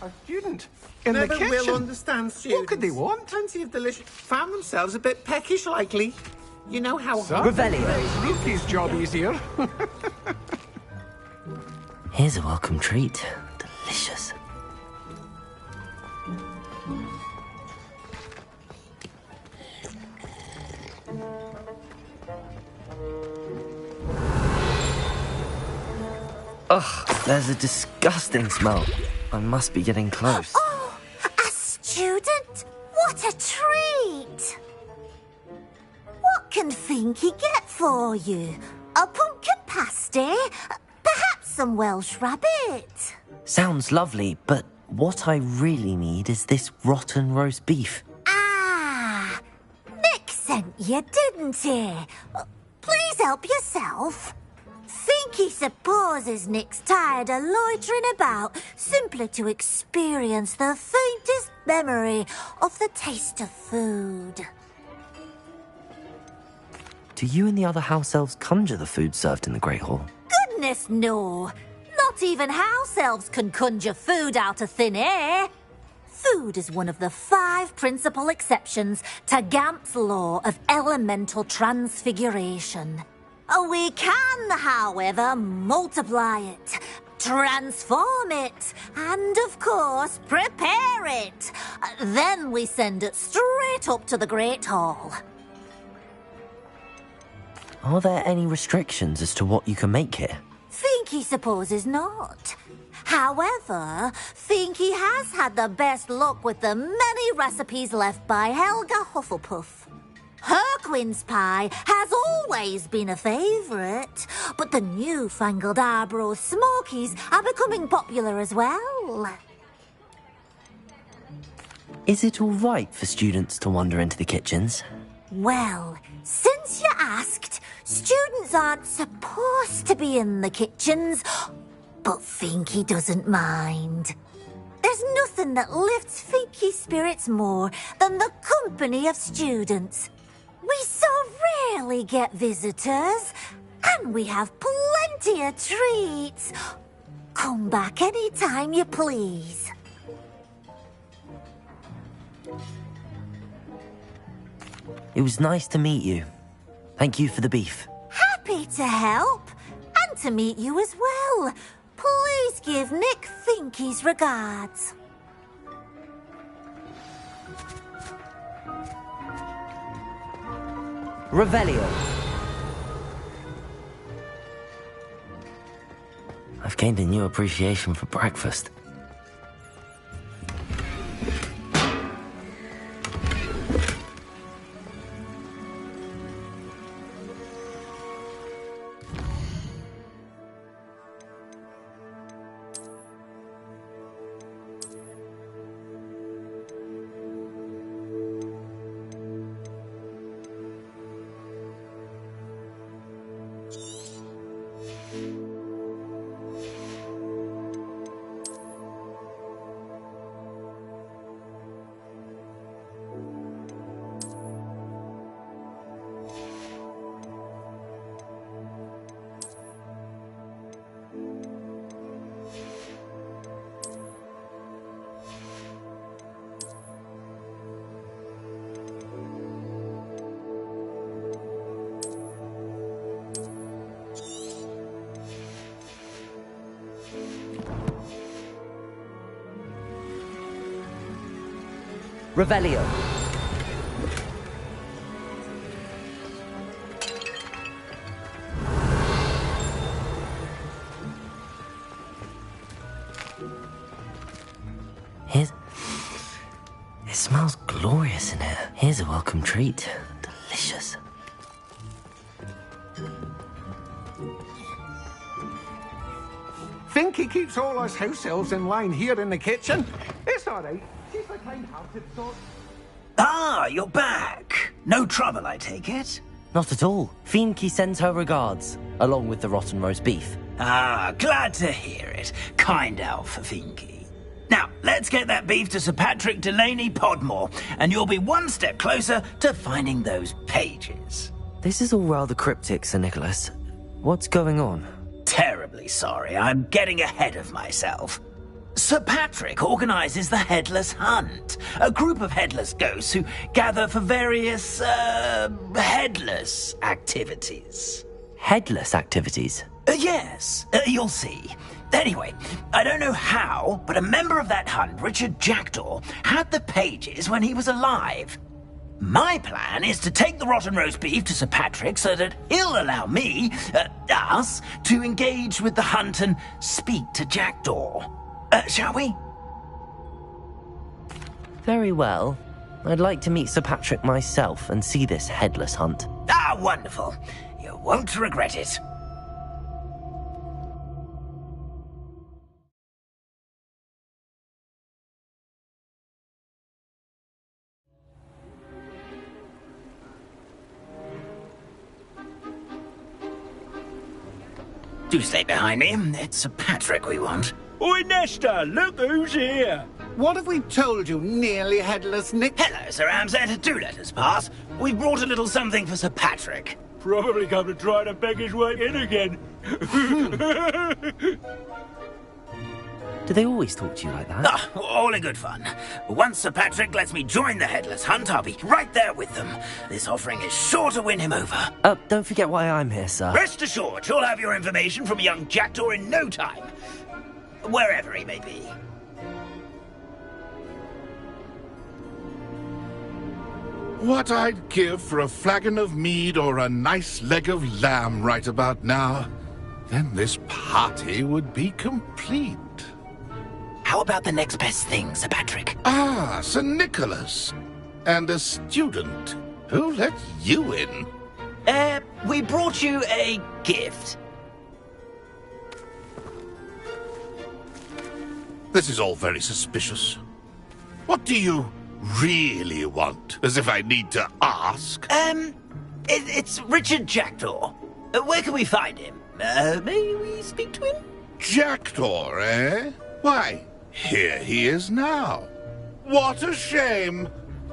A student in the kitchen. Never will understand students. What could they want? Plenty of delicious. Found themselves a bit peckish likely. You know how That makes Rookie's job easier. Here's a welcome treat. Delicious. Ugh, there's a disgusting smell. I must be getting close. Oh, a student? What a treat! What can Finky get for you? A pumpkin pasty? Perhaps some Welsh rabbit? Sounds lovely, but what I really need is this rotten roast beef. Ah, Nick sent you, didn't he? Please help yourself. Finky supposes Nick's tired of loitering about simply to experience the faintest memory of the taste of food. Do you and the other house elves conjure the food served in the Great Hall? Goodness, no. Not even house elves can conjure food out of thin air. Food is one of the 5 principal exceptions to Gamp's law of elemental transfiguration. We can, however, multiply it, transform it, and, of course, prepare it. Then we send it straight up to the Great Hall. Are there any restrictions as to what you can make here? Finky supposes not. However, Finky has had the best luck with the many recipes left by Helga Hufflepuff. Her quince pie has always been a favourite, but the newfangled Arbroath Smokies are becoming popular as well. Is it all right for students to wander into the kitchens? Well, since you asked, students aren't supposed to be in the kitchens, but Finky doesn't mind. There's nothing that lifts Finky's spirits more than the company of students. We so rarely get visitors, and we have plenty of treats. Come back any time you please. It was nice to meet you. Thank you for the beef. Happy to help, and to meet you as well. Please give Nick Finky's regards. Revelio. I've gained a new appreciation for breakfast. Revelio. It smells glorious in here. Here's a welcome treat. Delicious. Think he keeps all us house elves in line here in the kitchen? It's all right. She's the kind-hearted sort. Ah, you're back. No trouble, I take it? Not at all. Fienke sends her regards, along with the rotten roast beef. Ah, glad to hear it. Kind elf for Fienke. Now, let's get that beef to Sir Patrick Delaney Podmore, and you'll be one step closer to finding those pages. This is all rather cryptic, Sir Nicholas. What's going on? Terribly sorry, I'm getting ahead of myself. Sir Patrick organises the Headless Hunt, a group of headless ghosts who gather for various, headless activities. Headless activities? Yes, you'll see. Anyway, I don't know how, but a member of that hunt, Richard Jackdaw, had the pages when he was alive. My plan is to take the rotten roast beef to Sir Patrick so that he'll allow me, us, to engage with the hunt and speak to Jackdaw. Shall we? Very well. I'd like to meet Sir Patrick myself and see this headless hunt. Ah, wonderful. You won't regret it. Do stay behind me. It's Sir Patrick we want. Oi, Nesta, look who's here. What have we told you, nearly headless Nick? Hello, Sir Ramsay. Do let us pass. We've brought a little something for Sir Patrick. Probably come to try to beg his way in again. Do they always talk to you like that? Ah, all in good fun. Once Sir Patrick lets me join the Headless Hunt, I'll be right there with them. This offering is sure to win him over. Don't forget why I'm here, sir. Rest assured, you'll have your information from young Jackdaw in no time. Wherever he may be. What I'd give for a flagon of mead or a nice leg of lamb right about now. Then this party would be complete. How about the next best thing, Sir Patrick? Ah, Sir Nicholas. And a student. Who let you in? We brought you a gift. This is all very suspicious. What do you really want? As if I need to ask. It's Richard Jackdaw. Where can we find him? May we speak to him? Jackdaw, eh? Why, here he is now. What a shame.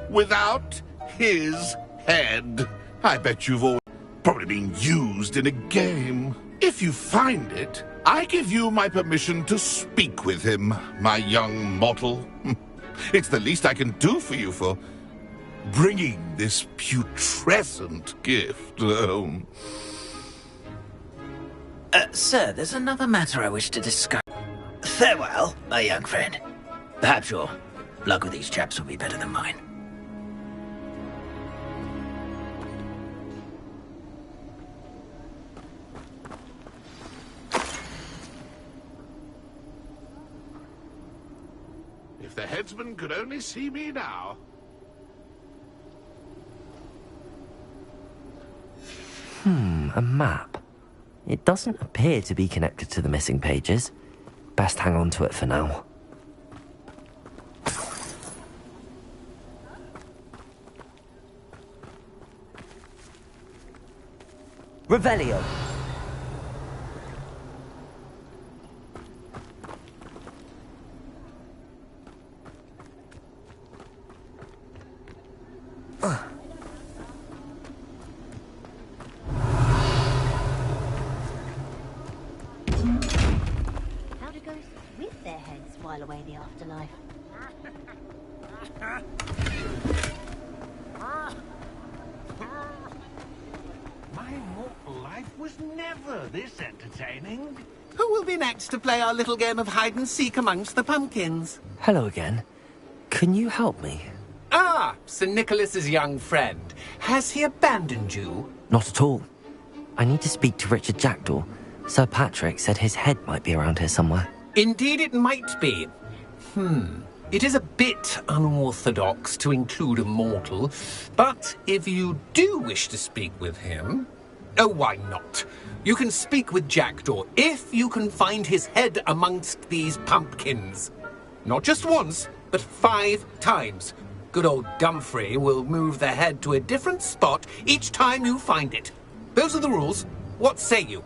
Without his head. I bet you've all probably been used in a game. If you find it, I give you my permission to speak with him, my young mortal. It's the least I can do for you for bringing this putrescent gift home. Sir, there's another matter I wish to discuss. Farewell, my young friend. Perhaps your luck with these chaps will be better than mine. If the headsman could only see me now. A map. It doesn't appear to be connected to the missing pages. Best hang on to it for now. Revelio. How do ghosts with their heads while away the afterlife? My mortal life was never this entertaining. Who will be next to play our little game of hide and seek amongst the pumpkins? Hello again. Can you help me? Ah, Sir Nicholas's young friend. Has he abandoned you? Not at all. I need to speak to Richard Jackdaw. Sir Patrick said his head might be around here somewhere. Indeed it might be. It is a bit unorthodox to include a mortal, but if you do wish to speak with him... Oh, why not? You can speak with Jackdaw if you can find his head amongst these pumpkins. Not just once, but 5 times. Good old Dumfrey will move the head to a different spot each time you find it. Those are the rules. What say you?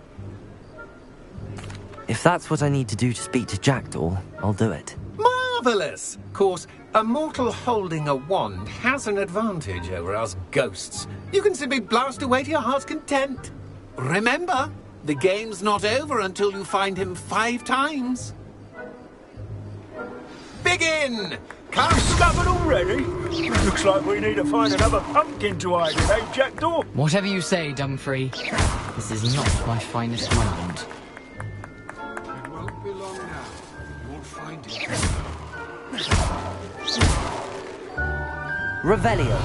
If that's what I need to do to speak to Jackdaw, I'll do it. Marvellous! Of course, a mortal holding a wand has an advantage over us ghosts. You can simply blast away to your heart's content. Remember, the game's not over until you find him 5 times. Begin! Can't stop it already? Looks like we need to find another pumpkin to hide in, eh, Jackdaw? Whatever you say, Dumfrey. This is not my finest moment. It won't be long now. You'll find it. Revelio.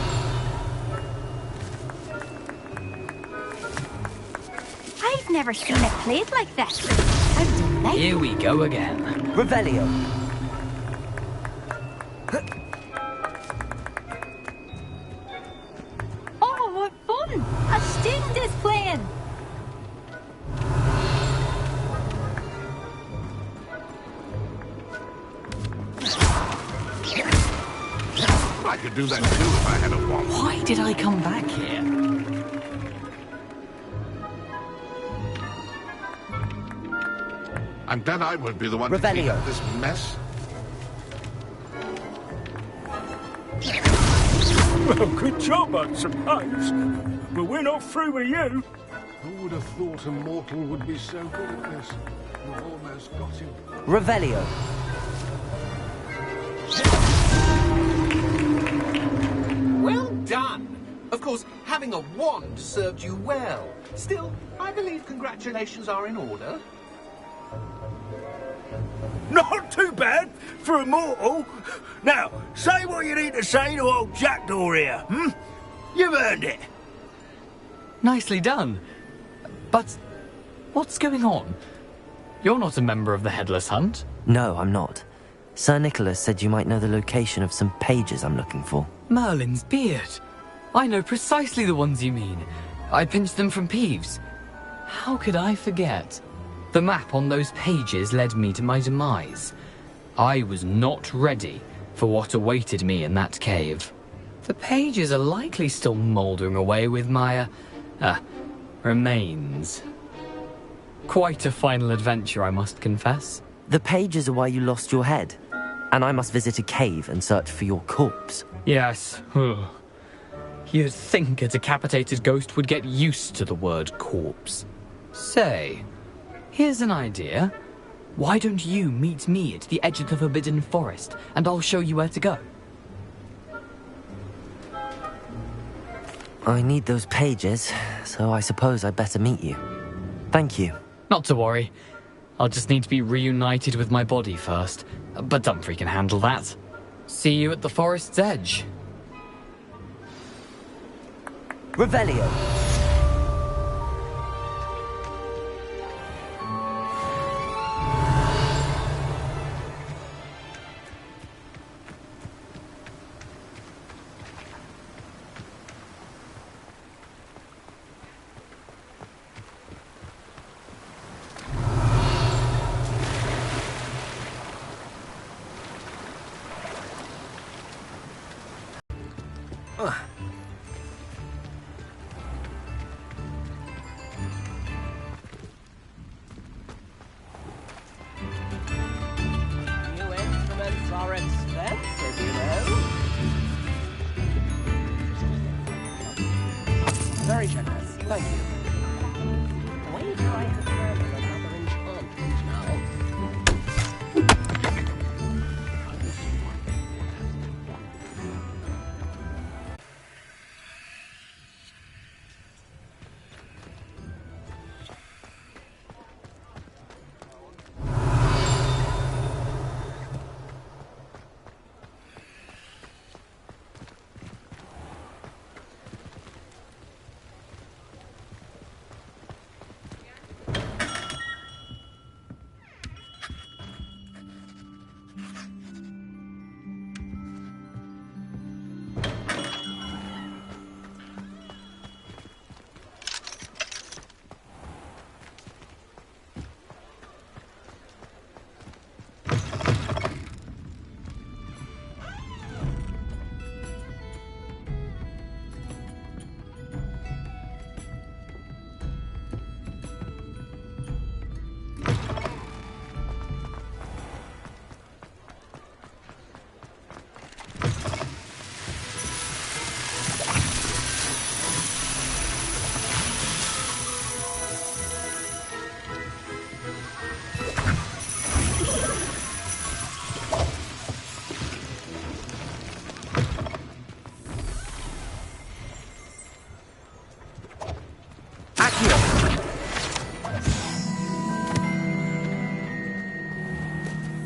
I've never seen it played like this. How delightful. Here we go again. Revelio. Oh, what fun! A student is playing. I could do that too if I had a wand. Why did I come back here? I'm glad I won't be the one to Revelio. clean up this mess. Well, good job, I suppose. But we're not through with you. Who would have thought a mortal would be so good at this? You've almost got him. Revelio. Well done! Of course, having a wand served you well. Still, I believe congratulations are in order. Not too bad for a mortal. Now, say what you need to say to old Jackdaw here, You've earned it. Nicely done. But what's going on? You're not a member of the Headless Hunt. No, I'm not. Sir Nicholas said you might know the location of some pages I'm looking for. Merlin's beard. I know precisely the ones you mean. I pinched them from Peeves. How could I forget? The map on those pages led me to my demise. I was not ready for what awaited me in that cave. The pages are likely still mouldering away with my, remains. Quite a final adventure, I must confess. The pages are why you lost your head, and I must visit a cave and search for your corpse. Yes. You'd think a decapitated ghost would get used to the word corpse. Say, here's an idea. Why don't you meet me at the edge of the Forbidden Forest, and I'll show you where to go? I need those pages, so I suppose I'd better meet you. Thank you. Not to worry. I'll just need to be reunited with my body first. But Dumfrey can handle that. See you at the forest's edge. Revelio. New instruments are expensive, you know. Very generous. Thank you. We try to further another enchantment now.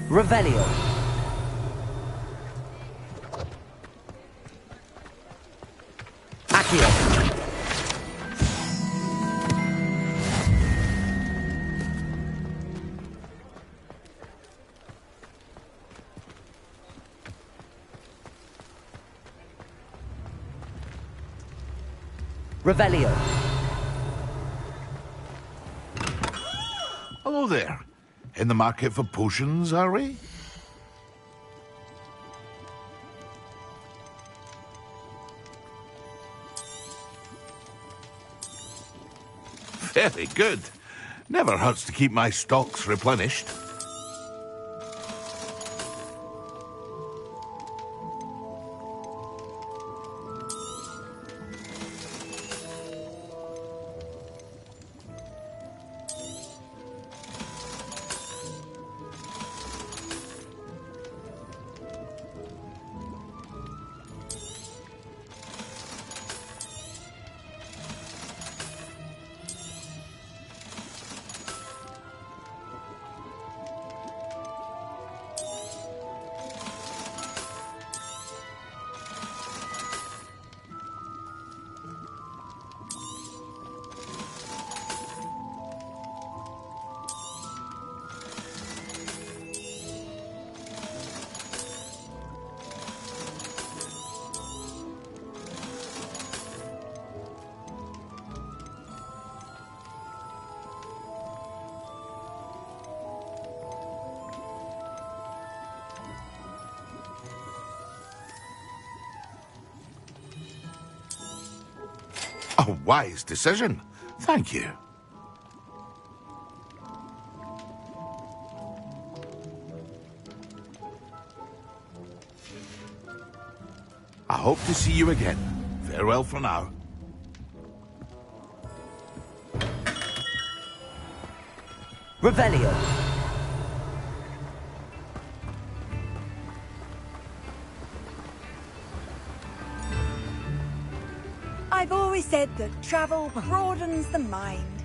Revelio. Accio. Revelio. Hello there. In the market for potions, are we? Very good. Never hurts to keep my stocks replenished. A wise decision. Thank you. I hope to see you again. Farewell for now. Revelio. I've always said that travel broadens the mind.